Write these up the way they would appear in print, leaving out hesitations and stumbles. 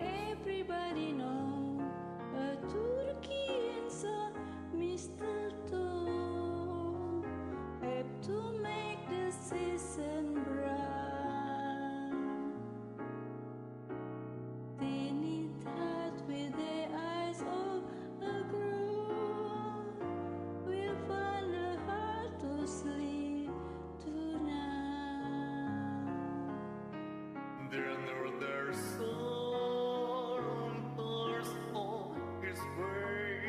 Everybody know a turkey and some mistletoe help to make the season bright. Teeny heart with their eyes all aglow will find a heart to sleep tonight. There never their son turns on his way.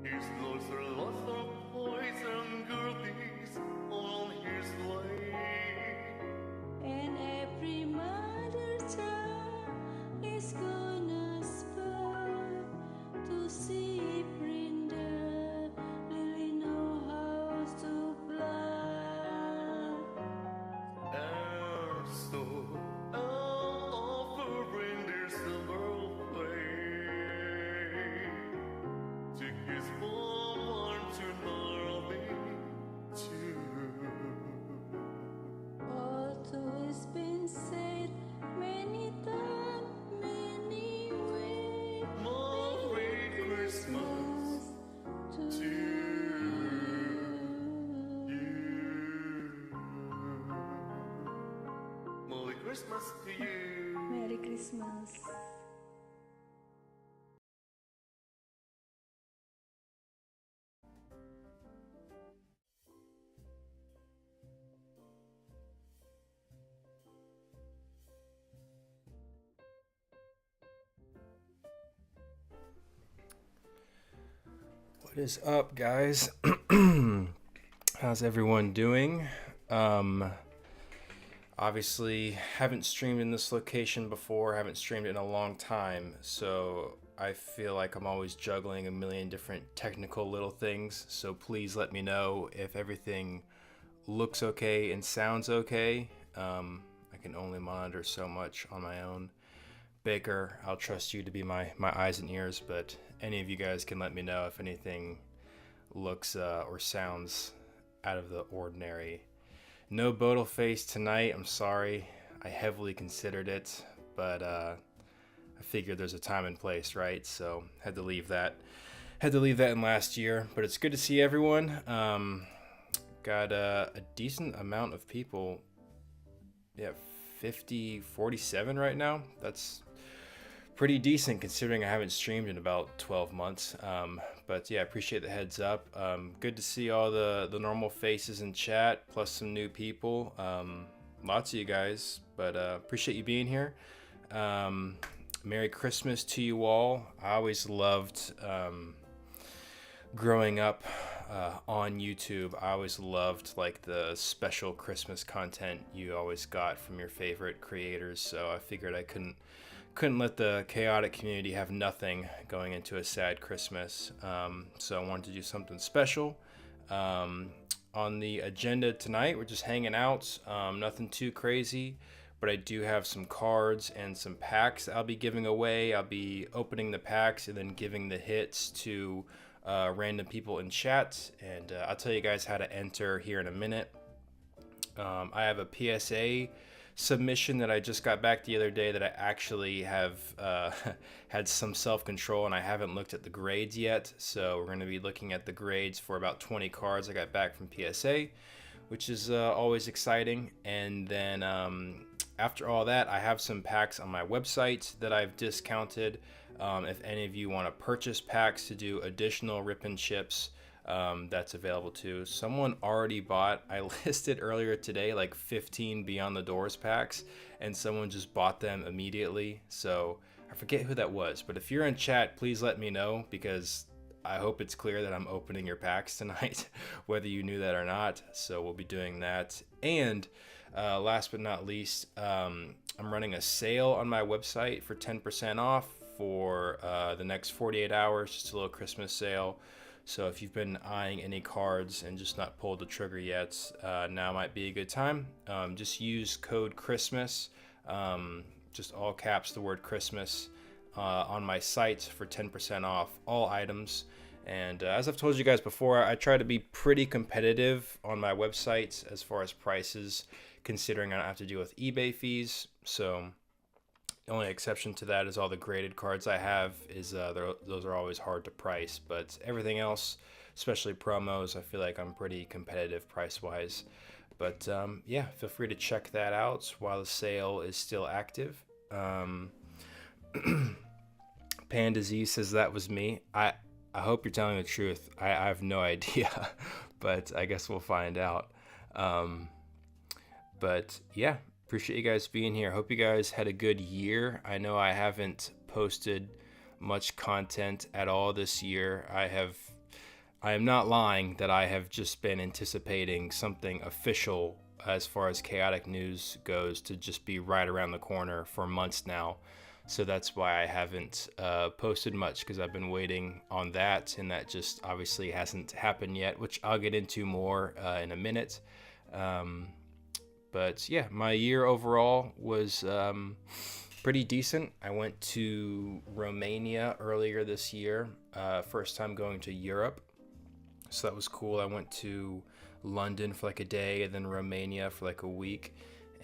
His lords are lost of poison goodies on his way. And every mother's child is gonna spur to see Brenda really know how to plant. And so I'll offer in this world way to his born to nothing too. Although it's been said many times, many ways, Merry Christmas to to you. you. Merry Christmas to you. Merry Christmas. What is up, guys? How's everyone doing? Obviously, haven't streamed in this location before, haven't streamed in a long time, so I feel like I'm always juggling a million different technical little things, so please let me know if everything looks okay and sounds okay. I can only monitor so much on my own. Baker, I'll trust you to be my eyes and ears, but any of you guys can let me know if anything looks or sounds out of the ordinary. No Bodle face tonight, I'm sorry. I heavily considered it, but I figured there's a time and place, right? So had to leave that. Had to leave that in last year, but it's good to see everyone. Got a decent amount of people. Yeah, 47 right now. That's pretty decent considering I haven't streamed in about 12 months. But yeah, I appreciate the heads up. Good to see all the normal faces in chat, plus some new people. Lots of you guys, but appreciate you being here. Merry Christmas to you all. I always loved growing up on YouTube. I always loved like the special Christmas content you always got from your favorite creators. So I figured I couldn't let the chaotic community have nothing going into a sad Christmas. So I wanted to do something special. On the agenda tonight, we're just hanging out. Nothing too crazy, but I do have some cards and some packs I'll be giving away. I'll be opening the packs and then giving the hits to random people in chat, and I'll tell you guys how to enter here in a minute. I have a PSA submission that I just got back the other day that I actually have had some self-control, and I haven't looked at the grades yet, so we're going to be looking at the grades for about 20 cards I got back from PSA, which is always exciting. And then after all that, I have some packs on my website that I've discounted. If any of you want to purchase packs to do additional rip and chips, that's available too. Someone already bought, I listed earlier today, like 15 Beyond the Doors packs, and someone just bought them immediately. So I forget who that was, but if you're in chat, please let me know, because I hope it's clear that I'm opening your packs tonight, whether you knew that or not. So we'll be doing that. And last but not least, I'm running a sale on my website for 10% off for the next 48 hours, just a little Christmas sale. So if you've been eyeing any cards and just not pulled the trigger yet, now might be a good time. Just use code Christmas, just all caps the word Christmas, on my site for 10% off all items. And as I've told you guys before, I try to be pretty competitive on my website as far as prices, considering I don't have to deal with eBay fees. So the only exception to that is all the graded cards I have is those are always hard to price. But everything else, especially promos, I feel like I'm pretty competitive price-wise. But yeah, feel free to check that out while the sale is still active. Panda Z says that was me. I hope you're telling the truth. I have no idea, but I guess we'll find out. But yeah, appreciate you guys being here. Hope you guys had a good year. I know I haven't posted much content at all this year. I am not lying that I have just been anticipating something official as far as chaotic news goes to just be right around the corner for months now. So that's why I haven't posted much, because I've been waiting on that, and that just obviously hasn't happened yet, which I'll get into more in a minute. But yeah, my year overall was pretty decent. I went to Romania earlier this year, first time going to Europe. So that was cool. I went to London for like a day and then Romania for like a week.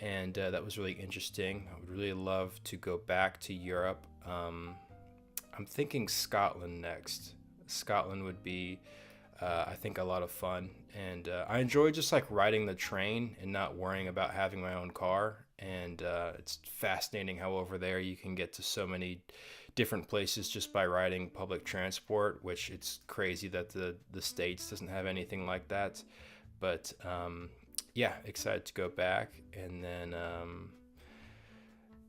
And that was really interesting. I would really love to go back to Europe. I'm thinking Scotland next. Scotland would be, I think, a lot of fun. And I enjoy just like riding the train and not worrying about having my own car. And it's fascinating how over there you can get to so many different places just by riding public transport, which it's crazy that the States doesn't have anything like that. But yeah, excited to go back. And then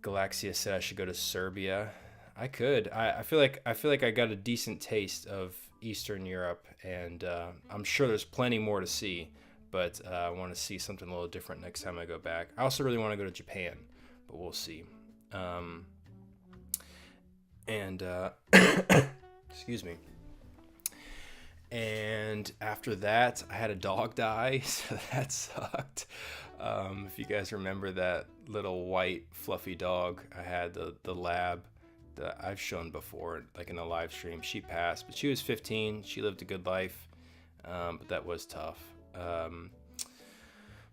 Galaxia said I should go to Serbia. I could. I feel like I got a decent taste of Eastern Europe, and I'm sure there's plenty more to see. But I want to see something a little different next time I go back. I also really want to go to Japan, but we'll see. Excuse me. And after that, I had a dog die, so that sucked. If you guys remember that little white fluffy dog I had, the lab that I've shown before, like in a live stream, she passed, but she was 15. She lived a good life, but that was tough.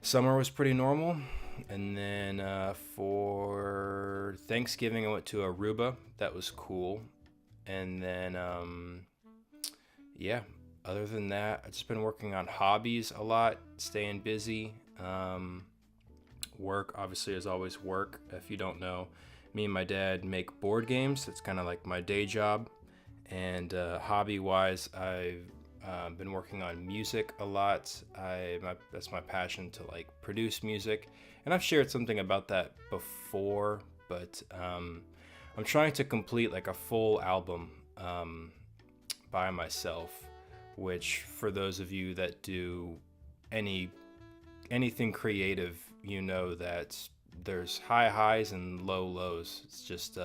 Summer was pretty normal, and then for Thanksgiving I went to Aruba. That was cool. And then yeah, other than that, I've just been working on hobbies a lot, staying busy. Work obviously is always work. If you don't know, me and my dad make board games. It's kind of like my day job. And hobby wise, I've been working on music a lot. That's my passion, to like produce music, and I've shared something about that before, but I'm trying to complete like a full album by myself, which for those of you that do anything creative, you know that there's high highs and low lows. It's just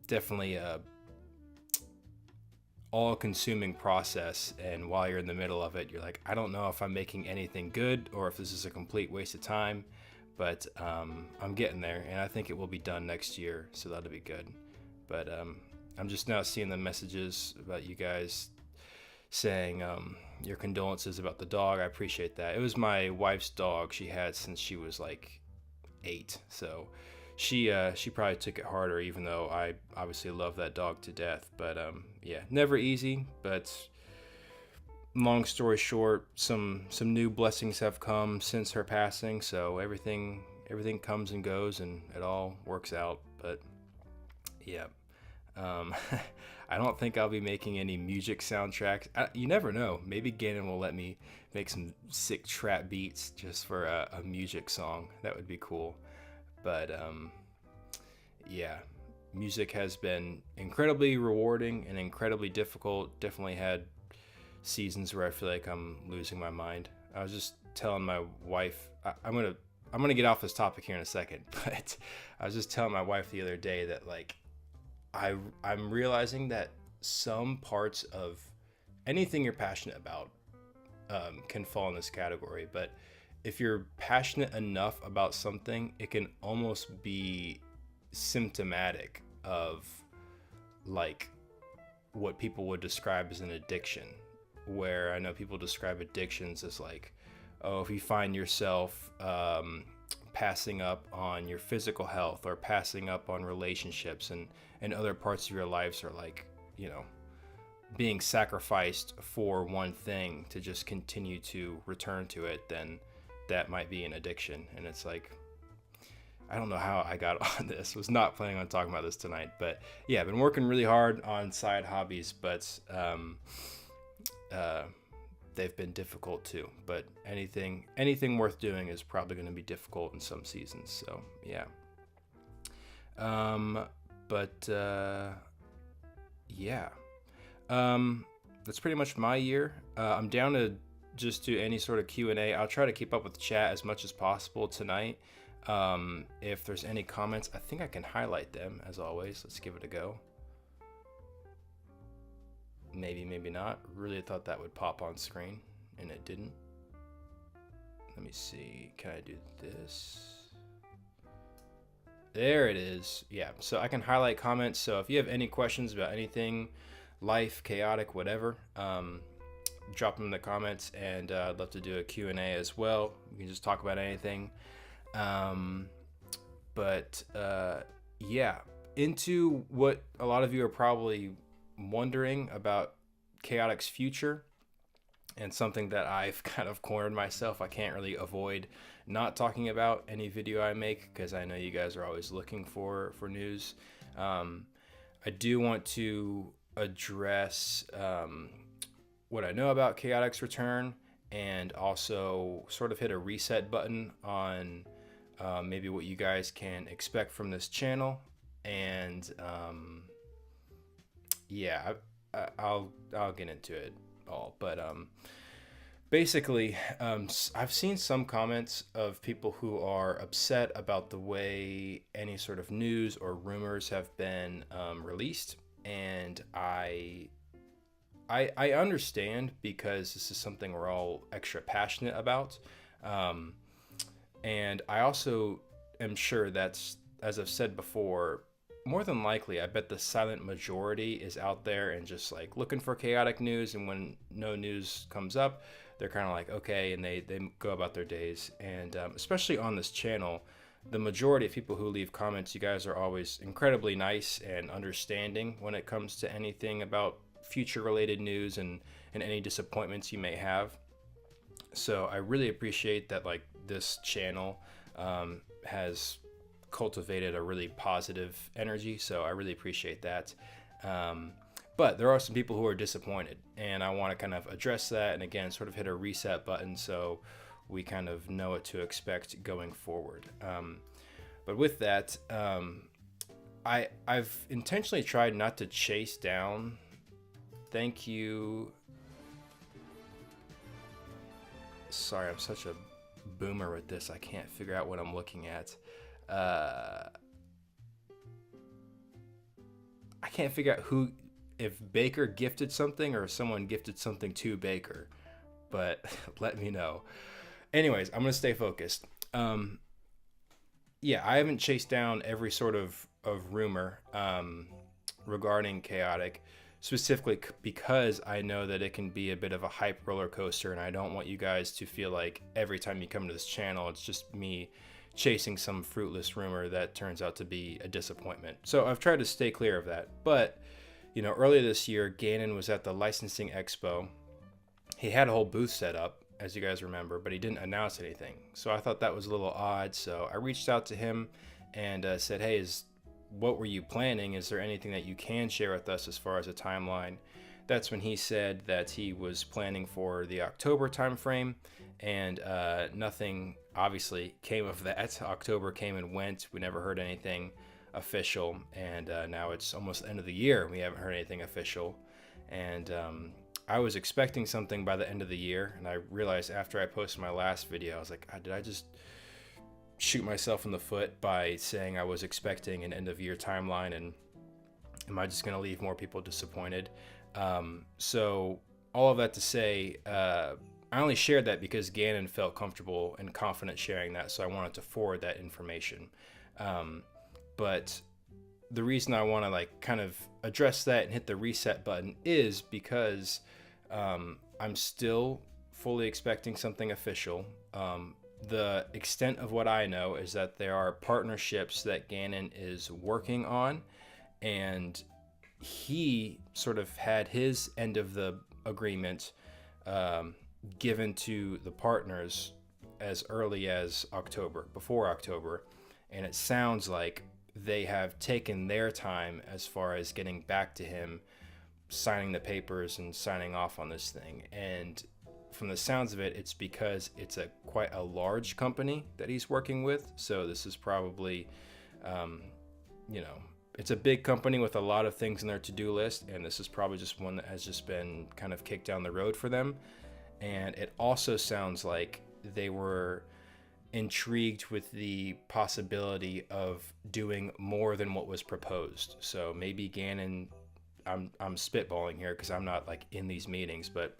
definitely a all-consuming process, and while you're in the middle of it, you're like, I don't know if I'm making anything good or if this is a complete waste of time, but I'm getting there, and I think it will be done next year, so that'll be good. But I'm just now seeing the messages about you guys saying your condolences about the dog. I appreciate that. It was my wife's dog she had since she was like 8, so she probably took it harder, even though I obviously love that dog to death. But yeah, never easy. But long story short, some new blessings have come since her passing. So everything comes and goes, and it all works out. But yeah, I don't think I'll be making any music soundtracks. You never know. Maybe Gannon will let me make some sick trap beats just for a music song. That would be cool. But yeah, music has been incredibly rewarding and incredibly difficult. Definitely had seasons where I feel like I'm losing my mind. I was just telling my wife, I'm gonna get off this topic here in a second, but I was just telling my wife the other day that like I'm realizing that some parts of anything you're passionate about can fall in this category, but if you're passionate enough about something, it can almost be symptomatic of like what people would describe as an addiction, where I know people describe addictions as like, oh, if you find yourself passing up on your physical health or passing up on relationships, and other parts of your lives are like, being sacrificed for one thing to just continue to return to it, then that might be an addiction. And it's like, I don't know how I got on this. Was not planning on talking about this tonight, but yeah, I've been working really hard on side hobbies, but they've been difficult too. But anything worth doing is probably going to be difficult in some seasons. So yeah. Yeah. That's pretty much my year. I'm down to just do any sort of Q&A. I'll try to keep up with the chat as much as possible tonight. If there's any comments, I think I can highlight them as always. Let's give it a go. Maybe not. Really thought that would pop on screen, and it didn't. Let me see. Can I do this? There it is. Yeah, so I can highlight comments. So if you have any questions about anything, life, chaotic, whatever, drop them in the comments, and I'd love to do a Q&A as well. We can just talk about anything. Yeah, into what a lot of you are probably wondering about Chaotic's future, and something that I've kind of cornered myself. I can't really avoid not talking about any video I make, because I know you guys are always looking for news. I do want to address what I know about Chaotic's return, and also sort of hit a reset button on maybe what you guys can expect from this channel. And yeah, I'll get into it all, but basically, I've seen some comments of people who are upset about the way any sort of news or rumors have been released, and I understand, because this is something we're all extra passionate about, and I also am sure that's, as I've said before, more than likely, I bet the silent majority is out there and just like looking for chaotic news, and when no news comes up, they're kind of like, okay, and they go about their days. And especially on this channel, the majority of people who leave comments, you guys are always incredibly nice and understanding when it comes to anything about future related news and any disappointments you may have. So I really appreciate that, like, this channel has cultivated a really positive energy, so I really appreciate that. But there are some people who are disappointed, and I want to kind of address that, and again, sort of hit a reset button so we kind of know what to expect going forward. But with that, I've intentionally tried not to chase down. Thank you. Sorry, I'm such a boomer with this. I can't figure out what I'm looking at. I can't figure out if Baker gifted something or someone gifted something to Baker, but let me know. Anyways, I'm gonna stay focused. Yeah, I haven't chased down every sort of rumor regarding Chaotic, specifically because I know that it can be a bit of a hype roller coaster, and I don't want you guys to feel like every time you come to this channel, it's just me chasing some fruitless rumor that turns out to be a disappointment. So I've tried to stay clear of that. But, earlier this year, Ganon was at the Licensing Expo. He had a whole booth set up, as you guys remember, but he didn't announce anything. So I thought that was a little odd. So I reached out to him and said, hey, what were you planning? Is there anything that you can share with us as far as a timeline? That's when he said that he was planning for the October timeframe, and nothing obviously came of that. October came and went. We never heard anything official, and now it's almost the end of the year. We haven't heard anything official, and I was expecting something by the end of the year, and I realized after I posted my last video, I was like, did I just shoot myself in the foot by saying I was expecting an end of year timeline, and am I just going to leave more people disappointed? So all of that to say, I only shared that because Ganon felt comfortable and confident sharing that, so I wanted to forward that information. But the reason I want to like kind of address that and hit the reset button is because I'm still fully expecting something official. The extent of what I know is that there are partnerships that Ganon is working on, and he sort of had his end of the agreement given to the partners as early as October, before October, and it sounds like they have taken their time as far as getting back to him, signing the papers and signing off on this thing. And from the sounds of it, it's because it's a quite a large company that he's working with. So this is probably, it's a big company with a lot of things in their to-do list, and this is probably just one that has just been kind of kicked down the road for them. And it also sounds like they were intrigued with the possibility of doing more than what was proposed. So maybe Ganon, I'm spitballing here because I'm not like in these meetings, but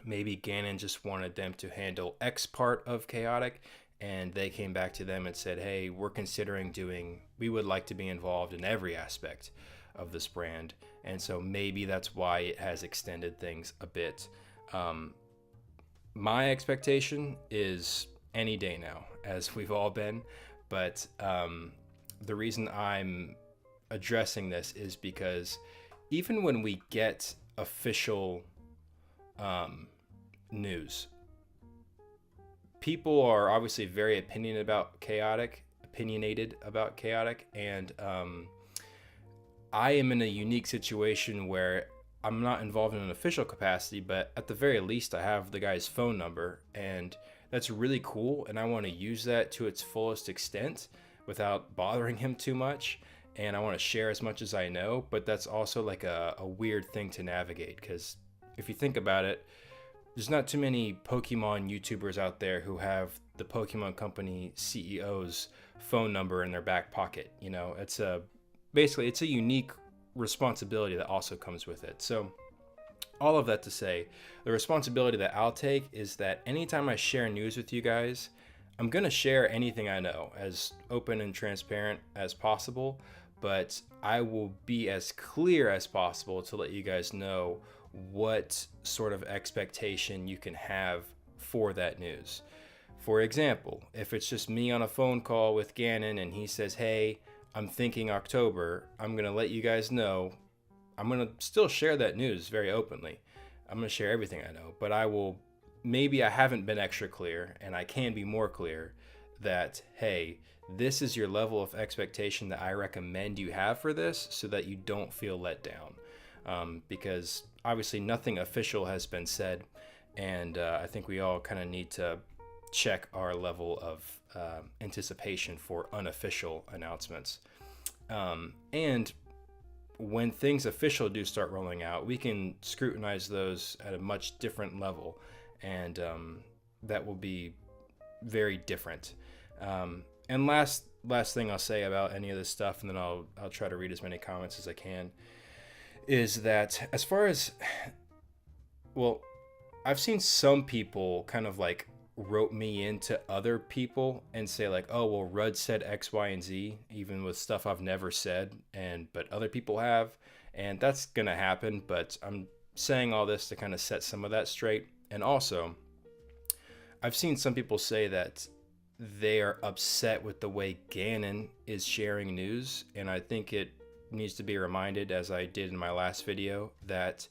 maybe Ganon just wanted them to handle X part of Chaotic, and they came back to them and said, hey, we would like to be involved in every aspect of this brand. And so maybe that's why it has extended things a bit. My expectation is any day now, as we've all been, but the reason I'm addressing this is because even when we get official news, people are obviously very opinionated about Chaotic, and I am in a unique situation where I'm not involved in an official capacity, but at the very least I have the guy's phone number, and that's really cool, and I want to use that to its fullest extent without bothering him too much, and I want to share as much as I know. But that's also like a weird thing to navigate, because if you think about it, there's not too many Pokemon YouTubers out there who have the Pokemon Company CEO's phone number in their back pocket. It's a unique responsibility that also comes with it. So all of that to say, the responsibility that I'll take is that anytime I share news with you guys, I'm going to share anything I know as open and transparent as possible, but I will be as clear as possible to let you guys know what sort of expectation you can have for that news. For example, if it's just me on a phone call with Ganon and he says, hey, I'm thinking October, I'm going to let you guys know. I'm going to still share that news very openly. I'm going to share everything I know, but maybe I haven't been extra clear, and I can be more clear that, hey, this is your level of expectation that I recommend you have for this, so that you don't feel let down. Because obviously nothing official has been said, and I think we all kind of need to check our level of anticipation for unofficial announcements. And when things official do start rolling out, we can scrutinize those at a much different level, and that will be very different. And last thing I'll say about any of this stuff, and then I'll try to read as many comments as I can, is that as far as, well, I've seen some people kind of like rope me into other people and say like, oh, well, Rudd said X, Y, and Z, even with stuff I've never said, but other people have, and that's gonna happen. But I'm saying all this to kind of set some of that straight. And also, I've seen some people say that they are upset with the way Ganon is sharing news, and I think it needs to be reminded, as I did in my last video, that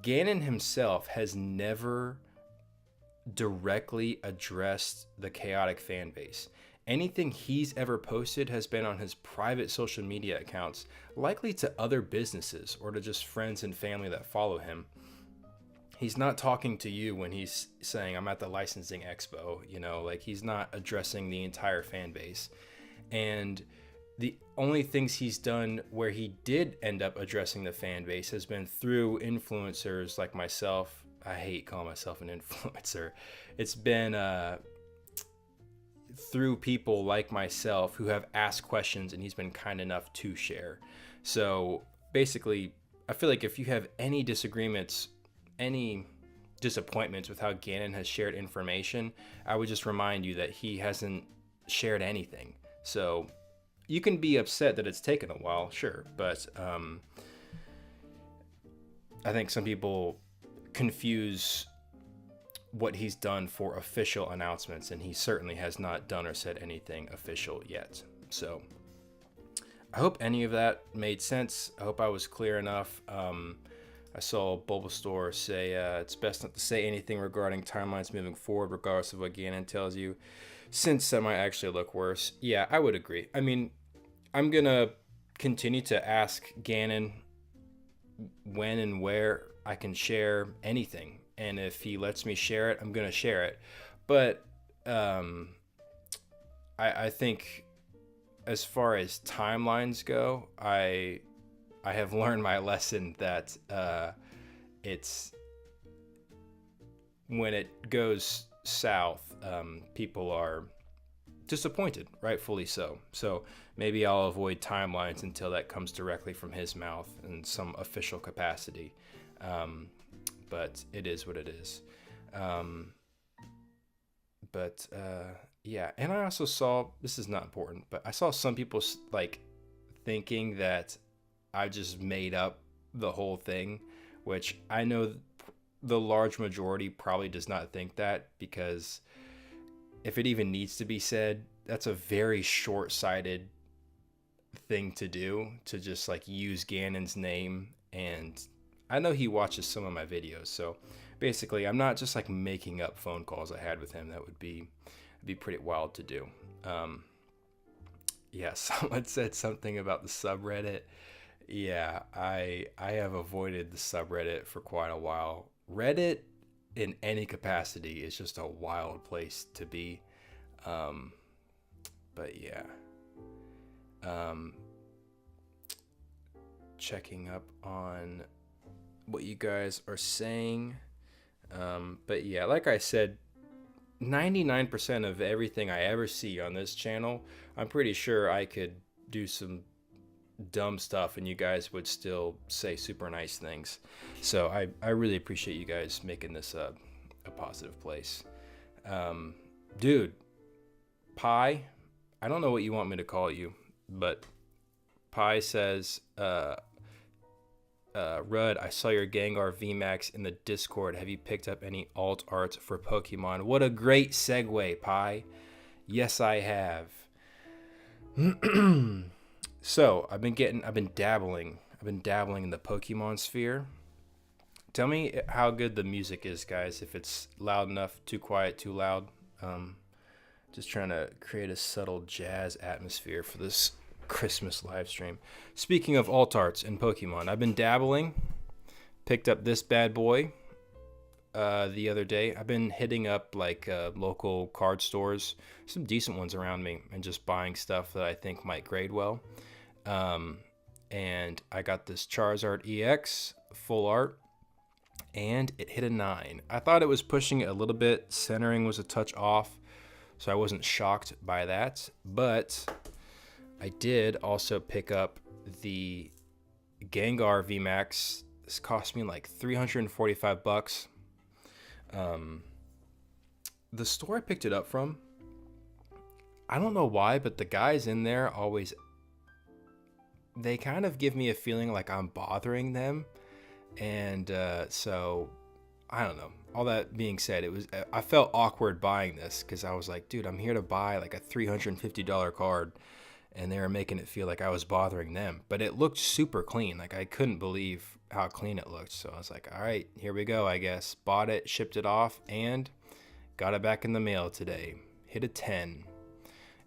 Ganon himself has never directly addressed the Chaotic fan base. Anything he's ever posted has been on his private social media accounts, likely to other businesses or to just friends and family that follow him. He's not talking to you when he's saying, I'm at the licensing expo, like he's not addressing the entire fan base. And the only things he's done where he did end up addressing the fan base has been through influencers like myself. I hate calling myself an influencer. It's been through people like myself who have asked questions, and he's been kind enough to share. So basically, I feel like if you have any disagreements, any disappointments with how Ganon has shared information, I would just remind you that he hasn't shared anything. So you can be upset that it's taken a while, sure, but I think some people confuse what he's done for official announcements, and he certainly has not done or said anything official yet. So I hope any of that made sense. I hope I was clear enough. I saw Bulbasaur say it's best not to say anything regarding timelines moving forward, regardless of what Ganon tells you, since that might actually look worse. Yeah, I would agree. I mean, I'm going to continue to ask Ganon when and where I can share anything. And if he lets me share it, I'm going to share it. But I think as far as timelines go, I have learned my lesson that it's when it goes south, people are disappointed, rightfully so. So maybe I'll avoid timelines until that comes directly from his mouth in some official capacity. But it is what it is. Yeah, and I also saw, this is not important, but I saw some people like thinking that I just made up the whole thing, which I know the large majority probably does not think that, because if it even needs to be said, that's a very short-sighted thing to do, to just like use Ganon's name. And I know he watches some of my videos, so basically I'm not just like making up phone calls I had with him. That would be pretty wild to do. Yeah, someone said something about the subreddit. Yeah, I have avoided the subreddit for quite a while. Reddit in any capacity is just a wild place to be. But yeah. Checking up on what you guys are saying. But yeah, like I said, 99% of everything I ever see on this channel, I'm pretty sure I could do some dumb stuff and you guys would still say super nice things. So I really appreciate you guys making this a positive place. Dude, Pi, I don't know what you want me to call you, but Pi says, Rudd, I saw your Gengar VMAX in the Discord. Have you picked up any alt art for Pokemon? What a great segue, Pi. Yes, I have. So I've been dabbling in the Pokemon sphere. Tell me how good the music is, guys. If it's loud enough, too quiet, too loud. Just trying to create a subtle jazz atmosphere for this Christmas live stream. Speaking of alt arts and Pokemon, I've been dabbling. Picked up this bad boy the other day. I've been hitting up like local card stores, some decent ones around me, and just buying stuff that I think might grade well. And I got this Charizard EX full art, and it hit a 9. I thought it was pushing it a little bit. Centering was a touch off, so I wasn't shocked by that. But I did also pick up the Gengar VMAX. This cost me like $345. The store I picked it up from, I don't know why, but the guys in there always, they kind of give me a feeling like I'm bothering them. And so, I don't know. All that being said, I felt awkward buying this because I was like, dude, I'm here to buy like a $350 card. And they were making it feel like I was bothering them. But it looked super clean. Like, I couldn't believe how clean it looked. So I was like, all right, here we go, I guess. Bought it, shipped it off, and got it back in the mail today. Hit a 10.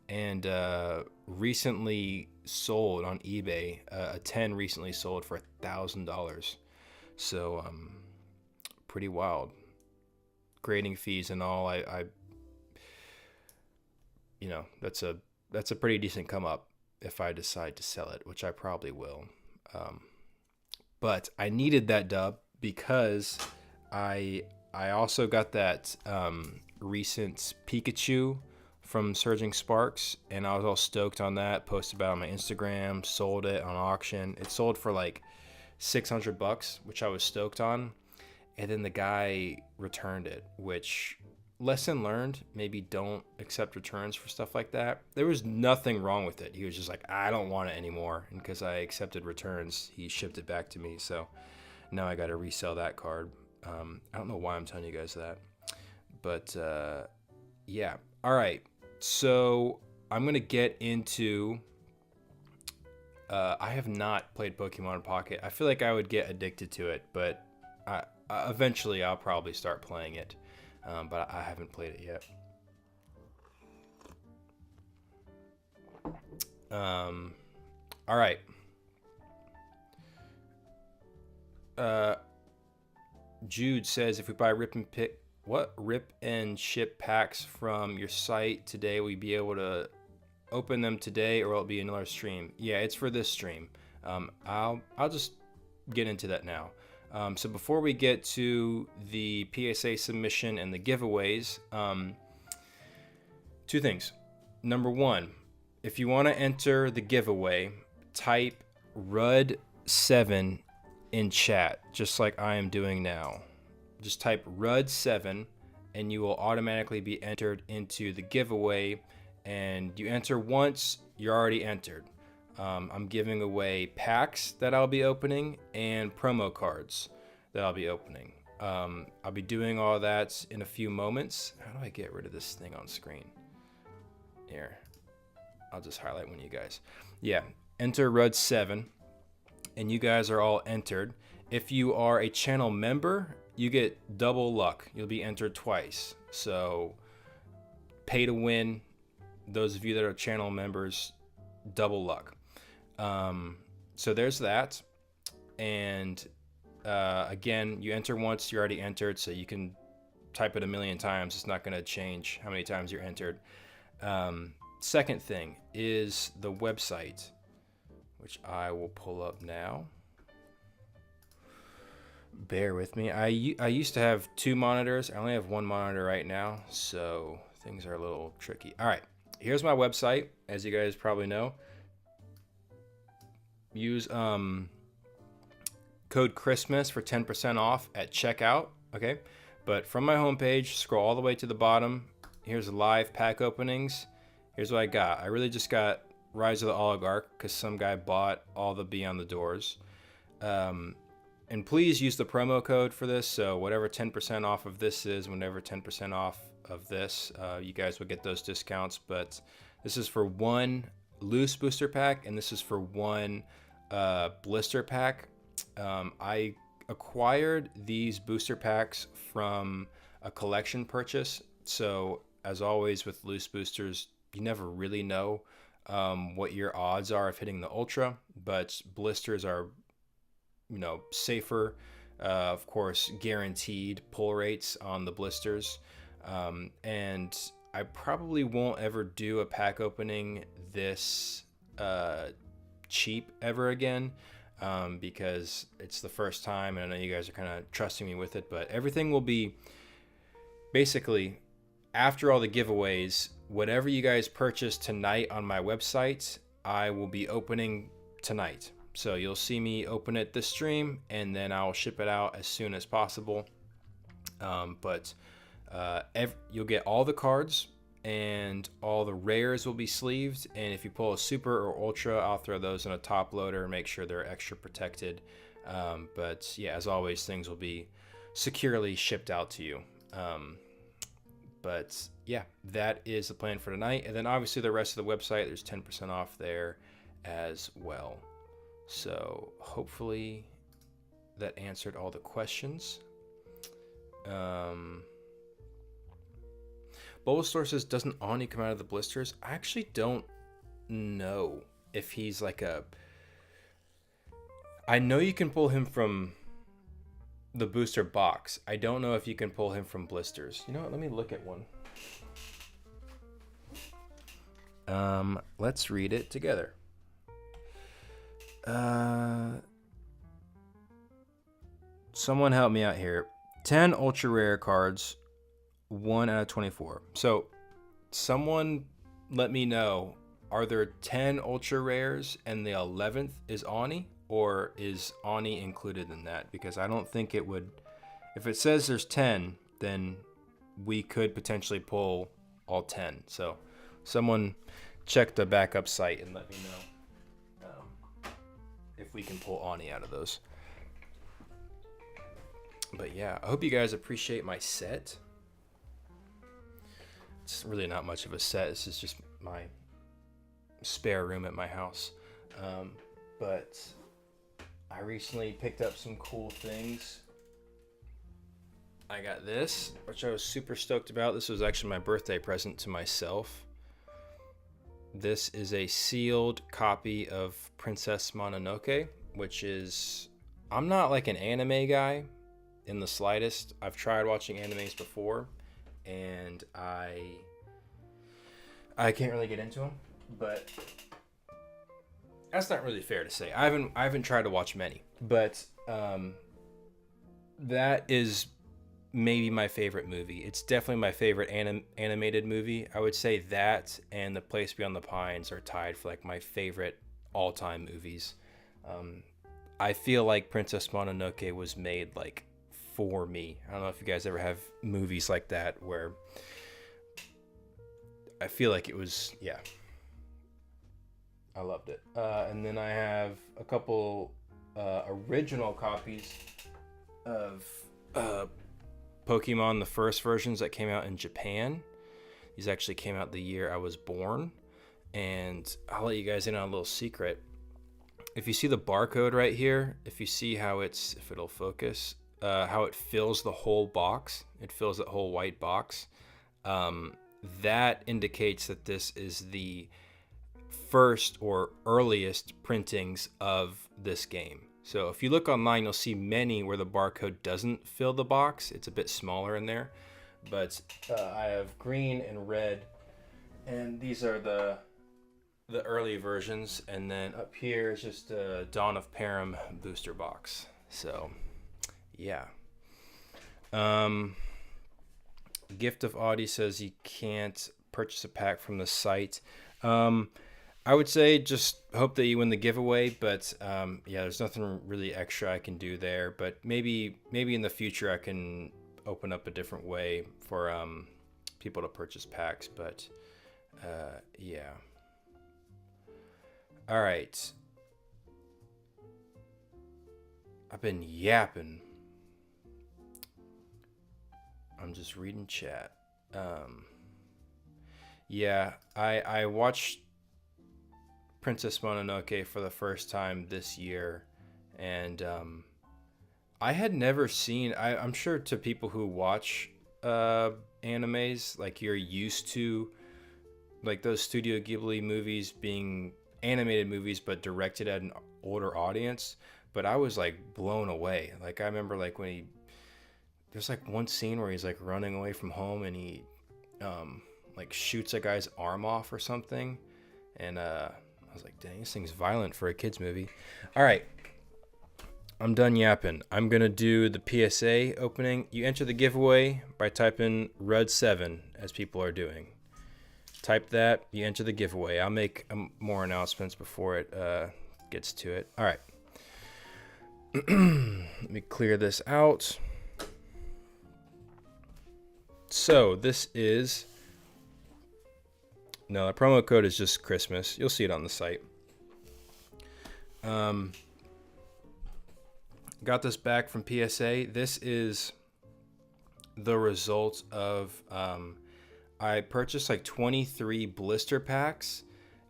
And recently sold on eBay. A 10 recently sold for $1,000. So, pretty wild. Grading fees and all, I you know, that's a pretty decent come up if I decide to sell it, which I probably will. But I needed that dub because I also got that recent Pikachu from Surging Sparks, and I was all stoked on that. Posted about it on my Instagram, sold it on auction. It sold for like $600, which I was stoked on. And then the guy returned it, which lesson learned. Maybe don't accept returns for stuff like that. There was nothing wrong with it. He was just like, I don't want it anymore. And because I accepted returns, he shipped it back to me. So now I got to resell that card. I don't know why I'm telling you guys that. But yeah. All right. So I'm going to get into... I have not played Pokemon Pocket. I feel like I would get addicted to it, but eventually I'll probably start playing it. But I haven't played it yet. All right. Jude says, if we buy rip and ship packs from your site today, will you be able to open them today, or will it be another stream? Yeah, it's for this stream. I'll just get into that now. So before we get to the PSA submission and the giveaways, two things. Number one, if you want to enter the giveaway, type RUD7 in chat, just like I am doing now. Just type RUD7 and you will automatically be entered into the giveaway. And you enter once, you're already entered. I'm giving away packs that I'll be opening and promo cards that I'll be opening. I'll be doing all that in a few moments. How do I get rid of this thing on screen? Here. I'll just highlight one of you guys. Yeah, enter RUD7, and you guys are all entered. If you are a channel member, you get double luck. You'll be entered twice. So, pay to win. Those of you that are channel members, double luck. So there's that. And again, you enter once, you're already entered, so you can type it a million times. It's not going to change how many times you're entered. Second thing is the website, which I will pull up now. Bear with me. I used to have two monitors. I only have one monitor right now, so things are a little tricky. All right. Here's my website, as you guys probably know. Use code Christmas for 10% off at checkout, okay? But from my homepage, scroll all the way to the bottom. Here's live pack openings. Here's what I got. I really just got Rise of the Oligarch because some guy bought all the Beyond the Doors. And please use the promo code for this. So whatever 10% off of this is, whenever 10% off of this, you guys will get those discounts. But this is for one loose booster pack, and this is for one blister pack. I acquired these booster packs from a collection purchase. So as always with loose boosters, you never really know what your odds are of hitting the ultra, but blisters are, safer. Of course, guaranteed pull rates on the blisters. And I probably won't ever do a pack opening this cheap ever again, because it's the first time, and I know you guys are kind of trusting me with it, but everything will be basically after all the giveaways. Whatever you guys purchase tonight on my website, I will be opening tonight. So you'll see me open it this stream, and then I'll ship it out as soon as possible. But you'll get all the cards, and all the rares will be sleeved. And if you pull a super or ultra, I'll throw those in a top loader and make sure they're extra protected. But yeah, as always, things will be securely shipped out to you. But yeah, that is the plan for tonight. And then obviously the rest of the website, there's 10% off there as well. So hopefully that answered all the questions. Bulbasaur says, doesn't Oni come out of the blisters? I actually don't know if he's like a... I know you can pull him from the booster box. I don't know if you can pull him from blisters. You know what? Let me look at one. Let's read it together. Someone help me out here. 10 ultra rare cards, 1 out of 24. So someone let me know, are there 10 ultra rares and the 11th is Oni, or is Oni included in that? Because I don't think it would. If it says there's 10, then we could potentially pull all 10. So someone check the backup site and let me know if we can pull Ani out of those. But yeah, I hope you guys appreciate my set. It's really not much of a set. This is just my spare room at my house. But I recently picked up some cool things. I got this, which I was super stoked about. This was actually my birthday present to myself. This is a sealed copy of Princess Mononoke, which is... I'm not like an anime guy in the slightest. I've tried watching animes before, and I can't really get into them, but that's not really fair to say. I haven't tried to watch many, but that is maybe my favorite movie. It's definitely my favorite animated movie. I would say that and The Place Beyond the Pines are tied for like my favorite all-time movies. I feel like Princess Mononoke was made like for me. I don't know if you guys ever have movies like that where I feel like it was, yeah. I loved it. And then I have a couple original copies of Pokemon, the first versions that came out in Japan. These actually came out the year I was born. And I'll let you guys in on a little secret. If you see the barcode right here, if you see how it's, if it'll focus, how it fills the whole box, it fills that whole white box, that indicates that this is the first or earliest printings of this game. So if you look online, you'll see many where the barcode doesn't fill the box. It's a bit smaller in there. But I have green and red, and these are the early versions. And then up here is just a Dawn of Param booster box. So yeah. Gift of Audi says you can't purchase a pack from the site. I would say just hope that you win the giveaway, but yeah, there's nothing really extra I can do there. But maybe in the future I can open up a different way for people to purchase packs. But yeah. All right. I've been yapping. I'm just reading chat. Yeah, I watched Princess Mononoke for the first time this year, and I had never seen, I'm sure to people who watch animes, like you're used to like those Studio Ghibli movies being animated movies but directed at an older audience, but I was like blown away. Like I remember like when there's like one scene where he's like running away from home and he like shoots a guy's arm off or something, and I was like, dang, this thing's violent for a kids movie. All right, I'm done yapping. I'm gonna do the PSA opening. You enter the giveaway by typing RUD7 as people are doing. Type that, you enter the giveaway. I'll make more announcements before it gets to it. All right, let me clear this out. So this is, no, the promo code is just Christmas. You'll see it on the site. Got this back from PSA. This is the result of, I purchased like 23 blister packs.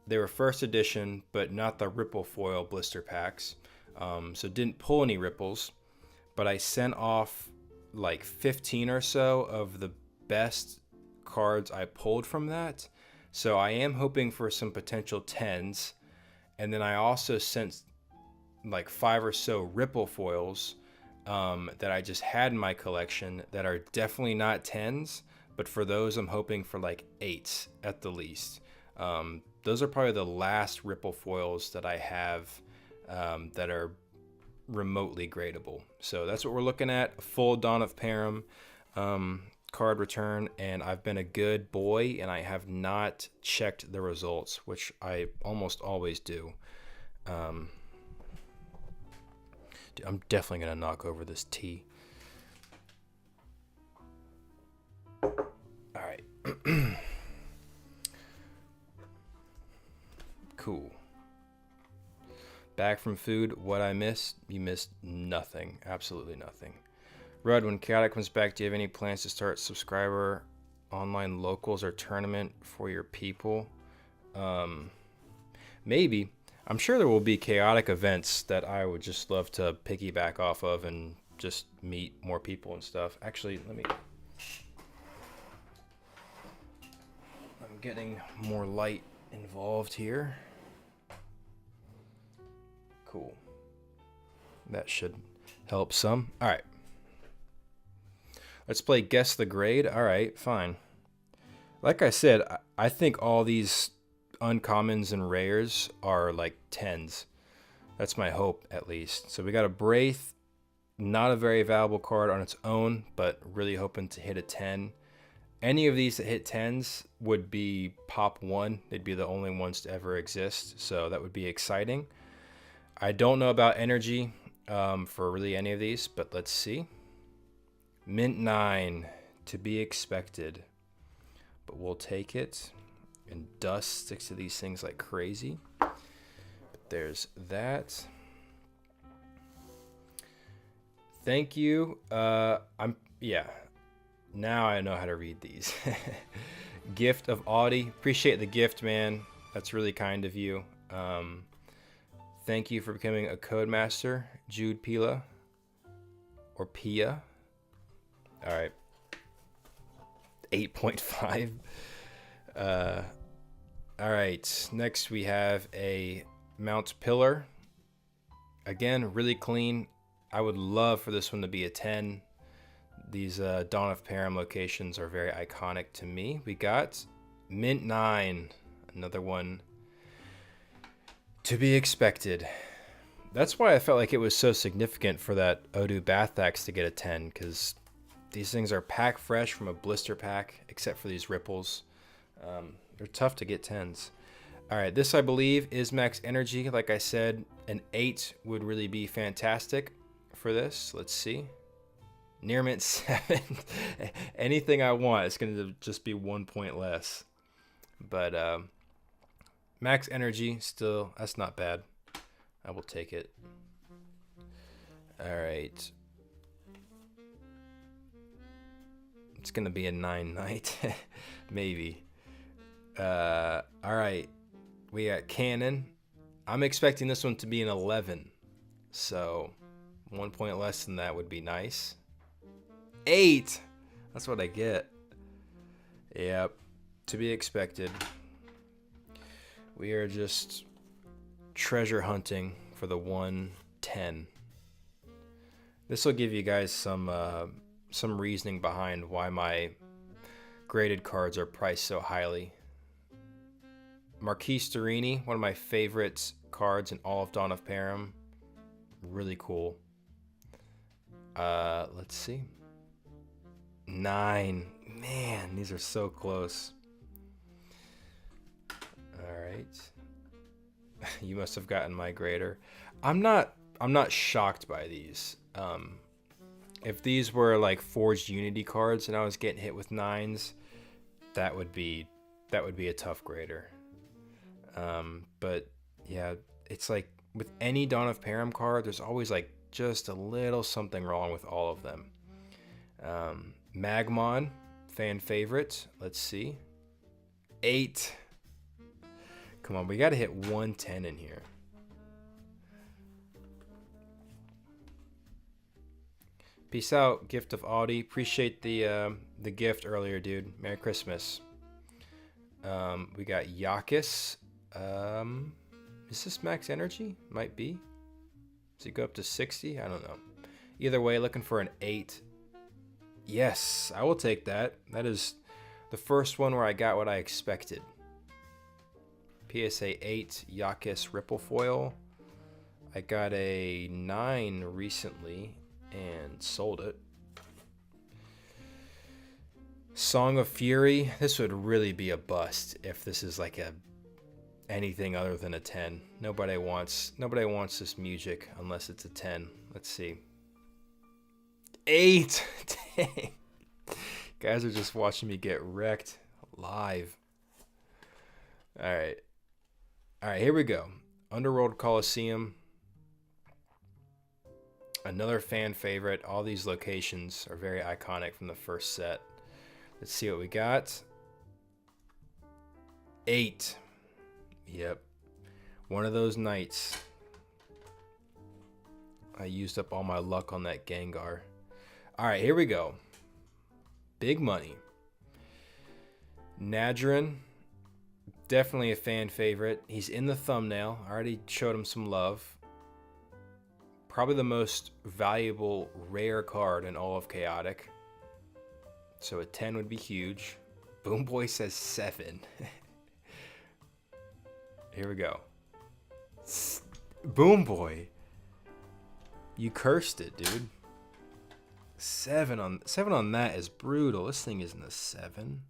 They were first edition, but not the ripple foil blister packs. So didn't pull any ripples, but I sent off like 15 or so of the best cards I pulled from that. So I am hoping for some potential 10s. And then I also sent like 5 or so ripple foils that I just had in my collection that are definitely not 10s. But for those, I'm hoping for like 8s at the least. Those are probably the last ripple foils that I have that are remotely gradable. So that's what we're looking at. A full Dawn of Param card return, and I've been a good boy and I have not checked the results, which I almost always do. Dude, I'm definitely gonna knock over this tea. All Cool. Back from food. What I missed? You missed nothing. Absolutely nothing. Rudd, when Chaotic comes back, do you have any plans to start subscriber online locals or tournament for your people? Maybe. I'm sure there will be Chaotic events that I would just love to piggyback off of and just meet more people and stuff. Actually, I'm getting more light involved here. Cool. That should help some. All right. Let's play Guess the Grade. All right, fine. Like I said, I think all these uncommons and rares are like 10s. That's my hope, at least. So we got a Braith. Not a very valuable card on its own, but really hoping to hit a 10. Any of these that hit 10s would be pop 1. They'd be the only ones to ever exist, so that would be exciting. I don't know about energy for really any of these, but let's see. Mint 9, to be expected, but we'll take it. And dust sticks to these things like crazy. But there's that. Thank you. Yeah. Now I know how to read these. Gift of Audi. Appreciate the gift, man. That's really kind of you. Thank you for becoming a Codemaster, Jude Pila. Or Pia. All right. 8.5. All right. Next we have a Mount Pillar. Again, really clean. I would love for this one to be a 10. These Dawn of Param locations are very iconic to me. We got Mint 9. Another one to be expected. That's why I felt like it was so significant for that Odu Bathax to get a 10, because these things are pack fresh from a blister pack, except for these ripples. They're tough to get 10s. All right, this I believe is max energy. Like I said, an 8 would really be fantastic for this. Let's see. Near mint 7. Anything I want, it's going to just be 1 point less. But max energy, still, that's not bad. I will take it. All right. It's going to be a 9 night. Maybe. All right. We got Cannon. I'm expecting this one to be an 11. So 1 point less than that would be nice. 8. That's what I get. Yep. To be expected. We are just treasure hunting for the 110. This will give you guys some reasoning behind why my graded cards are priced so highly. Marquis Storini, one of my favorite cards in all of Dawn of Param. Really cool. Let's see. 9. Man, these are so close. All right. You must have gotten my grader. I'm not shocked by these. If these were like Forged Unity cards and I was getting hit with 9s, that would be a tough grader. But yeah, it's like with any Dawn of Param card, there's always like just a little something wrong with all of them. Magmon, fan favorite. Let's see. 8. Come on, we got to hit 110 in here. Peace out, Gift of Audi. Appreciate the gift earlier, dude. Merry Christmas. We got Yakis. Is this max energy? Might be. Does it go up to 60? I don't know. Either way, looking for an 8. Yes, I will take that. That is the first one where I got what I expected. PSA 8 Yakis Ripple Foil. I got a 9 recently and sold it. Song of Fury. This would really be a bust if this is like anything other than a 10. Nobody wants this music unless it's a 10. Let's see. 8. Dang. Guys are just watching me get wrecked Live. All right. All right, here we go. Underworld Coliseum. Another fan favorite. All these locations are very iconic from the first set. Let's see what we got. 8. Yep. One of those nights. I used up all my luck on that Gengar. All right, here we go. Big money. Najarin. Definitely a fan favorite. He's in the thumbnail. I already showed him some love. Probably the most valuable rare card in all of Chaotic. So a 10 would be huge. Boom Boy says 7. Here we go. Boom Boy. You cursed it, dude. 7 on that is brutal. This thing isn't a 7.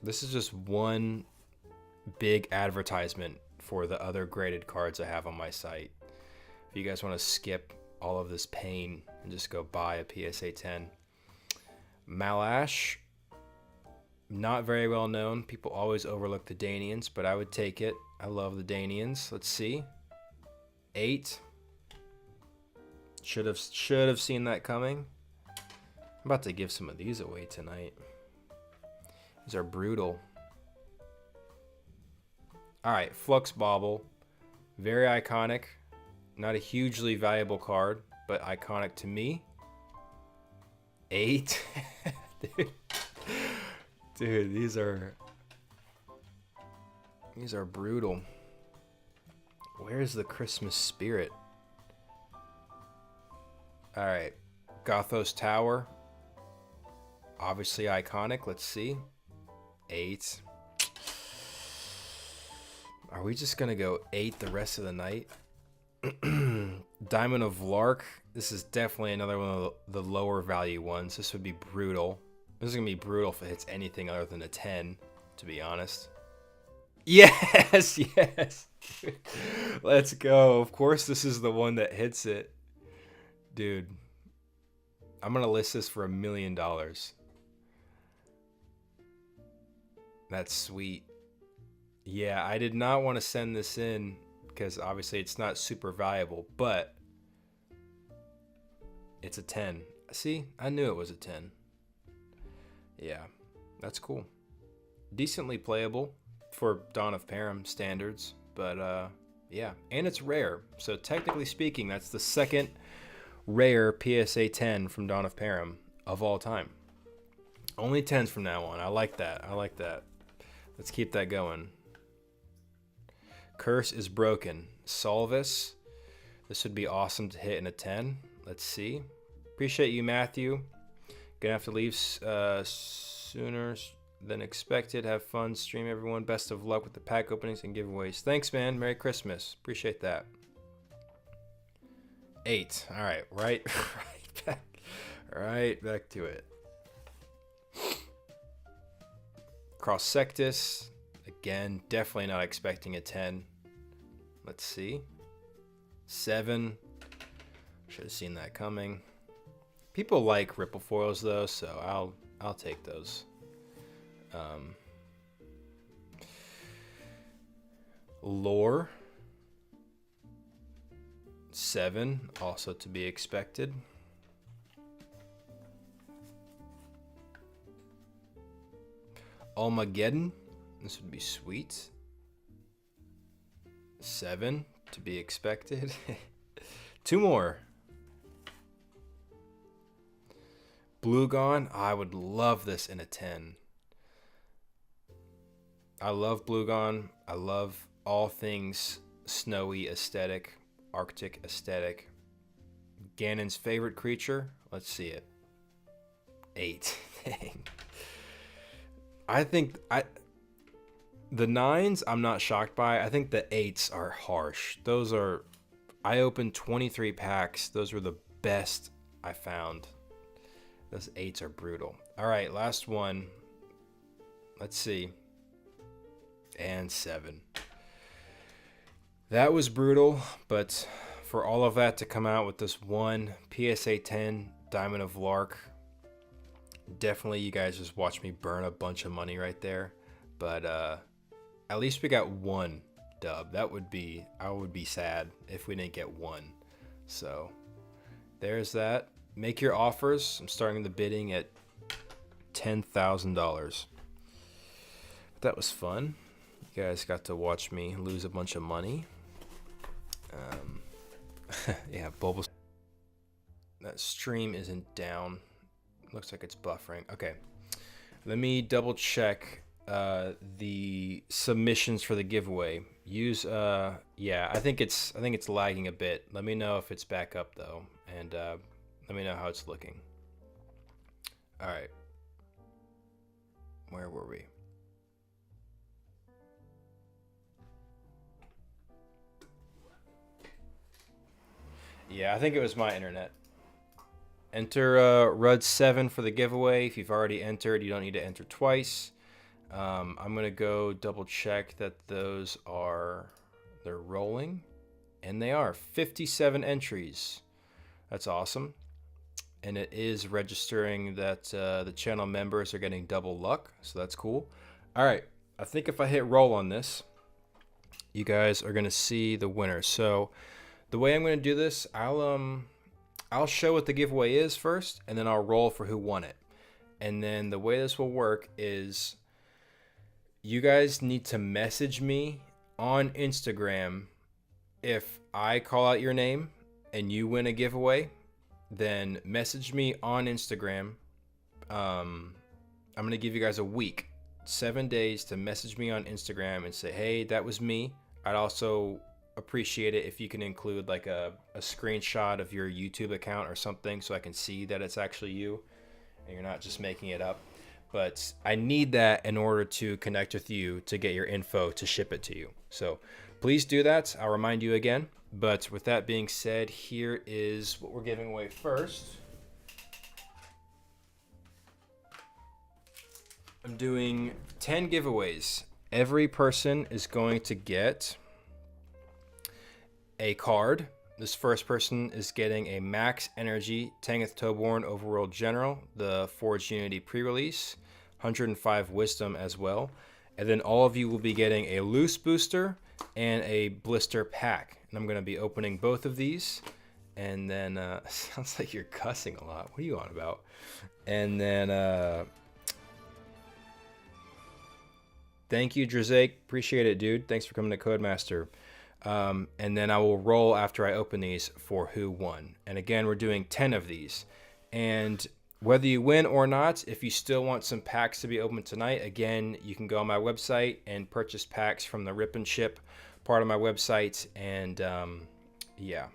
This is just one big advertisement for the other graded cards I have on my site. If you guys want to skip all of this pain and just go buy a PSA 10. Malash, not very well known. People always overlook the Danians, but I would take it. I love the Danians. Let's see. 8. Should have seen that coming. I'm about to give some of these away tonight. These are brutal. All right, Flux Bauble. Very iconic. Not a hugely valuable card, but iconic to me. 8. Dude, these are brutal. Where's the Christmas spirit? All right, Gothos Tower. Obviously iconic. Let's see. 8. Are we just gonna go 8 the rest of the night? Diamond of Lark. This is definitely another one of the lower value ones. This would be brutal. This is gonna be brutal if it hits anything other than a 10, to be honest. Yes, yes. Let's go. Of course this is the one that hits it. Dude, I'm gonna list this for $1 million. That's sweet. Yeah, I did not want to send this in because obviously it's not super valuable, but it's a 10. See, I knew it was a 10. Yeah, that's cool. Decently playable for Dawn of Param standards, but yeah, and it's rare. So technically speaking, that's the second rare PSA 10 from Dawn of Param of all time. Only 10s from now on. I like that. I like that. Let's keep that going. Curse is broken. Solvis. This would be awesome to hit in a 10. Let's see. Appreciate you, Matthew. Gonna have to leave sooner than expected. Have fun. Stream, everyone. Best of luck with the pack openings and giveaways. Thanks, man. Merry Christmas. Appreciate that. 8. All right. Right back to it. Cross Sectus. Again, definitely not expecting a 10. Let's see. 7. Should have seen that coming. People like ripple foils though, so I'll take those. Lore. 7, also to be expected. Armageddon. This would be sweet. 7, to be expected. 2 more. Bluegon. I would love this in a 10. I love Bluegon. I love all things snowy aesthetic, Arctic aesthetic. Ganon's favorite creature. Let's see it. 8. Dang. I think the 9s I'm not shocked by. I think the 8s are harsh. Those are, I opened 23 packs. Those were the best I found. Those 8s are brutal. All right, last one. Let's see. And 7. That was brutal, but for all of that to come out with this one PSA 10 Diamond of Lark, Definitely you guys just watched me burn a bunch of money right there. But at least we got one dub. I would be sad if we didn't get one. So there's that. Make your offers. I'm starting the bidding at $10,000. That was fun. You guys got to watch me lose a bunch of money. Yeah, Bulbous. That stream isn't down. Looks like it's buffering. Okay, let me double check the submissions for the giveaway. Use yeah, I think it's lagging a bit. Let me know if it's back up though, and let me know how it's looking. All right, where were we? Yeah, I think it was my internet. Enter RUD7 for the giveaway. If you've already entered, you don't need to enter twice. I'm gonna go double check that they're rolling, and they are 57 entries. That's awesome, and it is registering that the channel members are getting double luck, so that's cool. All right, I think if I hit roll on this, you guys are gonna see the winner. So the way I'm gonna do this, I'll show what the giveaway is first, and then I'll roll for who won it. And then the way this will work is you guys need to message me on Instagram. If I call out your name and you win a giveaway, then message me on Instagram. I'm going to give you guys a week, 7 days to message me on Instagram and say, hey, that was me. I'd also appreciate it if you can include like a screenshot of your YouTube account or something so I can see that it's actually you and you're not just making it up. But I need that in order to connect with you to get your info to ship it to you. So please do that. I'll remind you again. But with that being said, here is what we're giving away first. I'm doing 10 giveaways. Every person is going to get a card. This first person is getting a Max Energy Tanith Toborn Overworld General, the Forged Unity pre-release, 105 Wisdom as well. And then all of you will be getting a Loose Booster and a Blister Pack. And I'm going to be opening both of these. And then, sounds like you're cussing a lot. What are you on about? And then, thank you, Drazake. Appreciate it, dude. Thanks for coming to Codemaster. And then I will roll after I open these for who won. And again, we're doing 10 of these. And whether you win or not, if you still want some packs to be opened tonight, again, you can go on my website and purchase packs from the Rip and Ship part of my website. And yeah,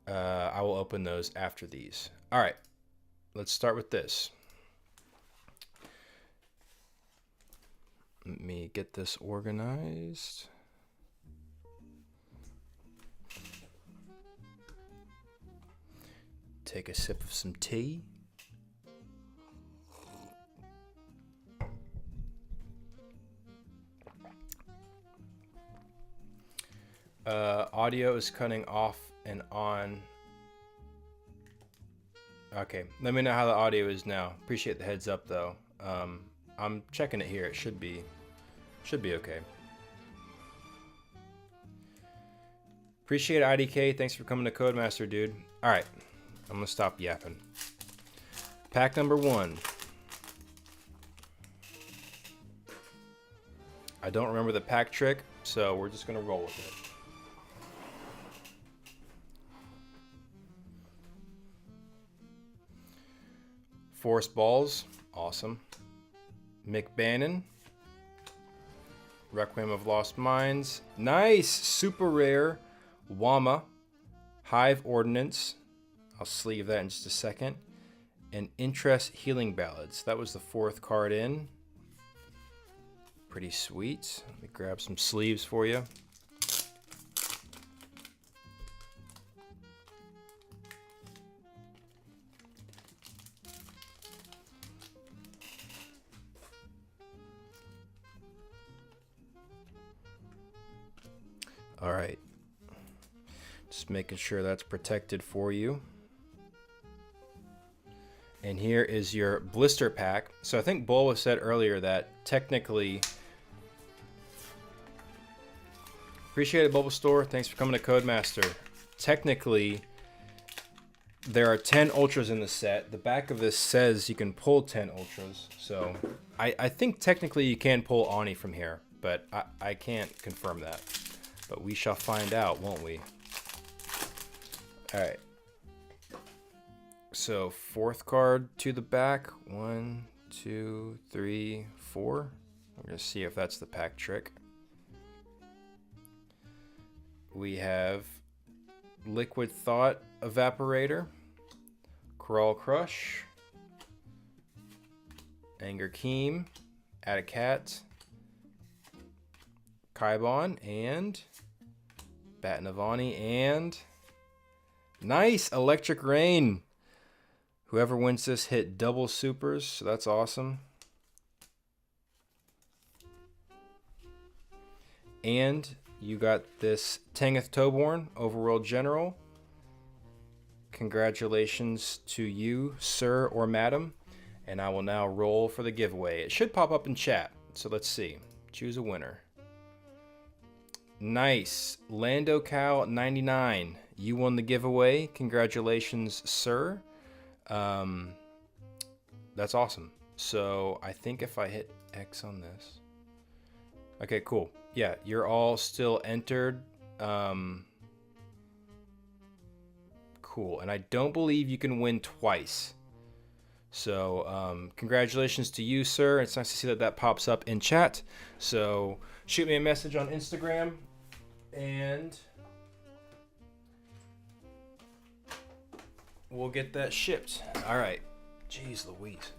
I will open those after these. All right, let's start with this. Let me get this organized. Take a sip of some tea. Audio is cutting off and on. Okay, let me know how the audio is now. Appreciate the heads up though. I'm checking it here. It should be okay. Appreciate it, IDK. Thanks for coming to Codemaster, dude. All right. I'm gonna stop yapping. Pack number 1. I don't remember the pack trick, so we're just gonna roll with it. Forest Balls, awesome. McBannon. Requiem of Lost Minds, nice, super rare. Wama, Hive Ordnance. I'll sleeve that in just a second. And Interest Healing Ballads. That was the 4th card in. Pretty sweet. Let me grab some sleeves for you. All right. Just making sure that's protected for you. And here is your blister pack. So I think Bulwa said earlier that technically... Appreciate it, Bulbasaur. Thanks for coming to Codemaster. Technically, there are 10 Ultras in the set. The back of this says you can pull 10 Ultras. So I think technically you can pull Ani from here, but I can't confirm that. But we shall find out, won't we? All right. So 4th card to the back. 1, 2, 3, 4. I'm going to see if that's the pack trick. We have Liquid Thought Evaporator, Crawl Crush, Anger Keem, Cat, Kaibon, and Batnavani, and nice Electric Rain. Whoever wins this hit double supers, so that's awesome. And you got this Tanith Toborn, Overworld General. Congratulations to you, sir or madam. And I will now roll for the giveaway. It should pop up in chat, so let's see. Choose a winner. Nice. Lando Cow 99. You won the giveaway. Congratulations, sir. That's awesome. So I think if I hit X on this. Okay, cool. Yeah, you're all still entered. Cool. And I don't believe you can win twice. So congratulations to you, sir. It's nice to see that that pops up in chat. So shoot me a message on Instagram and we'll get that shipped. All right. Jeez Louise.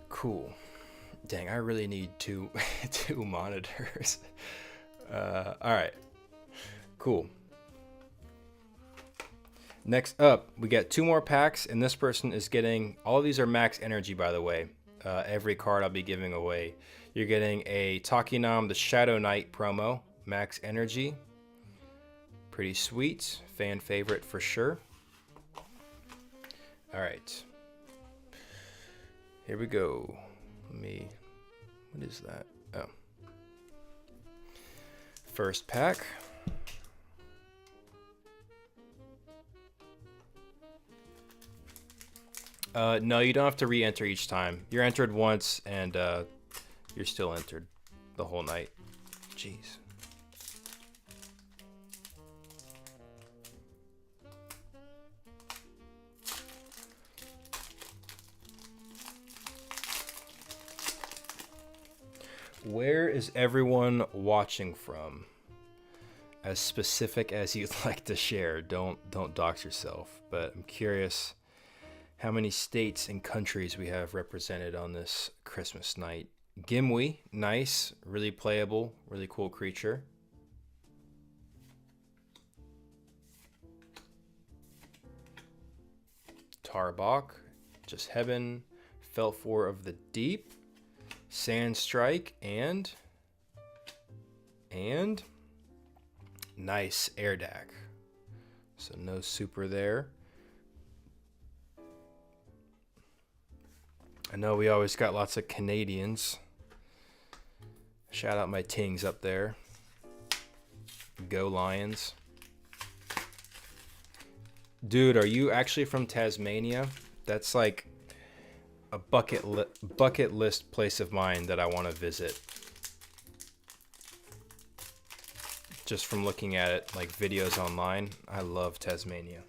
Cool. Dang, I really need two monitors. All right. Cool. Next up, we got 2 more packs, and this person is getting... All of these are max energy, by the way. Every card I'll be giving away. You're getting a Takinam the Shadow Knight promo, max energy. Pretty sweet. Fan favorite for sure. All right. Here we go. What is that? Oh. First pack. No, you don't have to re-enter each time. You're entered once, and you're still entered the whole night. Jeez. Where is everyone watching from? As specific as you'd like to share. Don't dox yourself. But I'm curious how many states and countries we have represented on this Christmas night. Gimli, nice, really playable, really cool creature. Tarbok, Just Heaven, Felfour of the Deep, Sand Strike, and nice Airdac. So no super there. I know we always got lots of Canadians. Shout out my Tings up there. Go Lions. Dude, are you actually from Tasmania? That's like a bucket list place of mine that I want to visit. Just from looking at it, like videos online, I love Tasmania.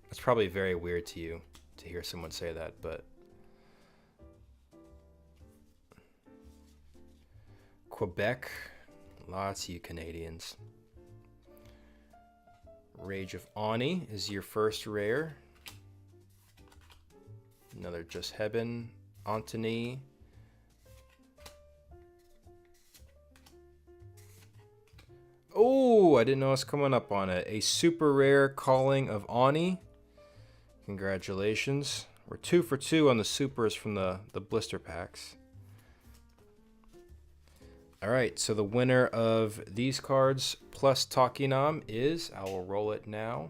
It's probably very weird to you to hear someone say that, but Quebec, lots of you Canadians. Rage of Ani is your first rare. Another Just Heaven, Antony. Oh, I didn't know it was coming up on it. A super rare Calling of Ani. Congratulations. We're 2 for 2 on the supers from the blister packs. All right, so the winner of these cards plus Takinam is, I will roll it now.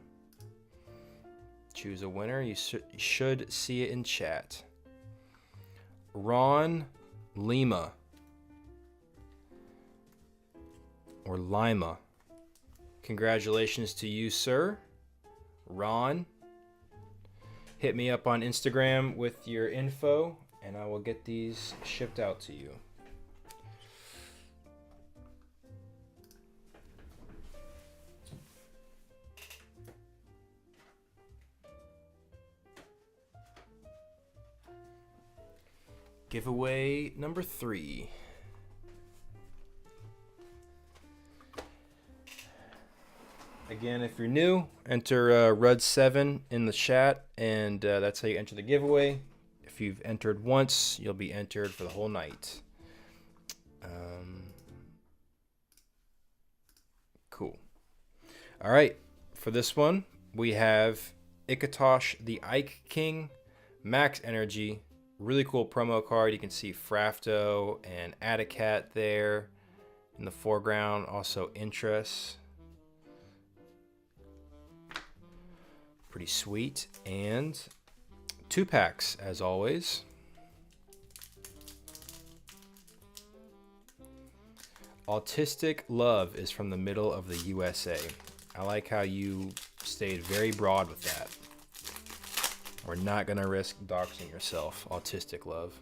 Choose a winner. You should see it in chat. Ron Lima. Or Lima. Congratulations to you, sir. Ron. Hit me up on Instagram with your info, and I will get these shipped out to you. Giveaway number 3. Again, if you're new, enter RUD7 in the chat, and that's how you enter the giveaway. If you've entered once, you'll be entered for the whole night. Cool. All right, for this one, we have Ikatosh the Ike King, max energy. Really cool promo card. You can see Frafto and Atacat there in the foreground. Also Interest. Pretty sweet. And 2 packs as always. Autistic Love is from the middle of the USA. I like how you stayed very broad with that. We're not going to risk doxing yourself. Autistic Love.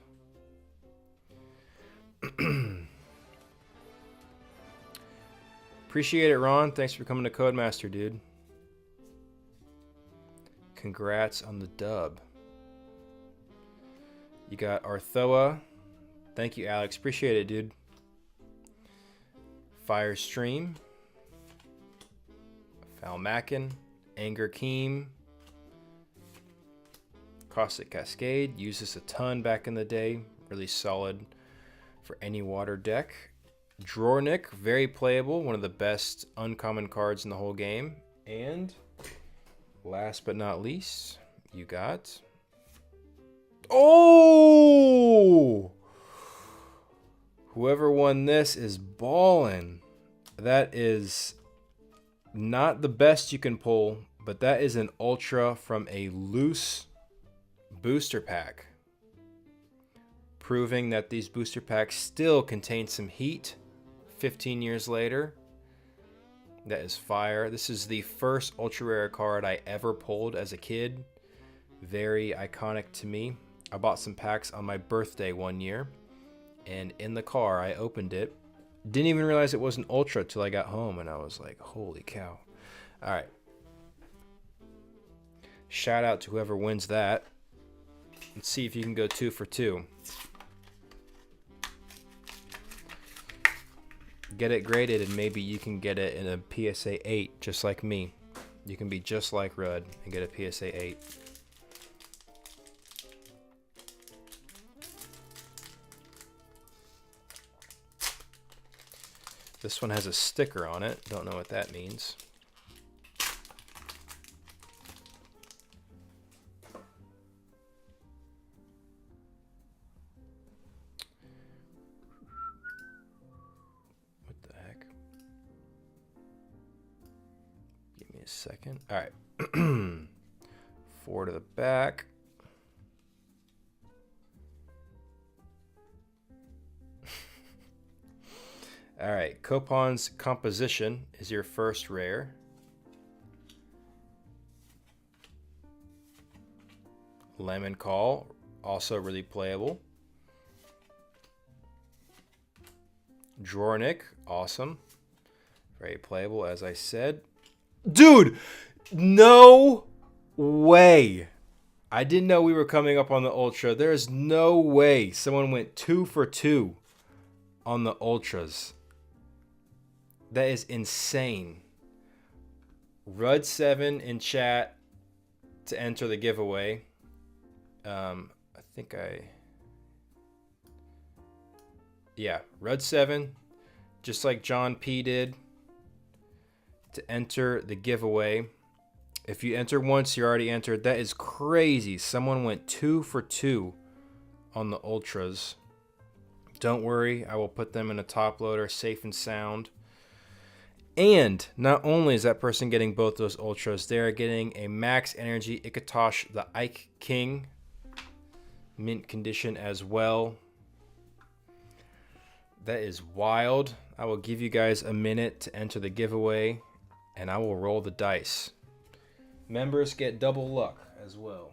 Appreciate it, Ron. Thanks for coming to Codemaster, dude. Congrats on the dub. You got Arthoa. Thank you, Alex. Appreciate it, dude. Firestream. Falmakin. Anger Keem. Caustic Cascade. Used this a ton back in the day. Really solid for any water deck. Drornik. Very playable. One of the best uncommon cards in the whole game. And last but not least, you got... Oh! Whoever won this is ballin'. That is not the best you can pull, but that is an ultra from a loose booster pack. Proving that these booster packs still contain some heat 15 years later. That is fire. This is the first ultra rare card I ever pulled as a kid. Very iconic to me. I bought some packs on my birthday one year, and in the car I opened it. Didn't even realize it was an ultra till I got home, and I was like, holy cow. All right. Shout out to whoever wins that. Let's see if you can go 2 for 2. Get it graded, and maybe you can get it in a PSA 8, just like me. You can be just like Rudd and get a PSA 8. This one has a sticker on it. Don't know what that means. What the heck? Give me a second. All right. 4 to the back. All right, Copon's Composition is your first rare. Lemon Call, also really playable. Drornik, awesome. Very playable, as I said. Dude, no way. I didn't know we were coming up on the Ultra. There's no way someone went 2 for 2 on the Ultras. That is insane. Rud7 in chat to enter the giveaway. Yeah, Rud7, just like John P did, to enter the giveaway. If you enter once, you're already entered. That is crazy. Someone went 2 for 2 on the Ultras. Don't worry, I will put them in a top loader, safe and sound. And not only is that person getting both those ultras, they're getting a max energy Ikatosh the Ike King mint condition as well. That is wild. I will give you guys a minute to enter the giveaway, and I will roll the dice. Members get double luck as well.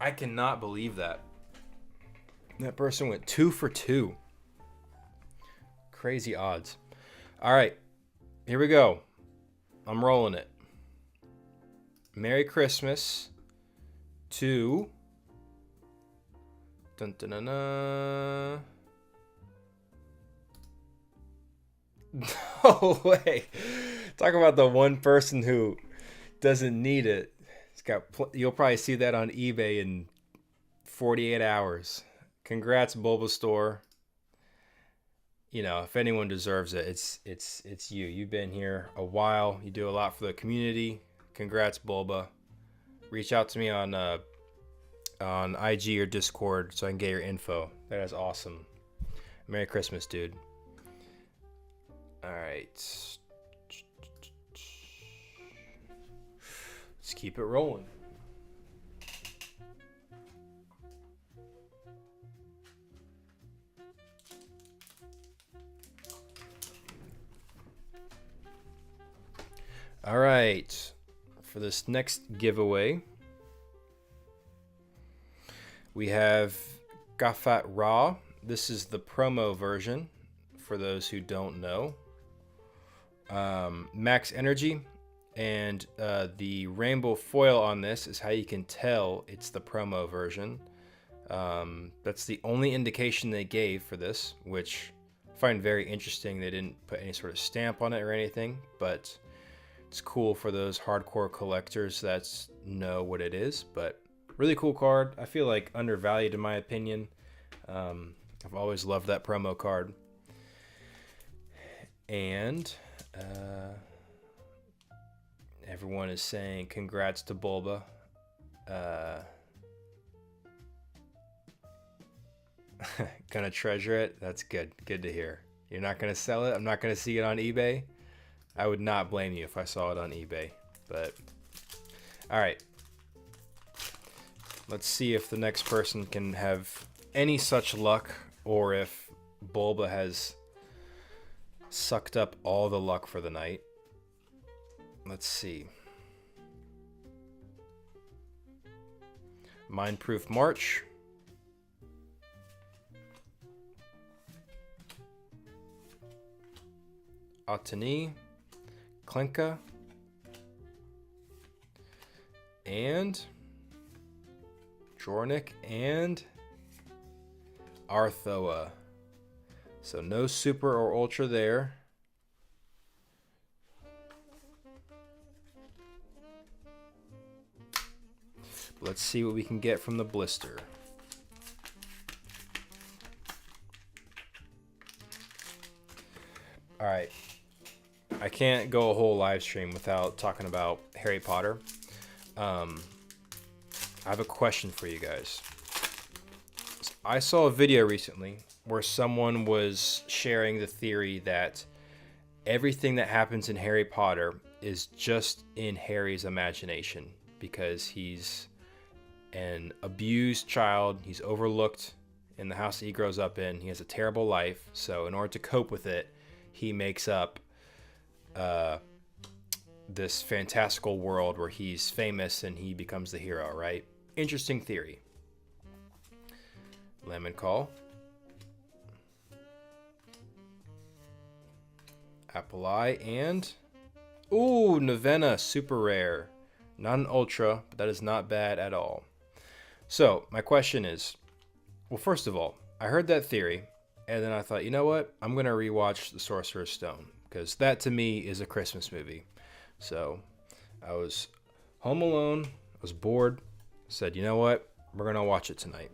I cannot believe that. That person went 2 for 2. Crazy odds. All right, here we go. I'm rolling it. Merry Christmas to... Dun, dun, dun, dun. No way. Talk about the one person who doesn't need it. It's got. You'll probably see that on eBay in 48 hours. Congrats, Bulbasaur. You know, if anyone deserves it, it's you. You've been here a while. You do a lot for the community. Congrats, Bulba. Reach out to me on IG or Discord so I can get your info. That is awesome. Merry Christmas, dude. All right. Let's keep it rolling. All right. For this next giveaway, we have Gafat Raw. This is the promo version for those who don't know. Max energy, and the rainbow foil on this is how you can tell it's the promo version. That's the only indication they gave for this, which I find very interesting. They didn't put any sort of stamp on it or anything, but it's cool for those hardcore collectors that know what it is. But really cool card. I feel like undervalued in my opinion. I've always loved that promo card. And everyone is saying congrats to Bulba. Gonna treasure it. That's good. Good to hear. You're not gonna sell it. I'm not gonna see it on eBay. I would not blame you if I saw it on eBay. But all right. Let's see if the next person can have any such luck, or if Bulba has sucked up all the luck for the night. Let's see. Mindproof March. Otani. Klenka. And Jornik and Arthoa. So no super or ultra there. Let's see what we can get from the blister. All right. I can't go a whole live stream without talking about Harry Potter. I have a question for you guys. I saw a video recently where someone was sharing the theory that everything that happens in Harry Potter is just in Harry's imagination because he's an abused child. He's overlooked in the house that he grows up in. He has a terrible life. So in order to cope with it, he makes up this fantastical world where he's famous and he becomes the hero, right? Interesting theory. Lemon Call. Apple Eye and... Ooh, Novena, super rare. Not an ultra, but that is not bad at all. So, my question is... Well, first of all, I heard that theory, and then I thought, you know what? I'm going to rewatch The Sorcerer's Stone, because that, to me, is a Christmas movie. So, I was home alone, I was bored, said, you know what? We're going to watch it tonight.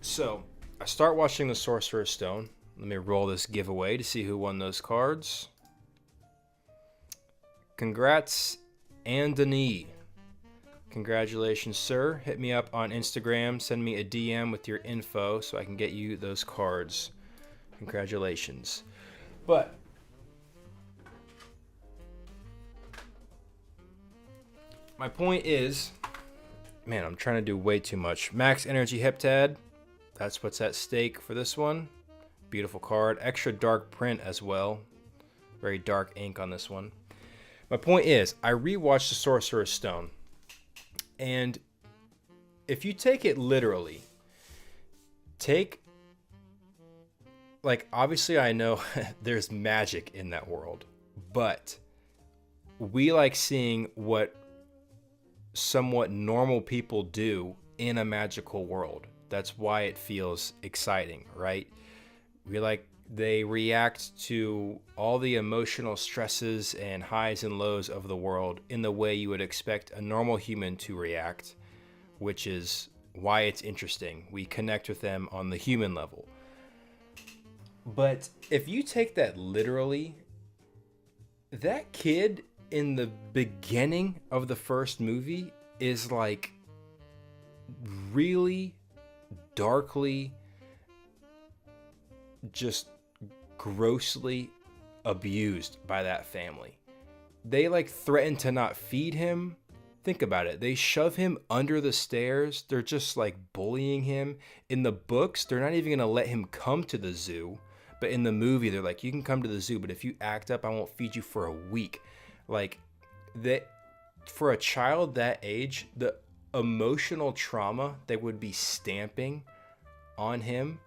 So, I start watching The Sorcerer's Stone. Let me roll this giveaway to see who won those cards. congrats, Anthony. Congratulations, sir. Hit me up on Instagram. Send me a DM with your info so I can get you those cards. Congratulations. But my point is, man, I'm trying to do way too much. Max Energy Heptad. That's what's at stake for this one. Beautiful card. Extra dark print as well. Very dark ink on this one. My point is, I rewatched The Sorcerer's Stone. And if you take it literally, obviously I know there's magic in that world, but we like seeing what somewhat normal people do in a magical world. That's why it feels exciting, right? They react to all the emotional stresses and highs and lows of the world in the way you would expect a normal human to react, which is why it's interesting. We connect with them on the human level. But if you take that literally, that kid in the beginning of the first movie is like really darkly, just grossly abused by that family. They like threaten to not feed him. Think about it. They shove him under the stairs. They're just like bullying him. In the books, they're not even going to let him come to the zoo. But in the movie, they're like, you can come to the zoo, but if you act up, I won't feed you for a week. Like, that, for a child that age, the emotional trauma they would be stamping on him,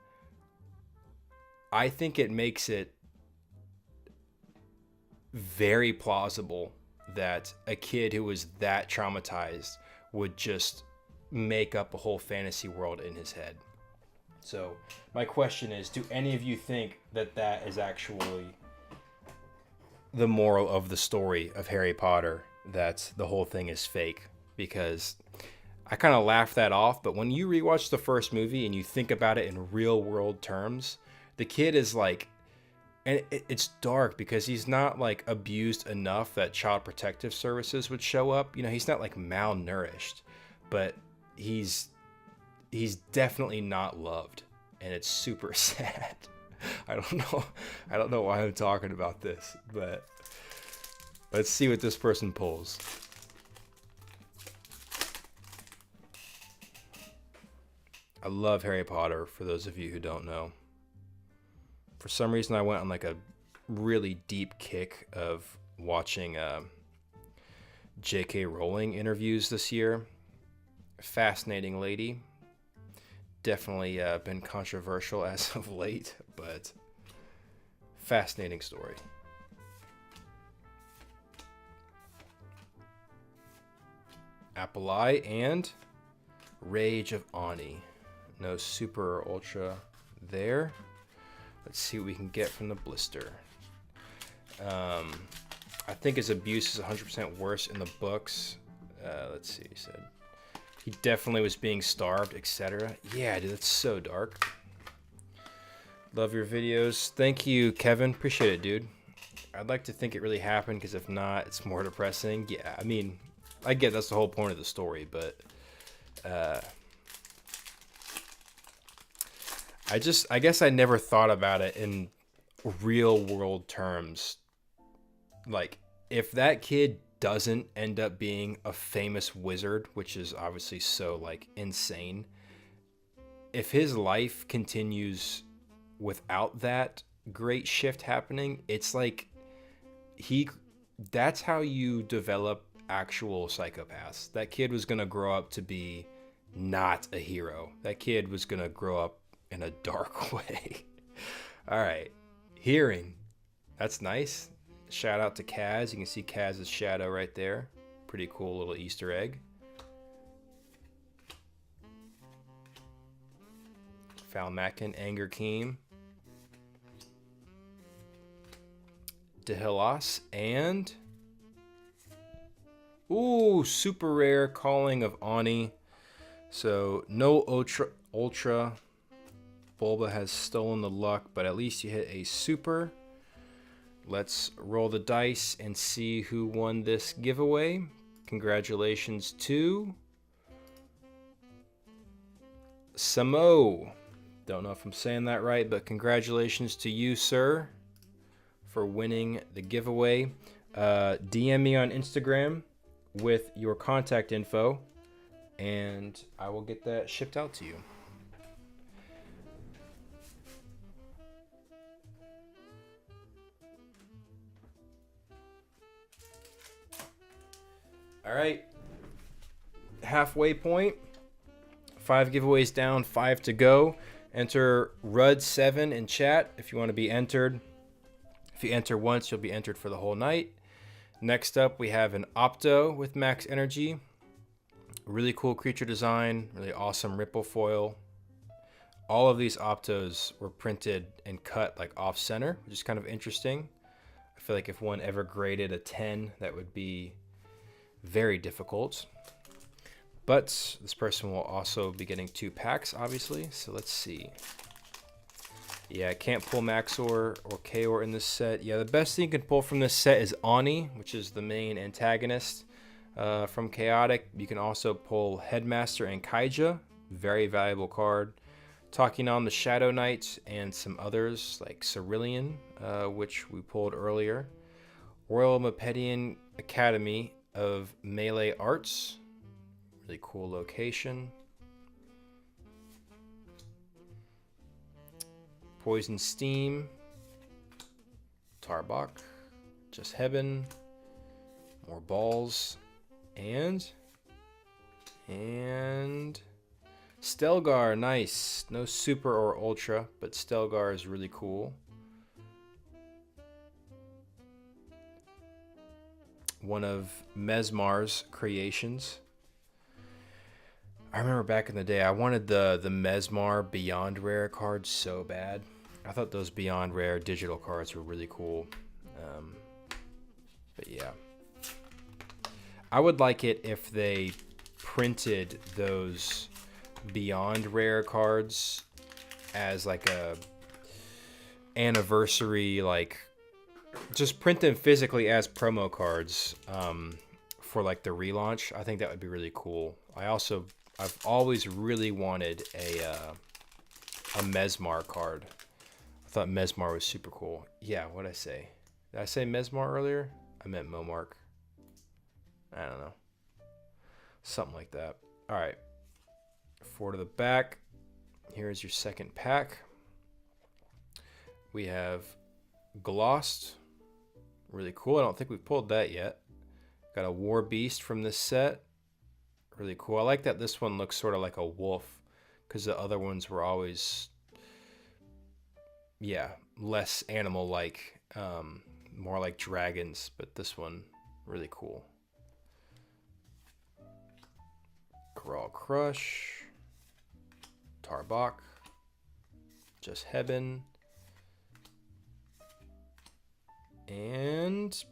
I think it makes it very plausible that a kid who was that traumatized would just make up a whole fantasy world in his head. So my question is, do any of you think that that is actually the moral of the story of Harry Potter, that the whole thing is fake? Because I kind of laughed that off, but when you rewatch the first movie and you think about it in real world terms, the kid is like, and it's dark because he's not like abused enough that Child Protective Services would show up. You know, he's not like malnourished, but he's definitely not loved, and it's super sad. I don't know why I'm talking about this, but let's see what this person pulls. I love Harry Potter, for those of you who don't know. For some reason, I went on like a really deep kick of watching J.K. Rowling interviews this year. Fascinating lady. Definitely been controversial as of late, but fascinating story. Apple Eye and Rage of Ani. No super or ultra there. Let's see what we can get from the blister. I think his abuse is 100% worse in the books. Let's see, he said. He definitely was being starved, etc. Yeah, dude, that's so dark. Love your videos. Thank you, Kevin. Appreciate it, dude. I'd like to think it really happened, because if not, it's more depressing. Yeah, I mean, I get that's the whole point of the story, but I guess I never thought about it in real world terms. Like, if that kid doesn't end up being a famous wizard, which is obviously so like insane, if his life continues without that great shift happening, it's like that's how you develop actual psychopaths. That kid was going to grow up to be not a hero. That kid was going to grow up in a dark way. All right. Hearing. That's nice. Shout out to Kaz. You can see Kaz's shadow right there. Pretty cool little Easter egg. Falmakin, Anger Keem, Dehilas, and ooh, super rare Calling of Ani. So no ultra. Bulba has stolen the luck, but at least you hit a super. let's roll the dice and see who won this giveaway. Congratulations to Samo. Don't know if I'm saying that right, but congratulations to you, sir, for winning the giveaway. DM me on Instagram with your contact info, and I will get that shipped out to you. All right, halfway point. 5 giveaways down, 5 to go. Enter RUD7 in chat if you want to be entered. If you enter once, you'll be entered for the whole night. Next up, we have an Opto with max energy. Really cool creature design, really awesome ripple foil. All of these Optos were printed and cut like off center, which is kind of interesting. I feel like if one ever graded a 10, that would be very difficult. But this person will also be getting 2 packs, obviously. So let's see. Yeah, I can't pull Maxor or Kaor in this set. Yeah, the best thing you can pull from this set is Ani, which is the main antagonist from Chaotic. You can also pull Headmaster and Kaija, very valuable card. Talking on the Shadow Knight and some others like Cerulean, which we pulled earlier. Royal Mepedian Academy of Melee Arts. Really cool location. Poison Steam. Tarbok. Just Heaven. More balls. And Stelgar, nice. No super or ultra, but Stelgar is really cool. One of Mesmar's creations. I remember back in the day, I wanted the Mesmar Beyond Rare cards so bad. I thought those Beyond Rare digital cards were really cool. But yeah. I would like it if they printed those Beyond Rare cards as like a anniversary, like just print them physically as promo cards for like the relaunch. I think that would be really cool. I've always really wanted a Mesmar card. I thought Mesmar was super cool. Yeah, what'd I say? Did I say Mesmar earlier? I meant Momark. I don't know. Something like that. All right. 4 to the back. Here's your second pack. We have Glossed. Really cool. I don't think we've pulled that yet. Got a War Beast from this set. Really cool. I like that this one looks sort of like a wolf, because the other ones were always, yeah, less animal-like, more like dragons, but this one, really cool. Grawl Crush, Tarbok, Just Heaven, and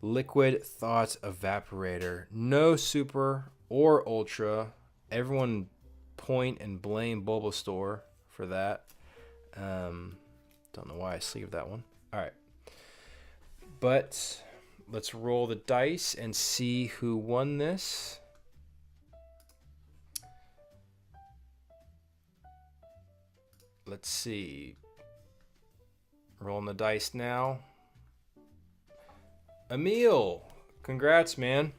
Liquid Thought Evaporator. No super or ultra. Everyone point and blame Bulbasaur for that. Don't know why I sleeved that one. All right. But let's roll the dice and see who won this. Let's see. Rolling the dice now. Emil, congrats, man.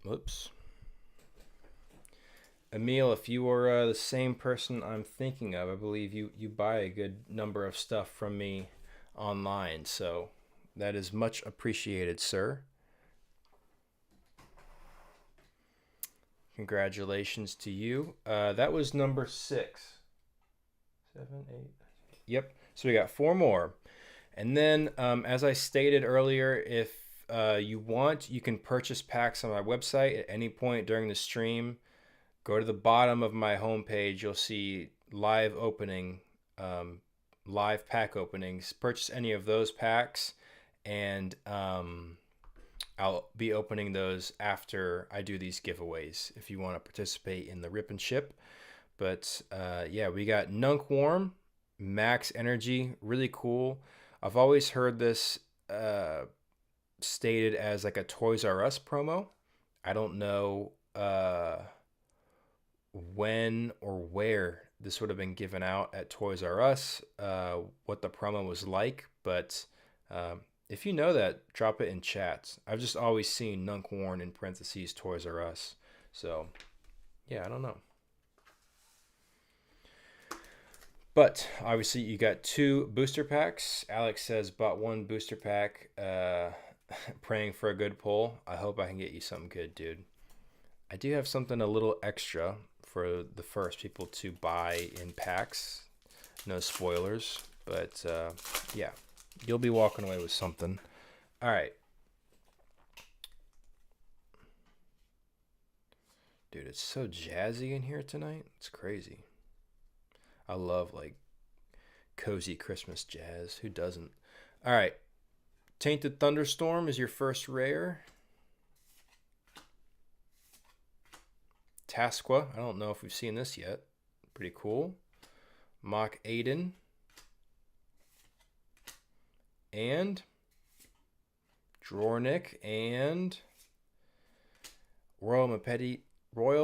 Whoops. Emil, if you are the same person I'm thinking of, I believe you buy a good number of stuff from me online, so that is much appreciated, sir. Congratulations to you. That was number 6. 7, 8. Yep. So we got 4 more. And then, as I stated earlier, if you want, you can purchase packs on my website at any point during the stream. Go to the bottom of my homepage. You'll see live opening, live pack openings. Purchase any of those packs, and I'll be opening those after I do these giveaways if you want to participate in the rip and ship. But yeah, we got Nunk Warm, Max Energy, really cool. I've always heard this stated as like a Toys R Us promo. I don't know when or where this would have been given out at Toys R Us, what the promo was like, but if you know that, drop it in chat. I've just always seen Nunk Warm in parentheses Toys R Us. So, yeah, I don't know. But obviously, you got 2 booster packs. Alex says, bought 1 booster pack, praying for a good pull. I hope I can get you something good, dude. I do have something a little extra for the first people to buy in packs. No spoilers, but yeah, you'll be walking away with something. All right. Dude, it's so jazzy in here tonight. It's crazy. I love like cozy Christmas jazz. Who doesn't? All right. Tainted Thunderstorm is your first rare. Tasqua. I don't know if we've seen this yet. Pretty cool. Mock Aiden. And Drornik and Royal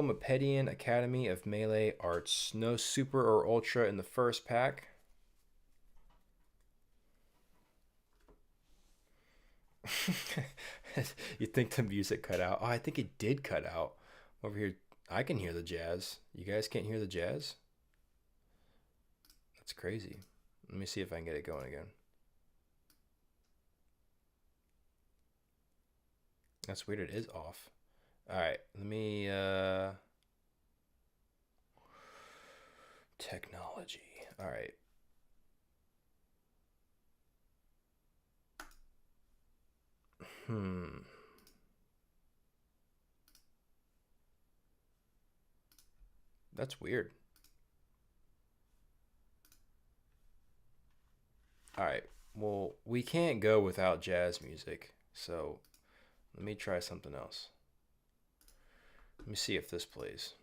Mepedian Academy of Melee Arts. No Super or Ultra in the first pack. You think the music cut out? Oh, I think it did cut out. Over here, I can hear the jazz. You guys can't hear the jazz? That's crazy. Let me see if I can get it going again. That's weird. It is off. All right. Let me... Technology. All right. That's weird. All right. Well, we can't go without jazz music. So let me try something else. Let me see if this plays.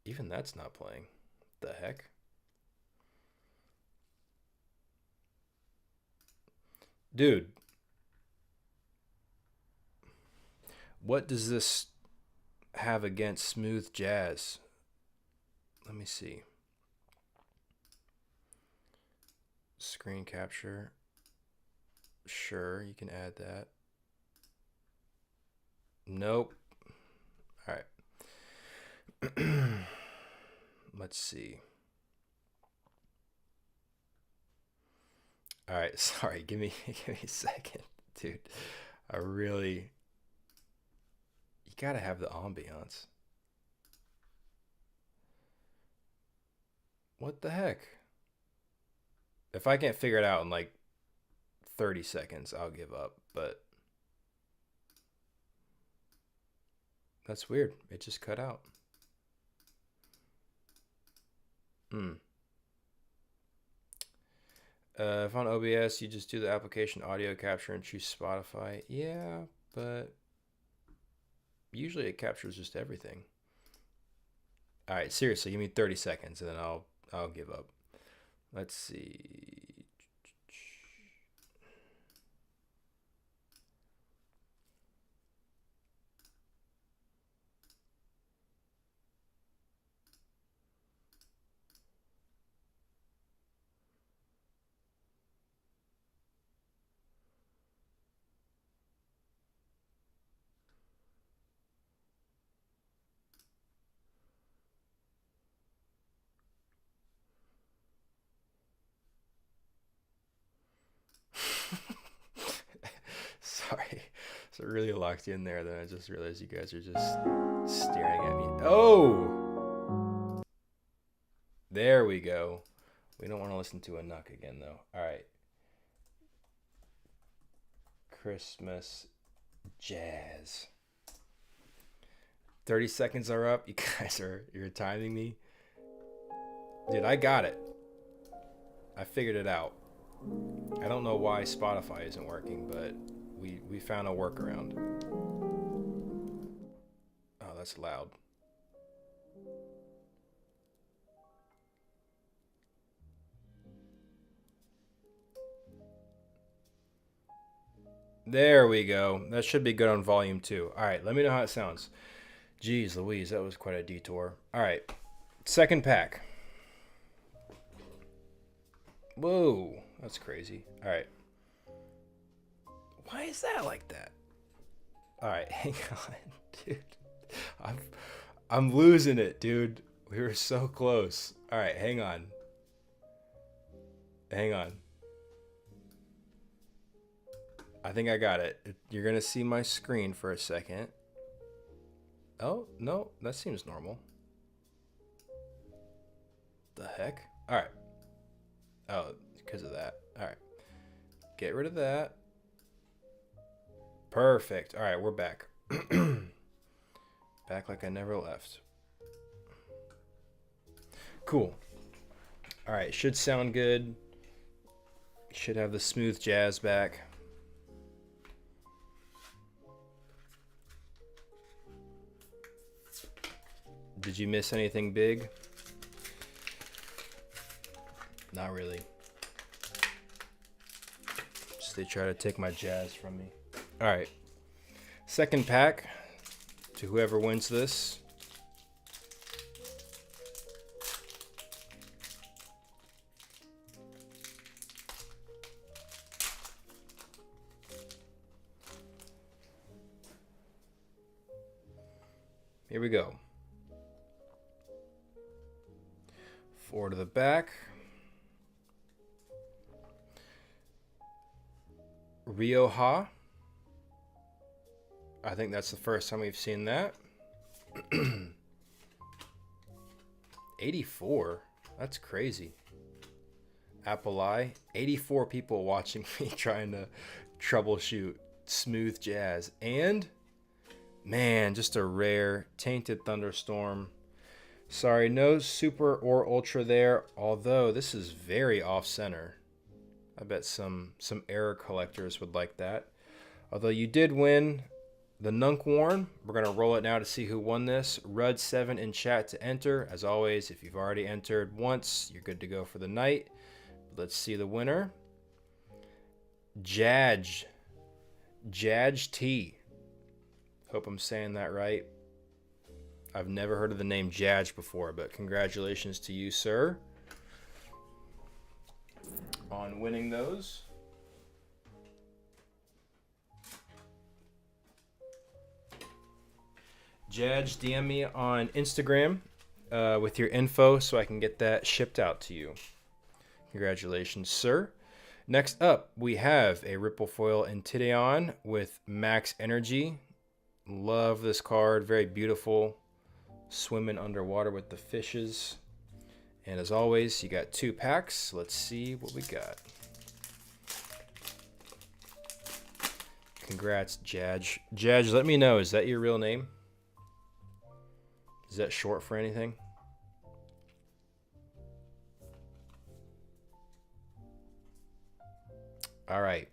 Even that's not playing. The heck? Dude. What does this have against smooth jazz? Let me see. Screen capture. Sure, you can add that. Nope. All right. Let's see. All right, sorry. Give me a second, dude. You gotta have the ambiance. What the heck? If I can't figure it out in like 30 seconds, I'll give up, but that's weird. It just cut out. If on OBS, you just do the application audio capture and choose Spotify. Yeah, but usually it captures just everything. All right, seriously, give me 30 seconds and then I'll give up. Let's see. Sorry. So really locked in there, then I just realized you guys are just staring at me. Oh! There we go. We don't want to listen to a knock again, though. All right. Christmas jazz. 30 seconds are up. You guys you're timing me. Dude, I got it. I figured it out. I don't know why Spotify isn't working, but we found a workaround. Oh, that's loud. There we go. That should be good on volume 2. All right, let me know how it sounds. Jeez Louise, that was quite a detour. All right, second pack. Whoa, that's crazy. All right. Why is that like that? All right, hang on, dude. I'm losing it, dude. We were so close. All right, hang on. Hang on. I think I got it. You're going to see my screen for a second. Oh, no, that seems normal. The heck? All right. Oh, because of that. All right. Get rid of that. Perfect. All right, we're back. Back like I never left. Cool. All right, should sound good. Should have the smooth jazz back. Did you miss anything big? Not really. Just they try to take my jazz from me. All right. Second pack to whoever wins this. Here we go. 4 to the back. Rioja. I think that's the first time we've seen that. 84. That's crazy. Apple Eye. 84 people watching me trying to troubleshoot smooth jazz. And, man, just a rare Tainted Thunderstorm. Sorry, no super or ultra there, although this is very off-center. I bet some error collectors would like that. Although you did win the Nunkworn. We're going to roll it now to see who won this. Rud7 in chat to enter. As always, if you've already entered once, you're good to go for the night. Let's see the winner. Jaj T. Hope I'm saying that right. I've never heard of the name Jaj before, but congratulations to you, sir, on winning those. Jaj, DM me on Instagram with your info so I can get that shipped out to you. Congratulations, sir. Next up, we have a Ripple Foil Intideon with Max Energy. Love this card. Very beautiful. Swimming underwater with the fishes. And as always, you got 2 packs. Let's see what we got. Congrats, Jaj. Jaj, let me know. Is that your real name? Is that short for anything? All right.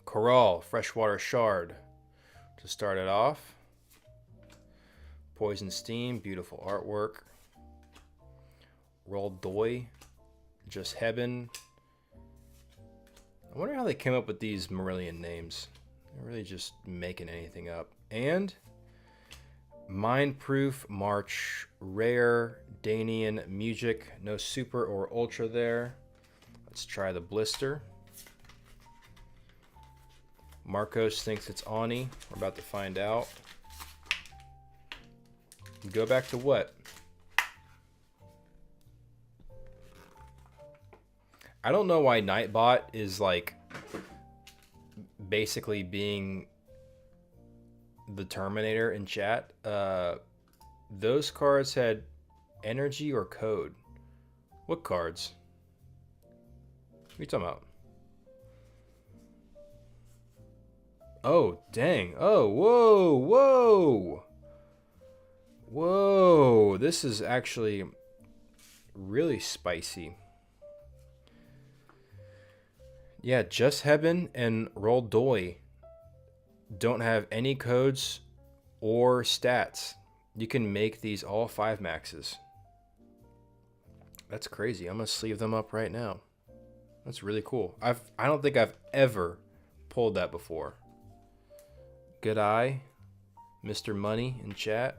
Coral, Freshwater Shard to start it off. Poison Steam, beautiful artwork. Roll Doi, Just Hebben. I wonder how they came up with these Marillion names. They're really just making anything up. And Mindproof March, Rare, Danian Music. No super or ultra there. Let's try the blister. Marcos thinks it's Ani. We're about to find out. Go back to what? I don't know why Nightbot is like basically being the Terminator in chat. Those cards had energy or code. What cards? What are you talking about? Oh, dang. Oh, whoa, whoa. Whoa. This is actually really spicy. Yeah, Just Hebben and Roll Doy don't have any codes or stats. You can make these all 5 maxes. That's crazy. I'm gonna sleeve them up right now. That's really cool. I don't think I've ever pulled that before. Good eye, Mr. Money in chat.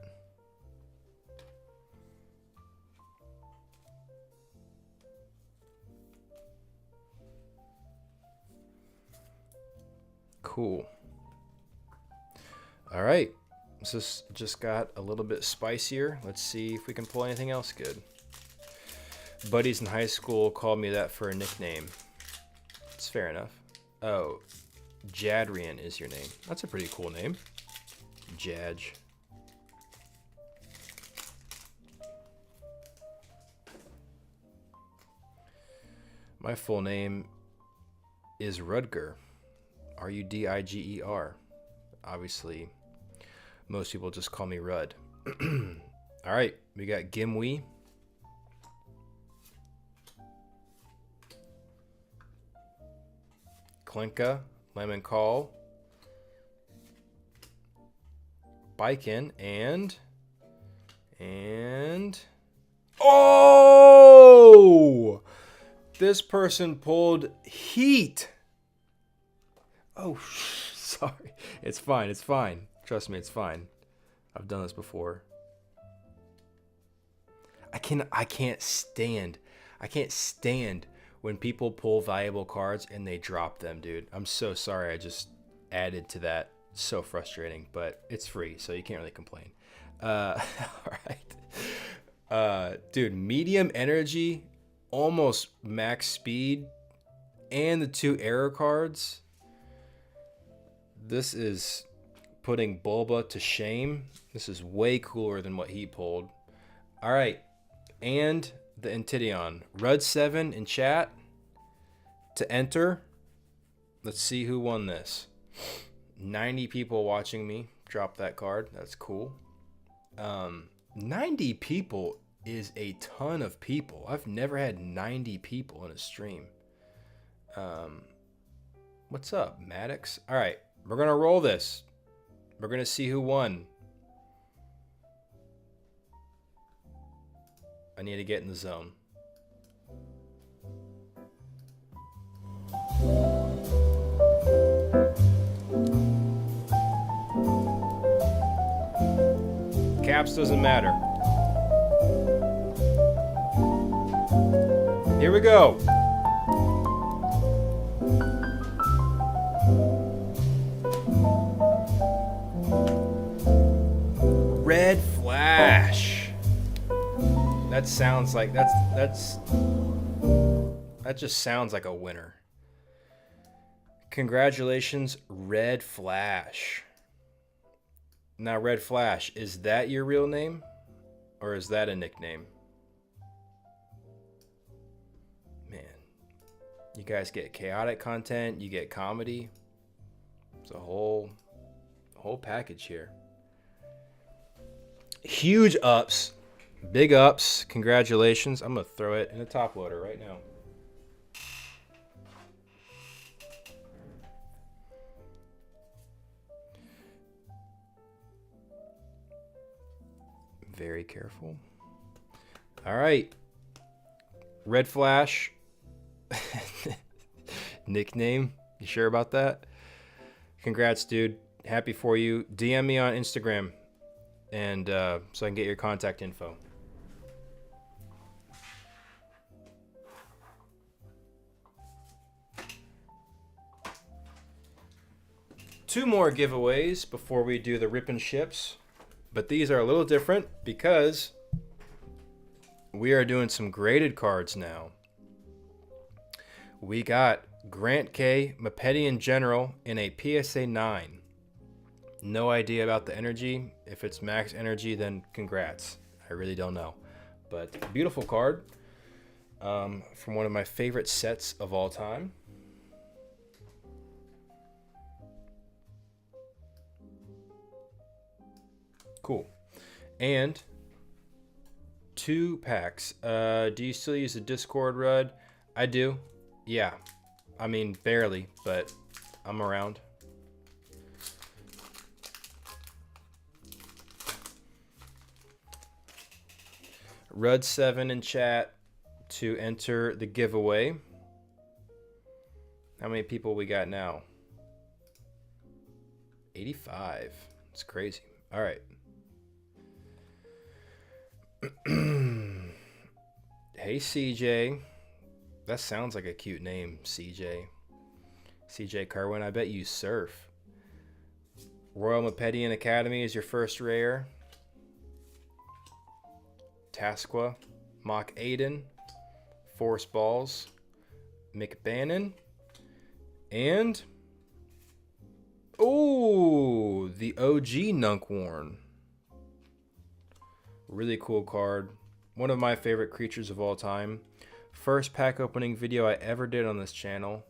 Cool. All right. This just got a little bit spicier. Let's see if we can pull anything else good. Buddies in high school called me that for a nickname. It's fair enough. Oh, Jadrian is your name. That's a pretty cool name. Jadge. My full name is Rudger. Ruddiger. Obviously, most people just call me Rud. All right, we got Gimwee. Klinka, Lemon Call, Bikin, and oh! This person pulled Heat. Oh, sorry. It's fine. It's fine. Trust me, it's fine. I've done this before. I can't stand when people pull valuable cards and they drop them, dude. I'm so sorry I just added to that. So frustrating, but it's free, so you can't really complain. All right. Dude, medium energy, almost max speed, and the 2 error cards. This is putting Bulba to shame. This is way cooler than what he pulled. All right. And the Intidion. Rud7 in chat to enter. Let's see who won this. 90 people watching me drop that card. That's cool. 90 people is a ton of people. I've never had 90 people in a stream. What's up, Maddox? All right, we're going to roll this. We're going to see who won. I need to get in the zone. Caps doesn't matter. Here we go. Red Flash. That sounds like that just sounds like a winner. Congratulations, Red Flash. Now, Red Flash, is that your real name? Or is that a nickname? Man. You guys get chaotic content, you get comedy. It's a whole package here. Huge ups. Big ups. Congratulations. I'm going to throw it in a top loader right now. Very careful. All right. Red Flash. Nickname. You sure about that? Congrats, dude. Happy for you. DM me on Instagram and so I can get your contact info. Two more giveaways before we do the rip and ships. But these are a little different because we are doing some graded cards now. We got Grant K, Mapedian General in a PSA 9. No idea about the energy. If it's max energy, then congrats. I really don't know. But beautiful card from one of my favorite sets of all time. Cool. And 2 packs. Do you still use the Discord, Rudd? I do. Yeah. I mean, barely, but I'm around. Rudd7 in chat to enter the giveaway. How many people we got now? 85. It's crazy. All right. Hey, CJ. That sounds like a cute name, CJ. CJ Carwin, I bet you surf. Royal Mopedian Academy is your first rare. Tasqua, Mock Aiden, Force Balls, McBannon, and oh, the OG Nunkworn. Really cool card. One of my favorite creatures of all time. First pack opening video I ever did on this channel.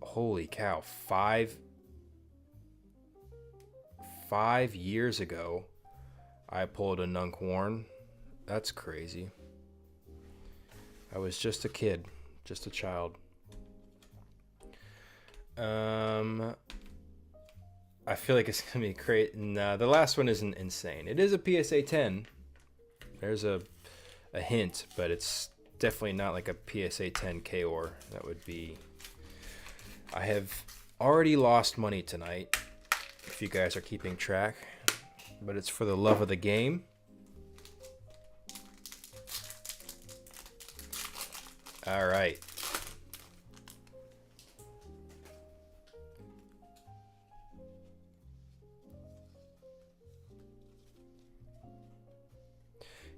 Holy cow, 5 years ago I pulled a Nunkworn. That's crazy. I was just a kid, just a child. I feel like it's gonna be crazy. Nah, the last one isn't insane. It is a PSA 10. There's a hint, but it's definitely not like a PSA 10 KOR. That would be. I have already lost money tonight, if you guys are keeping track, but it's for the love of the game. All right.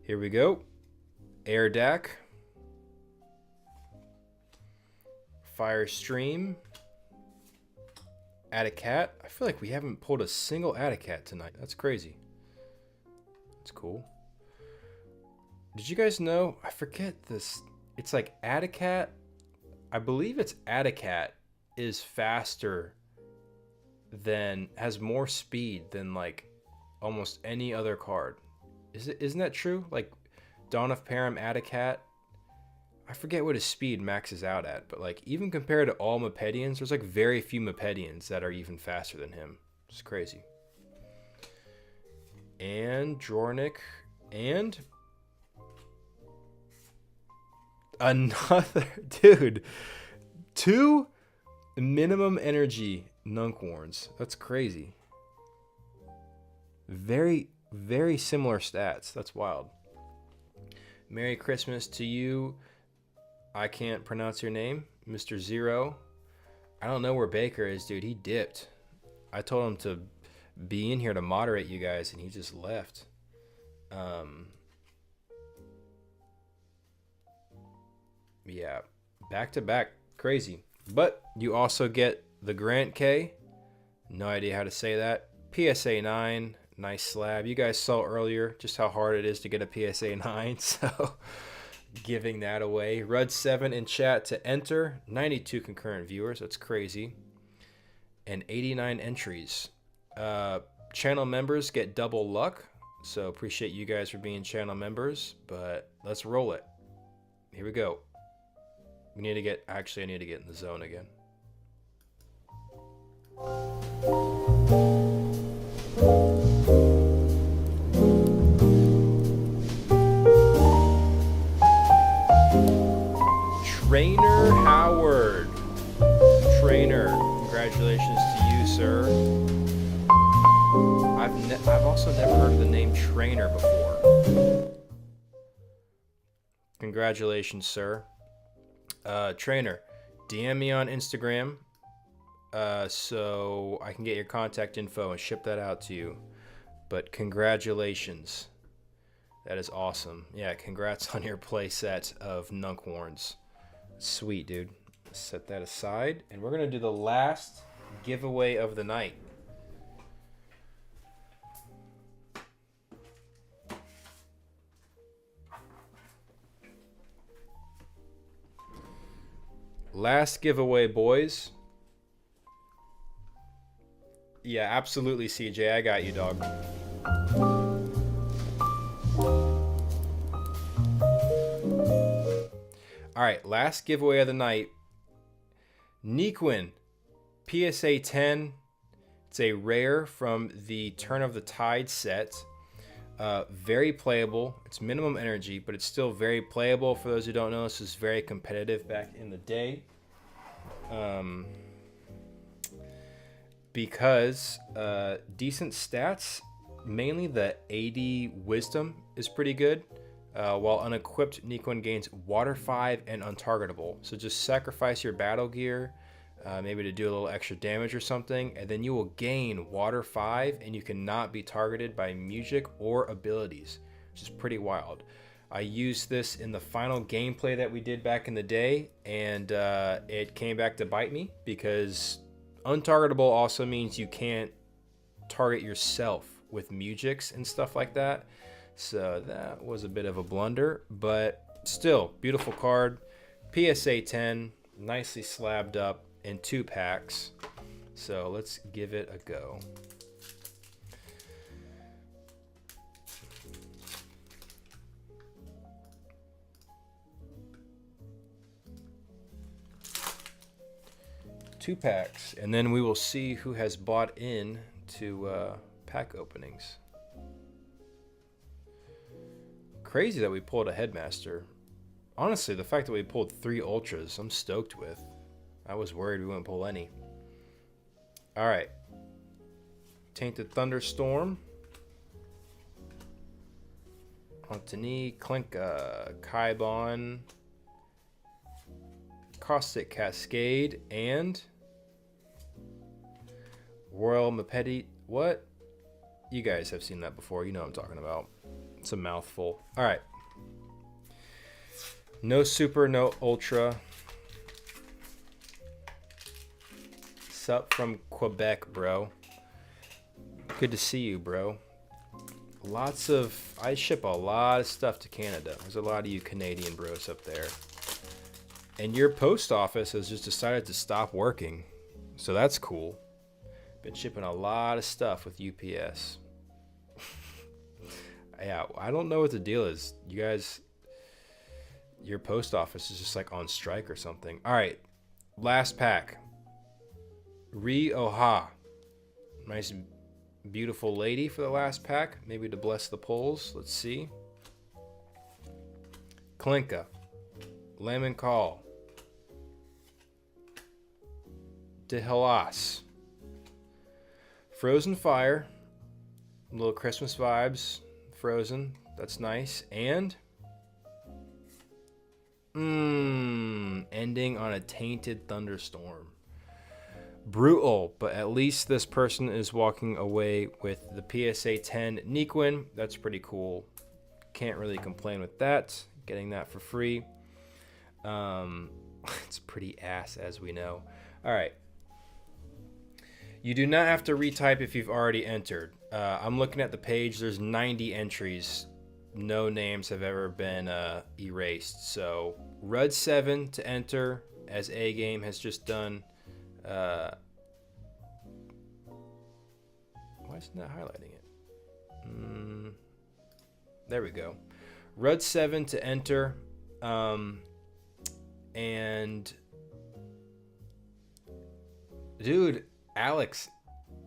Here we go. Air Deck. Fire Stream. Atacat. I feel like we haven't pulled a single Atacat tonight. That's crazy. That's cool. Did you guys know? I forget this. It's like Atacat. I believe it's Atacat is faster than, has more speed than like almost any other card. Isn't that true? Like Dawn of Param Atacat, I forget what his speed maxes out at, but like even compared to all Mopedians, there's like very few Mopedians that are even faster than him. It's crazy. And Jornik and another dude. 2 minimum energy Nunkworns. That's crazy. Very similar stats. That's wild. Merry Christmas to you. I can't pronounce your name, Mr. Zero. I don't know where Baker is, dude. He dipped. I told him to be in here to moderate you guys, and he just left. Yeah, back to back. Crazy. But you also get the Grant K. No idea how to say that. PSA 9. Nice slab. You guys saw earlier just how hard it is to get a PSA 9, so giving that away. Rudd7 in chat to enter. 92 concurrent viewers. That's crazy. And 89 entries. Channel members get double luck, so appreciate you guys for being channel members, but let's roll it. Here we go. We need to get, actually I need to get in the zone again. Trainer Howard. Trainer, congratulations to you, sir. I've also never heard of the name Trainer before. Congratulations, sir. Trainer, DM me on Instagram so I can get your contact info and ship that out to you. But congratulations. That is awesome. Yeah, congrats on your playset of Nunkworns. Sweet, dude. Set that aside, and we're gonna do the last giveaway of the night. Last giveaway, boys. Yeah, absolutely, CJ. I got you, dog. All right, last giveaway of the night. Nequin, PSA 10. It's a rare from the Turn of the Tide set. Very playable. It's minimum energy, but it's still very playable. For those who don't know, this was very competitive back in the day. Because decent stats, mainly the 80 wisdom is pretty good. While unequipped, Nequin gains Water 5 and Untargetable. So just sacrifice your battle gear, maybe to do a little extra damage or something, and then you will gain Water 5, and you cannot be targeted by music or abilities, which is pretty wild. I used this in the final gameplay that we did back in the day, and it came back to bite me, because Untargetable also means you can't target yourself with musics and stuff like that. So that was a bit of a blunder, but still, beautiful card. PSA 10, nicely slabbed up in 2 packs. So let's give it a go. Two packs, and then we will see who has bought in to pack openings. Crazy that we pulled a Headmaster. Honestly, the fact that we pulled 3 Ultras, I'm stoked with. I was worried we wouldn't pull any. Alright. Tainted Thunderstorm. Antony, Klinka, Kaibon, Caustic Cascade, and Royal Mapedi. What? You guys have seen that before. You know what I'm talking about. It's a mouthful. All right. No Super, no Ultra. Sup from Quebec, bro. Good to see you, bro. I ship a lot of stuff to Canada. There's a lot of you Canadian bros up there. And your post office has just decided to stop working. So that's cool. Been shipping a lot of stuff with UPS. Yeah, I don't know what the deal is. You guys, your post office is just like on strike or something. All right, last pack. Ri-Oha. Nice, beautiful lady for the last pack. Maybe to bless the polls. Let's see. Klinka. Lemon Call. DeHelas. Frozen Fire. Little Christmas vibes. Frozen. That's nice. And ending on a Tainted Thunderstorm. Brutal, but at least this person is walking away with the PSA 10 Nequin. That's pretty cool. Can't really complain with that. Getting that for free. It's pretty ass, as we know. All right. You do not have to retype if you've already entered. I'm looking at the page. There's 90 entries. No names have ever been erased. So Rud7 to enter, as A Game has just done. Why isn't that highlighting it? There we go. Rud7 to enter. And dude, Alex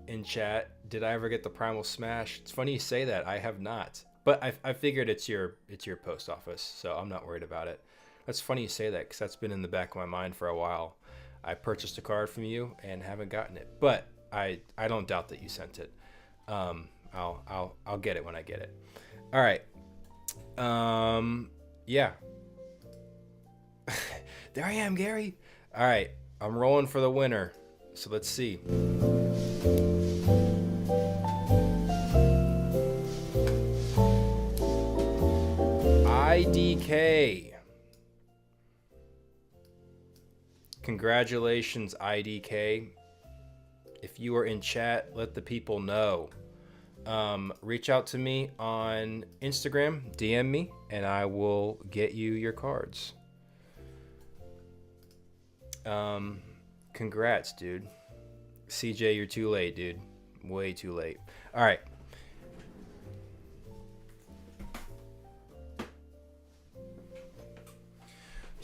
in chat, did I ever get the Primal Smash? It's funny you say that. I have not, but I figured it's your post office, so I'm not worried about it. That's funny you say that, because that's been in the back of my mind for a while. I purchased a card from you and haven't gotten it, but I don't doubt that you sent it. I'll get it when I get it. All right. Yeah. There I am, Gary. All right, I'm rolling for the winner. So let's see. IDK. Congratulations, IDK. If you are in chat, let the people know. Reach out to me on Instagram, DM me, and I will get you your cards. Congrats, dude. CJ, you're too late, dude. Way too late. All right.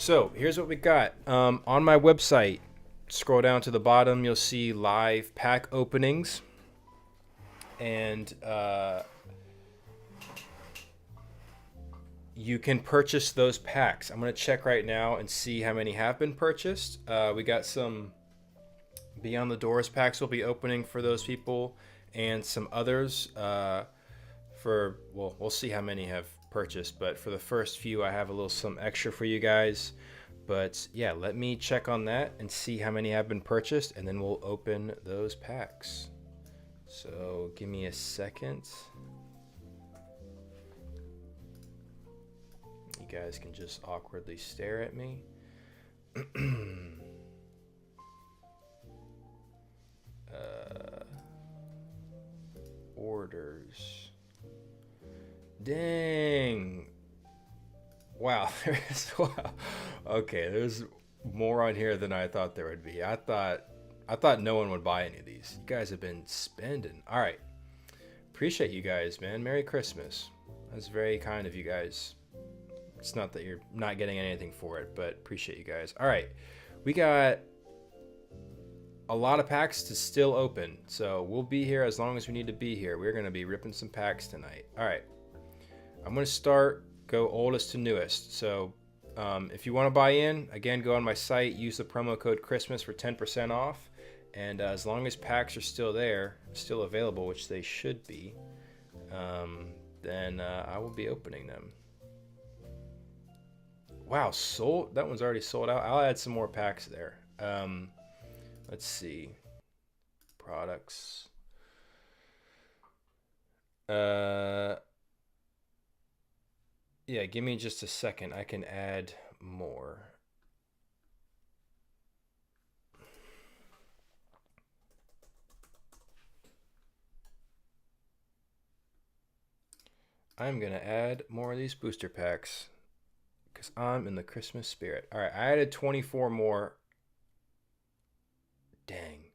So here's what we got. On my website, scroll down to the bottom, you'll see live pack openings. And you can purchase those packs. I'm going to check right now and see how many have been purchased. We got some Beyond the Doors packs will be opening for those people, and some others we'll see how many have purchased, but for the first few I have a little some extra for you guys. But yeah, let me check on that and see how many have been purchased, and then we'll open those packs. So give me a second. You guys can just awkwardly stare at me. Orders. Dang. Wow, okay, there's more on here than I thought there would be. I thought no one would buy any of these. You guys have been spending. All right. Appreciate you guys, man. Merry Christmas. That's very kind of you guys. It's not that you're not getting anything for it, but appreciate you guys. All right. We got a lot of packs to still open, so we'll be here as long as we need to be here. We're going to be ripping some packs tonight. All right. I'm going to go oldest to newest. So if you want to buy in, again, go on my site, use the promo code Christmas for 10% off. And as long as packs are still there, still available, which they should be, then I will be opening them. Wow, sold. That one's already sold out. I'll add some more packs there. Let's see. Products. Yeah, give me just a second. I can add more. I'm going to add more of these booster packs because I'm in the Christmas spirit. All right, I added 24 more. Dang.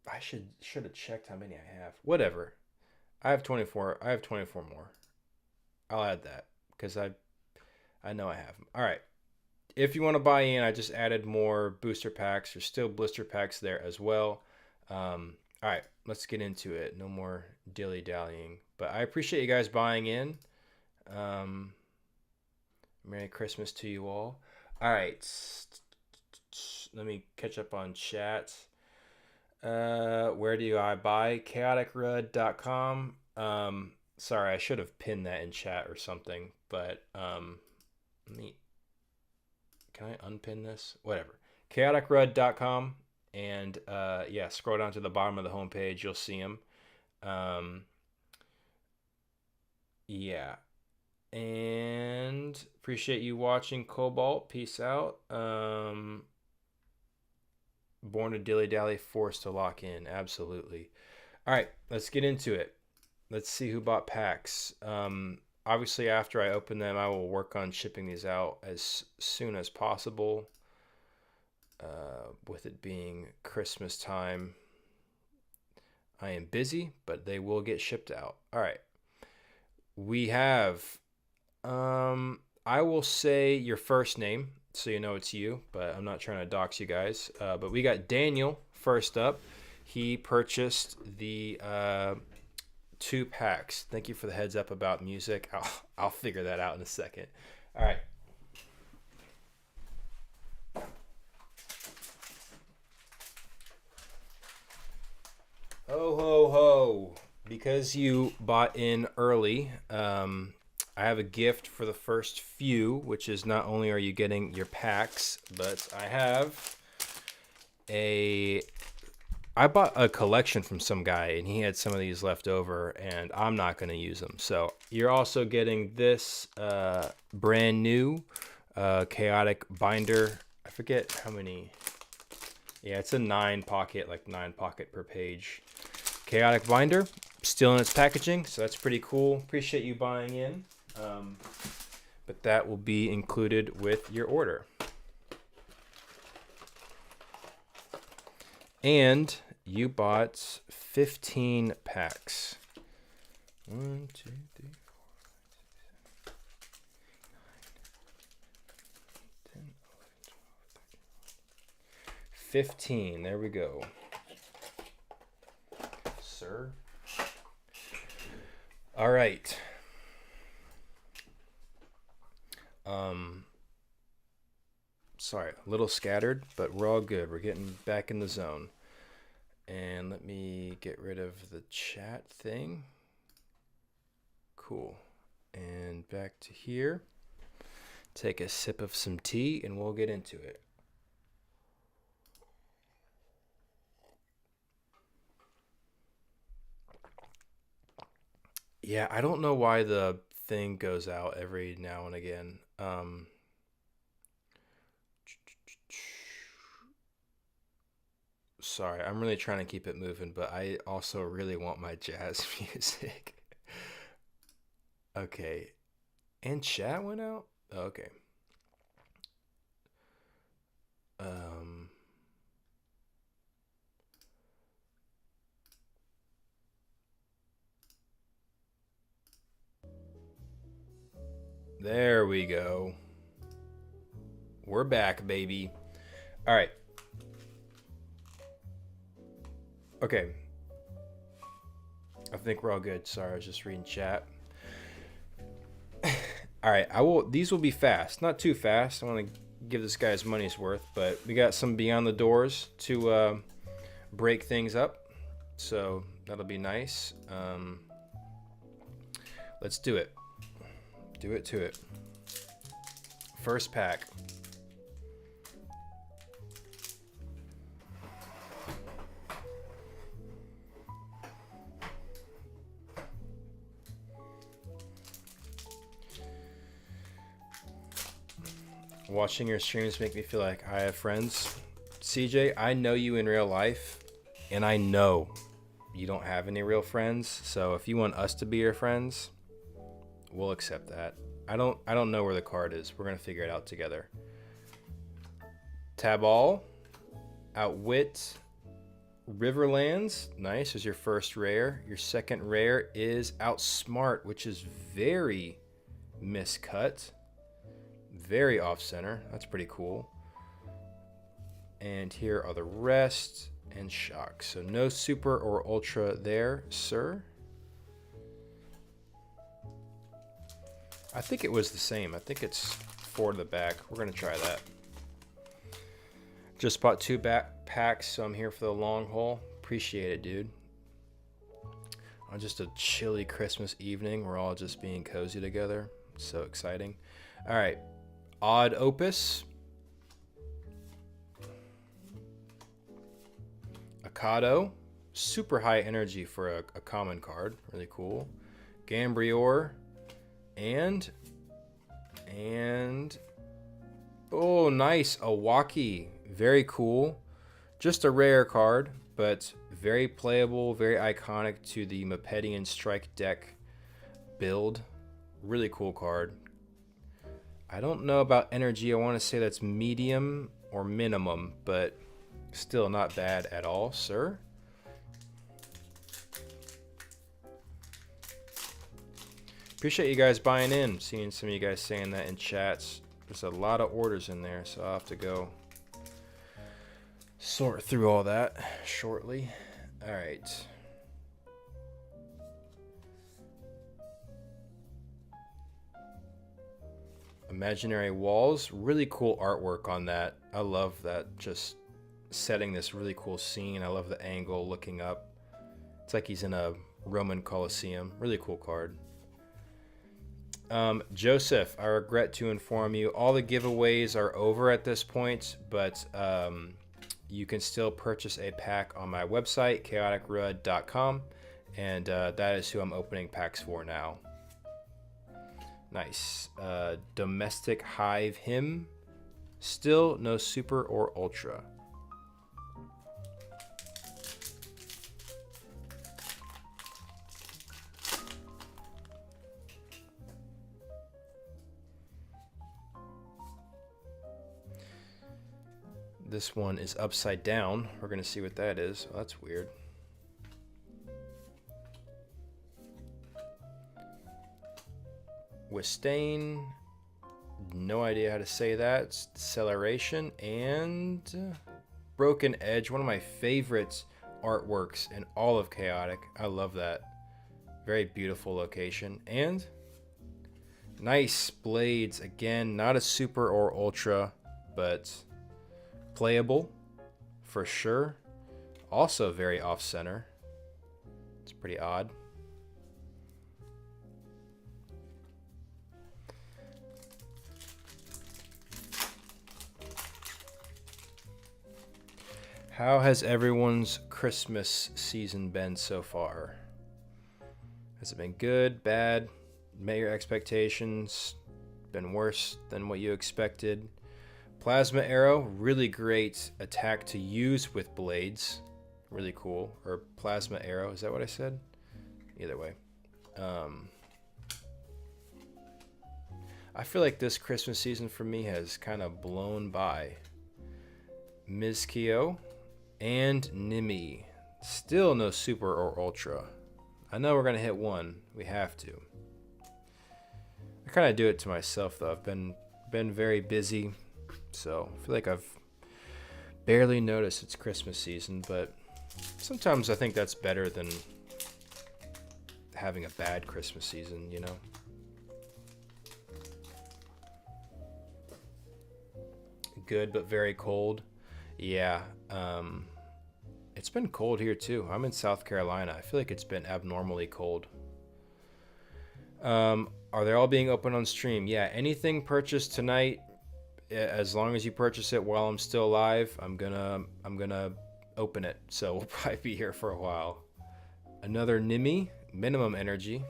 I should have checked how many I have. Whatever. I have 24 more. I'll add that because I know I have them. All right. If you want to buy in, I just added more booster packs. There's still blister packs there as well. All right, let's get into it. No more dilly-dallying. But I appreciate you guys buying in. Merry Christmas to you all. All right. Let me catch up on chat. Where do I buy? chaoticrud.com. Sorry, I should have pinned that in chat or something, but can I unpin this? Whatever. chaoticrud.com, and yeah, scroll down to the bottom of the homepage, you'll see them. Yeah. And appreciate you watching, Cobalt. Peace out. Born to dilly-dally, forced to lock in. Absolutely. All right, let's get into it. Let's see who bought packs. Obviously, after I open them, I will work on shipping these out as soon as possible. With it being Christmas time, I am busy, but they will get shipped out. All right. We have, I will say your first name, so you know it's you, but I'm not trying to dox you guys. But we got Daniel first up. He purchased the 2 packs. Thank you for the heads up about music. I'll figure that out in a second. All right. Ho, ho, ho. Because you bought in early, I have a gift for the first few, which is not only are you getting your packs, but I bought a collection from some guy, and he had some of these left over, and I'm not going to use them. So you're also getting this brand new chaotic binder. I forget how many. Yeah, it's a 9 pocket per page. Chaotic binder, still in its packaging, so that's pretty cool. Appreciate you buying in. But that will be included with your order. And you bought 15 packs. 1, 2, 3, 4, 5, 6, 7, 15. There we go. Sir. All right. Sorry, a little scattered, but we're all good. We're getting back in the zone. And let me get rid of the chat thing. Cool. And back to here. Take a sip of some tea and we'll get into it. Yeah, I don't know why the thing goes out every now and again. Sorry, I'm really trying to keep it moving, but I also really want my jazz music. Okay. And chat went out? Okay. Um, there we go. We're back, baby. All right. Okay. I think we're all good. Sorry, I was just reading chat. All right, these will be fast. Not too fast. I want to give this guy his money's worth, but we got some Beyond the Doors to break things up. So that'll be nice. Let's do it. Do it to it. First pack. Watching your streams make me feel like I have friends. CJ, I know you in real life, and I know you don't have any real friends. So if you want us to be your friends, we'll accept that. I don't know where the card is. We're gonna figure it out together. Tabal, Outwit, Riverlands. Nice, is your first rare. Your second rare is Outsmart, which is very miscut. Very off-center. That's pretty cool. And here are the rest and shock. So no super or ultra there, sir. I think it was the same. I think it's 4 to the back. We're going to try that. Just bought 2 backpacks, so I'm here for the long haul. Appreciate it, dude. On just a chilly Christmas evening, we're all just being cozy together. So exciting. All right. Odd Opus, Akado, super high energy for a common card, really cool. Gambrior, and oh, nice, Awaki, very cool. Just a rare card, but very playable, very iconic to the Mepedian Strike deck build. Really cool card. I don't know about energy. I want to say that's medium or minimum, but still not bad at all, sir. Appreciate you guys buying in. Seeing some of you guys saying that in chats. There's a lot of orders in there, so I'll have to go sort through all that shortly. All right. Imaginary Walls, really cool artwork on that. I love that, just setting this really cool scene. I love the angle looking up. It's like he's in a Roman Colosseum. Really cool card. Joseph, I regret to inform you, all the giveaways are over at this point, but you can still purchase a pack on my website, chaoticrud.com, and that is who I'm opening packs for now. Nice. Domestic Hive Hymn. Still no super or ultra. This one is upside down. We're going to see what that is. Oh, that's weird. Wistain, no idea how to say that. It's deceleration and Broken Edge, one of my favorite artworks in all of Chaotic. I love that. Very beautiful location. And nice blades. Again, not a super or ultra, but playable for sure. Also very off-center. It's pretty odd. How has everyone's Christmas season been so far? Has it been good, bad, met your expectations, been worse than what you expected? Plasma Arrow, really great attack to use with blades. Really cool. Or Plasma Arrow, is that what I said? Either way. I feel like this Christmas season for me has kind of blown by. Mizkio and Nimi. Still no super or ultra. I know we're going to hit one. We have to. I kind of do it to myself though. I've been very busy. So I feel like I've barely noticed it's Christmas season. But sometimes I think that's better than having a bad Christmas season, you know? Good but very cold. Yeah. It's been cold here too. I'm in South Carolina. I feel like it's been abnormally cold. Are they all being open on stream? Yeah, anything purchased tonight, as long as you purchase it while I'm still alive, I'm gonna open it. So we'll probably be here for a while. Another Nimi, minimum energy.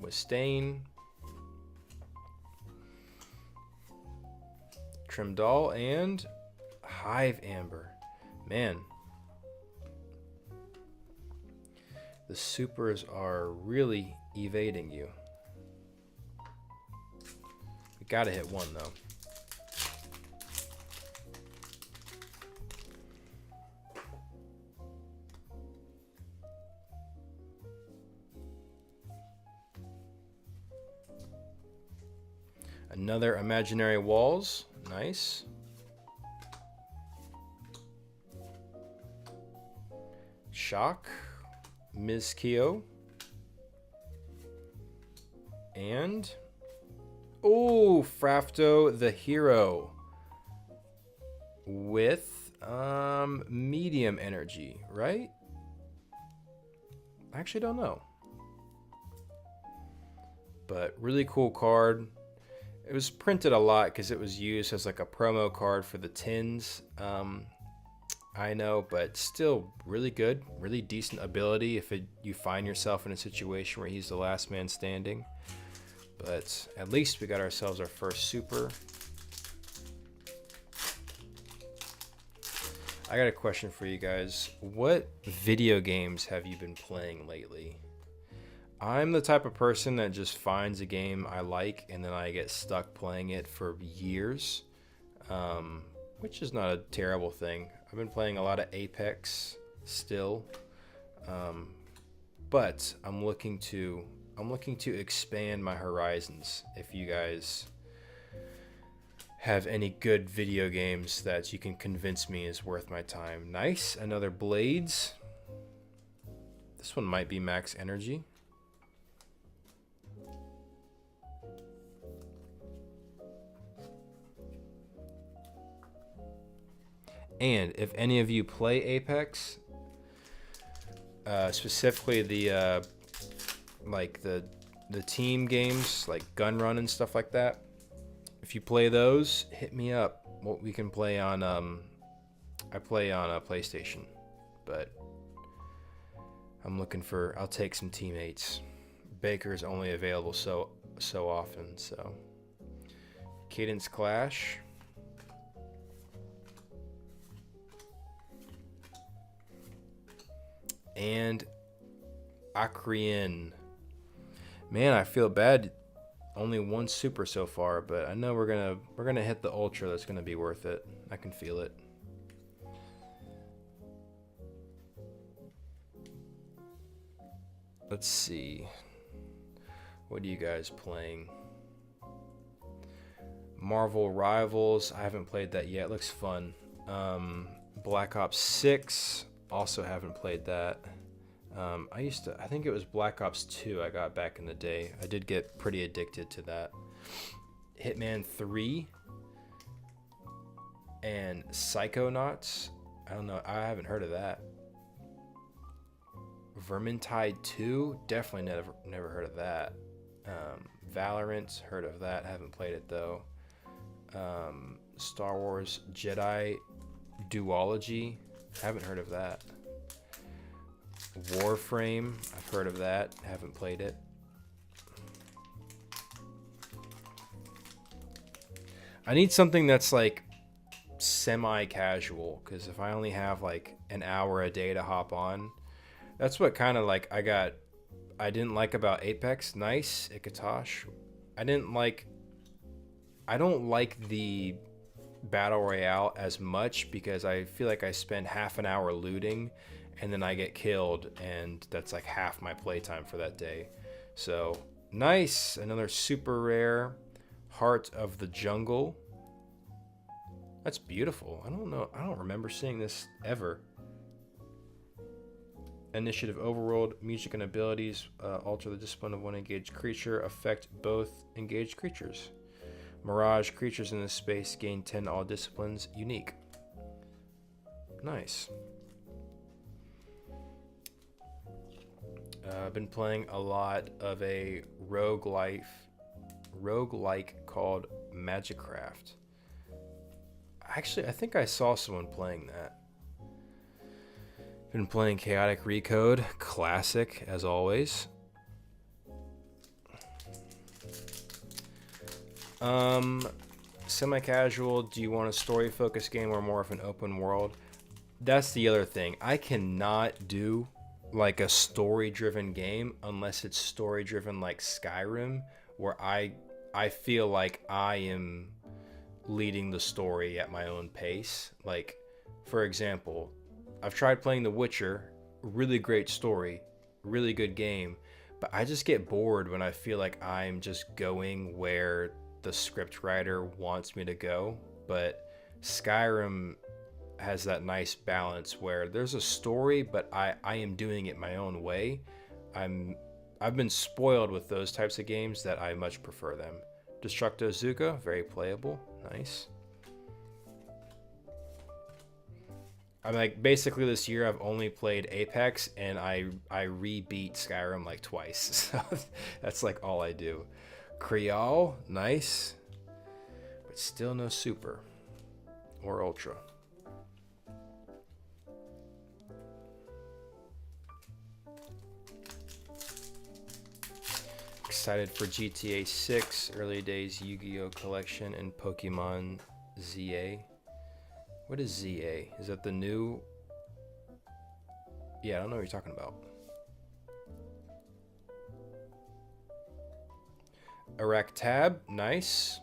With Stain. Trimdoll and Hive Amber. Man. The supers are really evading you. We gotta hit one though. Another Imaginary Walls. Nice. Shock. Mizkio. And oh, Frafto the Hero with medium energy, right? I actually don't know. But really cool card. It was printed a lot because it was used as like a promo card for the tins. I know, but still really good, really decent ability if you find yourself in a situation where he's the last man standing. But at least we got ourselves our first super. I got a question for you guys. What video games have you been playing lately? I'm the type of person that just finds a game I like and then I get stuck playing it for years, which is not a terrible thing. I've been playing a lot of Apex still, but I'm looking to expand my horizons. If you guys have any good video games that you can convince me is worth my time. Nice, another Blades. This one might be max energy. And if any of you play Apex, specifically the like the team games like Gun Run and stuff like that, if you play those, hit me up. What we can play on I play on a PlayStation, but I'll take some teammates. Baker's only available so often, so Cadence Clash. And Acrian. Man, I feel bad. Only one super so far, but I know we're gonna hit the ultra. That's gonna be worth it. I can feel it. Let's see. What are you guys playing? Marvel Rivals, I haven't played that yet. It looks fun. Black Ops 6, also haven't played that. I think it was Black Ops 2 I got back in the day. I did get pretty addicted to that. Hitman 3 and Psychonauts. I don't know. I haven't heard of that. Vermintide 2, definitely never heard of that. Valorant, heard of that. Haven't played it though. Star Wars Jedi Duology, haven't heard of that. Warframe, I've heard of that. Haven't played it. I need something that's like semi-casual, because if I only have like an hour a day to hop on, that's what kind of like I didn't like about Apex. Nice, Ikatosh. I don't like the battle royale as much because I feel like I spend half an hour looting and then I get killed, and that's like half my playtime for that day. So nice, another super rare Heart of the Jungle. That's beautiful. I don't remember seeing this ever. Initiative Overworld, music and abilities alter the discipline of one engaged creature, affect both engaged creatures. Mirage, creatures in this space gain 10 all disciplines, unique. Nice. I've been playing a lot of a roguelike called Magicraft. Actually, I think I saw someone playing that. Been playing Chaotic Recode, classic as always. Semi-casual, do you want a story-focused game or more of an open world? That's the other thing. I cannot do like a story-driven game unless it's story-driven like Skyrim, where I feel like I am leading the story at my own pace. Like, for example, I've tried playing The Witcher, really great story, really good game, but I just get bored when I feel like I'm just going where the script writer wants me to go. But Skyrim has that nice balance where there's a story, but I am doing it my own way. I've been spoiled with those types of games that I much prefer them. Destructo Zuka, very playable, nice. I'm like, basically this year I've only played Apex, and I re-beat Skyrim like twice. So that's like all I do. Creole, nice. But still no super or ultra. Excited for GTA 6, early days Yu-Gi-Oh collection, and Pokemon ZA. What is ZA? Is that the new? Yeah, I don't know what you're talking about. Iraq Tab, nice.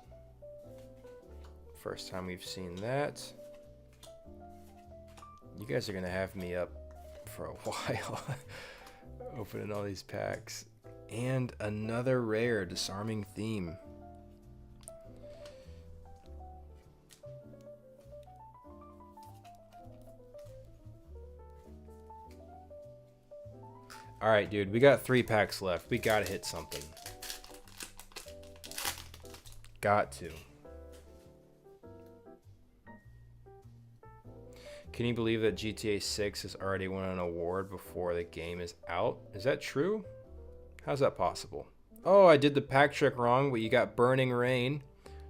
First time we've seen that. You guys are gonna have me up for a while opening all these packs. And another rare Disarming Theme. All right, dude, we got 3 packs left. We gotta hit something. Got to. Can you believe that GTA 6 has already won an award before the game is out? Is that true? How's that possible? Oh, I did the pack trick wrong, but you got Burning Rain.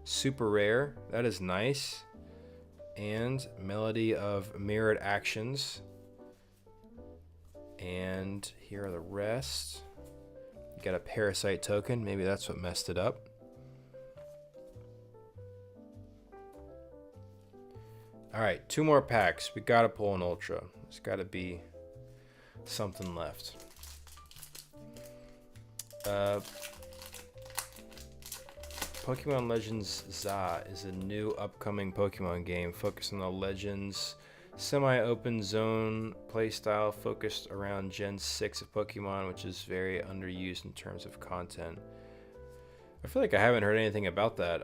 Super rare. That is nice. And Melody of Mirrored Actions. And here are the rest. You got a Parasite token. Maybe that's what messed it up. Alright, 2 more packs. We gotta pull an Ultra. There's gotta be something left. Pokemon Legends ZA is a new upcoming Pokemon game focused on the Legends semi-open zone playstyle focused around Gen 6 of Pokemon, which is very underused in terms of content. I feel like I haven't heard anything about that.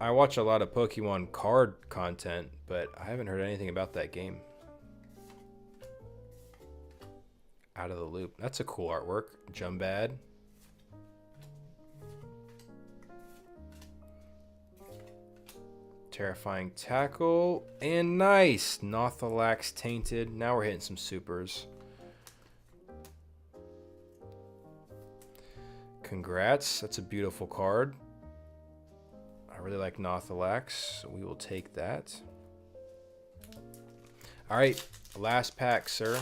I watch a lot of Pokemon card content, but I haven't heard anything about that game. Out of the Loop. That's a cool artwork. Jumbad. Terrifying Tackle. And nice! Nothalax Tainted. Now we're hitting some supers. Congrats. That's a beautiful card. I really like Nothalax, so we will take that. Alright, last pack, sir.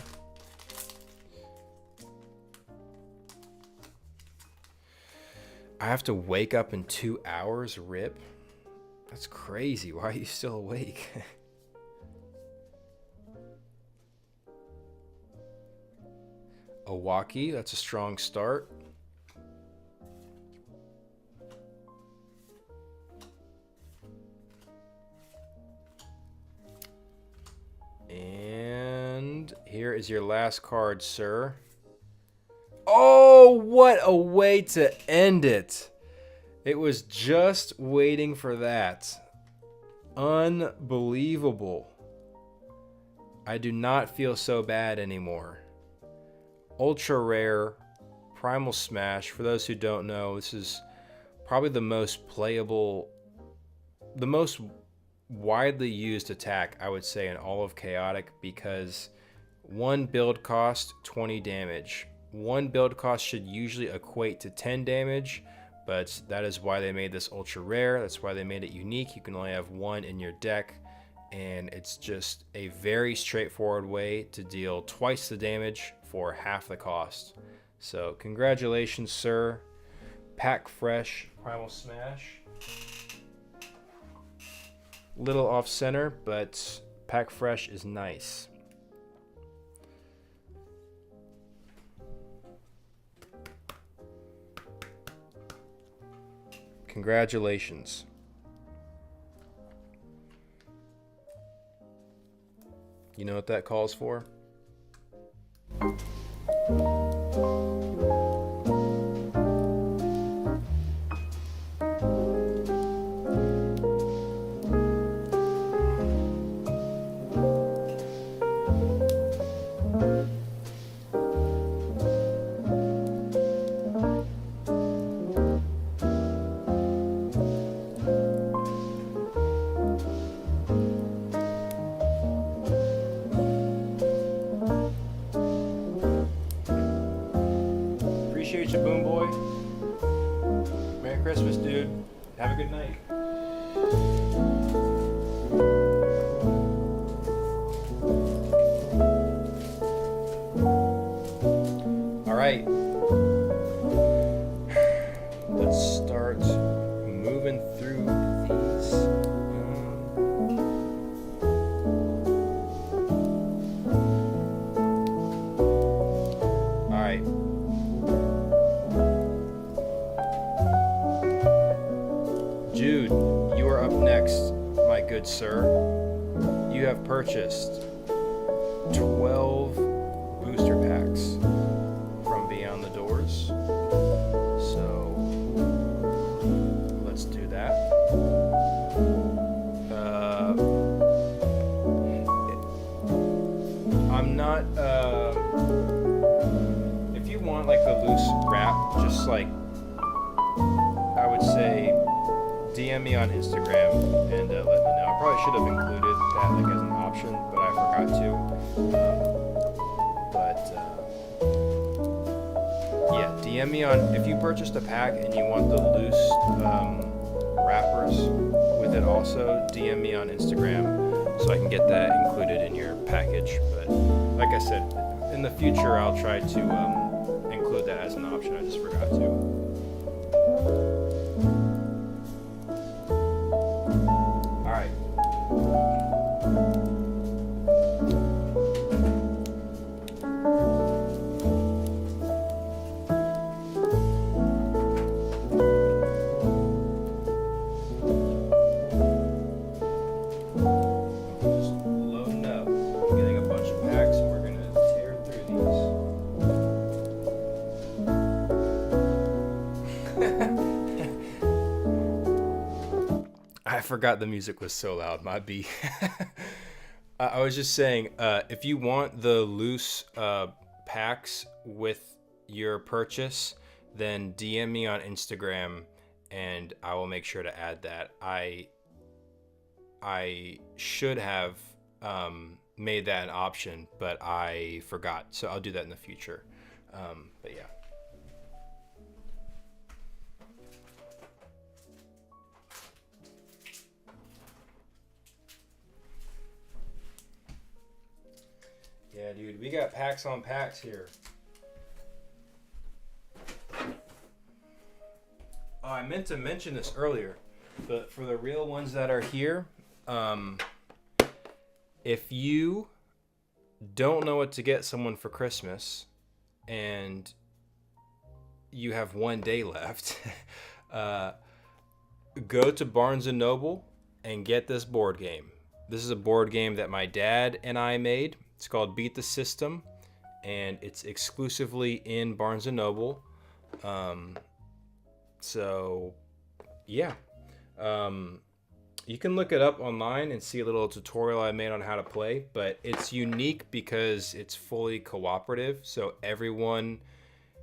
I have to wake up in 2 hours, rip. That's crazy. Why are you still awake? Owaki, that's a strong start. And here is your last card, sir. Oh, what a way to end it. It was just waiting for that. Unbelievable. I do not feel so bad anymore. Ultra rare Primal Smash. For those who don't know, this is probably the most playable, the most widely used attack, I would say, in all of Chaotic, because one build cost 20 damage. One build cost should usually equate to 10 damage, but that is why they made this ultra rare. That's why they made it unique. You can only have one in your deck, and it's just a very straightforward way to deal twice the damage for half the cost. So congratulations, sir. Pack fresh Primal Smash. Little off center, but pack fresh is nice. Congratulations. You know what that calls for? Appreciate you, Boom Boy. Merry Christmas, dude. Have a good night. All right. Let's start moving through these. All right. Jude, you are up next, my good sir. You have purchased 12 booster packs from Beyond the Doors. So let's do that. I'm not, if you want like the loose wrap, just like, I would say, DM me on Instagram and let me know. I probably should have included that like as an option, but I forgot to. Yeah, DM me on, if you purchased a pack and you want the loose wrappers with it also, DM me on Instagram so I can get that included in your package. But like I said, in the future I'll try to include that as an option. I just forgot to. forgot the music was so loud. My B. I was just saying, if you want the loose packs with your purchase, then DM me on Instagram, and I will make sure to add that. I should have made that an option, but I forgot, so I'll do that in the future. But yeah. Yeah, dude, we got packs on packs here. Oh, I meant to mention this earlier, but for the real ones that are here, if you don't know what to get someone for Christmas and you have one day left, go to Barnes & Noble and get this board game. This is a board game that my dad and I made. It's called Beat the System, and it's exclusively in Barnes & Noble. So, yeah. You can look it up online and see a little tutorial I made on how to play, but it's unique because it's fully cooperative. So everyone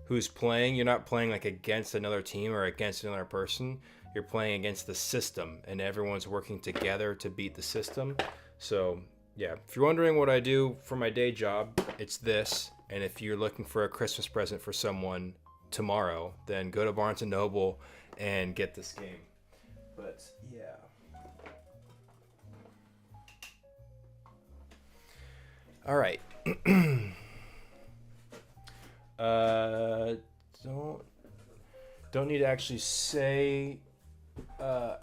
who's playing, you're not playing like against another team or against another person. You're playing against the system, and everyone's working together to beat the system. So, yeah, if you're wondering what I do for my day job, it's this. And if you're looking for a Christmas present for someone tomorrow, then go to Barnes & Noble and get this game. But, yeah. All right. Don't need to actually say, but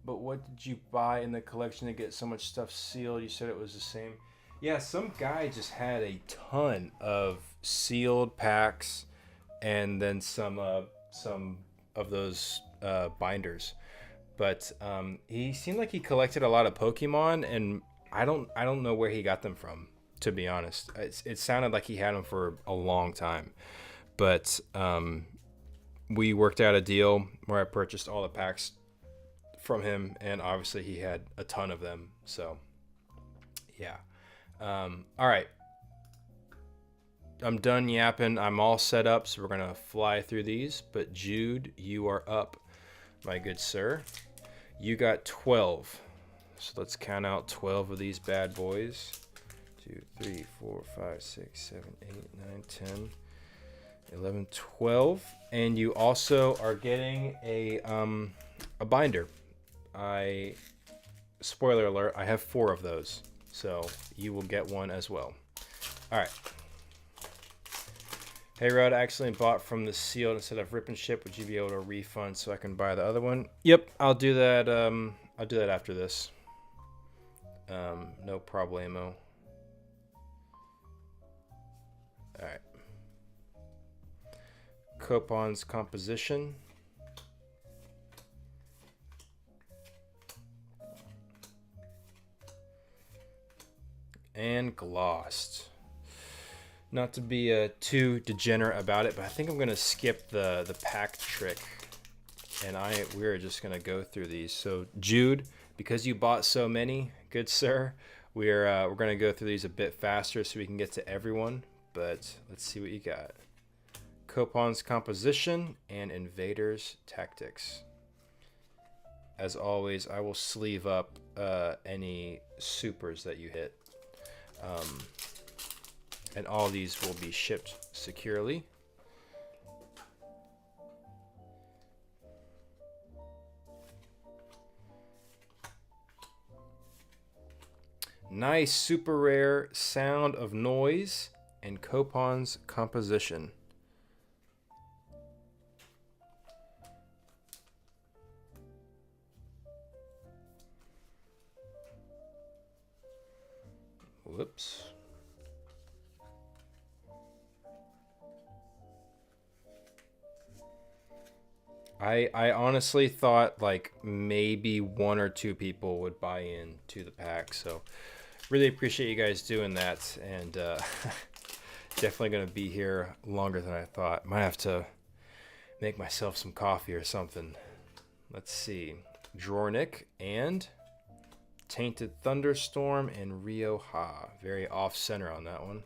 what did you buy in the collection to get so much stuff sealed? You said it was the same. Yeah, some guy just had a ton of sealed packs and then some of those binders. But he seemed like he collected a lot of Pokemon, and I don't know where he got them from, to be honest. It sounded like he had them for a long time. But we worked out a deal where I purchased all the packs from him, and obviously he had a ton of them. So, yeah. All right. I'm done yapping. I'm all set up, so we're going to fly through these. But Jude, you are up, my good sir. You got 12. So let's count out 12 of these bad boys. 2, 3, 4, 5, 6, 7, 8, 9, 10, 11, 12. And you also are getting a binder. Spoiler alert, I have 4 of those. So you will get one as well. All right. Hey Rod, I accidentally bought from the sealed instead of rip and ship. Would you be able to refund so I can buy the other one? Yep, I'll do that. I'll do that after this. No problemo. All right. Coupons composition. And glossed. Not to be too degenerate about it, but I think I'm gonna skip the pack trick, and we're just gonna go through these. So Jude, because you bought so many, good sir, we're gonna go through these a bit faster so we can get to everyone. But let's see what you got. Coupons composition and invaders tactics. As always, I will sleeve up any supers that you hit. And all these will be shipped securely. Nice, super rare Sound of Noise and Coupons composition. Whoops. I honestly thought like maybe 1 or 2 people would buy in to the pack, so really appreciate you guys doing that, and definitely gonna be here longer than I thought. Might have to make myself some coffee or something. Let's see. Drornick, and Tainted Thunderstorm and Rioja. Very off-center on that one.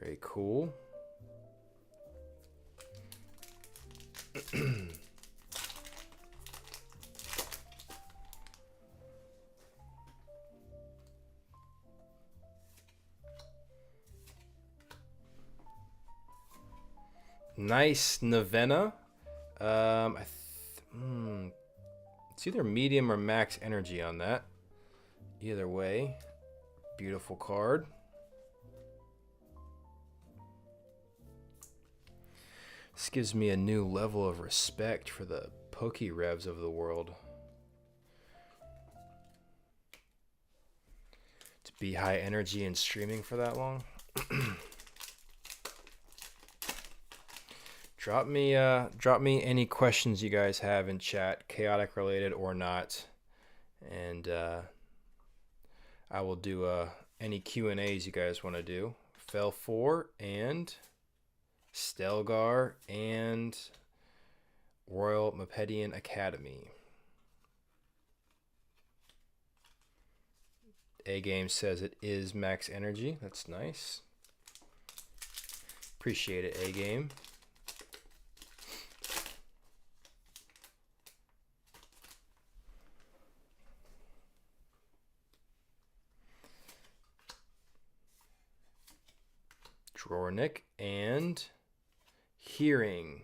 Very cool. Nice Novena. It's either medium or max energy on that. Either way, beautiful card. This gives me a new level of respect for the Pokerevs of the world. To be high energy and streaming for that long. Drop me any questions you guys have in chat, chaotic related or not, and I will do any Q&As you guys want to do. Fell 4 and Stelgar and Royal Mepedian Academy. A Game says it is max energy. That's nice. Appreciate it, A Game. Drornick and Hearing.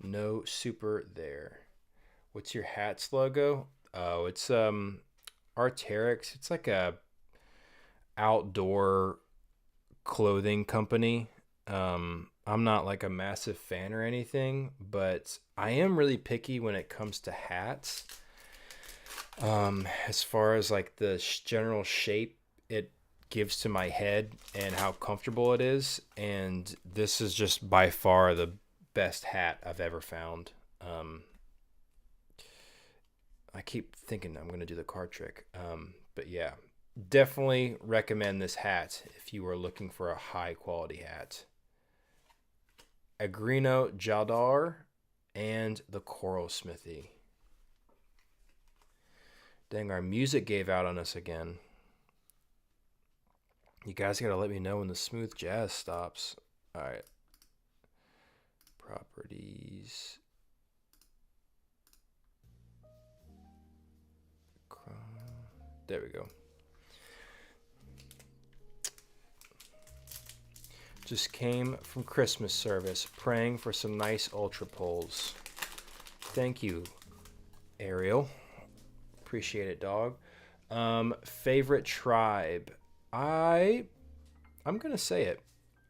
No super there. What's your hat's logo? Oh, it's Arc'teryx. It's like a outdoor clothing company. I'm not like a massive fan or anything, but I am really picky when it comes to hats. As far as like the general shape it gives to my head and how comfortable it is, and this is just by far the best hat I've ever found. I keep thinking I'm gonna do the card trick, but yeah, definitely recommend this hat if you are looking for a high quality hat. Agrino Jadar and the Coral Smithy. Dang, our music gave out on us again. You guys gotta let me know when the smooth jazz stops. All right. Properties. There we go. Just came from Christmas service, praying for some nice ultra pulls. Thank you, Ariel. Appreciate it, dog. Favorite tribe. I'm gonna say it.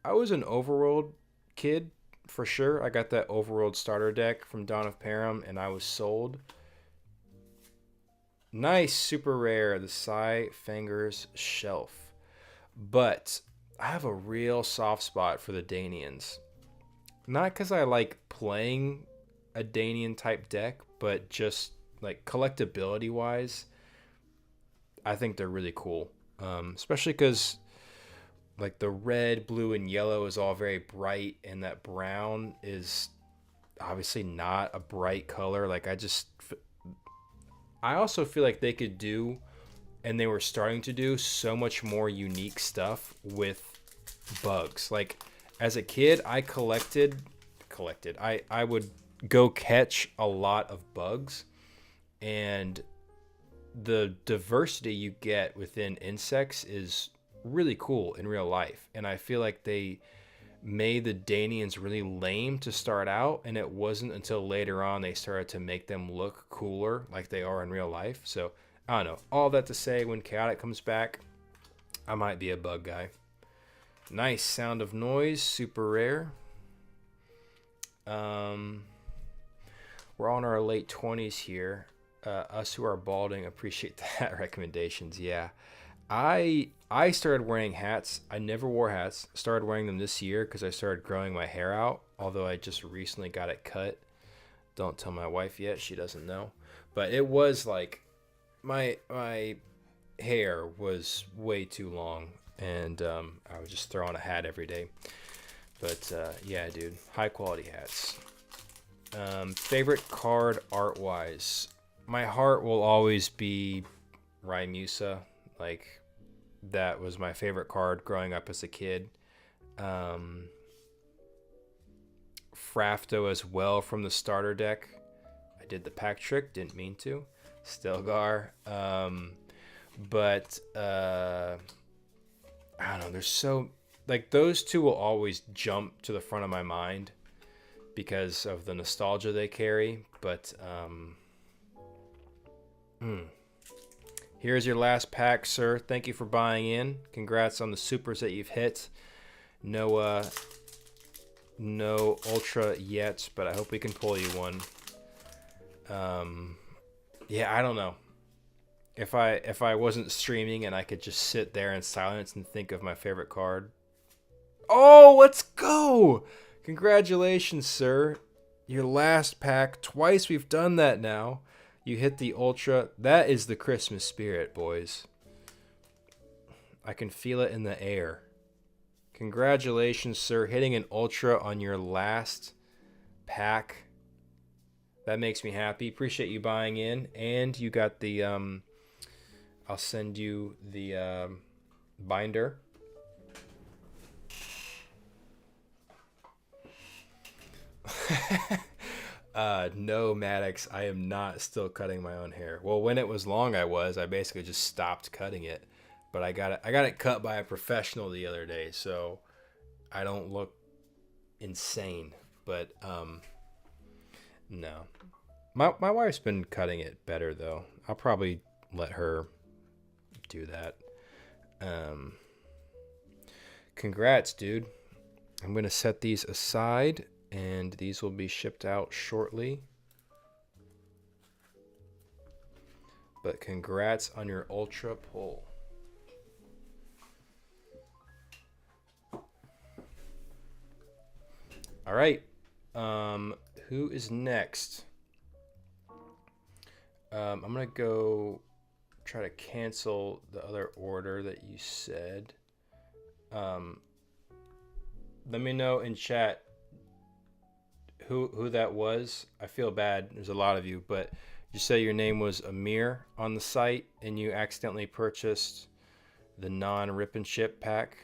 I was an Overworld kid for sure. I got that Overworld starter deck from Dawn of Param, and I was sold. Nice, super rare, the Psy Fangers Shelf. But I have a real soft spot for the Danians. Not because I like playing a Danian type deck, but just like collectability wise, I think they're really cool. Especially because like the red, blue, and yellow is all very bright, and that brown is obviously not a bright color. Like I also feel like they could do, and they were starting to do, so much more unique stuff with bugs. Like as a kid, I collected. I would go catch a lot of bugs, and the diversity you get within insects is really cool in real life. And I feel like they made the Danians really lame to start out, and it wasn't until later on they started to make them look cooler like they are in real life. So I don't know, all that to say, when Chaotic comes back, I might be a bug guy. Nice Sound of Noise, super rare. We're all in our late 20s here. Us who are balding appreciate the hat recommendations. Yeah, I started wearing hats. I never wore hats. Started wearing them this year because I started growing my hair out, although I just recently got it cut. Don't tell my wife yet, she doesn't know. But it was like my hair was way too long, and I would just throw on a hat every day. But yeah, dude, high quality hats. Favorite card art wise, my heart will always be Raimusa. Like, that was my favorite card growing up as a kid. Frafto as well from the starter deck. I did the pack trick, didn't mean to. Stelgar. But I don't know, there's so, like, those two will always jump to the front of my mind because of the nostalgia they carry. But here's your last pack, sir. Thank you for buying in. Congrats on the supers that you've hit. No ultra yet, but I hope we can pull you one. Yeah, I don't know. If I wasn't streaming and I could just sit there in silence and think of my favorite card. Oh, let's go! Congratulations, sir. Your last pack. Twice we've done that now. You hit the ultra. That is the Christmas spirit, boys. I can feel it in the air. Congratulations, sir. Hitting an ultra on your last pack. That makes me happy. Appreciate you buying in. And you got the... I'll send you the binder. No, Maddox, I am not still cutting my own hair. Well, when it was long, I was. I basically just stopped cutting it. But I got it cut by a professional the other day, so I don't look insane. But no. My wife's been cutting it better, though. I'll probably let her do that. Congrats, dude. I'm gonna set these aside, and these will be shipped out shortly. But congrats on your ultra pull. All right. Who is next? I'm gonna go try to cancel the other order that you said. Let me know in chat who that was. I feel bad. There's a lot of you, but you say your name was Amir on the site and you accidentally purchased the non-Rip and Ship pack.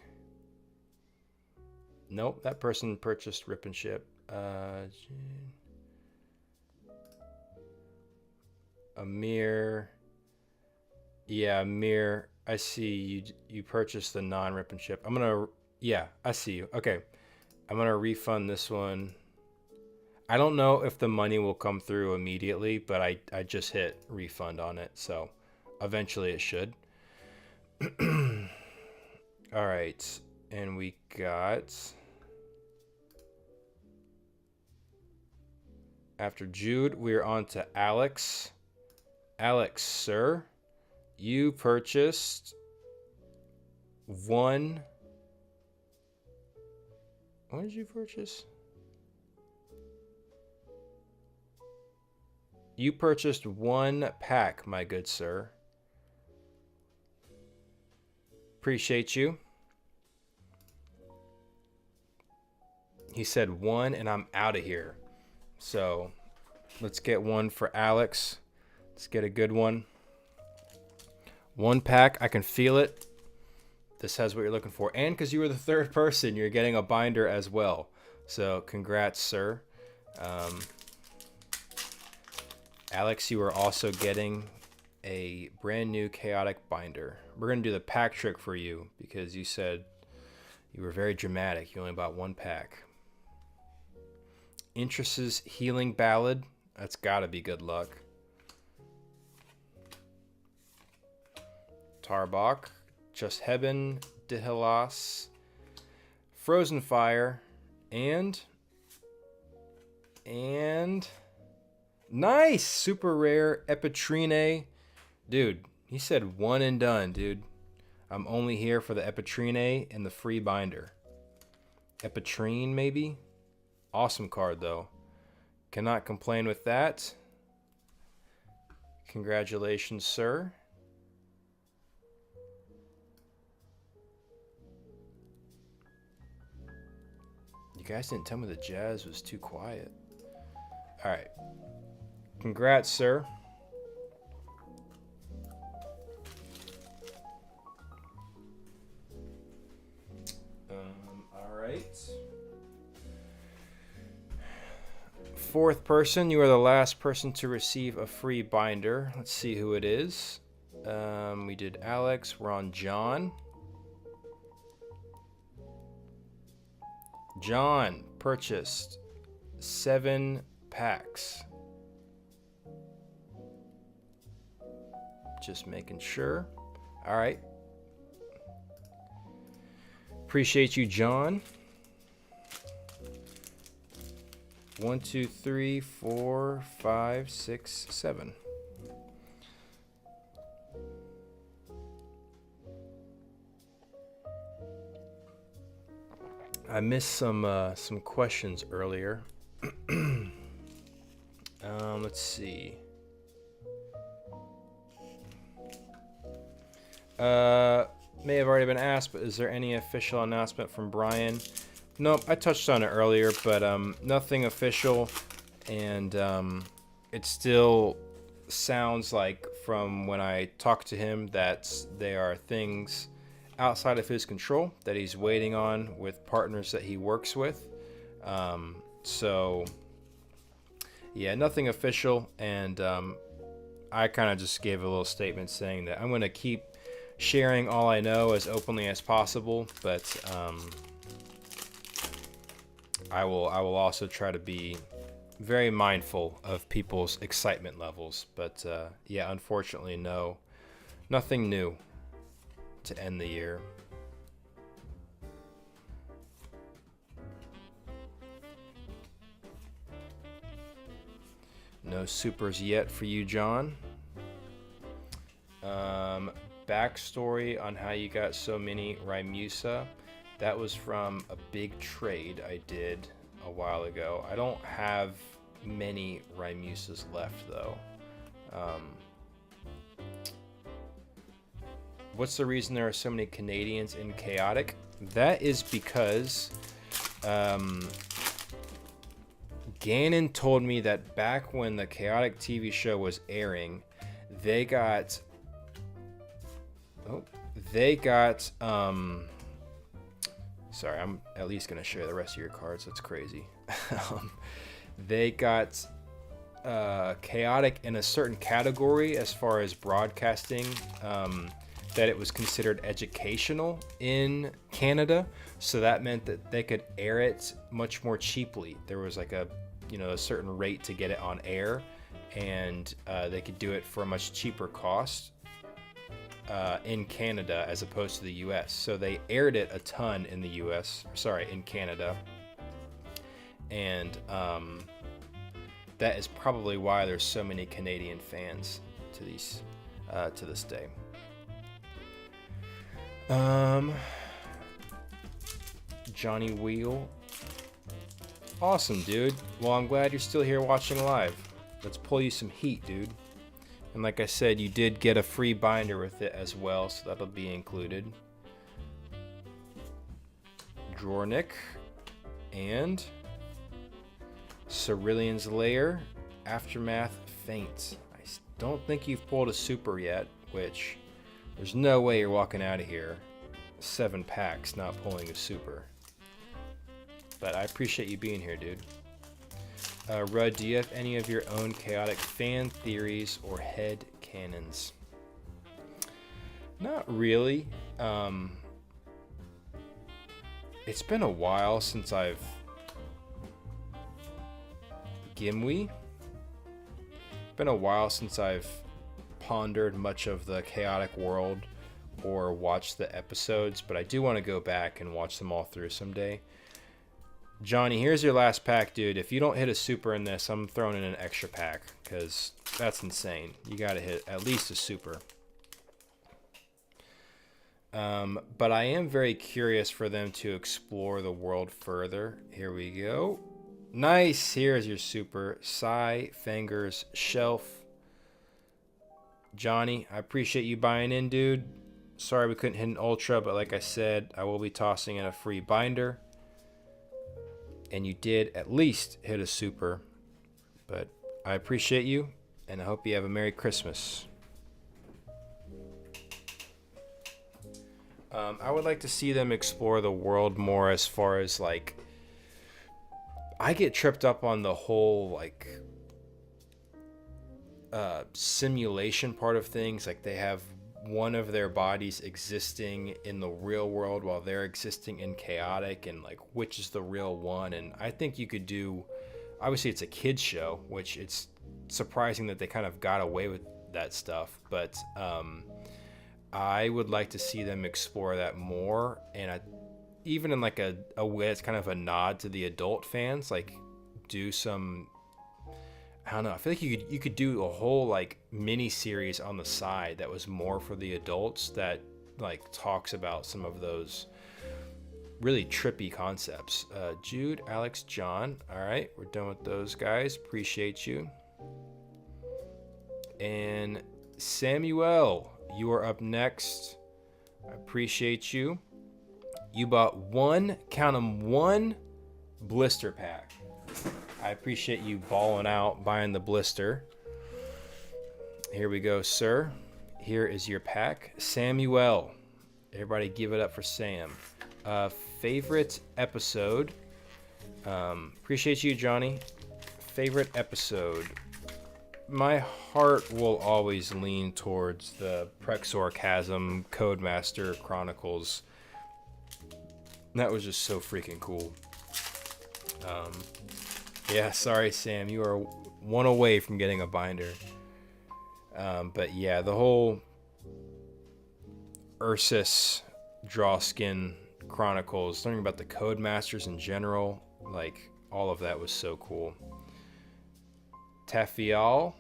Nope, that person purchased Rip and Ship. Amir. Yeah, Amir, I see you purchased the non-Rip and Ship. Yeah, I see you. Okay. I'm going to refund this one. I don't know if the money will come through immediately, but I just hit refund on it, so eventually it should. All right. And we got... After Jude, we're on to Alex. Alex, sir, you purchased one... What did you purchase? You purchased one pack, my good sir. Appreciate you. He said one, and I'm out of here. So let's get one for Alex. Let's get a good one. One pack. I can feel it. This has what you're looking for. And because you were the third person, you're getting a binder as well. So congrats, sir. Alex, you are also getting a brand new chaotic binder. We're going to do the pack trick for you because you said you were very dramatic. You only bought one pack. Interest's Healing Ballad. That's got to be good luck. Tarbok. Just Hebben, Dihilas, Frozen Fire, and nice, super rare Epitrine. Dude, he said one and done, dude. I'm only here for the Epitrine and the free binder. Epitrine, maybe? Awesome card, though. Cannot complain with that. Congratulations, sir. guys didn't tell me the jazz was too quiet. All right. Congrats, sir. All right. Fourth person, you are the last person to receive a free binder. Let's see who it is. We did Alex. We're on John. John purchased 7 packs. Just making sure. All right. Appreciate you, John. 1, 2, 3, 4, 5, 6, 7. I missed some questions earlier. Let's see. May have already been asked, but is there any official announcement from Brian? Nope, I touched on it earlier, but nothing official, and it still sounds like from when I talked to him that there are things outside of his control that he's waiting on with partners that he works with. So yeah, nothing official, and I kind of just gave a little statement saying that I'm going to keep sharing all I know as openly as possible, but I will also try to be very mindful of people's excitement levels. But yeah, unfortunately, nothing new to end the year. No supers yet for you, John. Backstory on how you got so many Rhymusa. That was from a big trade I did a while ago. I don't have many Rhymusas left, though. What's the reason there are so many Canadians in Chaotic? That is because Ganon told me that back when the Chaotic TV show was airing, they got sorry, I'm at least gonna share the rest of your cards. That's crazy. They got Chaotic in a certain category as far as broadcasting, that it was considered educational in Canada, so that meant that they could air it much more cheaply. There was like a certain rate to get it on air, and they could do it for a much cheaper cost in Canada as opposed to the US. So they aired it a ton in the in Canada, and that is probably why there's so many Canadian fans to this day. Johnny Wheel. Awesome, dude. Well, I'm glad you're still here watching live. Let's pull you some heat, dude. And like I said, you did get a free binder with it as well, so that'll be included. Drornik and Cerulean's Lair, Aftermath Faint. I don't think you've pulled a super yet, which there's no way you're walking out of here 7 packs not pulling a super. But I appreciate you being here, dude. Rudd, do you have any of your own Chaotic fan theories or head canons? Not really. It's been a while since I've Gimli. Been a while since I've pondered much of the Chaotic world or watched the episodes, but I do want to go back and watch them all through someday. Johnny, here's your last pack, dude. If you don't hit a super in this, I'm throwing in an extra pack, because that's insane. You gotta hit at least a super. But I am very curious for them to explore the world further. Here we go. Nice. Here's your super. Psy, Fangers, Shelf. Johnny, I appreciate you buying in, dude. Sorry we couldn't hit an ultra, but like I said, I will be tossing in a free binder. and you did at least hit a super. But I appreciate you, and I hope you have a Merry Christmas. I would like to see them explore the world more as far as, like, I get tripped up on the whole, like, simulation part of things. Like, they have one of their bodies existing in the real world while they're existing in chaotic, and, like, which is the real one. And I think you could do, obviously it's a kid's show, which it's surprising that they kind of got away with that stuff, but I would like to see them explore that more, and even in like a way that's kind of a nod to the adult fans, like do some, I don't know, I feel like you could do a whole like mini series on the side that was more for the adults, that like talks about some of those really trippy concepts. Jude, Alex, John, all right, we're done with those guys. Appreciate you. And Samuel, you are up next. I appreciate you. You bought one blister pack. I appreciate you balling out, buying the blister. Here we go, sir. Here is your pack. Samuel. Everybody give it up for Sam. Favorite episode. Appreciate you, Johnny. Favorite episode. My heart will always lean towards the Prexor Chasm Codemaster Chronicles. That was just so freaking cool. Yeah, sorry, Sam. You are one away from getting a binder. But yeah, the whole Ursus Drawskin Chronicles, learning about the Codemasters in general, like, all of that was so cool. Tafial,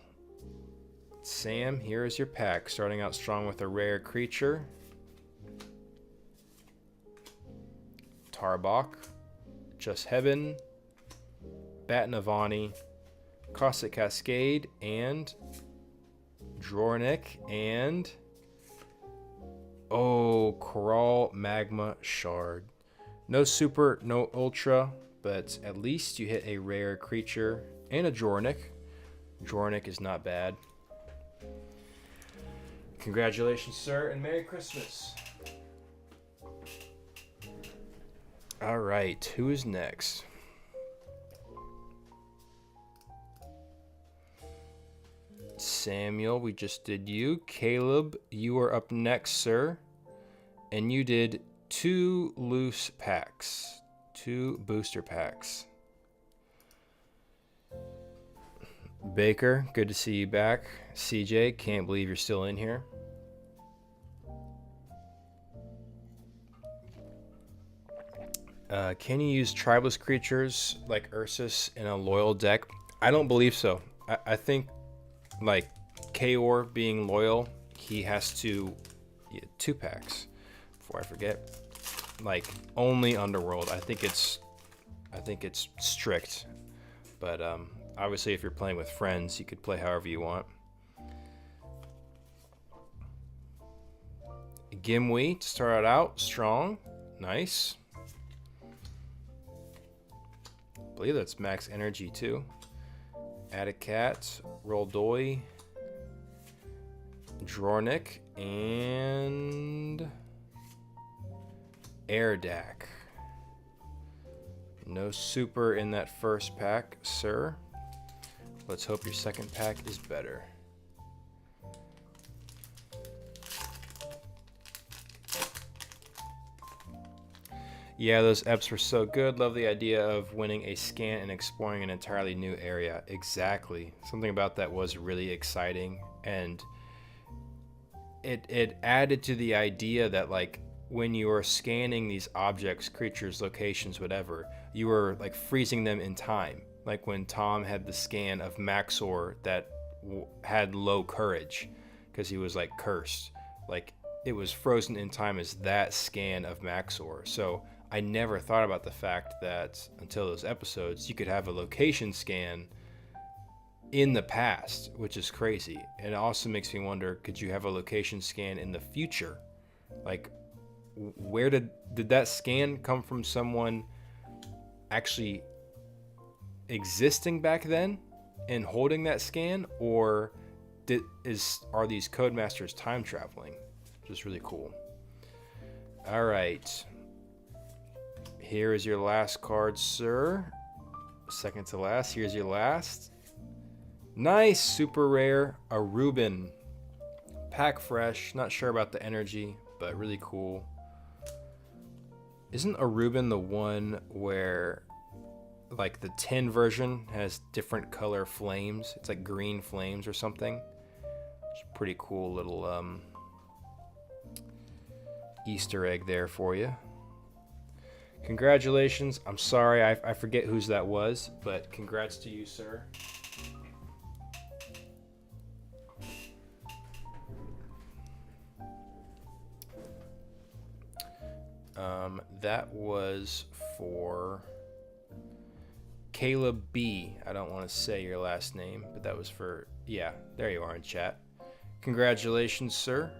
Sam, here is your pack. Starting out strong with a rare creature. Tarbok, Just Heaven, Batnavani, Caustic Cascade, and Drornik, and Coral Magma Shard. No super, no ultra, but at least you hit a rare creature and a Drornik. Drornik is not bad. Congratulations, sir, and Merry Christmas. All right, who is next? Samuel, we just did you. Caleb, you are up next, sir. And you did 2 loose packs. 2 booster packs. Baker, good to see you back. CJ, can't believe you're still in here. Can you use tribalist creatures like Ursus in a loyal deck? I don't believe so. I think, like, Kaor being loyal, he has to 2 packs. Before I forget, like, only Underworld. I think it's strict, but obviously if you're playing with friends, you could play however you want. Gimli to start out strong, nice. I believe that's max energy too. Adacat, Roldoy, Drornik, and Airdak. No super in that first pack, sir. Let's hope your second pack is better. Yeah, those EPs were so good. Love the idea of winning a scan and exploring an entirely new area. Exactly. Something about that was really exciting, and it added to the idea that, like, when you were scanning these objects, creatures, locations, whatever, you were like freezing them in time. Like when Tom had the scan of Maxor that had low courage because he was like cursed. Like, it was frozen in time as that scan of Maxor. So I never thought about the fact that until those episodes, you could have a location scan in the past, which is crazy. And it also makes me wonder, could you have a location scan in the future? Like, where did that scan come from? Someone actually existing back then and holding that scan, or are these Codemasters time traveling? Which is really cool. All right. Here is your last card, sir. Second to last. Here's your last. Nice, super rare, a Reuben. Pack fresh. Not sure about the energy, but really cool. Isn't a Reuben the one where, like, the tin version has different color flames? It's like green flames or something. It's a pretty cool little Easter egg there for you. Congratulations. I'm sorry, I forget whose that was, but congrats to you, sir. That was for Caleb B. I don't want to say your last name, but that was for, yeah, there you are in chat. Congratulations, sir.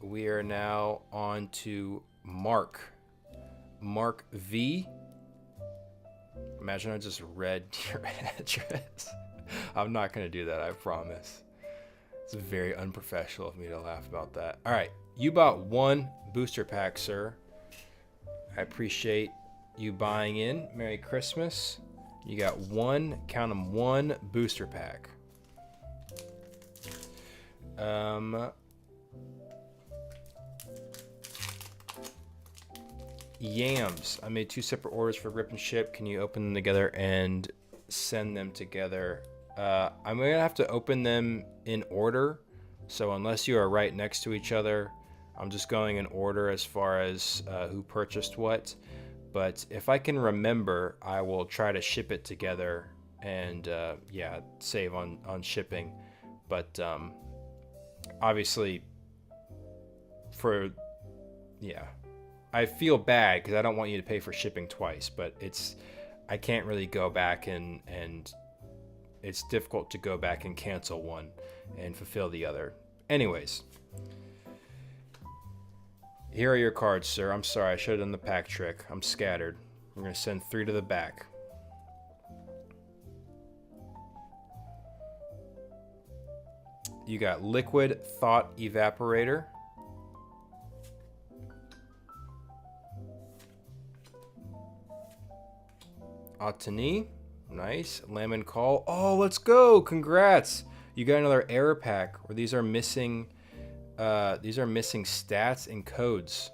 We are now on to Mark. Mark V. Imagine I just read your address. I'm not going to do that, I promise. It's very unprofessional of me to laugh about that. All right, you bought one booster pack, sir. I appreciate you buying in. Merry Christmas. You got one, count them, one booster pack. Yams. I made 2 separate orders for Rip and Ship. Can you open them together and send them together? I'm going to have to open them in order. So unless you are right next to each other, I'm just going in order as far as who purchased what. But if I can remember, I will try to ship it together and yeah, save on shipping. But obviously, I feel bad because I don't want you to pay for shipping twice, but I can't really go back and it's difficult to go back and cancel one and fulfill the other. Anyways, here are your cards, sir. I'm sorry, I should have done the pack trick. I'm scattered. I'm going to send 3 to the back. You got Liquid Thought Evaporator. Otani. Nice. Lemon Call. Oh, let's go. Congrats. You got another error pack where these are missing stats and codes.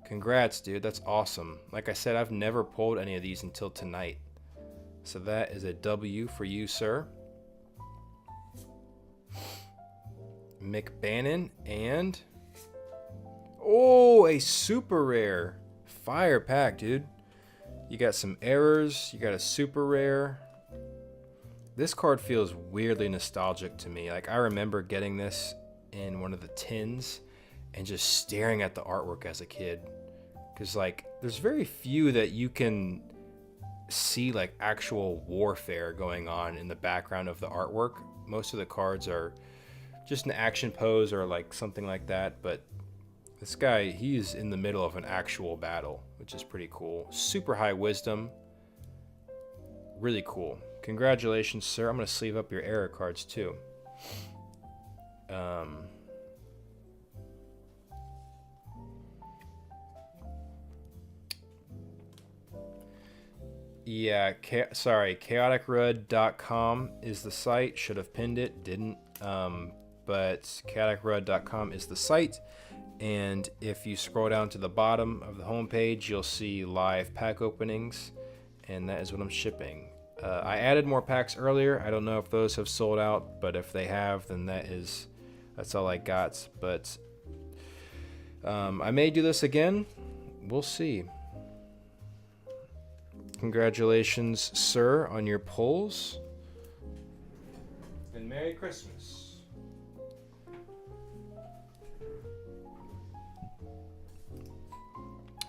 Congrats, dude. That's awesome. Like I said, I've never pulled any of these until tonight. So that is a W for you, sir. McBannon and oh, a super rare fire pack, dude. You got some errors, you got a super rare. This card feels weirdly nostalgic to me. Like I remember getting this in one of the tins and just staring at the artwork as a kid. Cause like there's very few that you can see like actual warfare going on in the background of the artwork. Most of the cards are just an action pose or like something like that, but this guy, he's in the middle of an actual battle, which is pretty cool. Super high wisdom. Really cool. Congratulations, sir. I'm going to sleeve up your error cards too. Yeah, sorry. chaoticrud.com is the site. Should have pinned it. Didn't. But chaoticrud.com is the site. And if you scroll down to the bottom of the homepage, you'll see live pack openings, and that is what I'm shipping. I added more packs earlier. I don't know if those have sold out, but if they have, then that's all I got. But I may do this again. We'll see. Congratulations, sir, on your pulls. And Merry Christmas.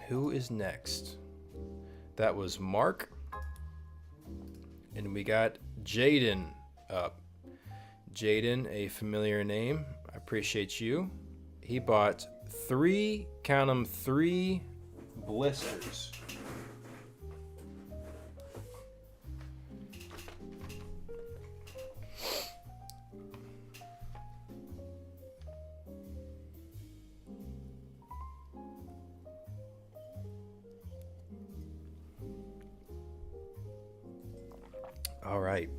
Who is next? That was Mark. And we got Jaden up. Jaden, a familiar name. I appreciate you. He bought 3, count them, 3 blisters. All right.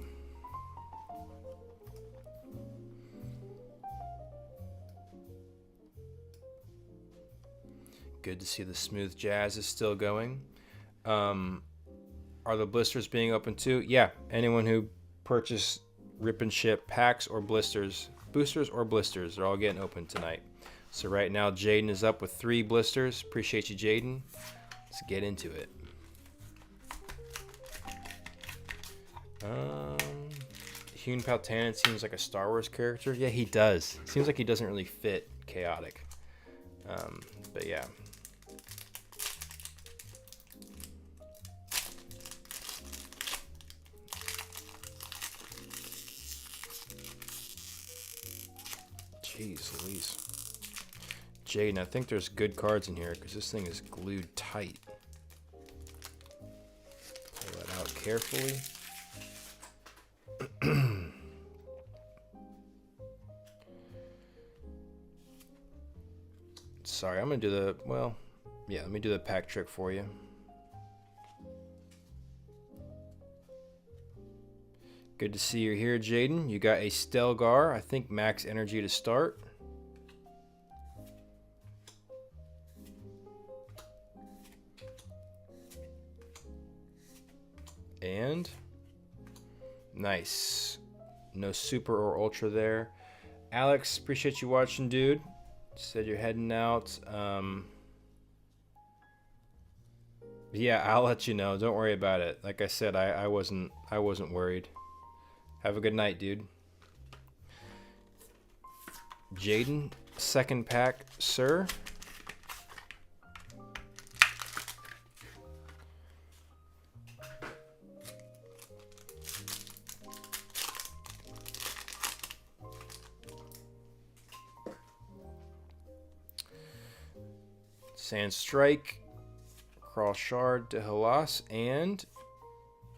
Good to see the smooth jazz is still going. Are the blisters being open too? Yeah, anyone who purchased Rip and Ship packs or blisters, boosters or blisters, they're all getting open tonight. So right now, Jaden is up with 3 blisters. Appreciate you, Jaden. Let's get into it. Hune Paltanen seems like a Star Wars character. Yeah, he does. Seems like he doesn't really fit chaotic. But yeah. Jeez Louise. Jaden, I think there's good cards in here because this thing is glued tight. Pull that out carefully. Sorry, I'm going to do the, well, yeah, let me do the pack trick for you. Good to see you here, Jaden. You got a Stelgar, I think max energy to start. And nice. No super or ultra there. Alex, appreciate you watching, dude. Said you're heading out. Yeah, I'll let you know. Don't worry about it. Like I said, I wasn't worried. Have a good night, dude. Jaden, second pack, sir. Sandstrike, Crawshard de Halas, and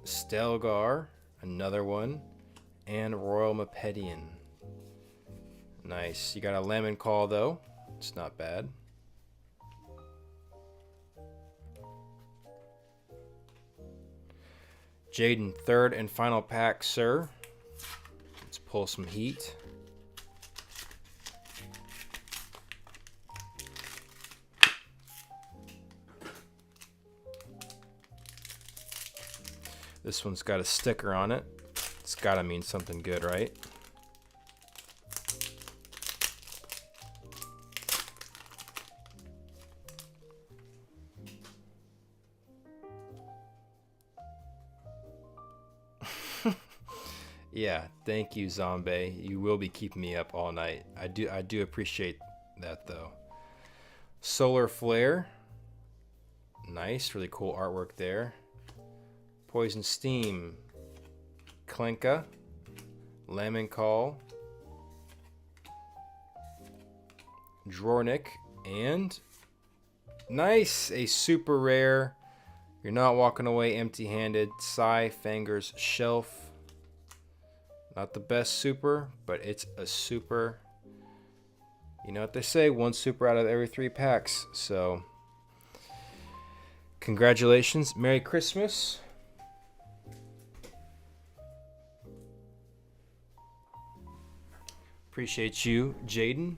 Stelgar, another one, and Royal Mapedian. Nice. You got a Lemon Call, though. It's not bad. Jaden, third and final pack, sir. Let's pull some heat. This one's got a sticker on it. It's gotta mean something good, right? Yeah, thank you, Zombie. You will be keeping me up all night. I do appreciate that, though. Solar Flare. Nice, really cool artwork there. Poison Steam, Klenka, Lemon Call, Drornik, and nice, a super rare. You're not walking away empty-handed. Psy Fanger's Shelf. Not the best super, but it's a super. You know what they say, one super out of every 3 packs. So, congratulations. Merry Christmas. Appreciate you, Jaden.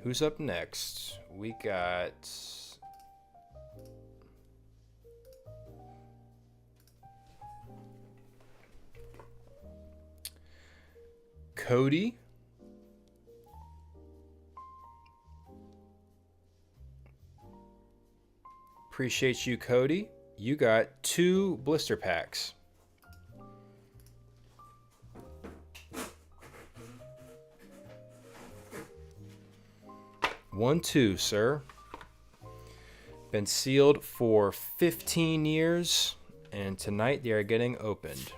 Who's up next? We got Cody. Appreciate you, Cody. You got 2 blister packs. 1, 2, sir. Been sealed for 15 years, and tonight they are getting opened.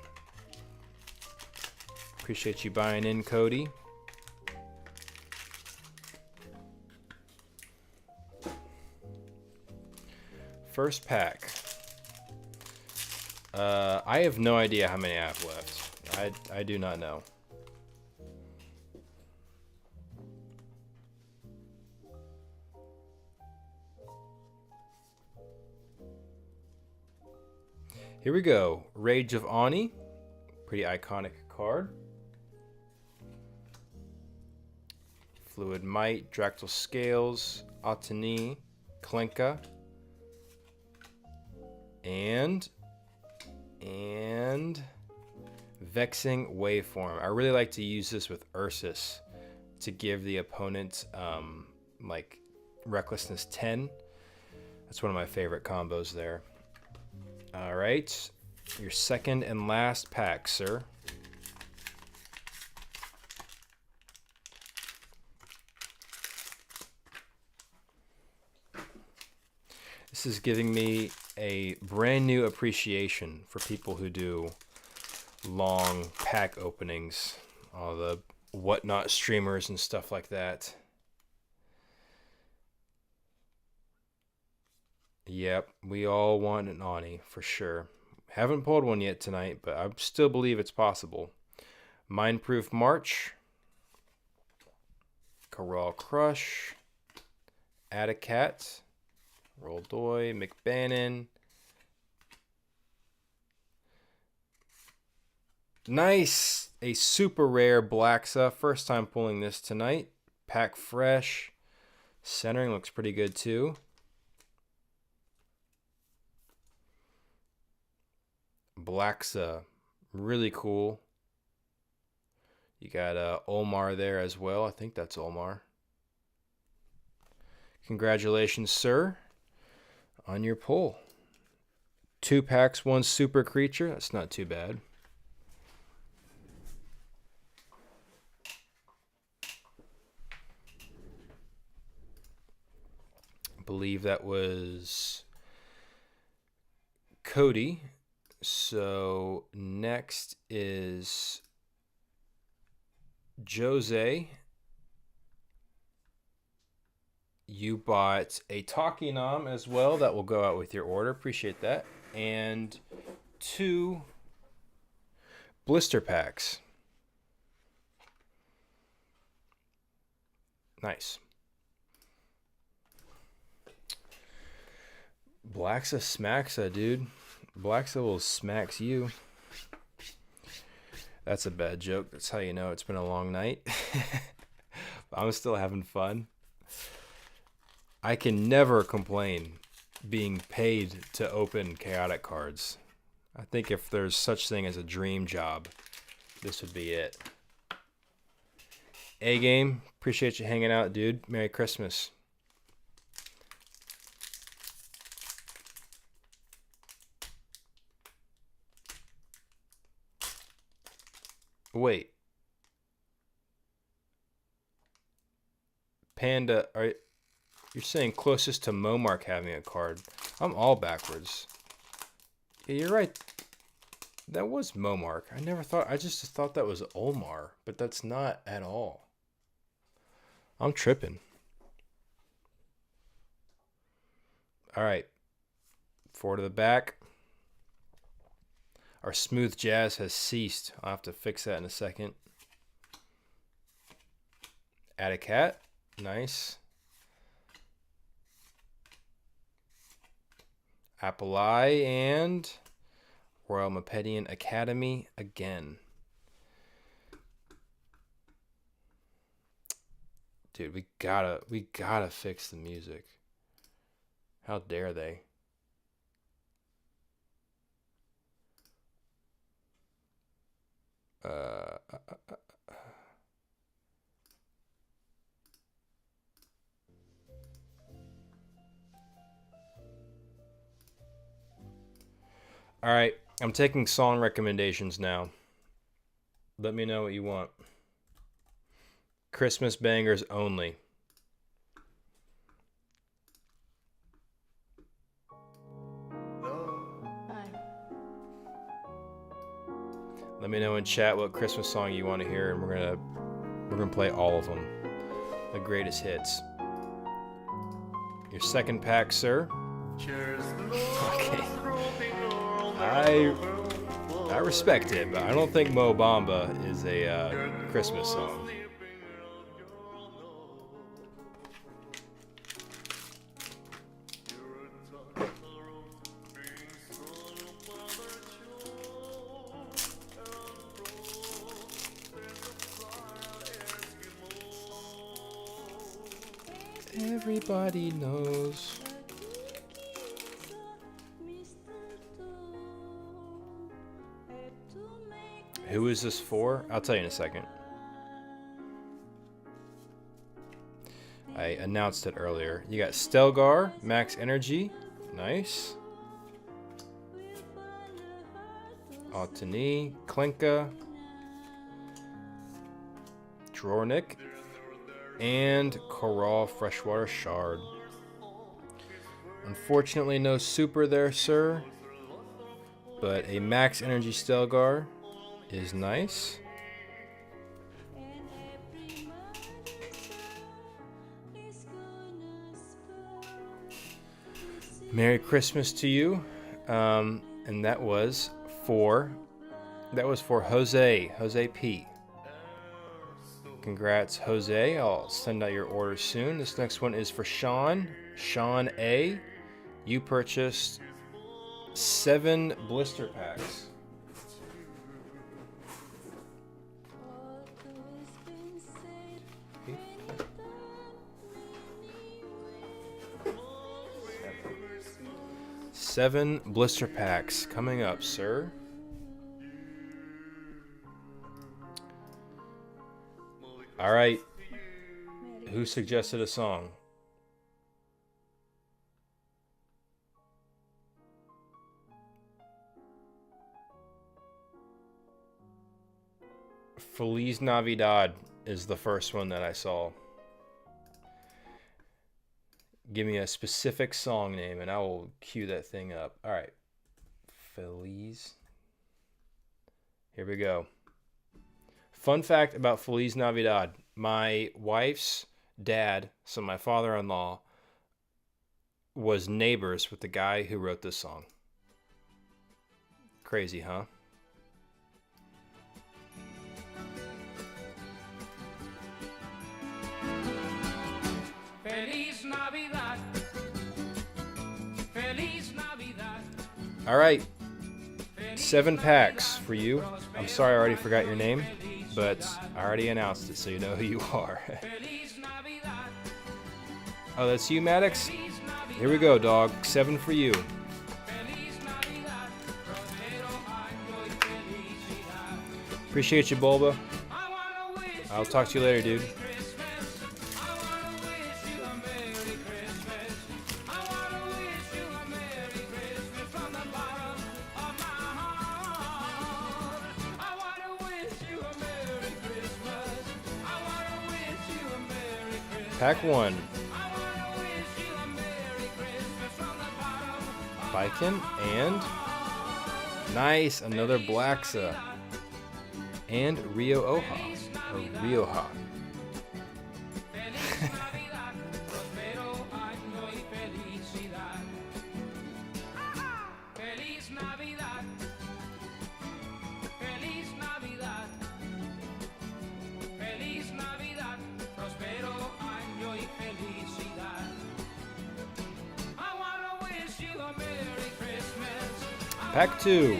Appreciate you buying in, Cody. First pack. I have no idea how many I have left. I do not know. Here we go. Rage of Ani. Pretty iconic card. Fluid Might, Dractyl Scales, Atani, Klenka, and Vexing Waveform. I really like to use this with Ursus to give the opponent like Recklessness 10. That's one of my favorite combos there. All right, your second and last pack, sir. This is giving me a brand new appreciation for people who do long pack openings, all the whatnot streamers and stuff like that. Yep, we all want an Ani for sure. Haven't pulled one yet tonight, but I still believe it's possible. Mindproof March, Corral Crush, Atacat, Roldoy, McBannon. Nice! A super rare Blaxa. First time pulling this tonight. Pack fresh. Centering looks pretty good too. Blaxa. Really cool. You got Olmar there as well. I think that's Olmar. Congratulations, sir, on your pull. 2 packs, 1 super creature. That's not too bad. I believe that was Cody. So next is Jose. You bought a Takinam as well. That will go out with your order. Appreciate that. And 2 blister packs. Nice. Blaxa Smaxa, dude. Blaxa will smacks you. That's a bad joke. That's how you know it's been a long night. I'm still having fun. I can never complain being paid to open chaotic cards. I think if there's such thing as a dream job, this would be it. A-Game, appreciate you hanging out, dude. Merry Christmas. Wait. Panda, you're saying closest to Momark having a card. I'm all backwards. Yeah, you're right. That was Momark. I just thought that was Olmar, but that's not at all. I'm tripping. All right. 4 to the back. Our smooth jazz has ceased. I'll have to fix that in a second. Add a cat. Nice. Apple Eye and Royal Mepedian Academy again. Dude, we gotta fix the music. How dare they? All right, I'm taking song recommendations now. Let me know what you want. Christmas bangers only. Let me know in chat what Christmas song you want to hear, and we're gonna play all of them, the greatest hits. Your second pack, sir. Okay. I respect it, but I don't think Mo Bamba is a Christmas song. Everybody knows. Who is this for? I'll tell you in a second. I announced it earlier. You got Stelgar, Max Energy. Nice. Altani, Klenka, Drornik, and Coral Freshwater Shard. Unfortunately, no super there, sir. But a Max Energy Stelgar is nice. Merry Christmas to you. And that was for Jose P. Congrats, Jose. I'll send out your order soon. This next one is for Sean A. You purchased 7 blister packs. Seven blister packs coming up, sir. All right. Who suggested a song? Feliz Navidad is the first one that I saw. Give me a specific song name and I will cue that thing up. All right. Feliz. Here we go. Fun fact about Feliz Navidad. My wife's dad, so my father-in-law, was neighbors with the guy who wrote this song. Crazy, huh? Feliz Navidad. Feliz Navidad. All right. 7 packs for you. I'm sorry I already forgot your name, but I already announced it so you know who you are. Oh, that's you, Maddox? Here we go, dog. 7 for you. Appreciate you, Bulba. I'll talk to you later, dude. Pack 1. Viking and nice, another Blaxa and Rio Oha or Rioja. Pack 2.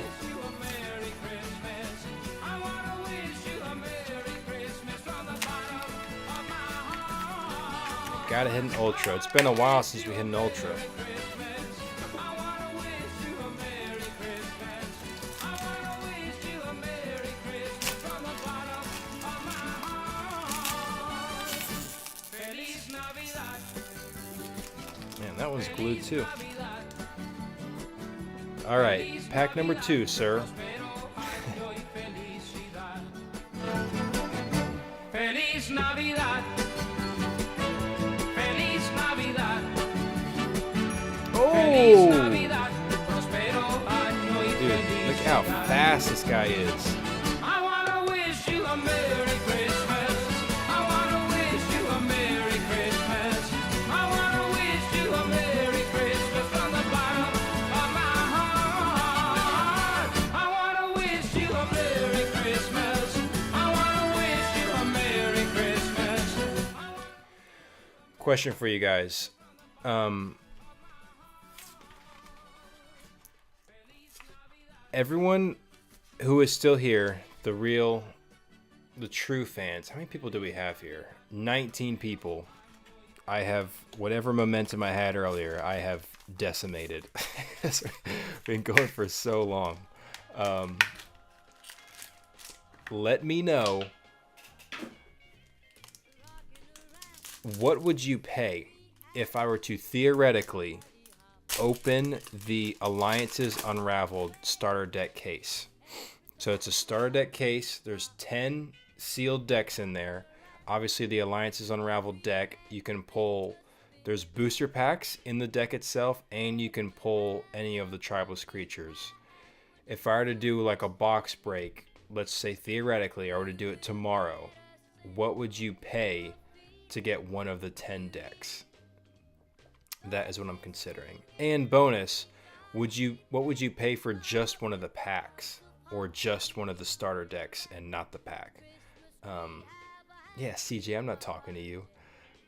Gotta hit an Ultra. It's been a while since we hit an Ultra. Man, that one's glued too. All right, pack number 2, sir. Feliz Navidad. Feliz Navidad. Oh! Dude, look how fast this guy is. I wanna wish you a Merry Christmas. I wanna wish you a Merry Christmas. I wanna wish you a Merry Christmas from the bottom of my heart. I wanna wish you a Merry Christmas. I wanna wish you a Merry Christmas. Question for you guys. Everyone who is still here, the true fans, how many people do we have here? 19 people. I have whatever momentum I had earlier, I have decimated. Been going for so long. Let me know, what would you pay if I were to theoretically open the Alliances Unraveled starter deck case? So it's a starter deck case. There's 10 sealed decks in there. Obviously, the Alliances Unraveled deck, you can pull, there's booster packs in the deck itself, and you can pull any of the Tribalist creatures. If I were to do like a box break, let's say theoretically I were to do it tomorrow, what would you pay to get one of the 10 decks? That is what I'm considering. And bonus, what would you pay for just one of the packs, or just one of the starter decks and not the pack? Yeah, CJ, I'm not talking to you.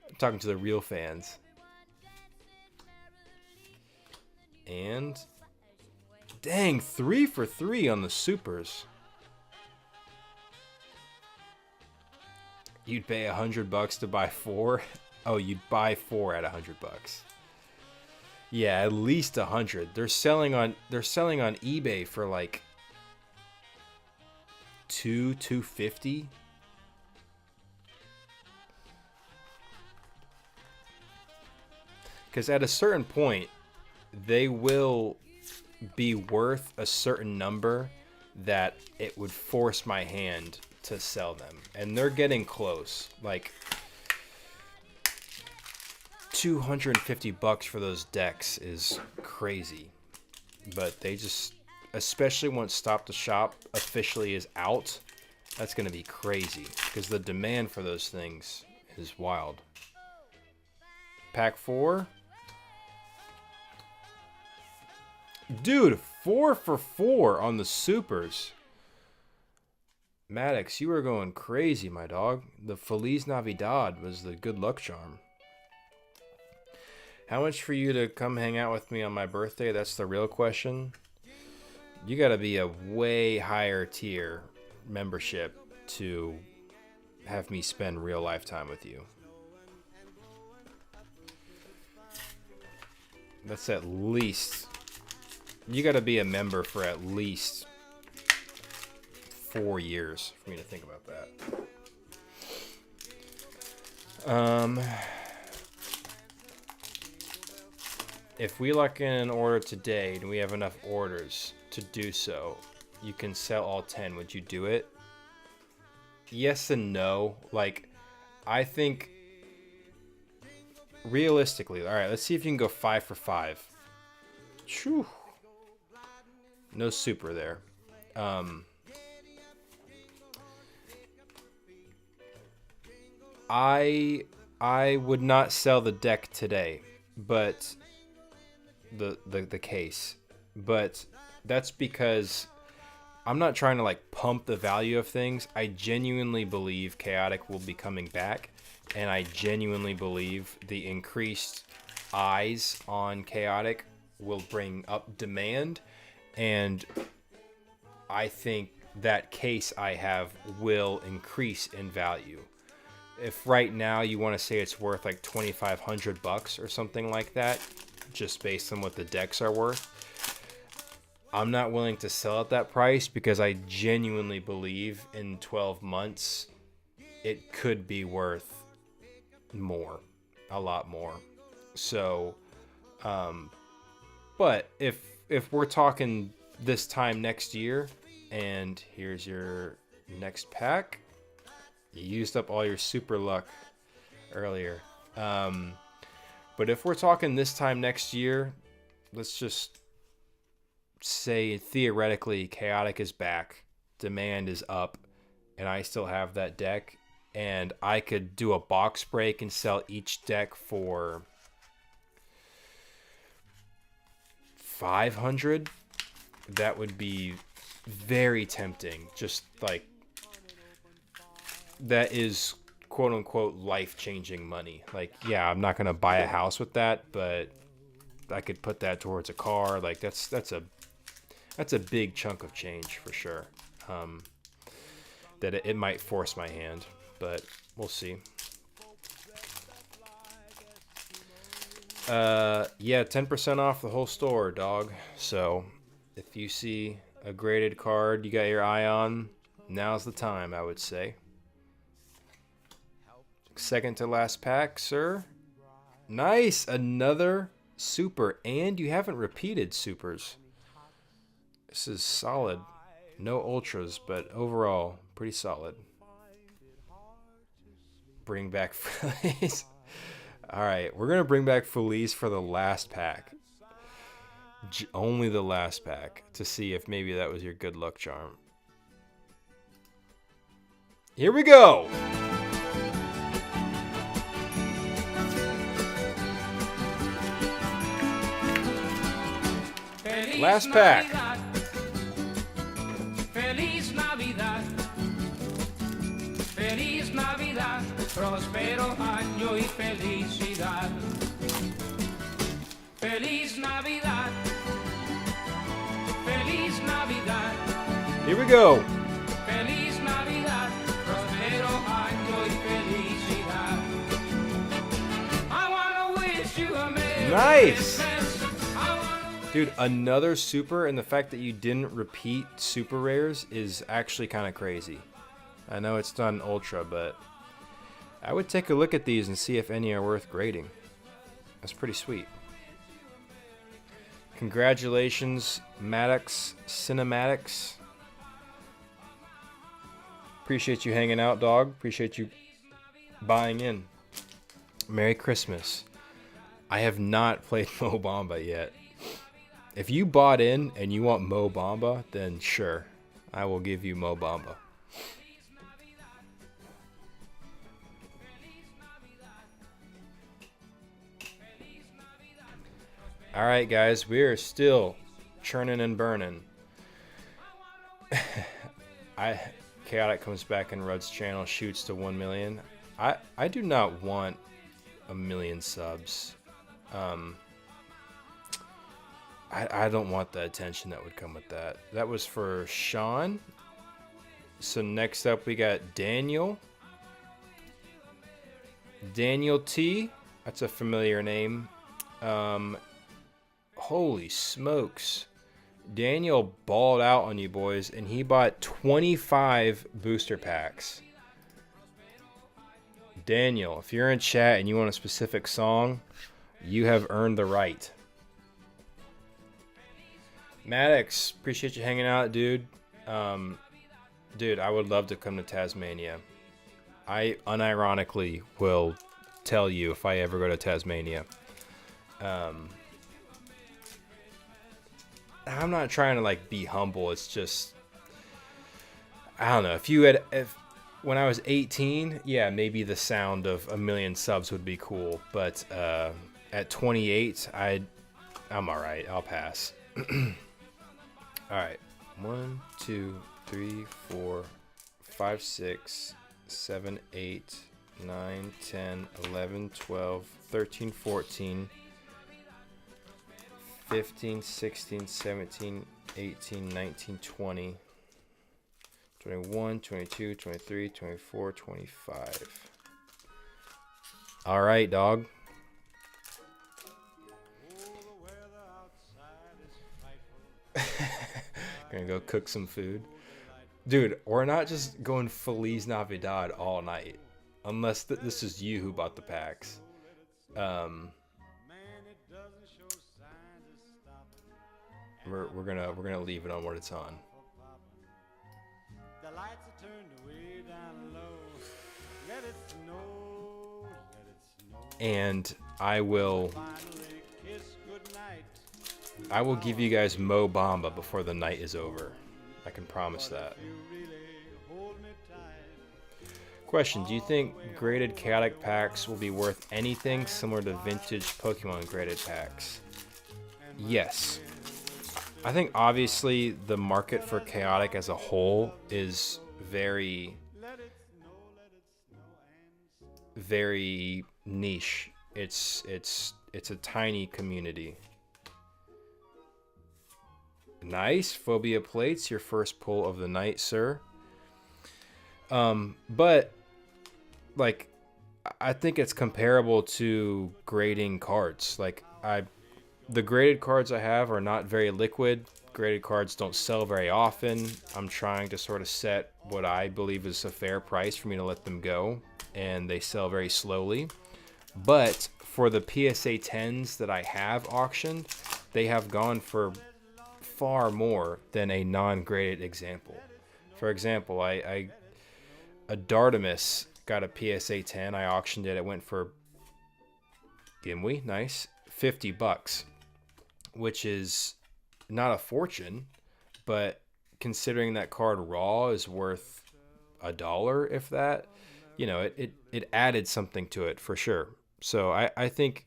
I'm talking to the real fans. And dang, 3 for 3 on the supers. You'd pay $100 to buy 4? Oh, you'd buy 4 at $100. Yeah, at least 100. They're selling on eBay for like $250. Because at a certain point, they will be worth a certain number that it would force my hand to sell them. And they're getting close. Like $250 for those decks is crazy. But they just, especially once Stop the Shop officially is out, that's going to be crazy. Because the demand for those things is wild. Pack 4. Dude, 4 for 4 on the supers. Maddox, you were going crazy, my dog. The Feliz Navidad was the good luck charm. How much for you to come hang out with me on my birthday? That's the real question. You gotta be a way higher tier membership to have me spend real lifetime with you. That's at least... You gotta be a member for at least 4 years for me to think about that. If we lock in an order today and we have enough orders to do so, you can sell all 10. Would you do it? Yes and no. Like, I think realistically, all right, let's see if you can go 5 for 5. Phew. No super there. I would not sell the deck today, but the case. But that's because I'm not trying to like pump the value of things. I genuinely believe Chaotic will be coming back, and I genuinely believe the increased eyes on Chaotic will bring up demand. And I think that case I have will increase in value. If right now you want to say it's worth like $2,500 or something like that, just based on what the decks are worth, I'm not willing to sell at that price because I genuinely believe in 12 months it could be worth more, a lot more. So, but if we're talking this time next year, and here's your next pack, you used up all your super luck earlier. But if we're talking this time next year, let's just say theoretically Chaotic is back, demand is up, and I still have that deck, and I could do a box break and sell each deck for $500. That would be very tempting. Just like, that is quote unquote life-changing money. Like, yeah, I'm not gonna buy a house with that, but I could put that towards a car. Like, that's a big chunk of change for sure. That it might force my hand, but we'll see. Yeah, 10% off the whole store, dog. So if you see a graded card you got your eye on, now's the time, I would say. Second to last pack, sir. Nice, another super, and you haven't repeated supers. This is solid. No ultras, but overall, pretty solid. Bring back Feliz. Alright, we're going to bring back Feliz for the last pack. Only the last pack, to see if maybe that was your good luck charm. Here we go! Last pack. Feliz Navidad. Feliz Navidad. Próspero año y felicidad. Feliz Navidad. Feliz Navidad. Here we go. Feliz Navidad. Próspero año y felicidad. I wanna wish you a Merry Nice. Christmas. Dude, another super, and the fact that you didn't repeat super rares is actually kind of crazy. I know it's not an ultra, but I would take a look at these and see if any are worth grading. That's pretty sweet. Congratulations, Maddox Cinematics. Appreciate you hanging out, dog. Appreciate you buying in. Merry Christmas. I have not played Mo Bamba yet. If you bought in and you want Mo Bamba, then sure, I will give you Mo Bamba. Alright guys, we are still churning and burning. Chaotic comes back in Rudd's channel, shoots to 1 million. I do not want 1 million subs. I don't want the attention that would come with that. That was for Sean. So next up we got Daniel. Daniel T. That's a familiar name. Holy smokes. Daniel balled out on you boys, and he bought 25 booster packs. Daniel, if you're in chat and you want a specific song, you have earned the right. Maddox, appreciate you hanging out, dude. Dude, I would love to come to Tasmania. I unironically will tell you if I ever go to Tasmania. I'm not trying to like be humble. It's just, I don't know. If when I was 18, yeah, maybe the sound of 1 million subs would be cool. But at 28, I'm all right. I'll pass. All right, 1, 2, 3, 4, 5, 6, 7, 8, 9, 10, 11, 12, 13, 14, 15, 16, 17, 18, 19, 20, 21, 22, 23, 24, 25. All right, dog. Gonna go cook some food. Dude, we're not just going Feliz Navidad all night. Unless this is you who bought the packs. We're gonna leave it on what it's on. The lights are turned way down low. Let it snow, let it snow. And I will Finally kiss goodnight. I will give you guys Mo Bamba before the night is over. I can promise that. You really hold me tight. Question, do you think graded chaotic packs will be worth anything similar to vintage Pokemon graded packs? Yes. I think obviously the market for chaotic as a whole is very niche. It's a tiny community. Nice. Phobia plates, your first pull of the night, sir. But like I think it's comparable to grading cards. Like the graded cards I have are not very liquid. Graded cards don't sell very often. I'm trying to sort of set what I believe is a fair price for me to let them go, and they sell very slowly. But for the PSA 10s that I have auctioned, they have gone for far more than a non-graded example. For example, a Dardamus got a PSA 10. I auctioned it. It went for Gimli, nice, $50, which is not a fortune, but considering that card raw is worth $1, if that, you know, it added something to it for sure. So I think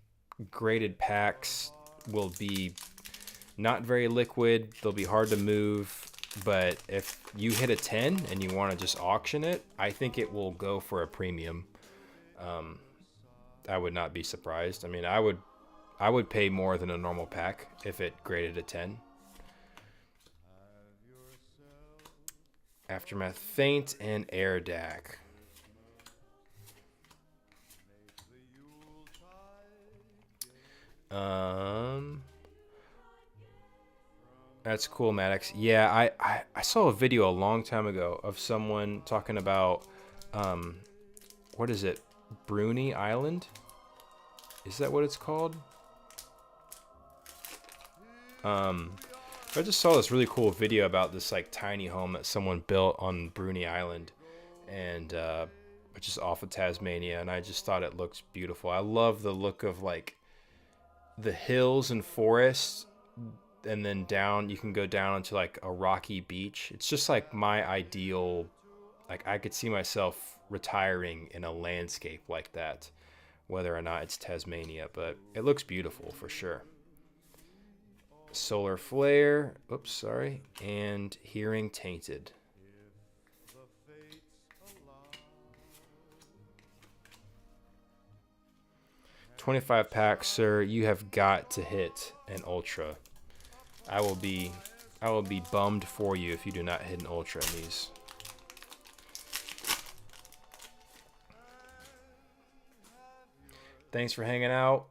graded packs will be not very liquid. They'll be hard to move, but if you hit a 10 and you want to just auction it, I think it will go for a premium. I would not be surprised. I mean, I would pay more than a normal pack if it graded a 10. Aftermath Faint and Air Dac. That's cool, Maddox. Yeah, I saw a video a long time ago of someone talking about what is it? Bruni Island? Is that what it's called? I just saw this really cool video about this like tiny home that someone built on Bruni Island, and which is off of Tasmania, and I just thought it looked beautiful. I love the look of like the hills and forests, and then down you can go down into like a rocky beach. It's just like my ideal, like I could see myself retiring in a landscape like that, whether or not it's Tasmania, but it looks beautiful for sure. Solar Flare, oops, sorry, and Hearing Tainted. $25 packs, sir. You have got to hit an ultra. I will be bummed for you if you do not hit an ultra in these. Thanks for hanging out.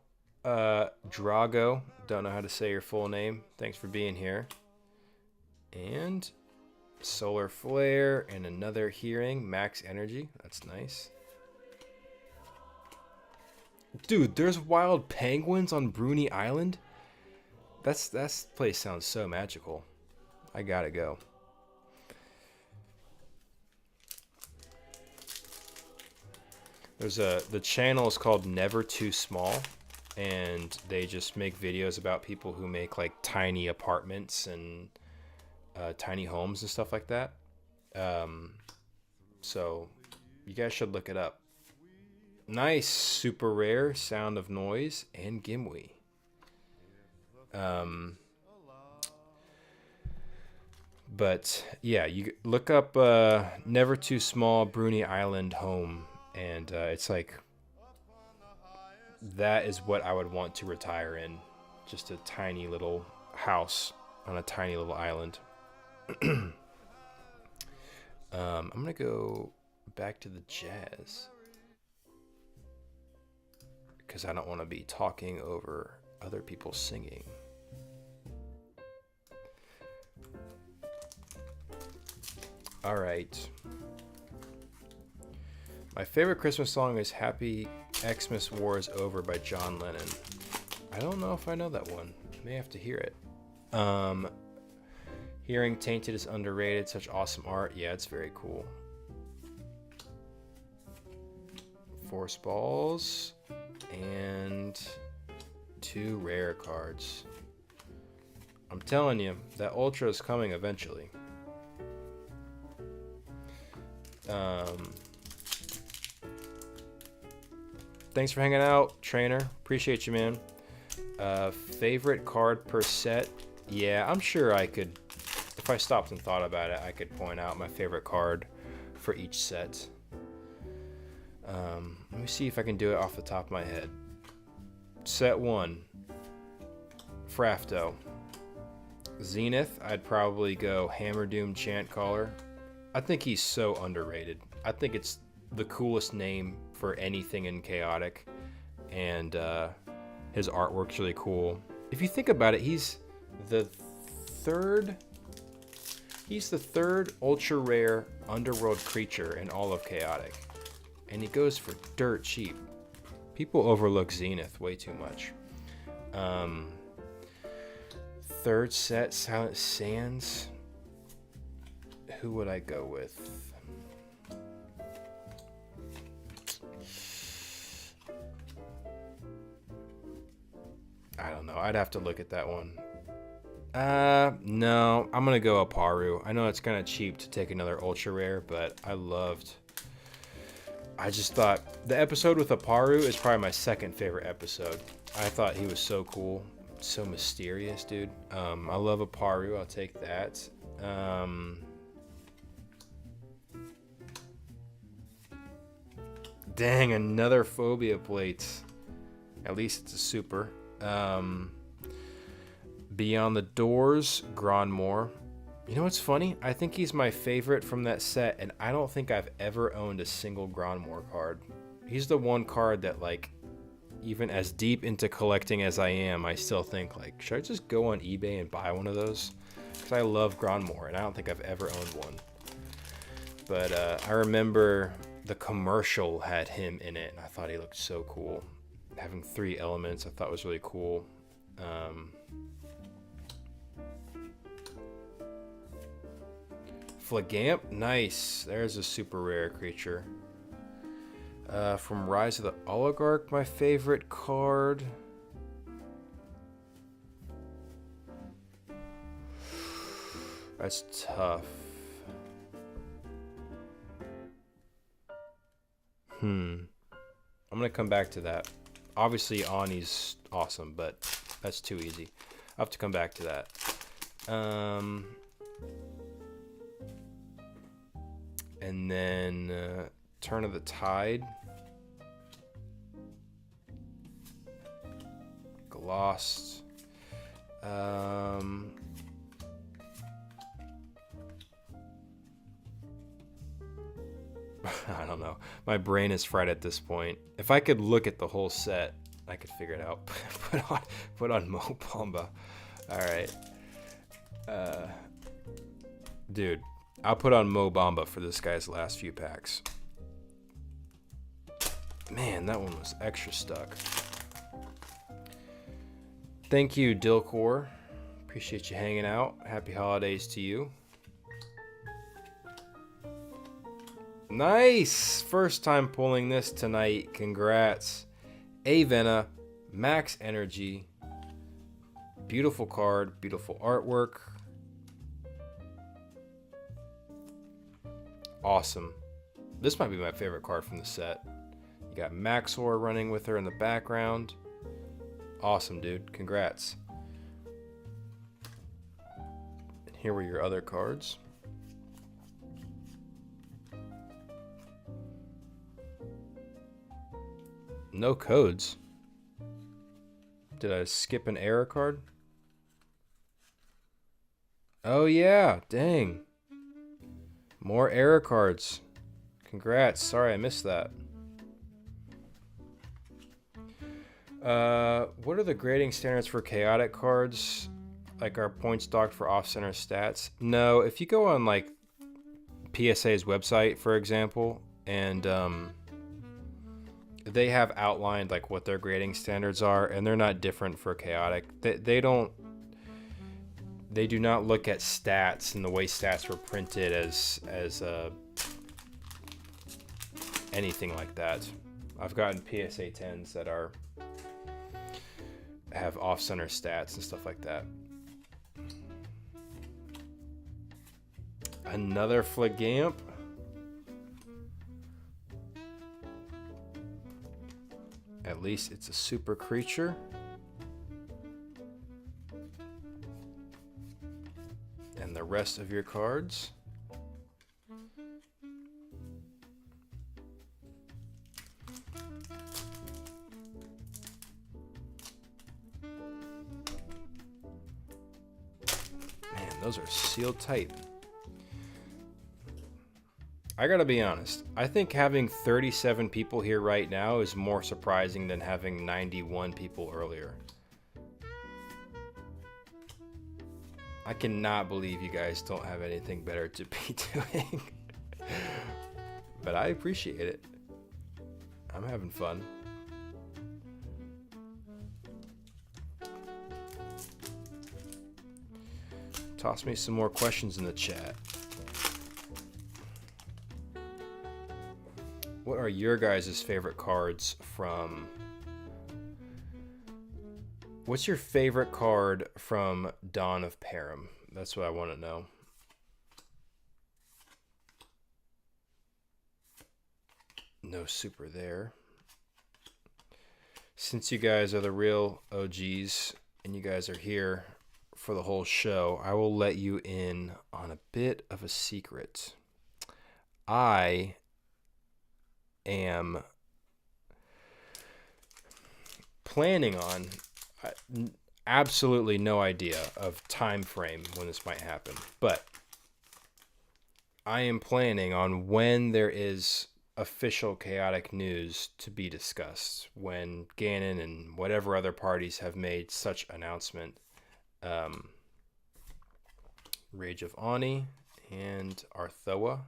Drago, don't know how to say your full name. Thanks for being here. And Solar Flare and another Hearing, Max Energy. That's nice. Dude, there's wild penguins on Bruni Island? That place sounds so magical. I gotta go. The channel is called Never Too Small, and they just make videos about people who make like tiny apartments and tiny homes and stuff like that. So you guys should look it up. Nice, super rare, Sound of Noise, and Gimli. But yeah, you look up Never Too Small Bruni Island home, and it's like, that is what I would want to retire in. Just a tiny little house on a tiny little island. I'm gonna go back to the jazz, because I don't want to be talking over other people singing. All right. My favorite Christmas song is Happy Xmas War is Over by John Lennon. I don't know if I know that one. I may have to hear it. Hearing Tainted is underrated. Such awesome art. Yeah, it's very cool. Force balls and 2 rare cards. I'm telling you, that ultra is coming eventually. Thanks for hanging out, Trainer. Appreciate you, man. Favorite card per set? Yeah, I'm sure I could, if I stopped and thought about it, I could point out my favorite card for each set. Let me see if I can do it off the top of my head. Set 1, Frafto. Zenith, I'd probably go Hammerdoom Chant Caller. I think he's so underrated. I think it's the coolest name for anything in Chaotic, and his artwork's really cool. If you think about it, he's the third ultra rare underworld creature in all of Chaotic, and he goes for dirt cheap. People overlook Zenith way too much. Third set, Silent Sands. Who would I go with? I don't know. I'd have to look at that one. No, I'm gonna go Aparu. I know it's kind of cheap to take another ultra rare, but I just thought the episode with Aparu is probably my second favorite episode. I thought he was so cool, so mysterious, dude. I love Aparu. I'll take that. Dang, another Phobia plate. At least it's a super. Beyond the Doors, Grandmore. You know what's funny? I think he's my favorite from that set, and I don't think I've ever owned a single Grandmore card. He's the one card that, like, even as deep into collecting as I am, I still think, like, should I just go on eBay and buy one of those? Because I love Grandmore, and I don't think I've ever owned one. But I remember the commercial had him in it, and I thought he looked so cool. Having 3 elements I thought was really cool. Flagamp, nice. There's a super rare creature. From Rise of the Oligarch, my favorite card. That's tough. I'm gonna come back to that. Obviously, Ani's awesome, but that's too easy. I'll have to come back to that. And then Turn of the Tide. Glossed. I don't know. My brain is fried at this point. If I could look at the whole set, I could figure it out. put on Mo Bamba. All right. Dude, I'll put on Mo Bamba for this guy's last few packs. Man, that one was extra stuck. Thank you, Dilcor. Appreciate you hanging out. Happy holidays to you. Nice! First time pulling this tonight. Congrats. Avena, Max Energy. Beautiful card, beautiful artwork. Awesome. This might be my favorite card from the set. You got Maxor running with her in the background. Awesome, dude. Congrats. And here were your other cards. No codes. Did I skip an error card? Oh yeah, dang. More error cards. Congrats. Sorry I missed that. What are the grading standards for chaotic cards? Like, are points docked for off-center stats? No, if you go on like PSA's website, for example, and they have outlined like what their grading standards are, and they're not different for chaotic. They do not look at stats and the way stats were printed as anything like that. I've gotten PSA 10s that have off-center stats and stuff like that. Another Flagamp. At least it's a super creature. And the rest of your cards. Man, those are sealed tight. I gotta be honest. I think having 37 people here right now is more surprising than having 91 people earlier. I cannot believe you guys don't have anything better to be doing. But I appreciate it. I'm having fun. Toss me some more questions in the chat. What are your guys' favorite cards from... What's your favorite card from Dawn of Param? That's what I want to know. No super there. Since you guys are the real OGs and you guys are here for the whole show, I will let you in on a bit of a secret. I am planning on absolutely no idea of time frame when this might happen, but I am planning on when there is official chaotic news to be discussed, when Ganon and whatever other parties have made such announcement. Rage of Ani and Arthoa.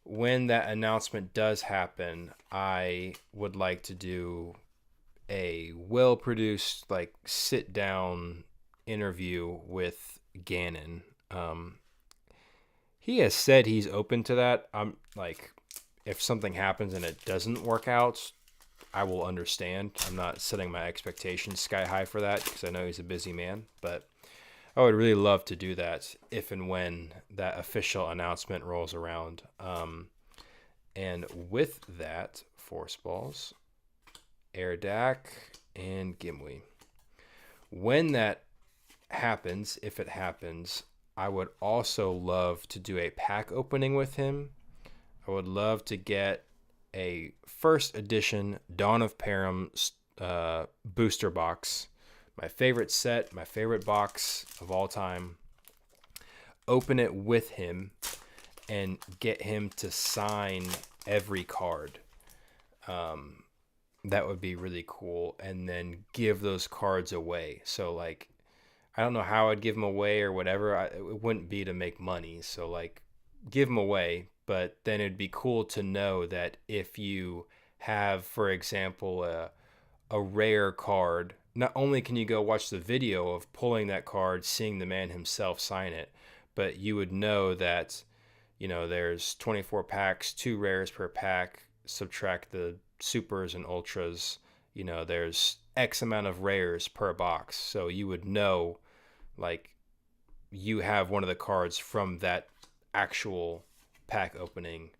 When that announcement does happen, I would like to do a well-produced, like, sit-down interview with Ganon. He has said he's open to that. I'm like, if something happens and it doesn't work out, I will understand. I'm not setting my expectations sky high for that because I know he's a busy man, but I would really love to do that if and when that official announcement rolls around. And with that, Force Balls, Airdak, and Gimli. When that happens, if it happens, I would also love to do a pack opening with him. I would love to get a first edition Dawn of Param booster box. My favorite set, my favorite box of all time. Open it with him and get him to sign every card. That would be really cool. And then give those cards away. So, like, I don't know how I'd give them away or whatever. It wouldn't be to make money. So, like, give them away. But then it'd be cool to know that if you have, for example, a rare card, not only can you go watch the video of pulling that card, seeing the man himself sign it, but you would know that, you know, there's 24 packs, 2 rares per pack, subtract the supers and ultras, you know, there's X amount of rares per box. So you would know, like, you have one of the cards from that actual pack opening.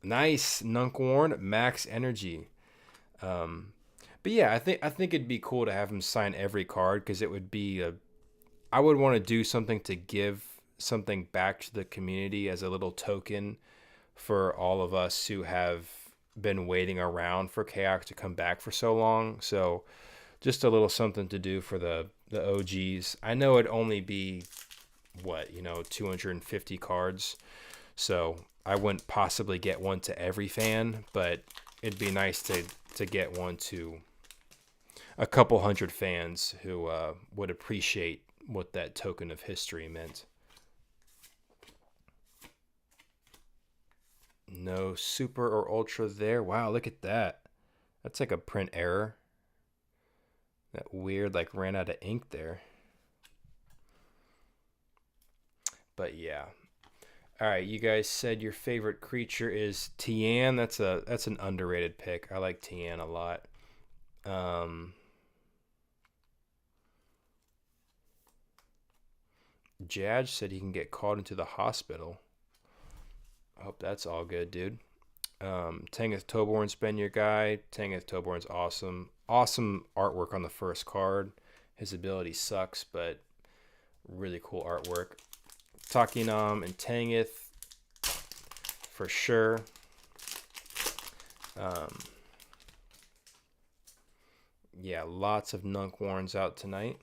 Nice, Nunkworn, max energy. But yeah, I think it'd be cool to have him sign every card, because it would be I would want to do something to give something back to the community as a little token for all of us who have been waiting around for Chaos to come back for so long. So just a little something to do for the OGs. I know it'd only be 250 cards, so I wouldn't possibly get one to every fan, but it'd be nice to get one to a couple hundred fans who would appreciate what that token of history meant. No super or ultra there. Wow, look at that. That's like a print error. That weird, like, ran out of ink there. But yeah. All right, you guys said your favorite creature is Tian. That's an underrated pick. I like Tian a lot. Jadge said he can get called into the hospital. I hope that's all good, dude. Tangeth Toborn's been your guy. Tangeth Toborn's awesome. Awesome artwork on the first card. His ability sucks, but really cool artwork. Takinam and Tangeth for sure. Yeah, lots of Nunkworns out tonight.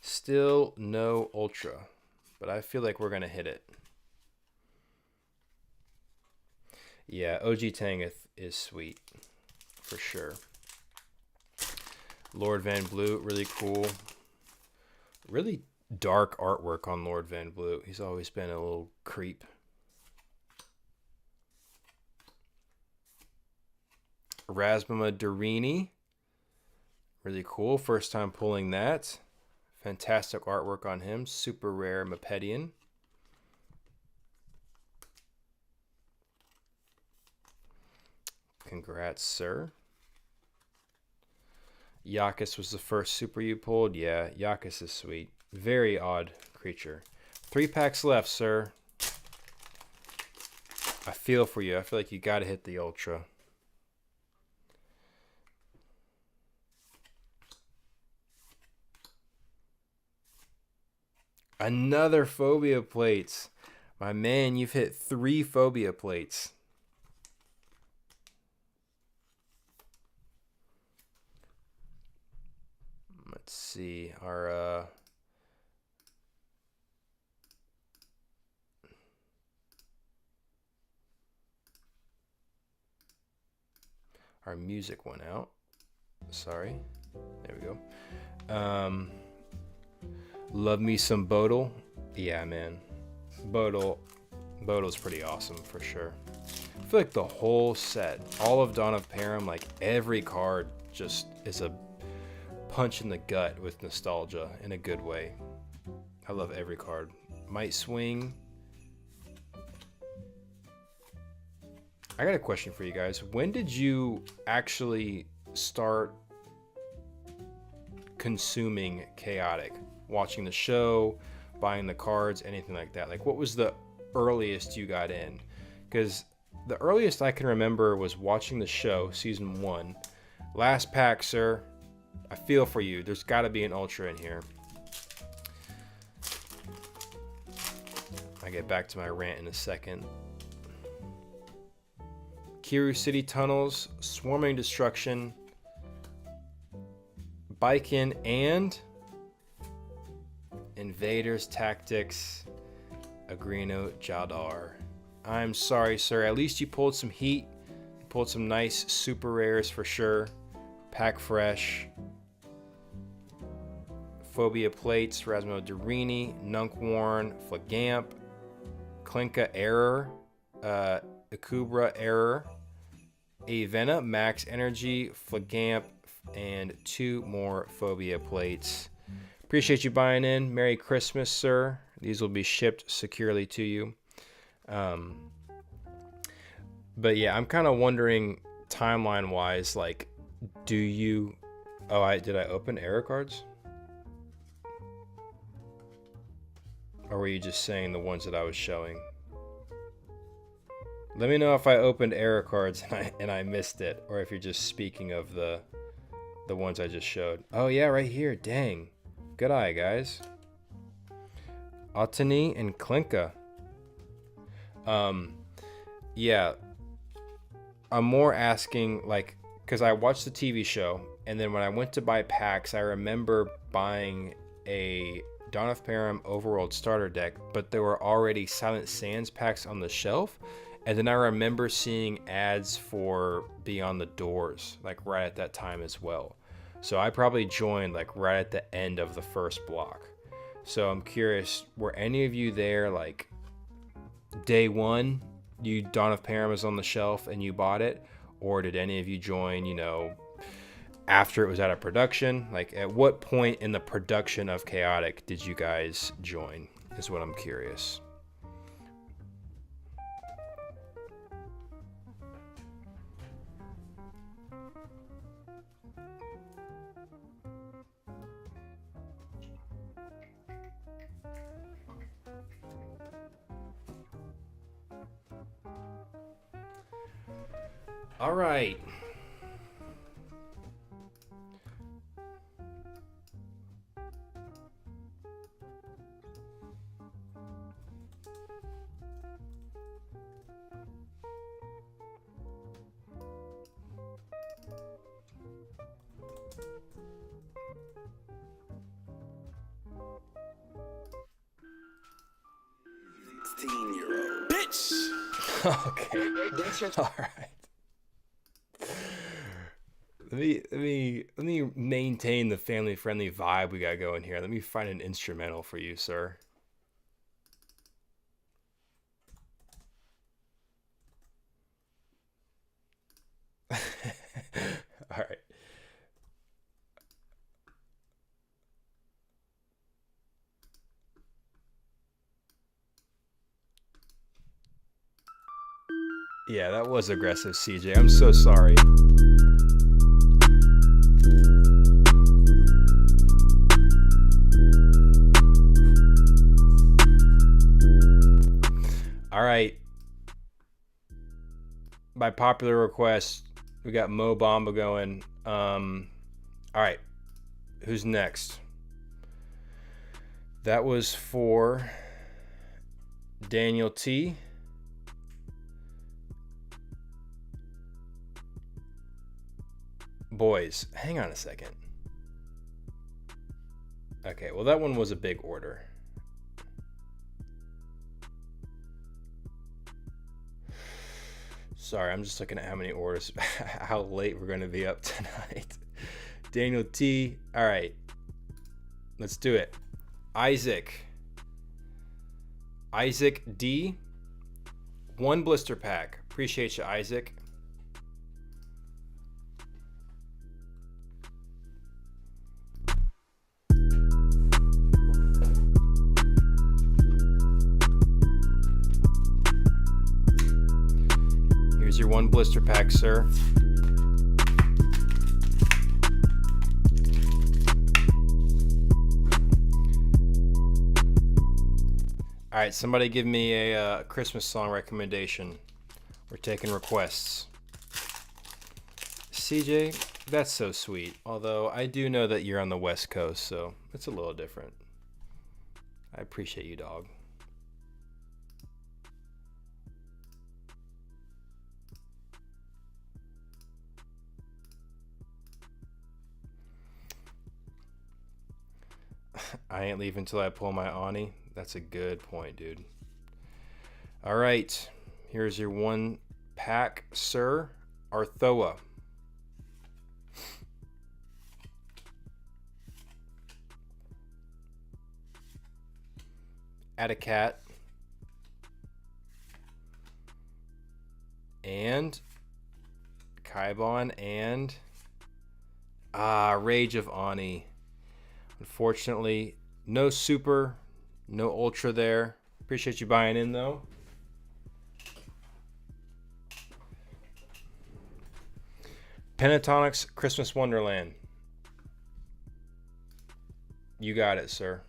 Still no Ultra, but I feel like we're going to hit it. Yeah, OG Tangoth is sweet, for sure. Lord Van Blue, really cool. Really dark artwork on Lord Van Blue. He's always been a little creep. Rasmama Darini, really cool. First time pulling that. Fantastic artwork on him. Super rare Mapedian. Congrats, sir. Yakus was the first super you pulled. Yeah, Yakus is sweet. Very odd creature. 3 packs left, sir. I feel for you. I feel like you got to hit the Ultra. Another Phobia Plates. My man, you've hit 3 Phobia Plates. Let's see. Our music went out. Sorry. There we go. Love me some Bodle. Yeah, man. Bodle's pretty awesome for sure. I feel like the whole set, all of Dawn of Param, like every card just is a punch in the gut with nostalgia in a good way. I love every card. Might Swing. I got a question for you guys. When did you actually start consuming Chaotic? Watching the show, buying the cards, anything like that? Like, what was the earliest you got in? Because the earliest I can remember was watching the show, season 1. Last pack, sir. I feel for you. There's got to be an Ultra in here. I get back to my rant in a second. Kiru City Tunnels, Swarming Destruction, Baiken, and Invaders Tactics, Agrino Jadar. I'm sorry, sir. At least you pulled some heat. You pulled some nice super rares for sure. Pack Fresh, Phobia Plates, Rasmo Darini, Nunkwarn, Flagamp, Klinka Error, Akubra Error, Avena, Max Energy, Flagamp, and 2 more Phobia Plates. Appreciate you buying in. Merry Christmas, sir. These will be shipped securely to you. But yeah, I'm kind of wondering timeline-wise, like, do you... Oh, did I open error cards? Or were you just saying the ones that I was showing? Let me know if I opened error cards and I missed it, or if you're just speaking of the ones I just showed. Oh yeah, right here. Dang. Good eye, guys. Otani and Klinka. Yeah. I'm more asking, like, because I watched the TV show, and then when I went to buy packs, I remember buying a Dawn of Param Overworld starter deck, but there were already Silent Sands packs on the shelf. And then I remember seeing ads for Beyond the Doors, like right at that time as well. So I probably joined like right at the end of the first block. So I'm curious, were any of you there like day one, you Dawn of Param was on the shelf and you bought it? Or did any of you join, you know, after it was out of production? Like at what point in the production of Chaotic did you guys join is what I'm curious. All right. 16-year-old. Bitch! Okay. All right. Let me maintain the family-friendly vibe we got going here. Let me find an instrumental for you, sir. All right. Yeah, that was aggressive, CJ. I'm so sorry. All right. By popular request, we got Mo Bamba going. All right. Who's next? That was for Daniel T. Boys, hang on a second. Okay, well, that one was a big order. Sorry, I'm just looking at how many orders, how late we're going to be up tonight. Daniel T. All right, let's do it. Isaac D. 1 blister pack. Appreciate you, Isaac. Here's your 1 blister pack, sir. All right, somebody give me a Christmas song recommendation. We're taking requests. CJ, that's so sweet. Although I do know that you're on the West Coast, so it's a little different. I appreciate you, dog. I ain't leaving until I pull my Ani. That's a good point, dude. All right. Here's your 1 pack, sir. Arthoa. Atacat. And Kaibon and Rage of Ani. Unfortunately, no super, no ultra there. Appreciate you buying in, though. Pentatonics Christmas Wonderland. You got it, sir.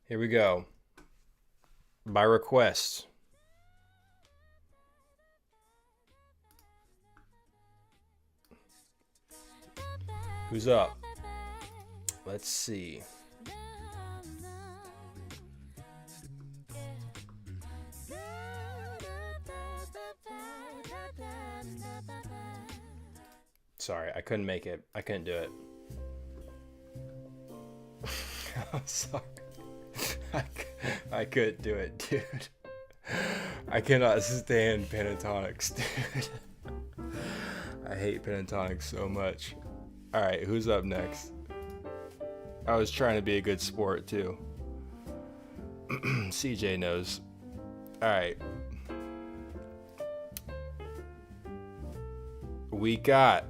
Here we go. By request. Who's up? Let's see. Sorry, I couldn't make it. I couldn't do it. I'm sorry. I couldn't do it, dude. I cannot stand pentatonics, dude. I hate pentatonics so much. Alright, who's up next? I was trying to be a good sport, too. CJ knows. Alright. We got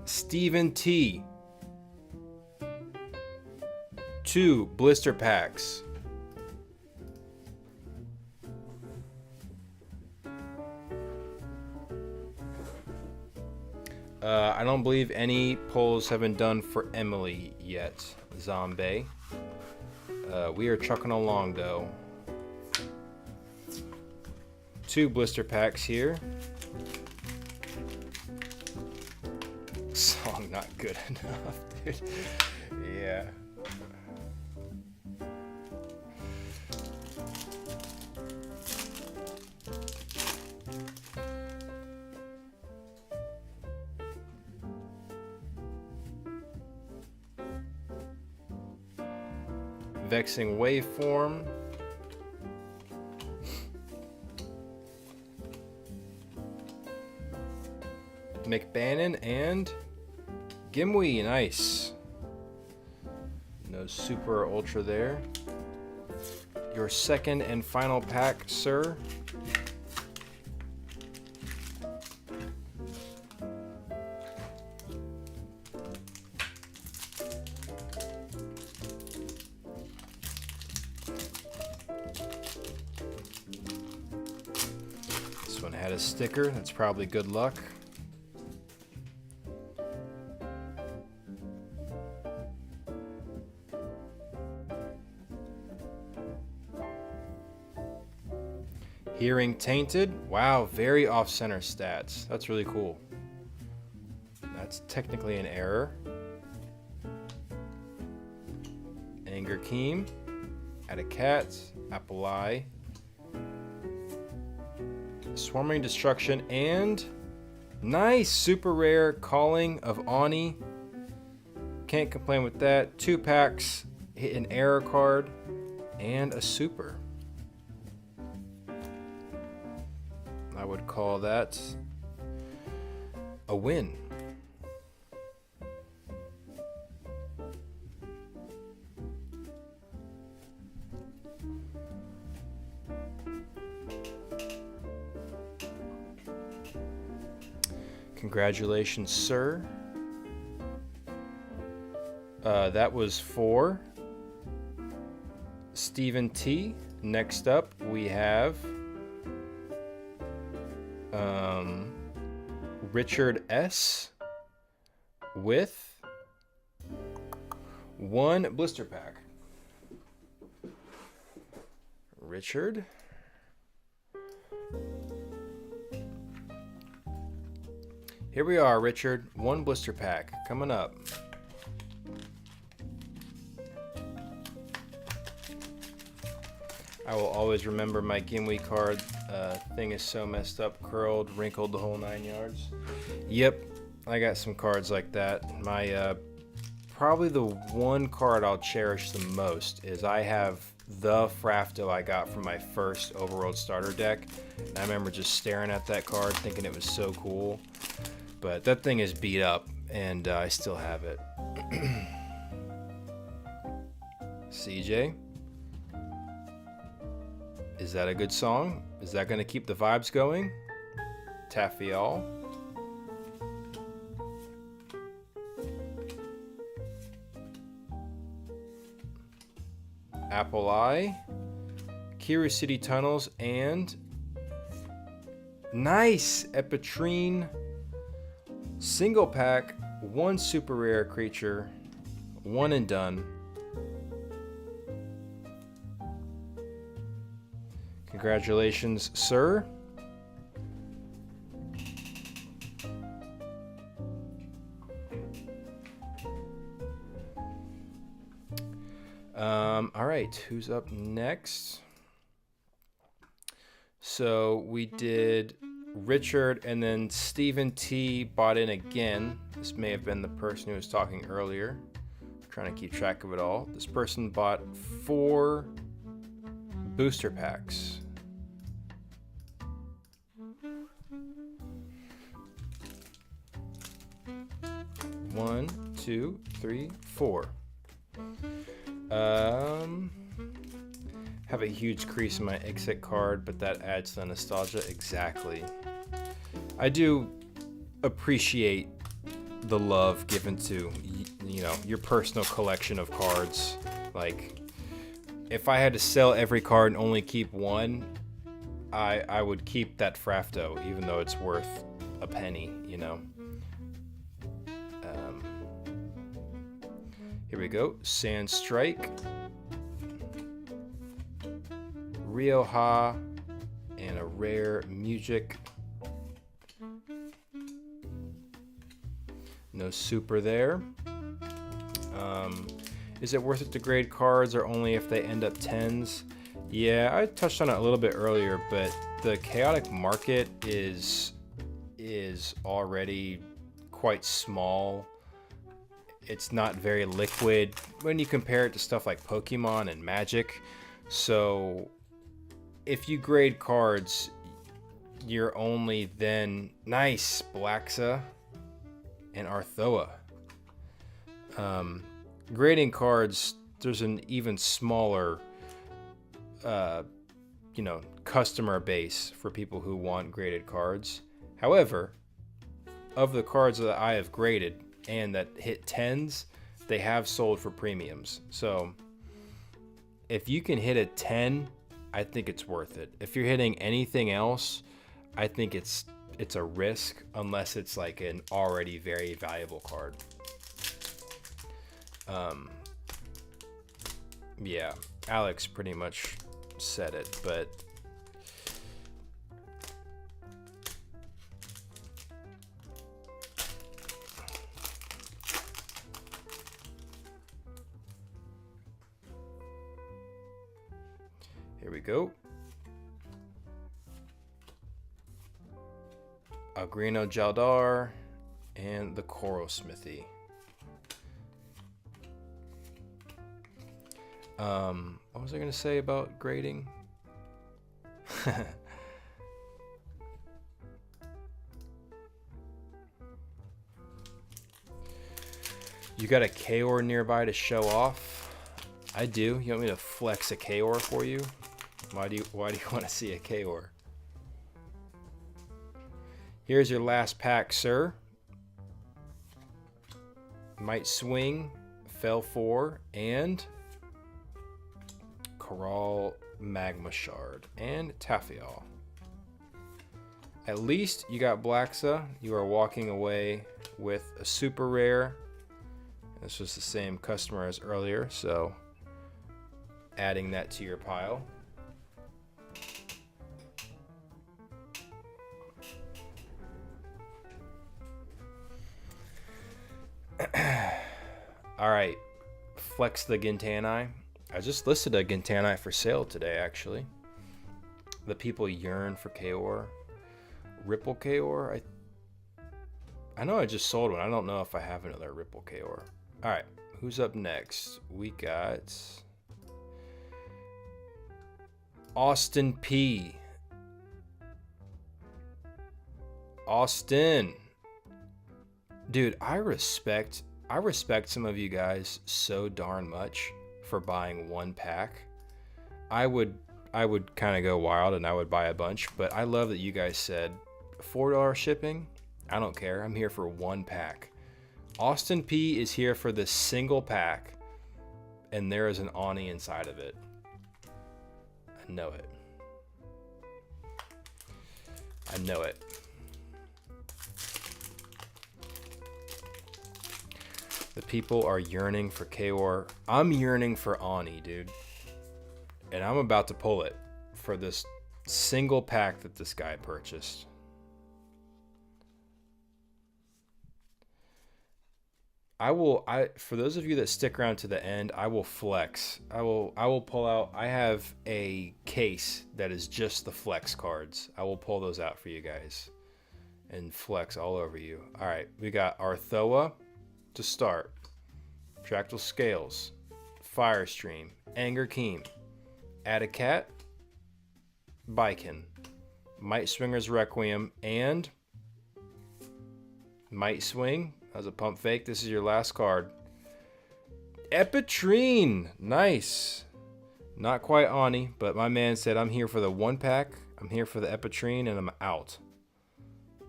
Stephen T. 2 blister packs. I don't believe any polls have been done for Emily yet, Zombie. We are trucking along, though. 2 blister packs here. Song not good enough, dude. Yeah. Vexing waveform. McBannon and Gimwe, nice. No super or ultra there. Your second and final pack, sir. This one had a sticker, that's probably good luck. Hearing tainted. Wow, very off-center stats. That's really cool. That's technically an error. Anger Keem. Add a cat. Apple Eye. Swarming Destruction and nice super rare Calling of Ani. Can't complain with that. 2 packs. Hit an error card and a super. I would call that a win. Congratulations, sir. That was for Stephen T. Next up, we have Richard S. with 1 blister pack. Richard. Here we are, Richard. 1 blister pack coming up. I will always remember my Gimwe card. Thing is so messed up, curled, wrinkled, the whole 9 yards. Yep, I got some cards like that. My probably the one card I'll cherish the most is I have the Frafto I got from my first Overworld starter deck. And I remember just staring at that card thinking it was so cool. But that thing is beat up and I still have it. CJ? Is that a good song? Is that going to keep the vibes going? Taffyal. Apple Eye. Kiru City Tunnels and nice Epitrine single pack, 1 super rare creature, 1 and done. Congratulations, sir. All right, who's up next? So we did Richard and then Stephen T bought in again. This may have been the person who was talking earlier. I'm trying to keep track of it all. This person bought 4 booster packs. One, 2, 3, 4. Have a huge crease in my exit card, but that adds to the nostalgia. Exactly. I do appreciate the love given to, you know, your personal collection of cards. Like, if I had to sell every card and only keep 1, I would keep that Frafto, even though it's worth a penny, you know. Here we go. Sand Strike, Rioja, and a rare Music. No super there. Is it worth it to grade cards or only if they end up 10s? Yeah, I touched on it a little bit earlier, but the chaotic market is already quite small. It's not very liquid when you compare it to stuff like Pokemon and Magic. So if you grade cards, you're only then nice Blaxa and Arthoa. Grading cards, there's an even smaller customer base for people who want graded cards. However, of the cards that I have graded and that hit 10s, they have sold for premiums. So if you can hit a 10, I think it's worth it. If you're hitting anything else, I think it's a risk unless it's like an already very valuable card. Yeah, Alex pretty much said it, but here we go. Algrino Jaldar and the Coral Smithy. What was I gonna say about grading? You got a Kaor nearby to show off? I do. You want me to flex a Kaor for you? Why do you want to see a Kaor? Here's your last pack, sir. Might Swing, Fell 4, and Coral Magma Shard, and Tafial. At least you got Blaxa. You are walking away with a super rare. This was the same customer as earlier, so adding that to your pile. All right, flex the Gintani. I just listed a Gintani for sale today, actually. The people yearn for Kaor. Ripple Kaor. I know I just sold one. I don't know if I have another Ripple Kaor. All right, who's up next? We got Austin P. Austin. Dude, I respect some of you guys so darn much for buying one pack. I would kind of go wild and I would buy a bunch, but I love that you guys said $4 shipping. I don't care. I'm here for one pack. Austin P is here for the single pack, and there is an Oni inside of it. I know it. I know it. The people are yearning for Kaor. I'm yearning for Ani, dude. And I'm about to pull it for this single pack that this guy purchased. For those of you that stick around to the end, I will flex. I will pull out. I have a case that is just the flex cards. I will pull those out for you guys and flex all over you. All right, we got Arthoa to start. Fractal Scales, Firestream, Anger Keem, Adacat, Baiken, Might Swinger's Requiem, and Might Swing. That was a pump fake. This is your last card. Epitrine. Nice. Not quite Ani, but my man said, I'm here for the one pack. I'm here for the Epitrine, and I'm out.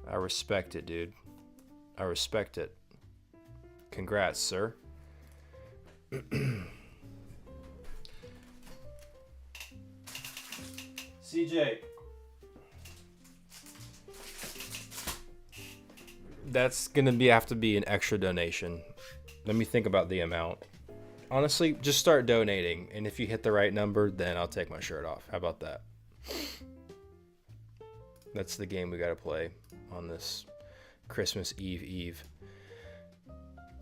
I respect it, dude. I respect it. Congrats, sir. CJ. That's gonna have to be an extra donation. Let me think about the amount. Honestly, just start donating, and if you hit the right number, then I'll take my shirt off. How about that? That's the game we gotta play on this Christmas Eve.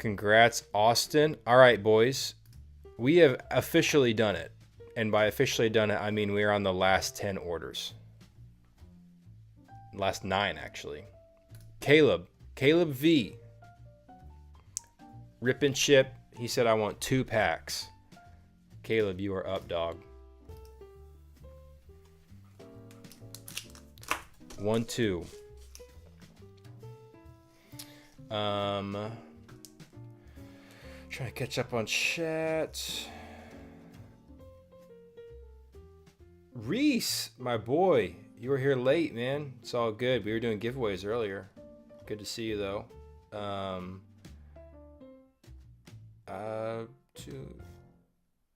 Congrats, Austin. All right, boys. We have officially done it. And by officially done it, I mean we are on the last 10 orders. Last 9, actually. Caleb V. Rip and Chip. He said, I want 2 packs. Caleb, you are up, dog. 1, 2. Trying to catch up on chat. Reese, my boy, you were here late, man. It's all good. We were doing giveaways earlier. Good to see you, though.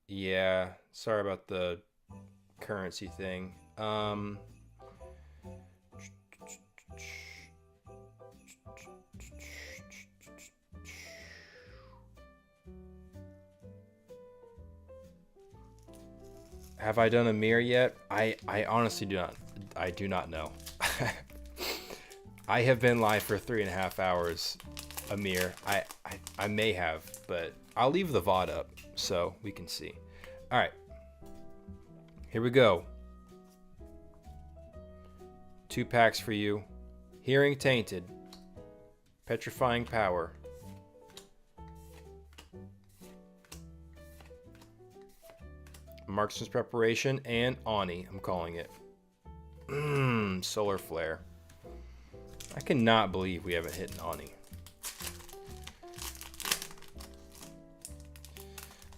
Yeah, sorry about the currency thing. Have I done a mirror yet? I honestly do not. I do not know. I have been live for 3.5 hours. A mirror. I may have, but I'll leave the VOD up so we can see. All right. Here we go. 2 packs for you. Hearing Tainted. Petrifying Power. Marksman's Preparation and Ani, I'm calling it. Solar Flare. I cannot believe we haven't hit an Ani.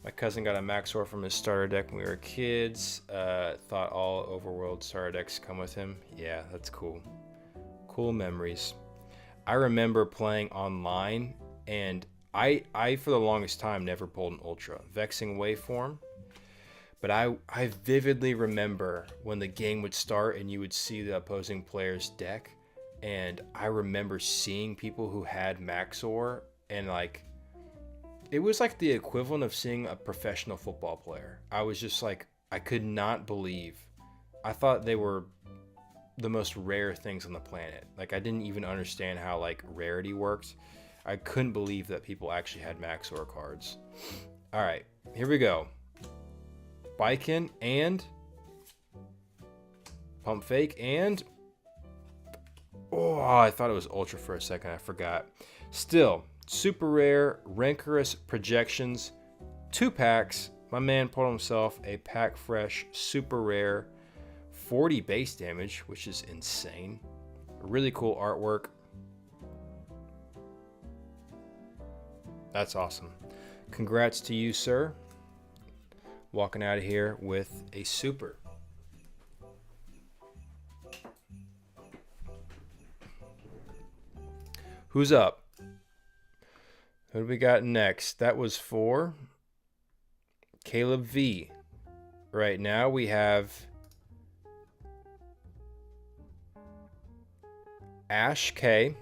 My cousin got a Maxor from his starter deck when we were kids. Thought all Overworld starter decks come with him. Yeah, that's cool. Cool memories. I remember playing online, and I for the longest time never pulled an Ultra. Vexing Waveform. But I vividly remember when the game would start and you would see the opposing player's deck. And I remember seeing people who had Maxor, and like, it was like the equivalent of seeing a professional football player. I was just like, I could not believe. I thought they were the most rare things on the planet. Like, I didn't even understand how like rarity worked. I couldn't believe that people actually had Maxor cards. All right, here we go. Bikin and Pump Fake and I thought it was Ultra for a second. I forgot. Still, super rare, rancorous projections, 2 packs. My man pulled himself a pack fresh, super rare, 40 base damage, which is insane. Really cool artwork. That's awesome. Congrats to you, sir. Walking out of here with a super. Who's up? Who do we got next? That was for Caleb V. Right now we have Ash K.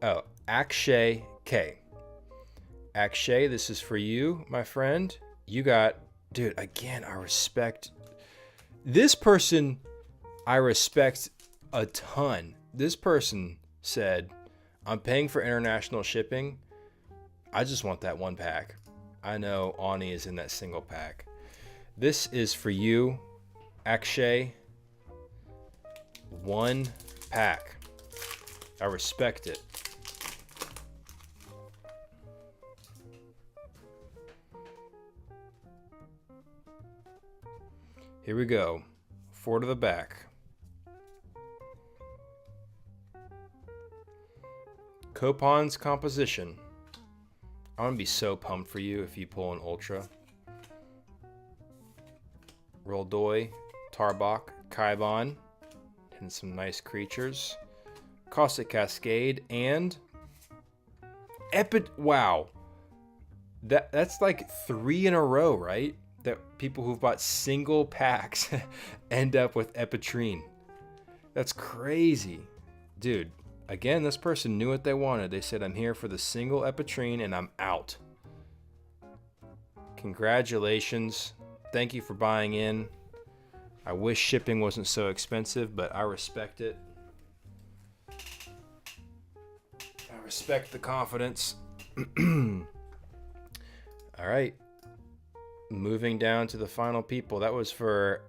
Oh, Akshay K. Akshay, this is for you, my friend. You got, dude, again, I respect this person. I respect a ton. This person said, I'm paying for international shipping. I just want that 1 pack. I know Ani is in that single pack. This is for you, Akshay. 1 pack. I respect it. Here we go. 4 to the back. Copon's Composition. I'm going to be so pumped for you if you pull an Ultra. Roldoy, Tarbok, Kaibon. And some nice creatures. Caustic Cascade and Wow. That's like 3 in a row, right? That people who've bought single packs end up with Epitrine. That's crazy. Dude, again, this person knew what they wanted. They said, I'm here for the single Epitrine and I'm out. Congratulations. Thank you for buying in. I wish shipping wasn't so expensive, but I respect it. I Respect the confidence. All right. Moving down to the final people. That was for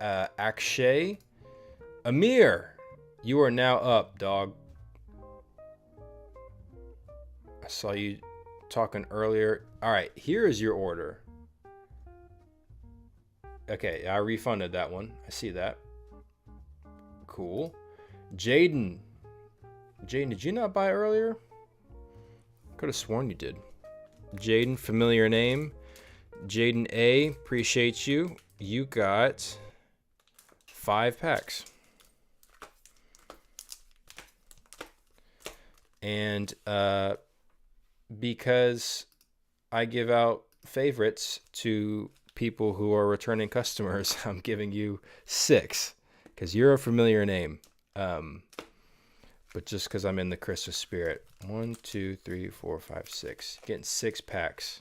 Akshay. Amir, you are now up, dog. I saw you talking earlier. All right, here is your order. Okay, I refunded that one. I see that. Cool. Jaden. Jaden, did you not buy earlier? Could have sworn you did. Jaden, familiar name. Jaden A, appreciate you. You got 5 packs. And because I give out favorites to people who are returning customers, I'm giving you 6 because you're a familiar name. But just because I'm in the Christmas spirit. 1, 2, 3, 4, 5, 6. Getting 6 packs,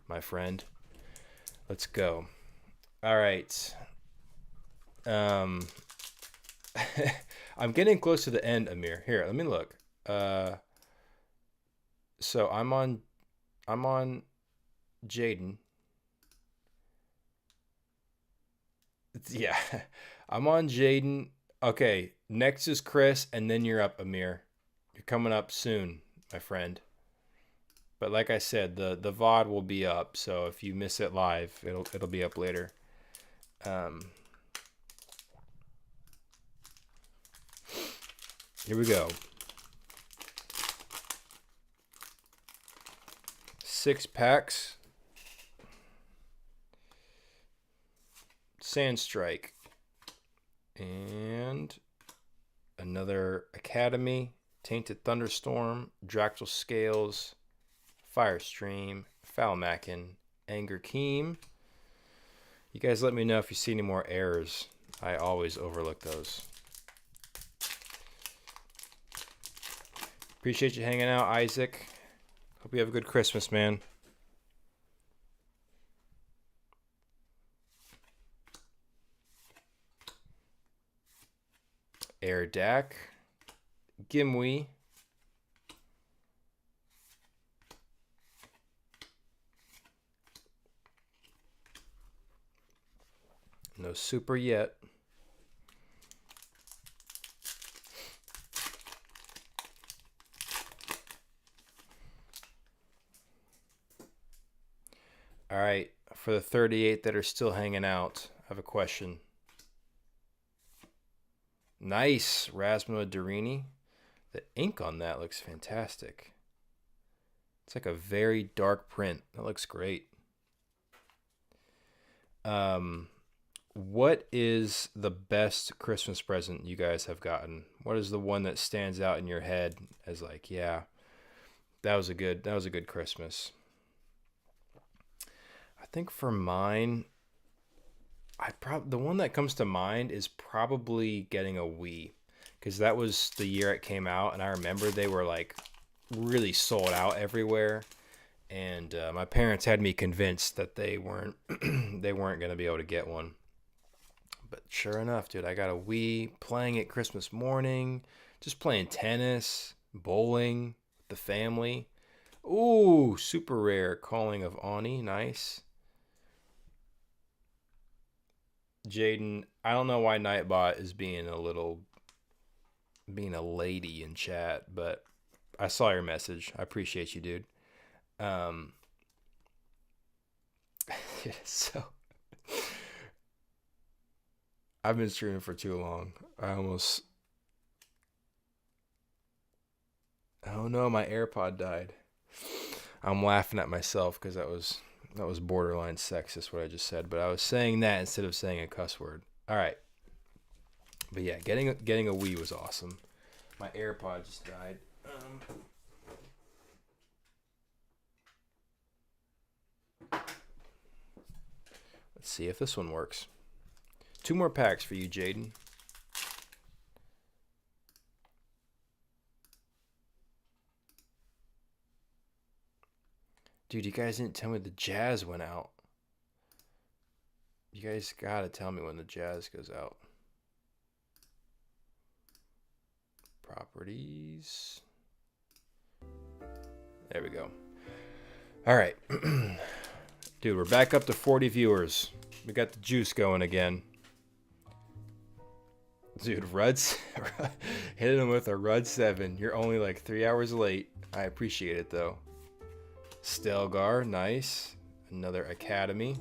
my friend. Let's go. All right. I'm getting close to the end, Amir. Here, let me look. So I'm on Jaden. Yeah. I'm on Jaden. Okay, next is Chris, and then you're up, Amir. You're coming up soon, my friend. But like I said, the VOD will be up, so if you miss it live, it'll be up later. Here we go. 6 packs. Sandstrike. And another Academy. Tainted Thunderstorm. Dractyl Scales. Firestream. Falmakin. Anger Keem. You guys let me know if you see any more errors. I always overlook those. Appreciate you hanging out, Isaac. Hope you have a good Christmas, man. Airdac. Gimwe. No super yet. All right, for the 38 that are still hanging out, I have a question. Nice, Rasma Darini. The ink on that looks fantastic. It's like a very dark print. That looks great. What is the best Christmas present you guys have gotten? What is the one that stands out in your head as like, yeah, that was a good Christmas? I think for mine, the one that comes to mind is probably getting a Wii, because that was the year it came out, and I remember they were like really sold out everywhere, and my parents had me convinced that they weren't going to be able to get one. But sure enough, dude, I got a Wii, playing it Christmas morning, just playing tennis, bowling with the family. Ooh, super rare Calling of Ani, nice. Jaden, I don't know why Nightbot is being a lady in chat, but I saw your message. I appreciate you, dude. So I've been streaming for too long. Oh no, my AirPod died. I'm laughing at myself because that was borderline sexist what I just said, but I was saying that instead of saying a cuss word. All right. But yeah, getting a Wii was awesome. My AirPod just died. Let's see if this one works. 2 more packs for you, Jaden. Dude, you guys didn't tell me the Jazz went out. You guys gotta tell me when the Jazz goes out. Properties. There we go. All right. Dude, we're back up to 40 viewers. We got the juice going again. Dude, Ruds, hitting him with a Rud 7. You're only like 3 hours late. I appreciate it, though. Stelgar, nice. Another Academy.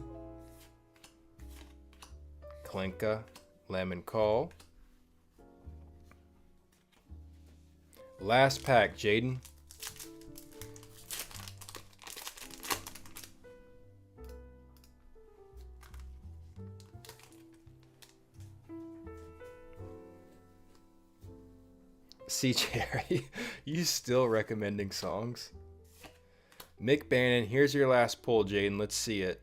Klenka, Lemon Call. Last pack, Jaden. CJ, you still recommending songs? Mick Bannon, here's your last pull, Jaden. Let's see it.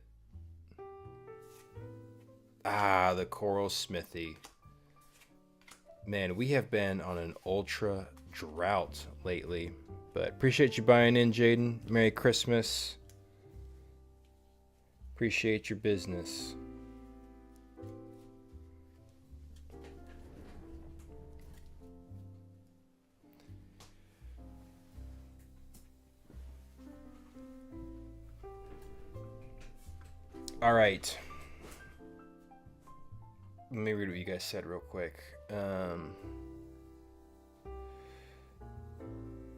Ah, the Coral Smithy. Man, we have been on an ultra drought lately. But appreciate you buying in, Jaden. Merry Christmas. Appreciate your business. All right. Let me read what you guys said real quick.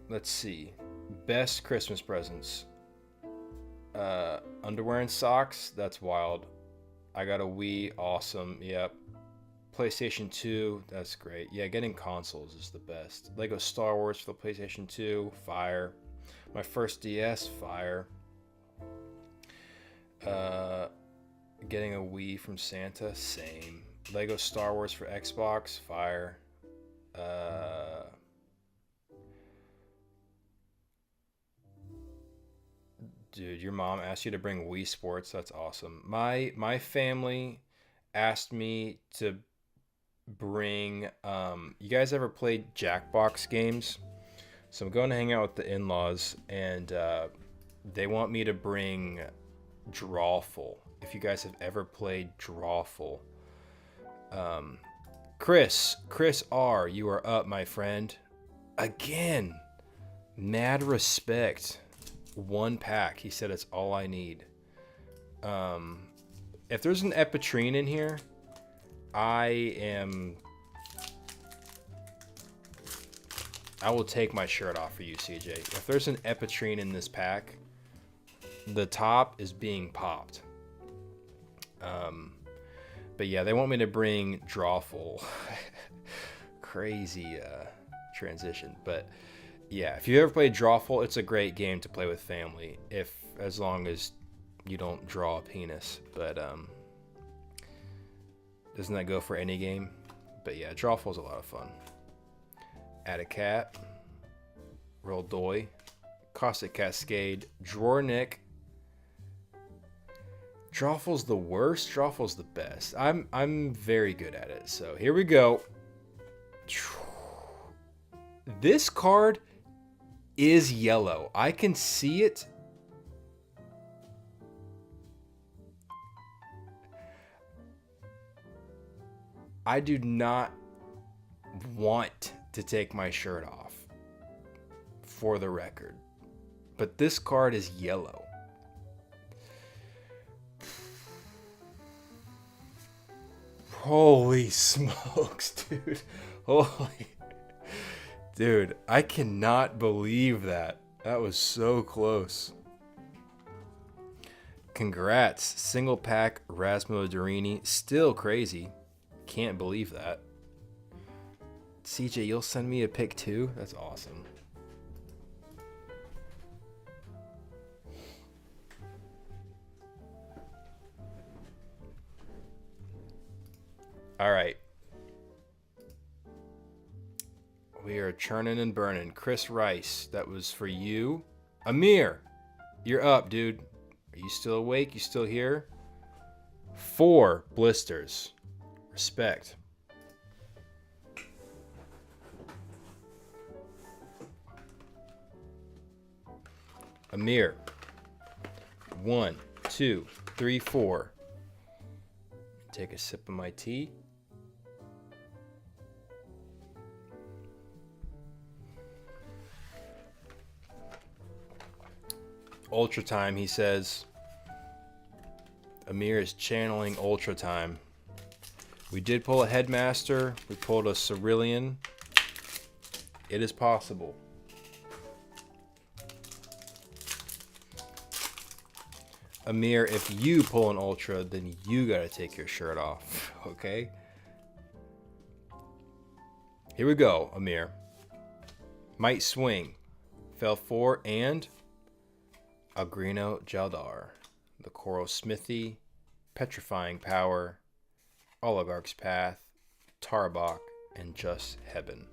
Let's see. Best Christmas presents. Underwear and socks. That's wild. I got a Wii. Awesome. Yep. PlayStation 2. That's great. Yeah, getting consoles is the best. Lego Star Wars for the PlayStation 2. Fire. My first DS. Fire. Getting a Wii from Santa, same. Lego Star Wars for Xbox, fire. Dude, your mom asked you to bring Wii Sports. That's awesome. My family asked me to bring. You guys ever played Jackbox games? So I'm going to hang out with the in-laws, and they want me to bring Drawful. If you guys have ever played Drawful. Chris R, you are up, my friend. Again, mad respect. 1 pack. He said it's all I need. If there's an Epitrine in here, I will take my shirt off for you, CJ. If there's an Epitrine in this pack, the top is being popped. But yeah, they want me to bring Drawful. Crazy transition. But yeah, if you ever played Drawful, it's a great game to play with family, as long as you don't draw a penis. But doesn't that go for any game? But yeah, Drawful's a lot of fun. Add a cat. Roll Doy. Caustic Cascade. Drawer Nick. Drawful's the worst. Drawful's the best. I'm very good at it. So here we go. This card is yellow. I can see it. I do not want to take my shirt off, for the record. But this card is yellow. Holy smokes, dude. Dude, I cannot believe that. That was so close. Congrats. Single pack Rasmo Durini. Still crazy. Can't believe that. CJ, you'll send me a pic too? That's awesome. All right. We are churning and burning. Chris Rice, that was for you. Amir, you're up, dude. Are you still awake? You still here? 4 blisters. Respect. Amir. 1, 2, 3, 4. Take a sip of my tea. Ultra Time, he says. Amir is channeling Ultra Time. We did pull a Headmaster. We pulled a Cerulean. It is possible. Amir, if you pull an Ultra, then you gotta take your shirt off, okay? Here we go, Amir. Might Swing. Fell 4 and Agrino Jaldar. The Coral Smithy. Petrifying Power. Oligarch's Path. Tarbok. And Just Heaven.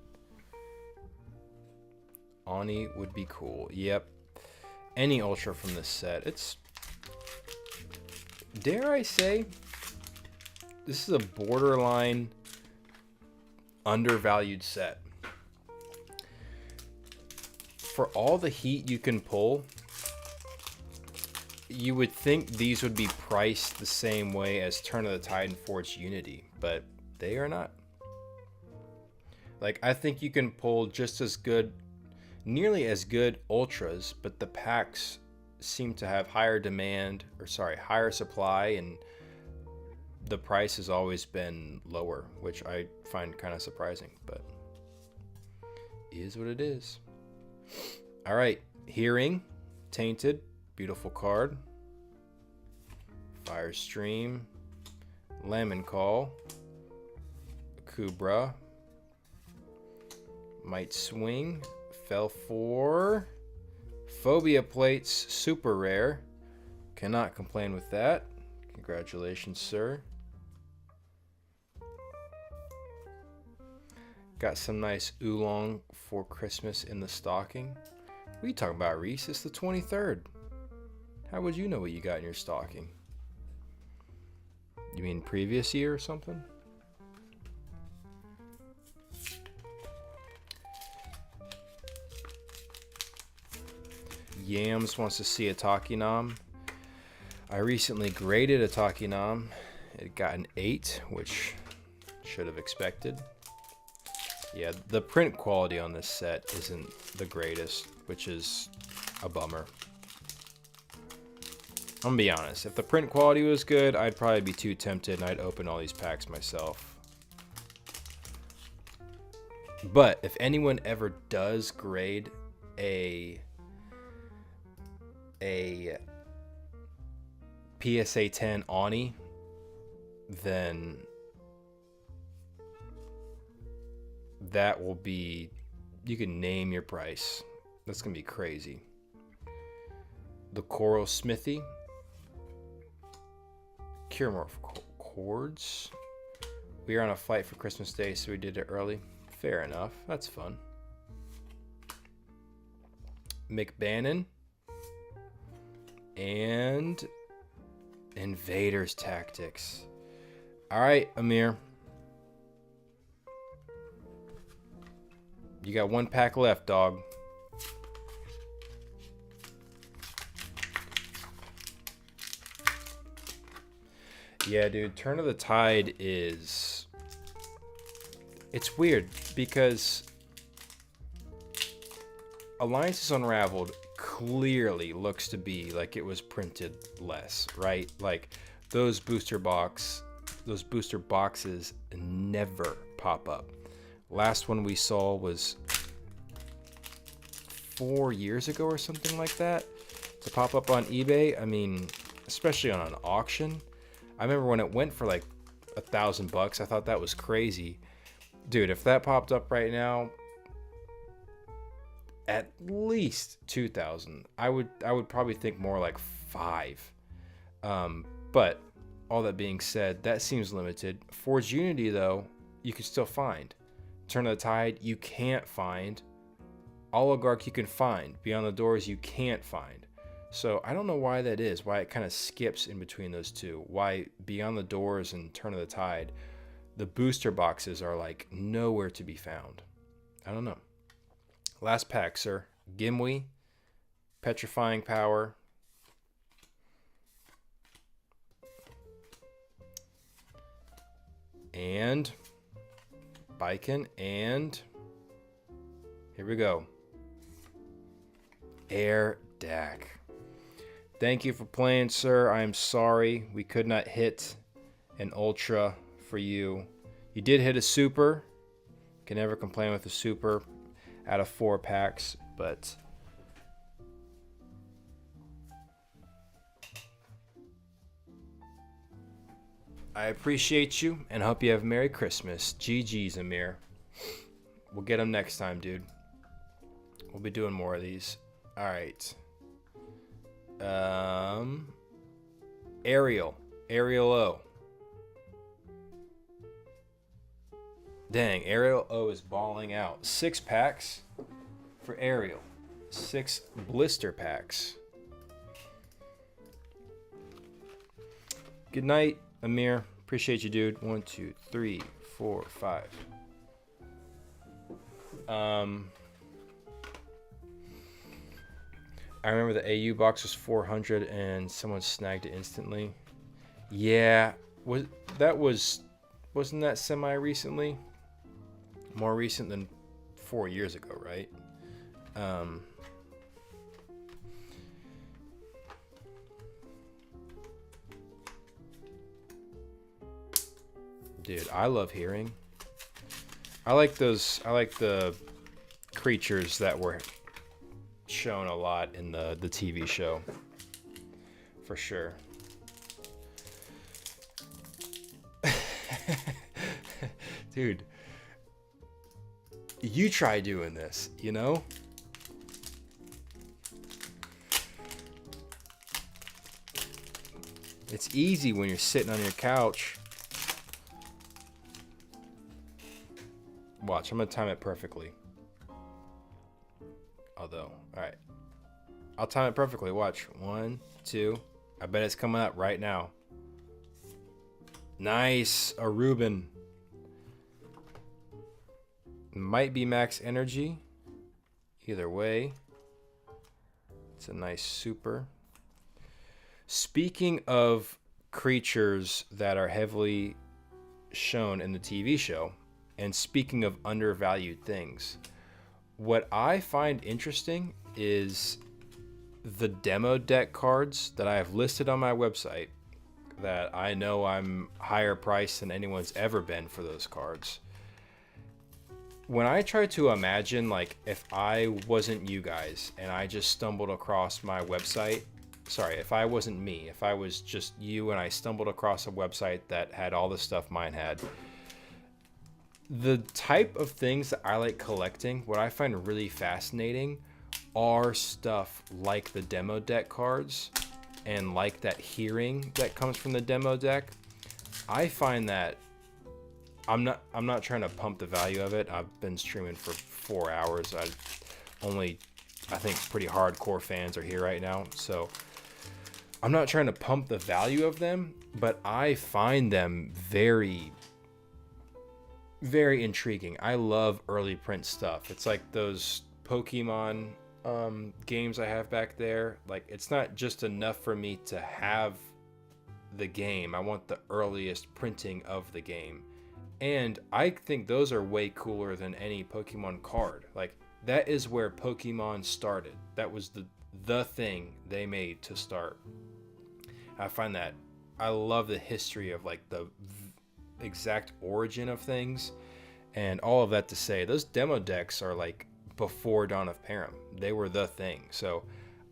Ani would be cool. Yep. Any Ultra from this set. It's... Dare I say, this is a borderline undervalued set. For all the heat you can pull, you would think these would be priced the same way as Turn of the Tide and Forged Unity, but they are not. Like, I think you can pull just as good, nearly as good Ultras, but the packs seem to have higher demand, or sorry, higher supply, and the price has always been lower, which I find kind of surprising, but is what it is. All right, Hearing, Tainted, beautiful card. Fire Stream, Lemon Call, Kubra, Might Swing, fell 4. Phobia Plates, super rare. Cannot complain with that. Congratulations, sir. Got some nice oolong for Christmas in the stocking. What are you talking about, Reese? It's the 23rd. How would you know what you got in your stocking? You mean previous year or something? Yams wants to see a Takinam. I recently graded a Takinam. It got an 8, which should have expected. Yeah, the print quality on this set isn't the greatest, which is a bummer. I'm gonna be honest, if the print quality was good, I'd probably be too tempted and I'd open all these packs myself. But if anyone ever does grade a PSA 10 Ani, then that will be, you can name your price. That's gonna be crazy. The Coral Smithy, Curemorph Chords. We are on a flight for Christmas Day, so we did it early. Fair enough, that's fun. McBannon and Invaders Tactics. All right, Amir. You got one pack left, dog. Yeah, dude, Turn of the Tide is... It's weird because Alliances Unraveled clearly looks to be like it was printed less, right? Like those booster boxes never pop up. Last one we saw was 4 years ago or something like that to pop up on eBay. I mean, especially on an auction. I remember when it went for like $1,000. I thought that was crazy. Dude, if that popped up right now, at least 2,000. I would probably think more like 5. But all that being said, that seems limited. Forged Unity though, you can still find. Turn of the Tide, you can't find. Oligarch you can find. Beyond the Doors you can't find. So I don't know why that is, why it kind of skips in between those two. Why Beyond the Doors and Turn of the Tide, the booster boxes are like nowhere to be found. I don't know. Last pack, sir. Gimli, Petrifying Power, and Biken, and here we go. Air Dak. Thank you for playing, sir. I am sorry we could not hit an ultra for you. You did hit a super. Can never complain with a super out of 4 packs, but I appreciate you and hope you have a Merry Christmas. GG's, Amir. We'll get them next time, dude. We'll be doing more of these. All right. Ariel O. Dang, Ariel O is balling out. 6 packs for Ariel. 6 blister packs. Good night, Amir. Appreciate you, dude. 1, 2, 3, 4, 5. I remember the AU box was 400 and someone snagged it instantly. Yeah, wasn't that semi recently? More recent than 4 years ago, right? Dude, I love hearing. I like the creatures that were shown a lot in the TV show. For sure. Dude, you try doing this, you know? It's easy when you're sitting on your couch. Watch, I'm gonna time it perfectly. Although, alright. I'll time it perfectly. Watch. 1, 2. I bet it's coming up right now. Nice. A Reuben. Might be max energy. Either way. It's a nice super. Speaking of creatures that are heavily shown in the TV show, and speaking of undervalued things, what I find interesting is the demo deck cards that I have listed on my website that I know I'm higher priced than anyone's ever been for those cards. When I try to imagine, like, if I wasn't you guys and I just stumbled across my website, sorry, if I wasn't me, if I was just you and I stumbled across a website that had all the stuff mine had, the type of things that I like collecting, what I find really fascinating are stuff like the demo deck cards and like that hearing that comes from the demo deck. I find that I'm not trying to pump the value of it. I've been streaming for 4 hours. I think pretty hardcore fans are here right now, so I'm not trying to pump the value of them, but I find them very, very intriguing. I love early print stuff. It's like those Pokemon games I have back there. Like, it's not just enough for me to have the game. I want the earliest printing of the game. And I think those are way cooler than any Pokemon card. Like, that is where Pokemon started. That was the thing they made to start. I find that I love the history of, like, the exact origin of things, and all of that to say those demo decks are like before Dawn of Param. They were the thing. So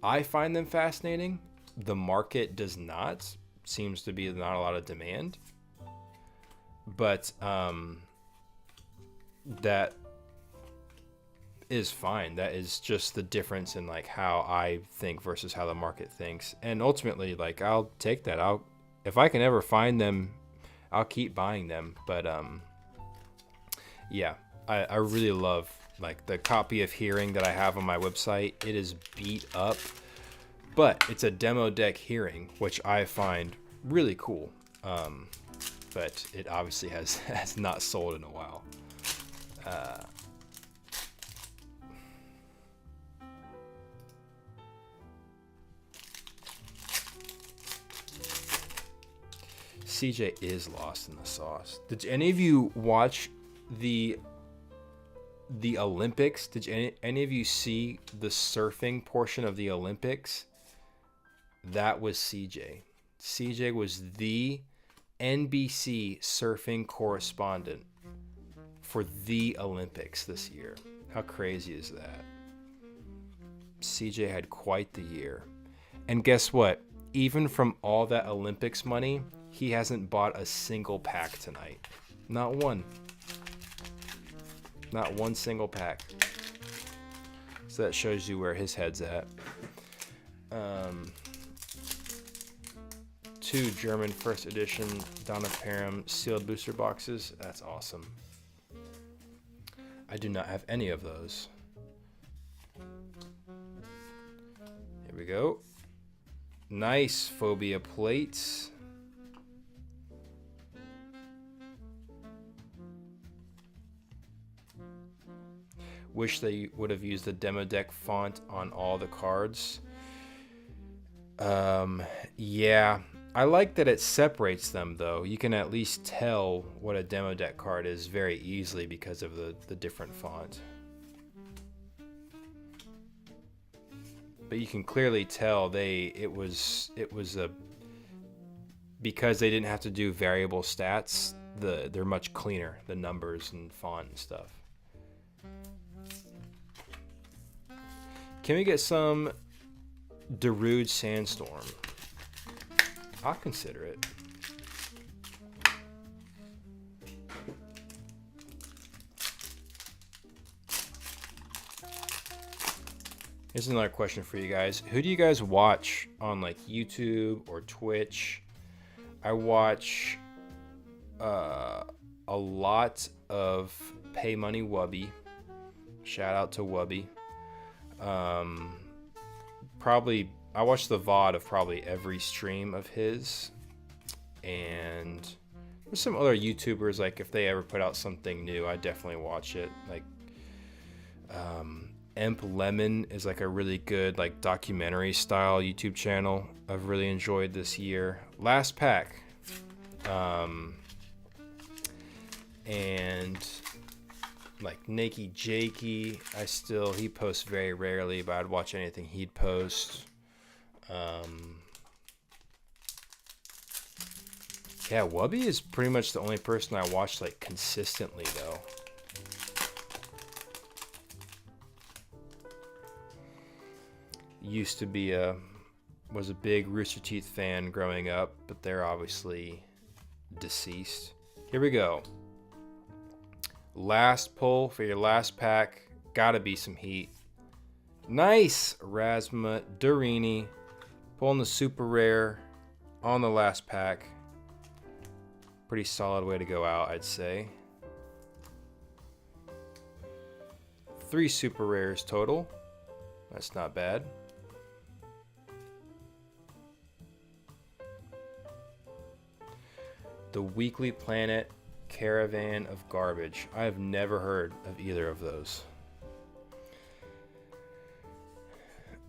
I find them fascinating. The market does not. Seems to be not a lot of demand, but that is fine. That is just the difference in like how I think versus how the market thinks. And ultimately, like, I'll take that. If I can ever find them, I'll keep buying them. But yeah, I really love like the copy of Hearing that I have on my website. It is beat up, but it's a demo deck Hearing, which I find really cool. But it obviously has not sold in a while. CJ is lost in the sauce. Did any of you watch the Olympics? Did any of you see the surfing portion of the Olympics? that was CJ. CJ was the NBC surfing correspondent for the Olympics this year. How crazy is that? CJ had quite the year. And guess what? Even from all that Olympics money, he hasn't bought a single pack tonight. Not one. Not one single pack. So that shows you where his head's at. 2 German first edition Donna Parham sealed booster boxes. That's awesome. I do not have any of those. Here we go. Nice Phobia plates. Wish they would have used the demo deck font on all the cards. Yeah. I like that it separates them, though. You can at least tell what a demo deck card is very easily because of the different font. But you can clearly tell it was a, because they didn't have to do variable stats, they're much cleaner, the numbers and font and stuff. Can we get some Darude Sandstorm? I'll consider it. Here's another question for you guys. Who do you guys watch on like YouTube or Twitch? I watch a lot of Pay Money Wubby. Shout out to Wubby. Probably I watch the VOD of probably every stream of his, and there's some other YouTubers, like if they ever put out something new, I definitely watch it. Like Emp Lemon is like a really good like documentary style YouTube channel I've really enjoyed this year. Last Pack, and like Nakey Jakey, he posts very rarely, but I'd watch anything he'd post. Yeah, Wubby is pretty much the only person I watch like consistently though. Used to be was a big Rooster Teeth fan growing up, but they're obviously deceased. Here we go. Last pull for your last pack. Gotta be some heat. Nice Erasma Durini. Pulling the super rare on the last pack. Pretty solid way to go out, I'd say. 3 super rares total. That's not bad. The Weekly Planet Caravan of Garbage. I have never heard of either of those.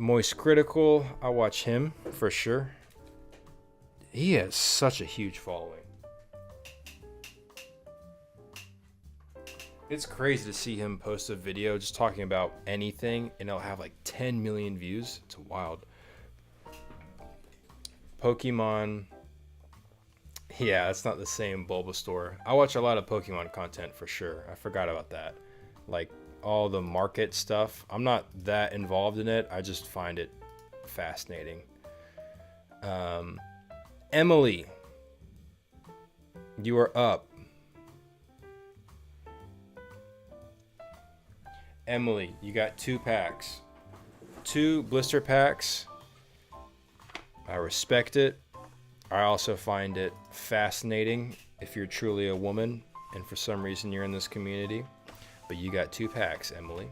Moist Critical, I watch him for sure. He has such a huge following. It's crazy to see him post a video just talking about anything and it'll have like 10 million views. It's wild. Pokemon. Yeah, it's not the same Bulbasaur. I watch a lot of Pokemon content for sure. I forgot about that. Like all the market stuff. I'm not that involved in it. I just find it fascinating. Emily, you are up. Emily, you got 2 packs. 2 blister packs. I respect it. I also find it fascinating if you're truly a woman and for some reason you're in this community. But you got 2 packs, Emily.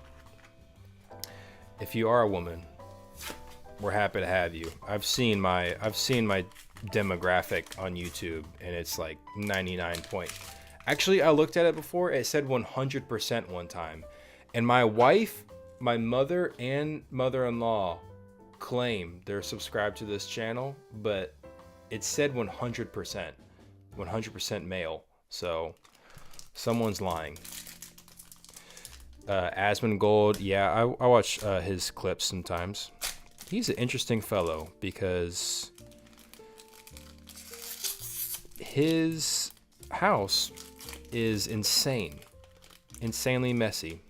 If you are a woman, we're happy to have you. I've seen my demographic on YouTube and it's like 99 point. Actually, I looked at it before. It said 100% one time. And my wife, my mother, and mother-in-law claim they're subscribed to this channel, but it said 100% male. So someone's lying. Asmongold, yeah, I watch his clips sometimes. He's an interesting fellow because his house is insanely messy,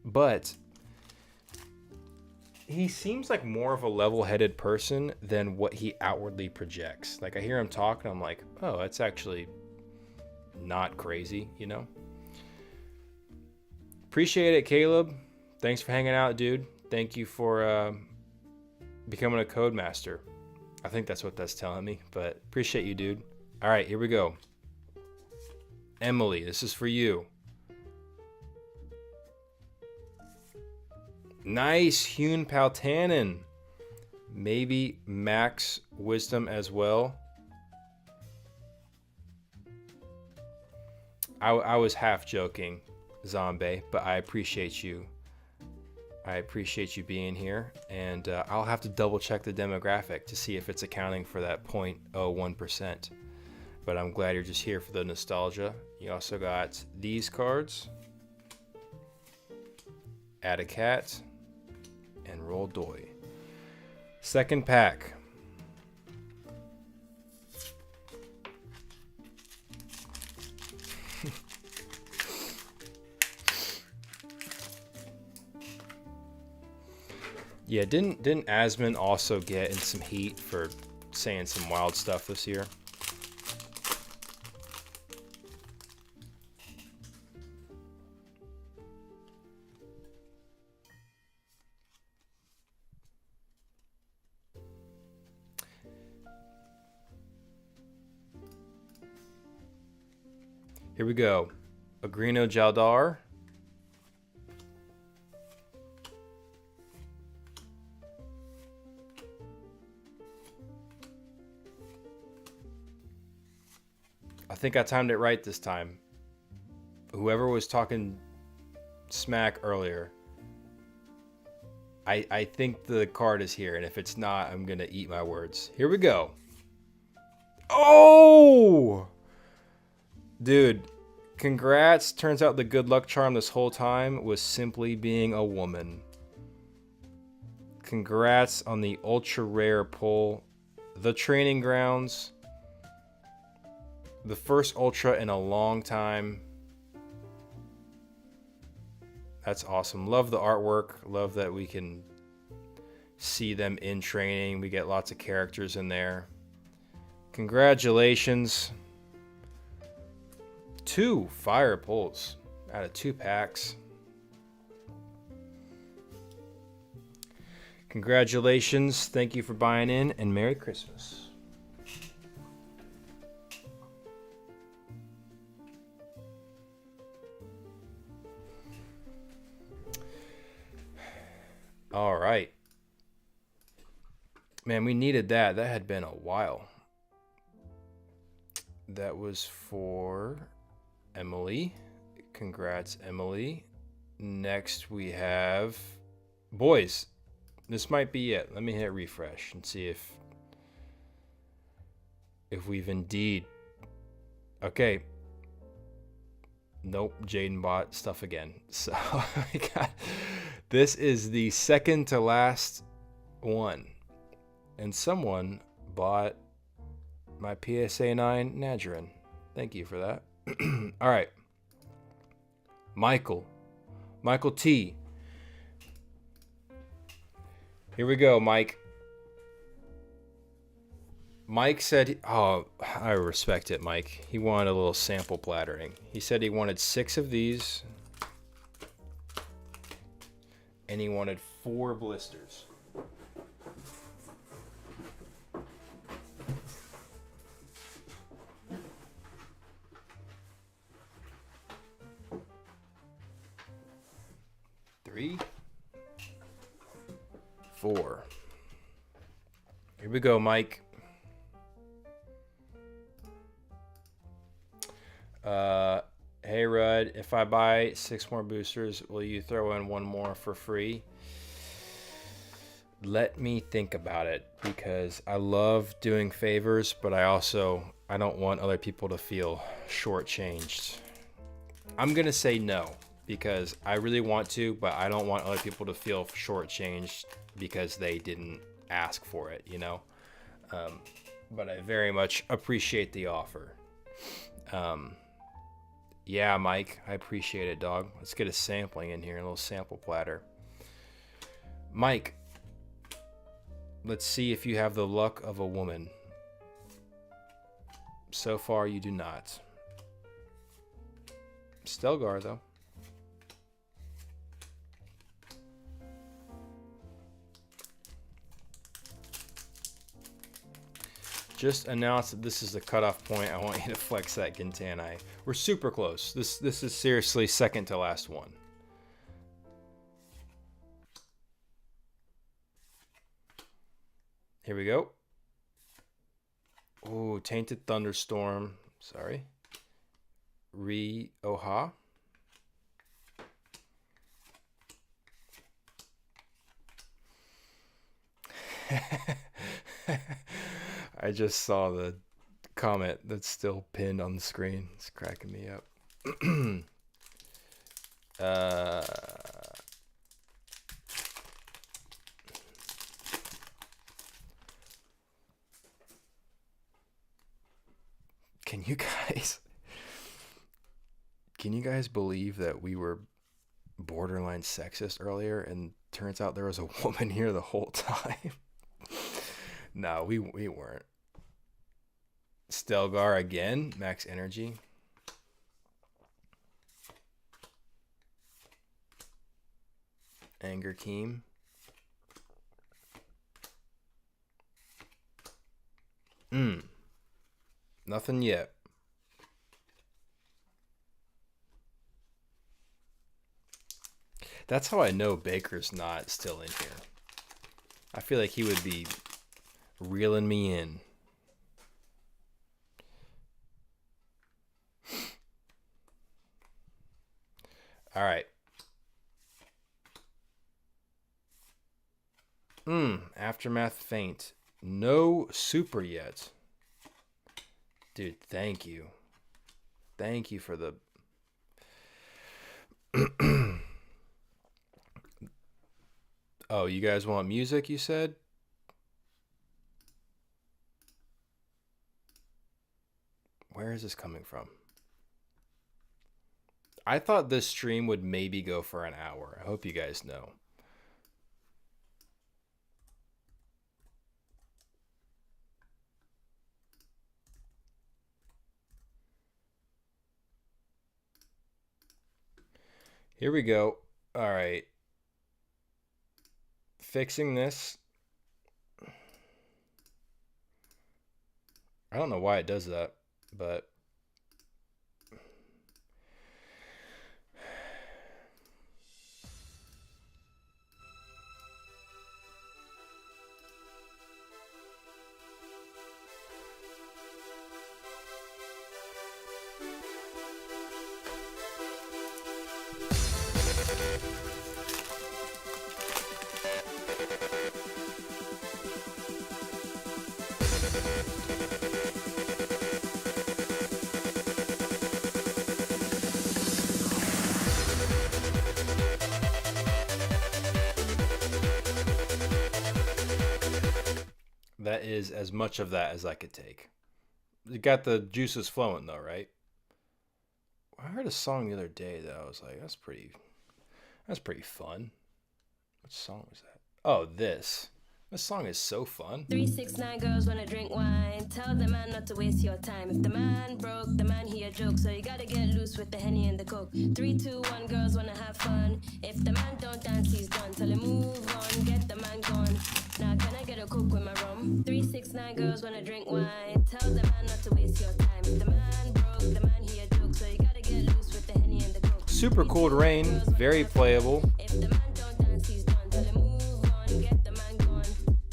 but he seems like more of a level-headed person than what he outwardly projects. Like, I hear him talk and I'm like, oh, that's actually not crazy, you know? Appreciate it, Caleb. Thanks for hanging out, dude. Thank you for becoming a code master. I think that's what that's telling me, but appreciate you, dude. All right, here we go. Emily, this is for you. Nice, Hune Paltanen. Maybe max wisdom as well. I was half joking, Zombie, but I appreciate you. I appreciate you being here, and I'll have to double check the demographic to see if it's accounting for that 0.01%. But I'm glad you're just here for the nostalgia. You also got these cards. Add a cat. And roll doy. Second pack. Yeah, didn't Asmon also get in some heat for saying some wild stuff this year? Here we go. Agrino Jaldar. I think I timed it right this time. Whoever was talking smack earlier, I think the card is here, and if it's not, I'm gonna eat my words. Here we go. Oh! Dude, congrats. Turns out the good luck charm this whole time was simply being a woman. Congrats on the ultra rare pull. The training grounds. The first ultra in a long time. That's awesome. Love the artwork. Love that we can see them in training. We get lots of characters in there. Congratulations. 2 fire pulls out of 2 packs. Congratulations. Thank you for buying in, and Merry Christmas. All right. Man, we needed that. That had been a while. That was for Emily. Congrats, Emily. Next we have boys. This might be it. Let me hit refresh and see if we've indeed. Okay. Nope, Jaden bought stuff again. So we got, this is the second to last one. And someone bought my PSA 9 Najarin. Thank you for that. All right. Michael T. Here we go, Mike. Mike said, oh, I respect it, Mike. He wanted a little sample plattering. He said he wanted 6 of these. And he wanted 4 blisters. Three, 4. Here we go, Mike. Hey Rudd, if I buy 6 more boosters, will you throw in 1 more for free? Let me think about it, because I love doing favors, but I don't want other people to feel shortchanged. I'm gonna say no. because I really want to, but I don't want other people to feel shortchanged because they didn't ask for it, you know? But I very much appreciate the offer. Yeah, Mike, I appreciate it, dog. Let's get a sampling in here, a little sample platter. Mike, let's see if you have the luck of a woman. So far, you do not. Stelgar, though. Just announced that this is the cutoff point. I want you to flex that Gintani. We're super close. This is seriously second to last one. Here we go. Ooh, Tainted Thunderstorm. Sorry. Oha. I just saw the comment that's still pinned on the screen. It's cracking me up. Can you guys believe that we were borderline sexist earlier and turns out there was a woman here the whole time? No, we weren't. Stelgar again, max energy. Anger Keem. Nothing yet. That's how I know Baker's not still in here. I feel like he would be reeling me in. All right. Aftermath Faint. No super yet. Dude, thank you. Thank you for the... Oh, you guys want music, you said? Where is this coming from? I thought this stream would maybe go for an hour. I hope you guys know. Here we go. All right. Fixing this. I don't know why it does that, but that is as much of that as I could take. You got the juices flowing though, right? I heard a song the other day that I was like, that's pretty fun. What song was that? Oh, this song is so fun. 369 girls wanna drink wine. Tell the man not to waste your time. If the man broke, the man he a joke. So you gotta get loose with the Henny and the Coke. 3, 2, 1, girls wanna have fun. If the man don't dance, he's done. Tell him move on, get the man gone. Now can I get a Coke with my rum? 369 girls wanna drink wine. Tell the man not to waste your time. If the man broke, the man he a joke. So you gotta get loose with the Henny and the Coke. Super Cold Rain, very playable. If the man don't dance, he's done. Tell him move on, get the man gone.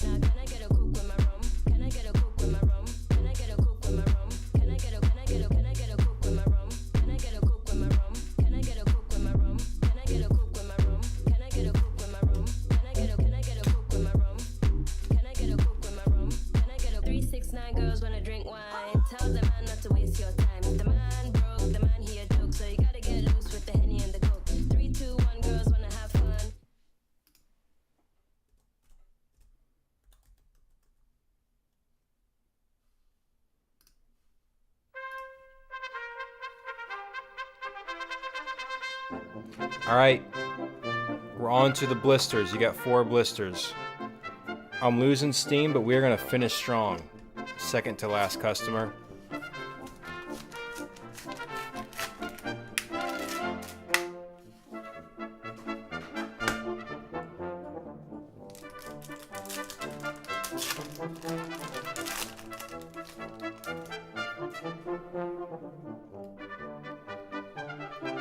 Now can I get a Coke with my rum? Can I get a Coke with my rum? Can I get a Coke with my rum? Can I get a Coke with my rum? Can I get a Coke with my rum? Can I get a Coke with my rum? Can I get a Coke with my rum? Can I get a Coke with my rum? Can I get a Coke with my rum? Can I get a Coke with my rum? Can I get a 369 girls wanna drink wine. Tell the man not to waste your time. If the man broke, the man he a joke. So you gotta get loose with the Henny and the Coke. All right, we're on to the blisters. You got 4 blisters. I'm losing steam, but we're gonna finish strong. Second to last customer.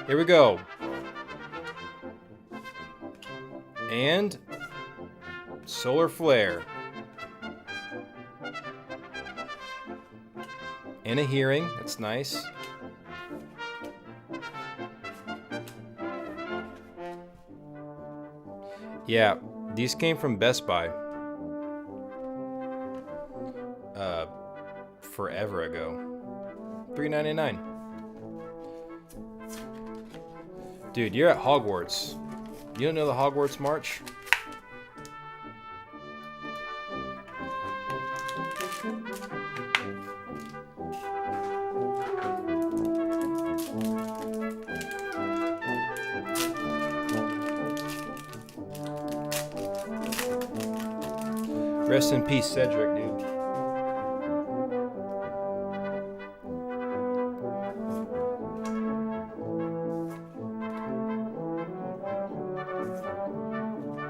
Here we go. And solar flare. And a hearing. That's nice. Yeah, these came from Best Buy. Forever ago. $3.99. Dude, you're at Hogwarts. You don't know the Hogwarts March? Rest in peace, Cedric, dude.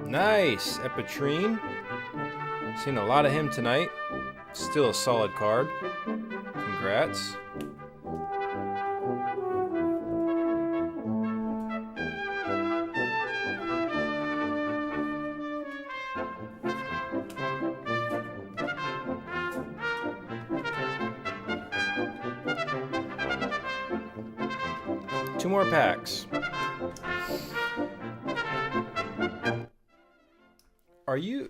Nice, Epitrine. Seen a lot of him tonight. Still a solid card. Congrats. Two more packs. Are you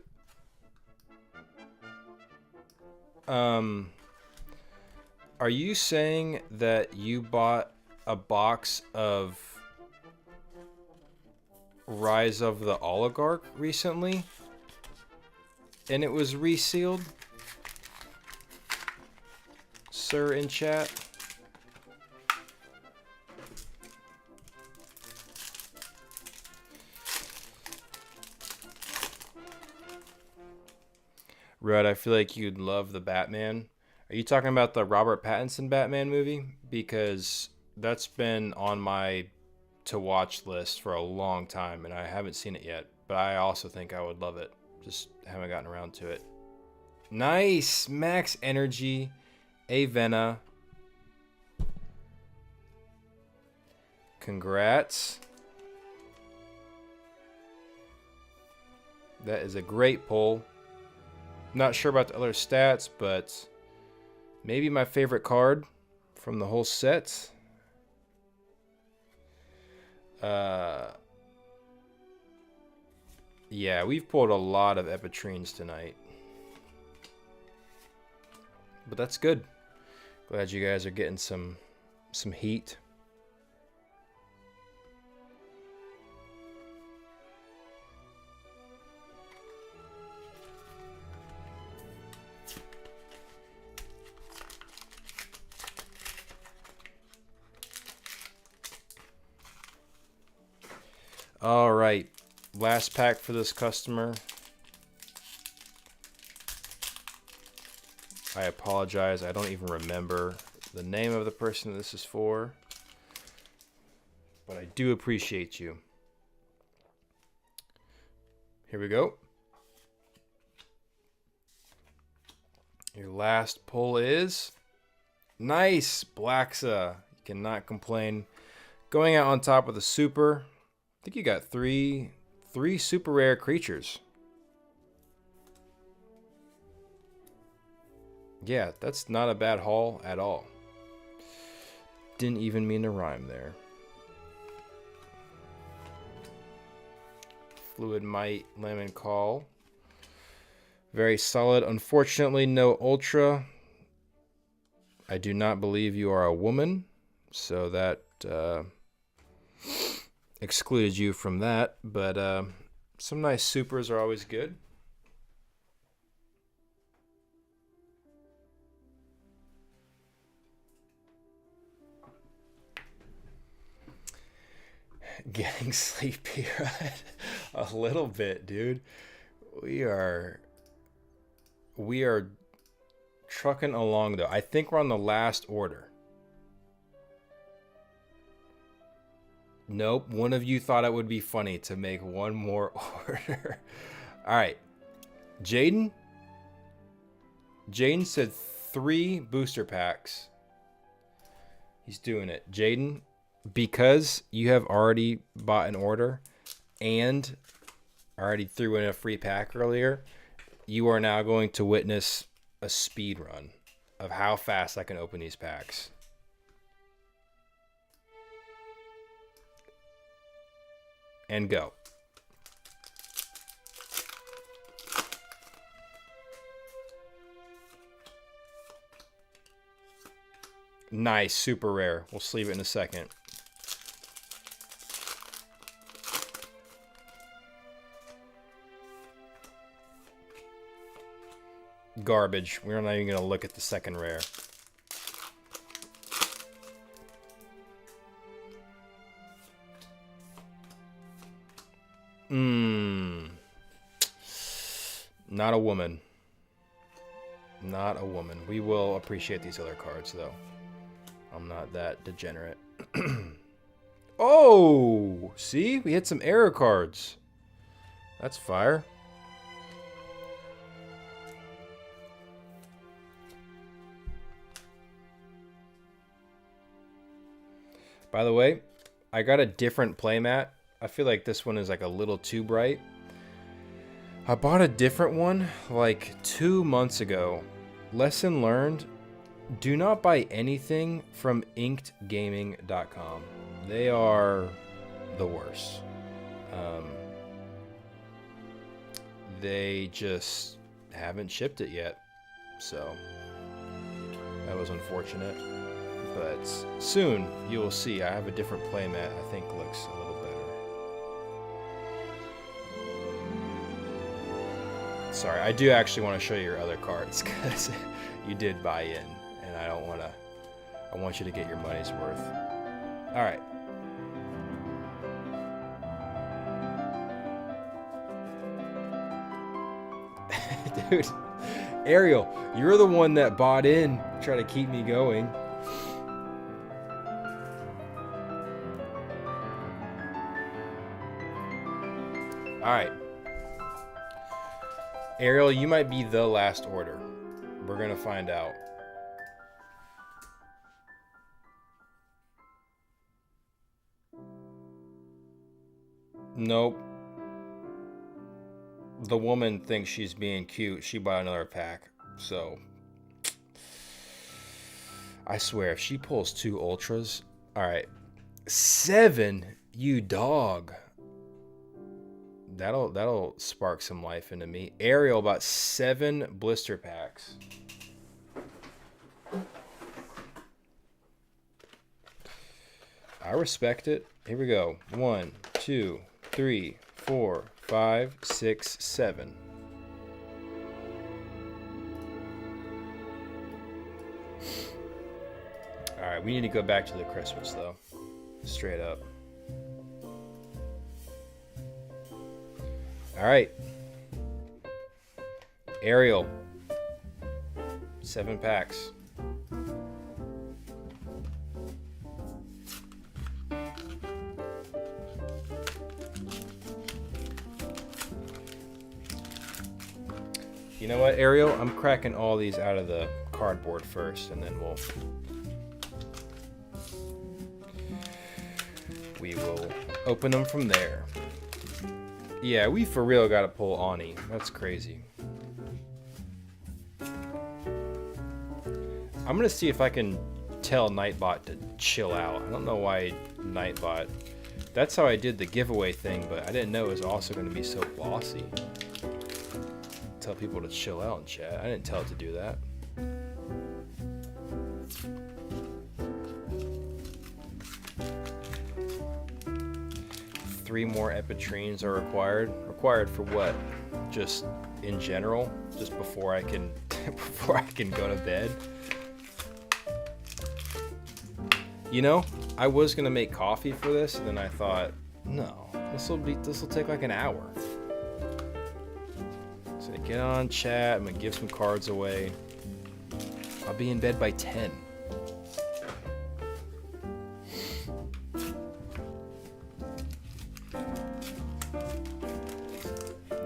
are you saying that you bought a box of Rise of the Oligarch recently and it was resealed? Sir in chat? Rudd, I feel like you'd love the Batman. Are you talking about the Robert Pattinson Batman movie? Because that's been on my to-watch list for a long time, and I haven't seen it yet. But I also think I would love it. Just haven't gotten around to it. Nice! Max Energy, Avena. Congrats. That is a great pull. Not sure about the other stats, but maybe my favorite card from the whole set. Yeah, we've pulled a lot of Epitrines tonight. But that's good. Glad you guys are getting some heat. All right, last pack for this customer. I apologize, I don't even remember the name of the person this is for, but I do appreciate you. Here we go. Your last pull is nice, Blaxa. You cannot complain. Going out on top with a super. I think you got three super rare creatures. Yeah, that's not a bad haul at all. Didn't even mean to rhyme there. Fluid Might, Lemon Call. Very solid. Unfortunately, no Ultra. I do not believe you are a woman, so that excluded you from that, but some nice supers are always good. Getting sleepy, right? A little bit, dude. We are trucking along though. I think we're on the last order. Nope, one of you thought it would be funny to make one more order. All right, Jaden said 3 booster packs. He's doing it. Jaden, because you have already bought an order and already threw in a free pack earlier, you are now going to witness a speed run of how fast I can open these packs. And go. Nice, super rare. We'll sleeve it in a second. Garbage. We're not even going to look at the second rare. Not a woman. Not a woman. We will appreciate these other cards, though. I'm not that degenerate. Oh! See? We hit some error cards. That's fire. By the way, I got a different playmat. I feel like this one is like a little too bright. I bought a different one like 2 months ago. Lesson learned, do not buy anything from inkedgaming.com. They are the worst. They just haven't shipped it yet. So that was unfortunate. But soon you will see I have a different playmat I think looks a little better. Sorry, I do actually want to show you your other cards because you did buy in and I want you to get your money's worth. All right. Dude, Ariel, you're the one that bought in, trying to keep me going. All right. Ariel, you might be the last order. We're going to find out. Nope. The woman thinks she's being cute. She bought another pack. So, I swear, if she pulls 2 ultras... Alright. 7? You dog. That'll spark some life into me. Ariel bought 7 blister packs. I respect it. Here we go. 1, 2, 3, 4, 5, 6, 7. Alright, we need to go back to the Christmas though. Straight up. Alright. Ariel. 7 packs. You know what, Ariel? I'm cracking all these out of the cardboard first, and then we will open them from there. Yeah, we for real gotta pull Ani. That's crazy. I'm gonna see if I can tell Nightbot to chill out. I don't know why Nightbot... That's how I did the giveaway thing, but I didn't know it was also gonna be so bossy. Tell people to chill out in chat. I didn't tell it to do that. Three more epitrines are required. Required for what? Just in general? Just before I can go to bed? You know, I was gonna make coffee for this, and then I thought, No, this will take like an hour. So get on chat. I'm gonna give some cards away. I'll be in bed by 10.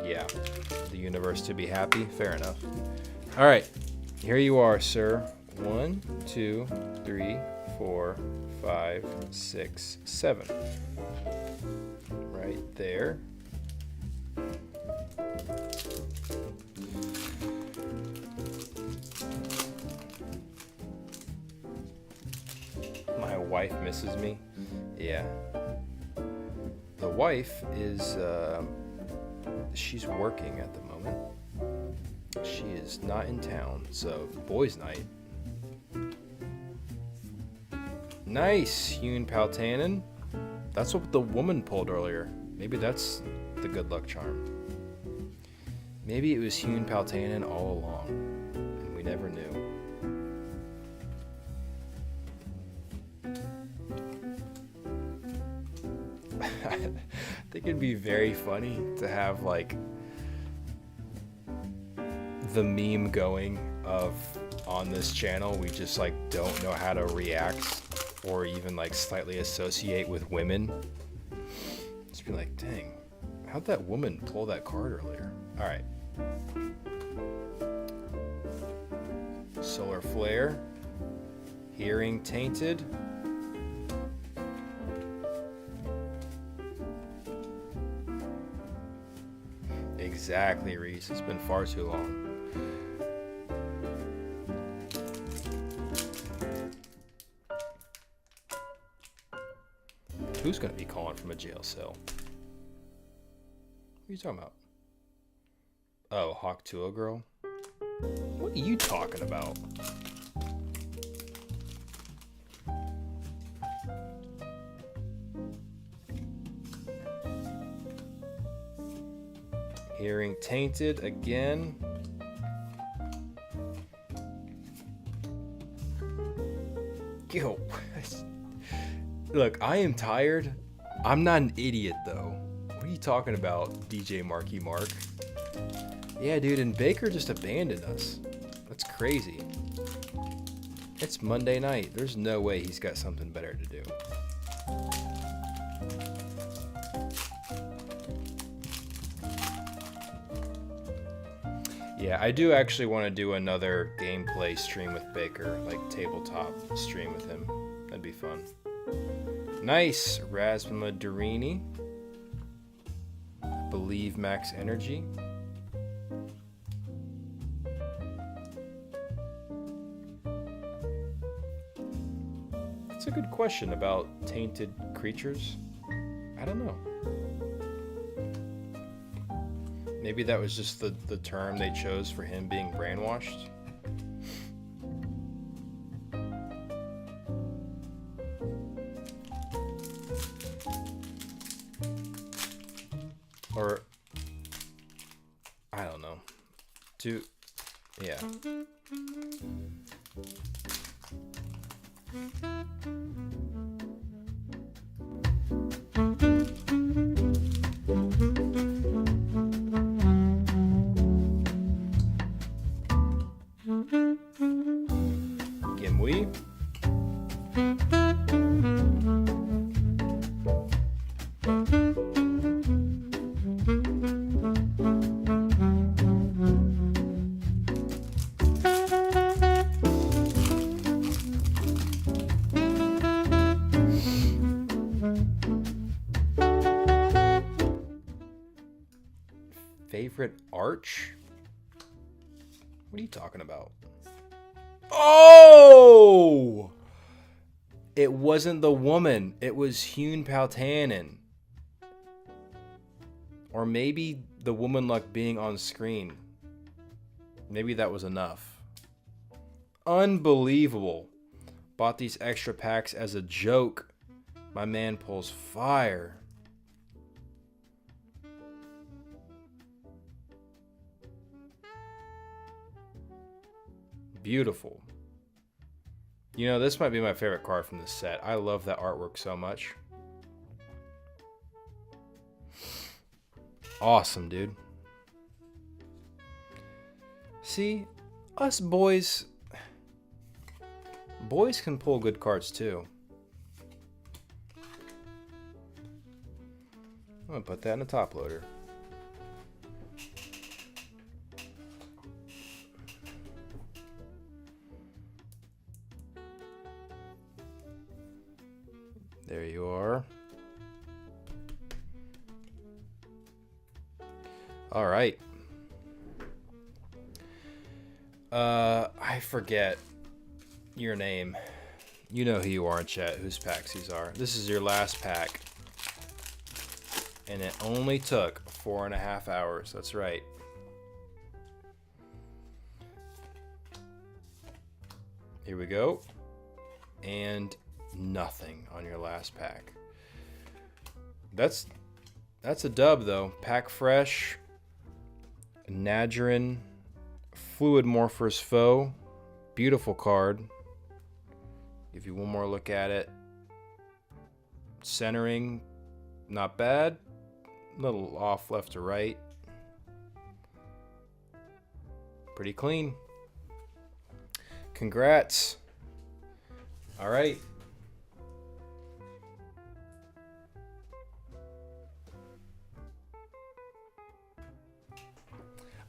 Yeah, the universe to be happy. Fair enough. All right, here you are, sir. 1, 2, 3, 4, 5, 6, 7. Right there. My wife misses me. Yeah. The wife is, she's working at the moment. She is not in town, so boys' night. Nice, Hune Paltanen. That's what the woman pulled earlier. Maybe that's the good luck charm. Maybe it was Hune Paltanen all along, and we never knew. I think it'd be very funny to have like the meme going of on this channel we just like don't know how to react or even like slightly associate with women. Just be like, dang, how'd that woman pull that card earlier? All right. Solar Flare. Hearing Tainted. Exactly, Reese. It's been far too long. Who's going to be calling from a jail cell? What are you talking about? Oh, Hawk Tuo Girl? What are you talking about? Hearing Tainted again. Yo. Look, I am tired. I'm not an idiot, though. What are you talking about, DJ Marky Mark? Yeah, dude, and Baker just abandoned us. That's crazy. It's Monday night. There's no way he's got something better to do. Yeah, I do actually want to do another gameplay stream with Baker, like tabletop stream with him. That'd be fun. Nice, Rasma Durini. Believe Max Energy. That's a good question about tainted creatures. I don't know. Maybe that was just the term they chose for him being brainwashed. Or, I don't know. Yeah. Gimli. Favorite arch? What are you talking about? Oh! It wasn't the woman. It was Hune Paltanen. Or maybe the woman luck being on screen. Maybe that was enough. Unbelievable. Bought these extra packs as a joke. My man pulls fire. Beautiful. You know, this might be my favorite card from this set. I love that artwork so much. Awesome, dude. See, us boys can pull good cards too. I'm gonna put that in a top loader. There you are. All right. I forget your name. You know who you are in chat, whose packs these are. This is your last pack. And it only took 4.5 hours. That's right. Here we go. And nothing on your last pack. That's a dub though. Pack fresh. Najarin. Fluid Morpher's Foe. Beautiful card. Give you one more look at it. Centering, not bad. A little off left to right. Pretty clean. Congrats. All right.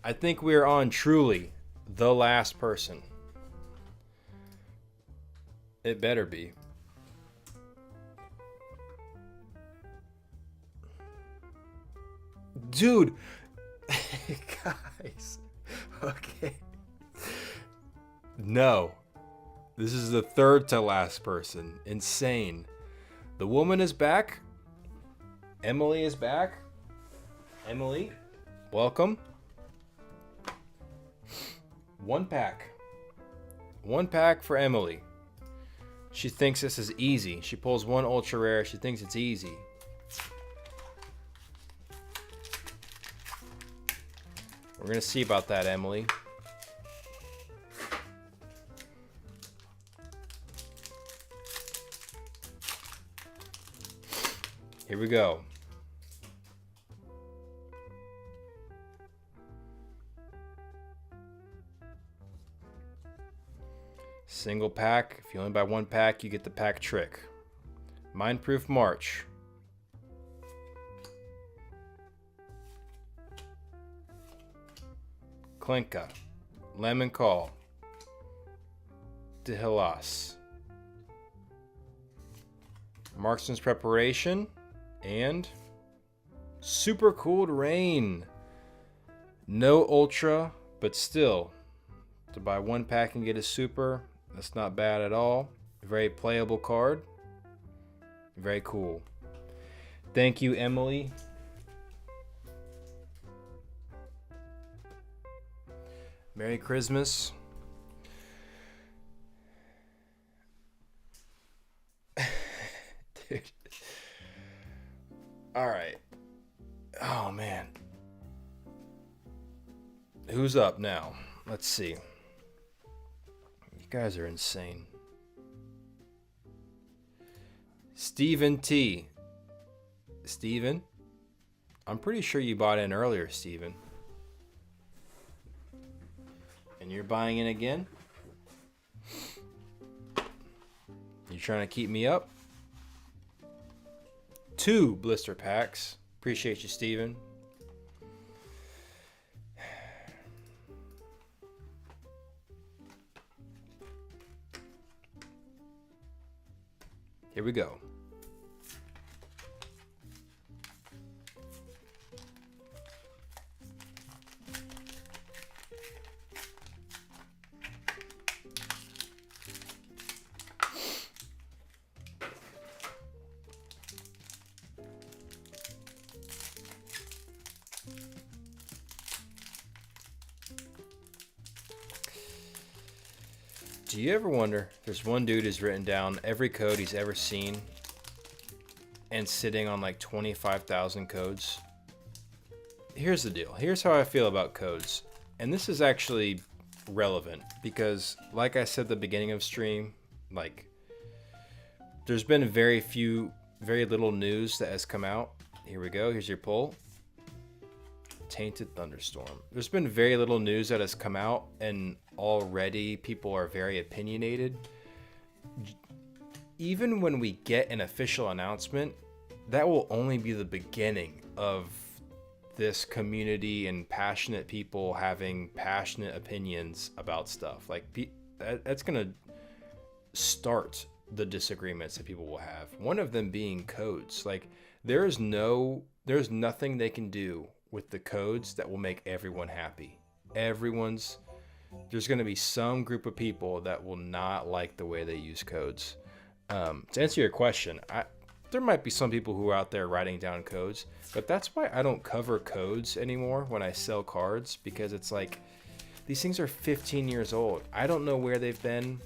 I think we're on truly the last person. It better be. Dude. Guys. Okay. No. This is the third to last person. Insane. The woman is back. Emily is back. Emily, welcome. One pack. One pack for Emily. She thinks this is easy. She pulls one ultra rare. She thinks it's easy. We're going to see about that, Emily. Here we go. Single pack. If you only buy one pack, you get the pack trick. Mindproof March. Klinka. Lemon Call. Dehilas. Marksman's Preparation. And Super Cooled Rain. No Ultra, but still, to buy one pack and get a Super, that's not bad at all. Very playable card. Very cool. Thank you, Emily. Merry Christmas. Dude. All right. Oh, man. Who's up now? Let's see. You guys are insane. Steven T. Steven? I'm pretty sure you bought in earlier, Steven. And you're buying in again? You trying to keep me up? 2 blister packs. Appreciate you, Steven. Here we go. Do you ever wonder, there's one dude who's written down every code he's ever seen and sitting on like 25,000 codes? Here's the deal. Here's how I feel about codes. And this is actually relevant because, like I said at the beginning of stream, like there's been very little news that has come out. Here we go. Here's your pull. tainted thunderstorm. There's been very little news that has come out, and already people are very opinionated. Even when we get an official announcement, that will only be the beginning of this community and passionate people having passionate opinions about stuff. Like, that's gonna start the disagreements that people will have. One of them being codes. Like, there's nothing they can do with the codes that will make everyone happy. There's going to be some group of people that will not like the way they use codes. To answer your question, there might be some people who are out there writing down codes, but that's why I don't cover codes anymore when I sell cards, because it's like, these things are 15 years old. I don't know where they've been.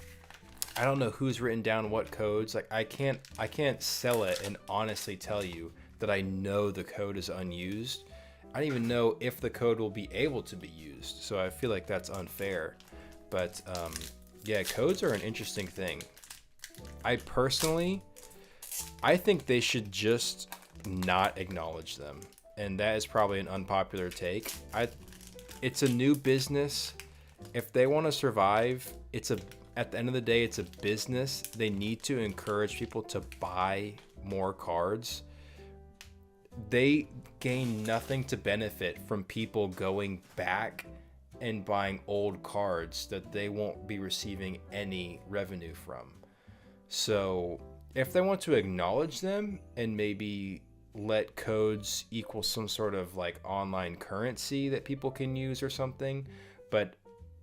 I don't know who's written down what codes. Like, I can't sell it and honestly tell you that I know the code is unused. I don't even know if the code will be able to be used. So I feel like that's unfair. But yeah, codes are an interesting thing. I think they should just not acknowledge them. And that is probably an unpopular take. It's a new business. If they want to survive, at the end of the day, it's a business. They need to encourage people to buy more cards. They gain nothing to benefit from people going back and buying old cards that they won't be receiving any revenue from. So if they want to acknowledge them and maybe let codes equal some sort of like online currency that people can use or something, but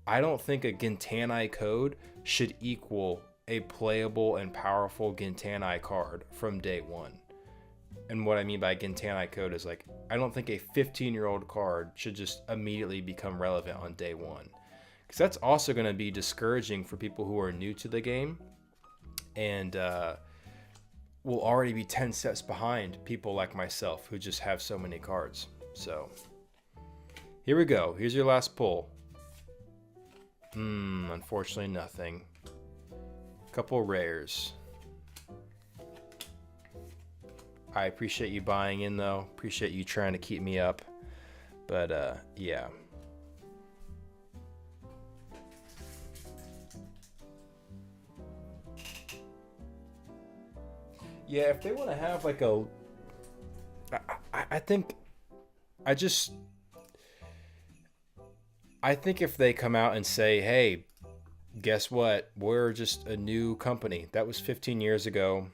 I don't think a Gintanai code should equal a playable and powerful Gintanai card from day one. And what I mean by Gintanai code is, like, I don't think a 15-year-old card should just immediately become relevant on day one. Because that's also going to be discouraging for people who are new to the game and will already be 10 steps behind people like myself who just have so many cards. So here we go. Here's your last pull. Unfortunately nothing. Couple rares. I appreciate you buying in though. Appreciate you trying to keep me up. But yeah. Yeah, if they want to have like I think if they come out and say, hey, guess what? We're just a new company. That was 15 years ago.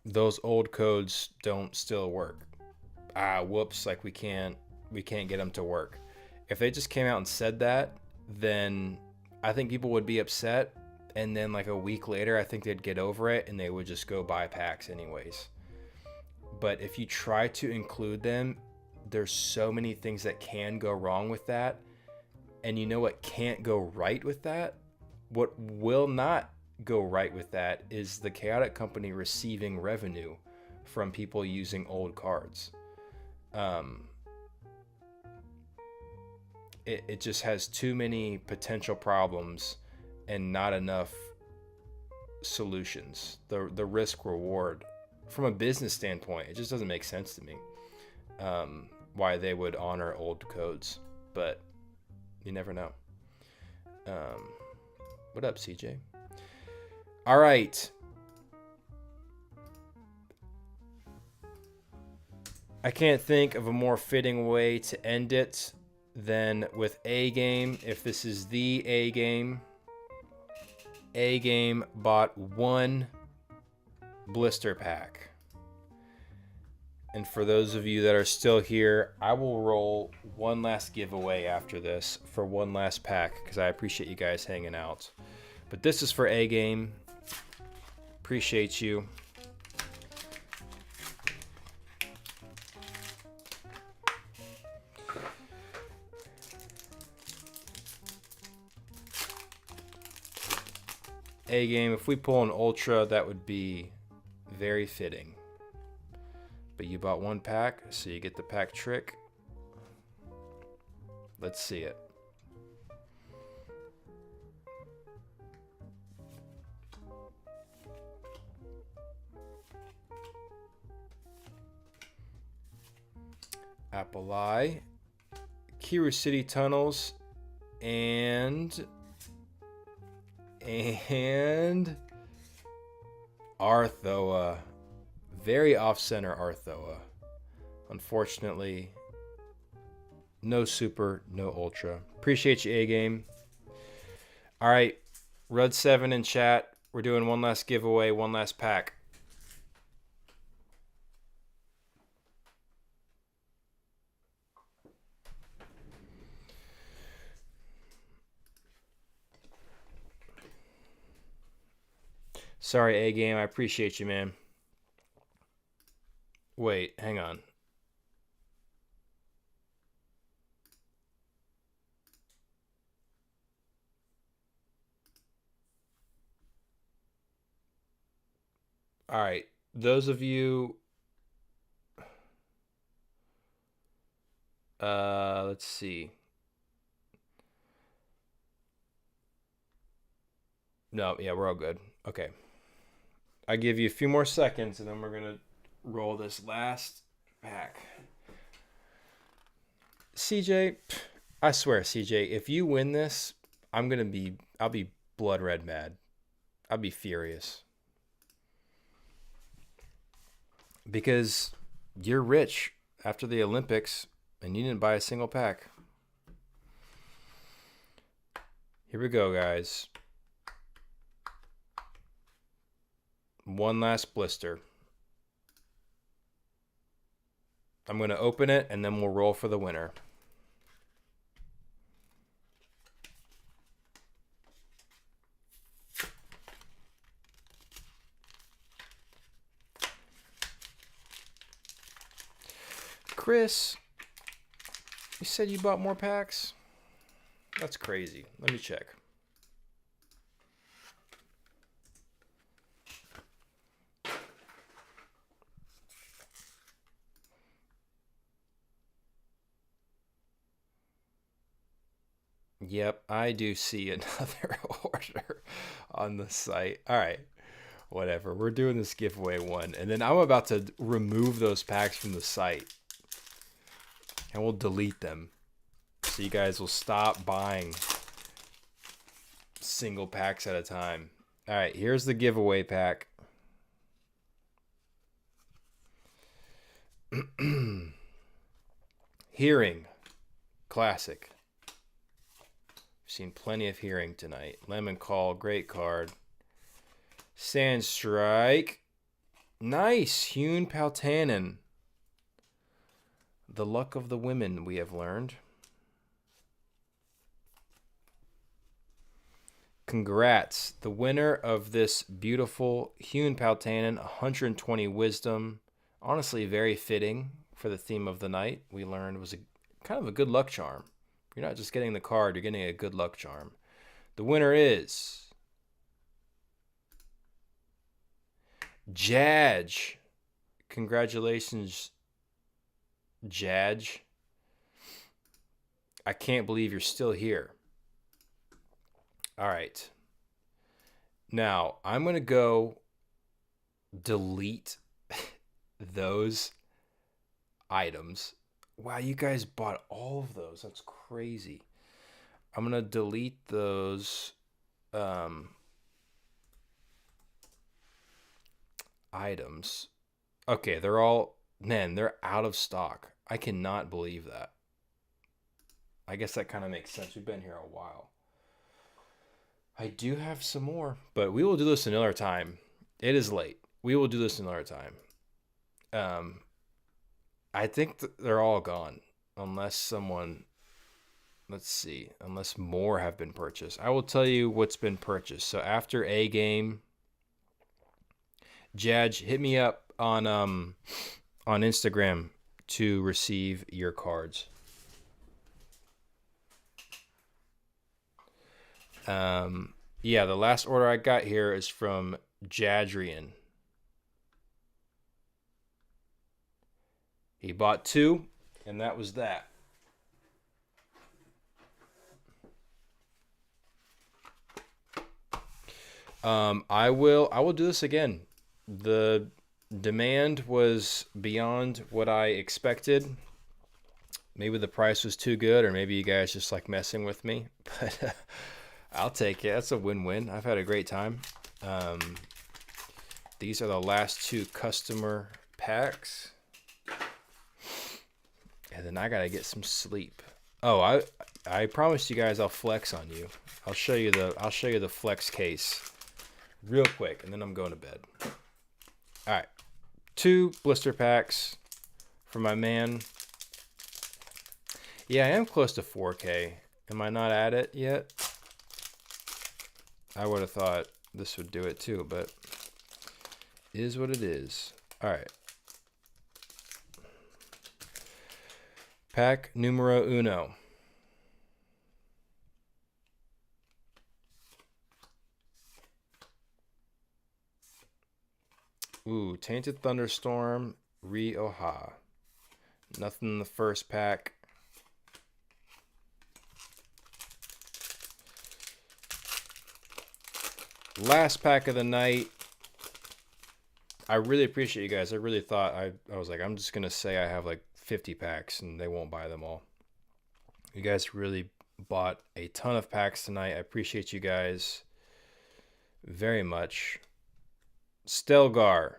Those old codes don't still work. Whoops, like we can't get them to work. If they just came out and said that, then I think people would be upset. And then like a week later, I think they'd get over it and they would just go buy packs anyways. But if you try to include them, there's so many things that can go wrong with that. And you know what can't go right with that? What will not go right with that is the Chaotic Company receiving revenue from people using old cards. It just has too many potential problems and not enough solutions. The risk reward from a business standpoint, it just doesn't make sense to me. Why they would honor old codes, but you never know. What up, CJ? All right. I can't think of a more fitting way to end it than with A Game. If this is the A Game, A Game bought one blister pack. And for those of you that are still here, I will roll one last giveaway after this for one last pack because I appreciate you guys hanging out. But this is for A Game. Appreciate you. A Game, if we pull an Ultra, that would be very fitting. But you bought one pack, so you get the pack trick. Let's see it. Apple Eye, Kiru City Tunnels, and Arthoa. Very off-center Arthoa. Unfortunately, no super, no ultra. Appreciate you, A-Game. All right, Rud7 in chat. We're doing one last giveaway, one last pack. Sorry, A-Game. I appreciate you, man. Wait, hang on. All right. Those of you... let's see. No, yeah, we're all good. Okay. I give you a few more seconds, and then we're going to roll this last pack. CJ, I swear, CJ, if you win this, I'll be blood red mad. I'll be furious. Because you're rich after the Olympics, and you didn't buy a single pack. Here we go, guys. One last blister. I'm going to open it, and then we'll roll for the winner. Chris, you said you bought more packs? That's crazy. Let me check. Yep, I do see another order on the site. All right, whatever. We're doing this giveaway one, and then I'm about to remove those packs from the site, and we'll delete them, so you guys will stop buying single packs at a time. All right, here's the giveaway pack. Hearing, classic. Seen plenty of hearing tonight. Lemon Call, great card. Sandstrike. Nice. Hewn Paltanen. The luck of the women, we have learned. Congrats. The winner of this beautiful Hewn Paltanen, 120 wisdom. Honestly, very fitting for the theme of the night. We learned was kind of a good luck charm. You're not just getting the card, you're getting a good luck charm. The winner is Jadge. Congratulations, Jadge. I can't believe you're still here. All right. Now, I'm going to go delete those items. Wow, you guys bought all of those. That's crazy. I'm going to delete those items. Okay, they're out of stock. I cannot believe that. I guess that kind of makes sense. We've been here a while. I do have some more, but we will do this another time. It is late. We will do this another time. I think they're all gone unless unless more have been purchased. I will tell you what's been purchased. So after A-Game, Jadge, hit me up on Instagram to receive your cards. Yeah, the last order I got here is from Jadrian. He bought 2, and that was that. I will do this again. The demand was beyond what I expected. Maybe the price was too good, or maybe you guys just like messing with me. But I'll take it. That's a win-win. I've had a great time. These are the last 2 customer packs. And then I gotta get some sleep. Oh, I promised you guys I'll flex on you. I'll show you the flex case real quick, and then I'm going to bed. All right, 2 blister packs for my man. Yeah, I am close to 4K. Am I not at it yet? I would have thought this would do it too, but it is what it is. All right. Pack numero uno. Ooh, Tainted Thunderstorm, Rioja. Nothing in the first pack. Last pack of the night. I really appreciate you guys. I really thought I was like, I'm just going to say I have like 50 packs and they won't buy them all. You guys really bought a ton of packs tonight. I appreciate you guys very much. Stelgar,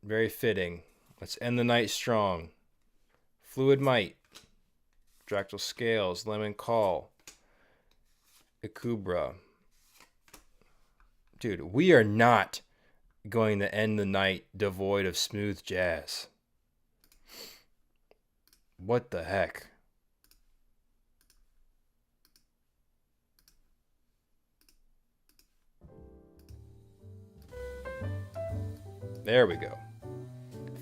very fitting. Let's end the night strong. Fluid Might, Dractyl Scales, Lemon Call, Ikubra. Dude, we are not going to end the night devoid of smooth jazz. What the heck? There we go.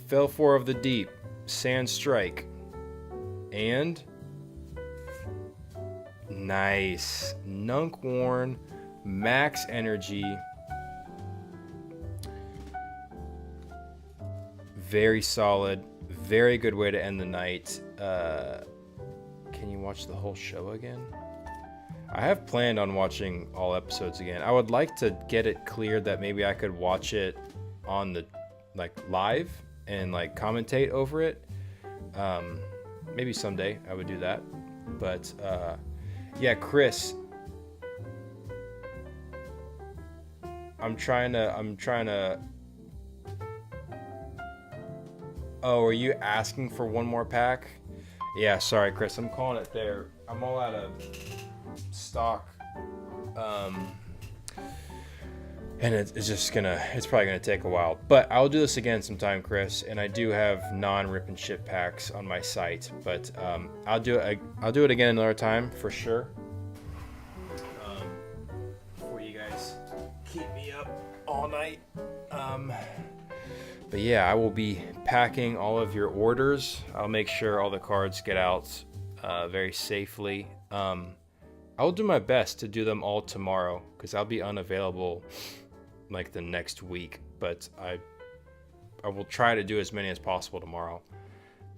Fell 4 of the Deep, Sand Strike, and nice Nunkworn, Max Energy. Very solid, very good way to end the night. Can you watch the whole show again? I have planned on watching all episodes again. I would like to get it cleared that maybe I could watch it on the live and like commentate over it. Maybe someday I would do that. But yeah, Chris, I'm trying to Oh, are you asking for one more pack? Yeah, sorry, Chris. I'm calling it there. I'm all out of stock. And it's probably gonna take a while. But I'll do this again sometime, Chris. And I do have non-rip and ship packs on my site. But I'll do it again another time for sure. Before you guys keep me up all night. But yeah, I will be packing all of your orders. I'll make sure all the cards get out very safely. I'll do my best to do them all tomorrow because I'll be unavailable like the next week. But I will try to do as many as possible tomorrow.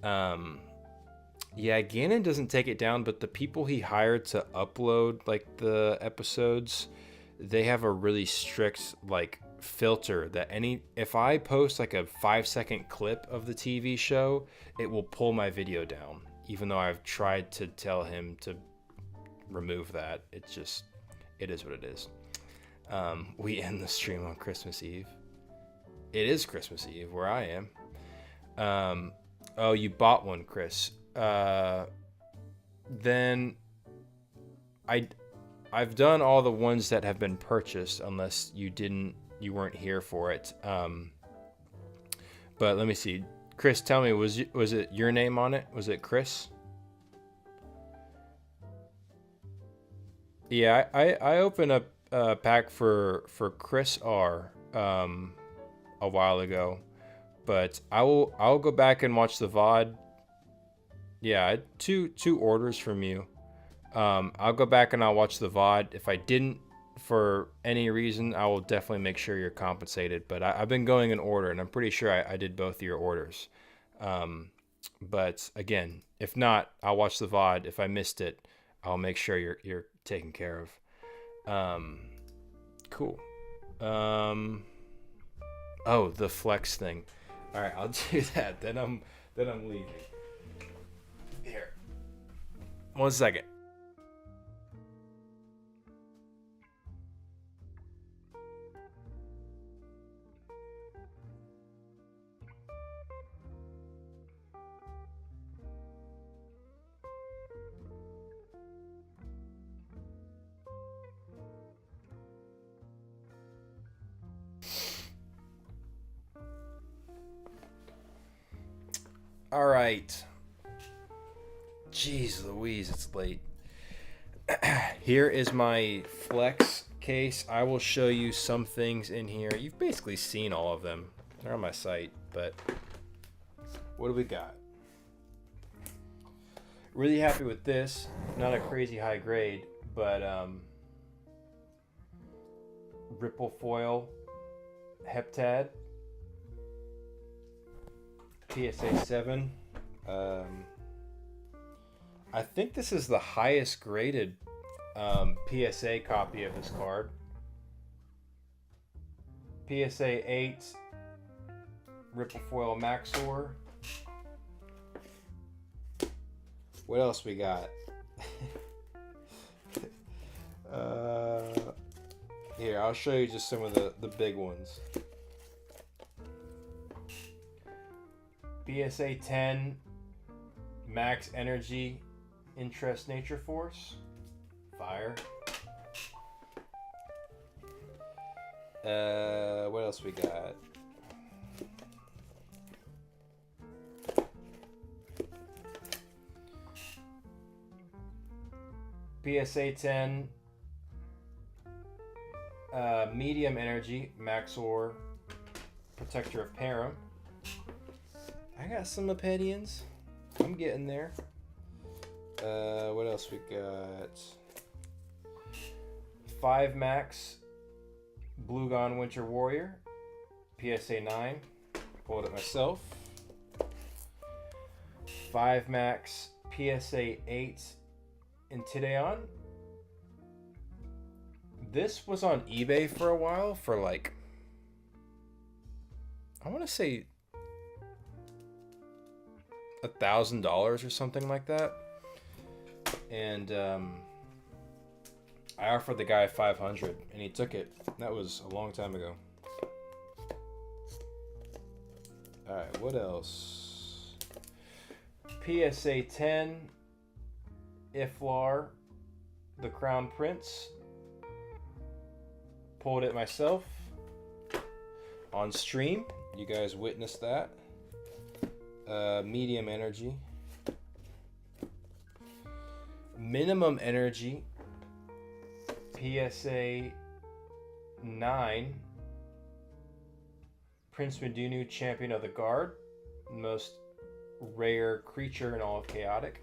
Yeah, Gannon doesn't take it down, but the people he hired to upload like the episodes, they have a really strict like filter that if I post like a 5-second clip of the TV show, it will pull my video down, even though I've tried to tell him to remove that. It is what it is. We end the stream on Christmas Eve. It is Christmas Eve where I am. Oh, you bought one, Chris. Then I've done all the ones that have been purchased, unless you weren't here for it. But let me see. Chris, tell me, was it your name on it? Was it Chris? Yeah, I opened up a pack for Chris R a while ago, but I'll go back and watch the VOD. Yeah, I had two orders from you. I'll go back and I'll watch the VOD. If I didn't for any reason, I will definitely make sure you're compensated. But I've been going in order, and I'm pretty sure I did both of your orders. But again, if not, I'll watch the VOD. If I missed it, I'll make sure you're taken care of. Cool. Oh, the flex thing. All right, I'll do that. Then I'm leaving. Here. 1 second. All right. Jeez Louise, it's late. Here is my flex case. I will show you some things in here. You've basically seen all of them. They're on my site, but what do we got? Really happy with this. Not a crazy high grade, but Ripple Foil Heptad. PSA 7. I think this is the highest graded PSA copy of this card. PSA 8 Ripple Foil Maxor. What else we got? Here, I'll show you just some of the big ones. PSA 10 Max Energy Interest Nature Force. Fire. What else we got? PSA 10 Medium Energy Maxor Protector of Param. I got some Opedians. I'm getting there. What else we got? 5 Max Bluegon Winter Warrior. PSA 9. Pulled it myself. 5 Max PSA 8 Intideon. This was on eBay for a while for like, I want to say $1,000 or something like that. And I offered the guy $500 and he took it. That was a long time ago. Alright, what else? PSA 10 Iflar the Crown Prince. Pulled it myself on stream. You guys witnessed that. Medium Energy. Minimum Energy PSA 9 Prince Medunu Champion of the Guard. Most rare creature in all of Chaotic.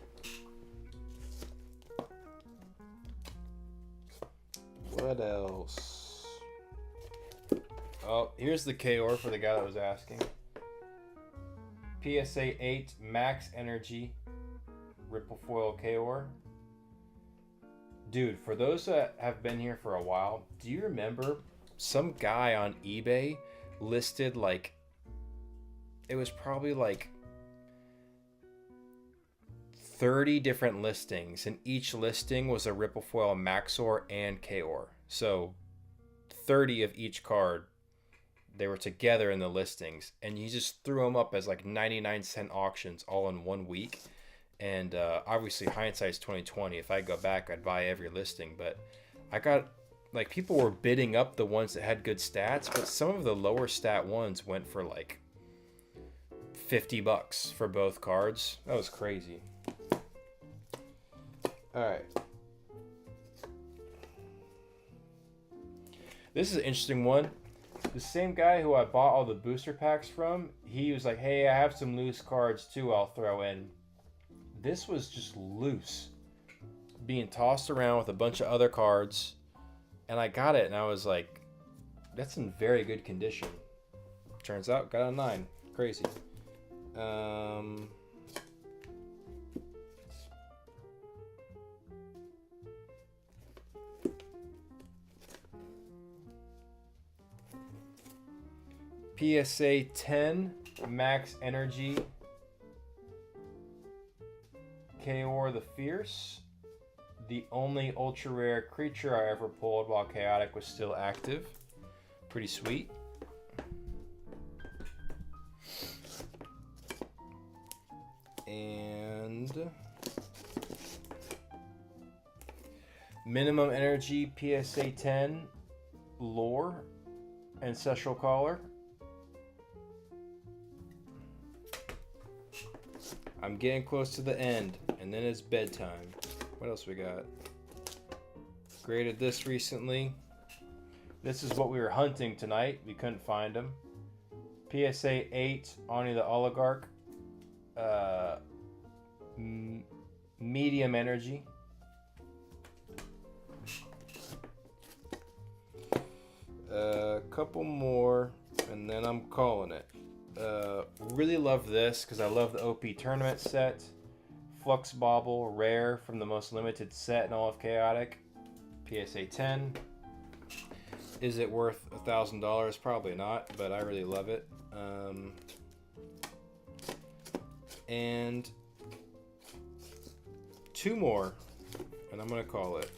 What else? Oh, here's the KOR for the guy that was asking. PSA 8 Max Energy Ripple Foil KOR. Dude, for those that have been here for a while, do you remember some guy on eBay listed like, it was probably like 30 different listings, and each listing was a Ripple Foil Maxor and KOR. So 30 of each card, they were together in the listings, and you just threw them up as like 99-cent auctions all in 1 week. And obviously hindsight's 2020. If I go back, I'd buy every listing, but I got like, people were bidding up the ones that had good stats, but some of the lower stat ones went for like $50 for both cards. That was crazy. All right. This is an interesting one. The same guy who I bought all the booster packs from, he was like, hey, I have some loose cards too I'll throw in. This was just loose, being tossed around with a bunch of other cards, and I got it, and I was like, that's in very good condition. Turns out, got a 9. Crazy. PSA 10 Max Energy KOR the Fierce. the only ultra rare creature I ever pulled while Chaotic was still active. Pretty sweet. And minimum energy PSA 10 lore ancestral caller. I'm getting close to the end, and then it's bedtime. What else we got? Graded this recently. This is what we were hunting tonight. We couldn't find him. PSA 8 Ani the Oligarch. Medium energy. A couple more, and then I'm calling it. Really love this because I love the OP tournament set. Flux Bauble, rare from the most limited set in all of Chaotic. PSA 10. Is it worth $1,000? Probably not, but I really love it. And two more, and I'm gonna call it.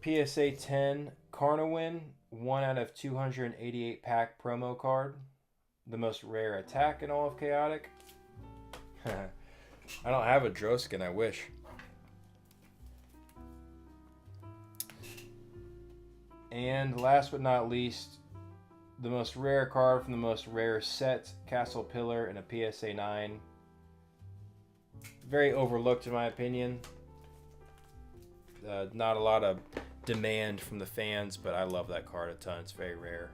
PSA 10 Carnowin, 1 out of 288 pack promo card. The most rare attack in all of Chaotic. I don't have a Droskin, I wish. And last but not least, the most rare card from the most rare set, Castle Pillar in a PSA 9. Very overlooked in my opinion. Not a lot of demand from the fans, but I love that card a ton. It's very rare.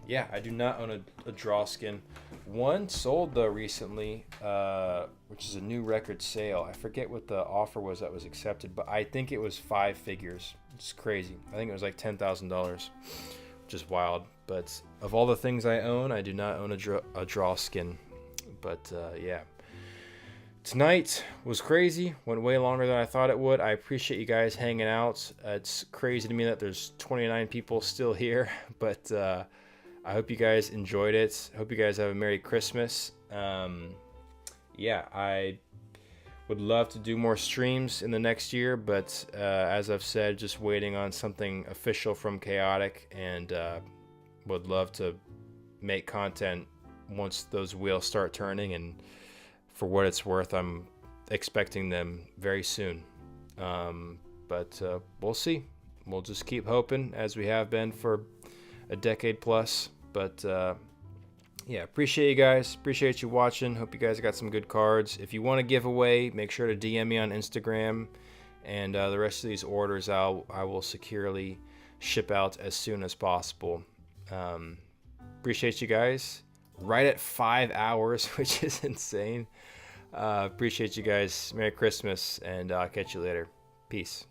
Yeah, I do not own a Droskin. One sold though recently, which is a new record sale. I forget what the offer was that was accepted, but I think it was 5 figures. It's crazy. I think it was like $10,000, which is wild. But of all the things I own, I do not own a Droskin. But yeah. Tonight was crazy, went way longer than I thought it would. I appreciate you guys hanging out. It's crazy to me that there's 29 people still here, but I hope you guys enjoyed it. Hope you guys have a Merry Christmas. Yeah, I would love to do more streams in the next year, but as I've said, just waiting on something official from Chaotic, and would love to make content once those wheels start turning, and for what it's worth, I'm expecting them very soon. But we'll see. We'll just keep hoping, as we have been for a decade plus. But yeah, appreciate you guys. Appreciate you watching. Hope you guys got some good cards. If you want to give away, make sure to DM me on Instagram. And the rest of these orders I will securely ship out as soon as possible. Appreciate you guys. Right at 5 hours, which is insane. Appreciate you guys. Merry Christmas, and I'll catch you later. Peace.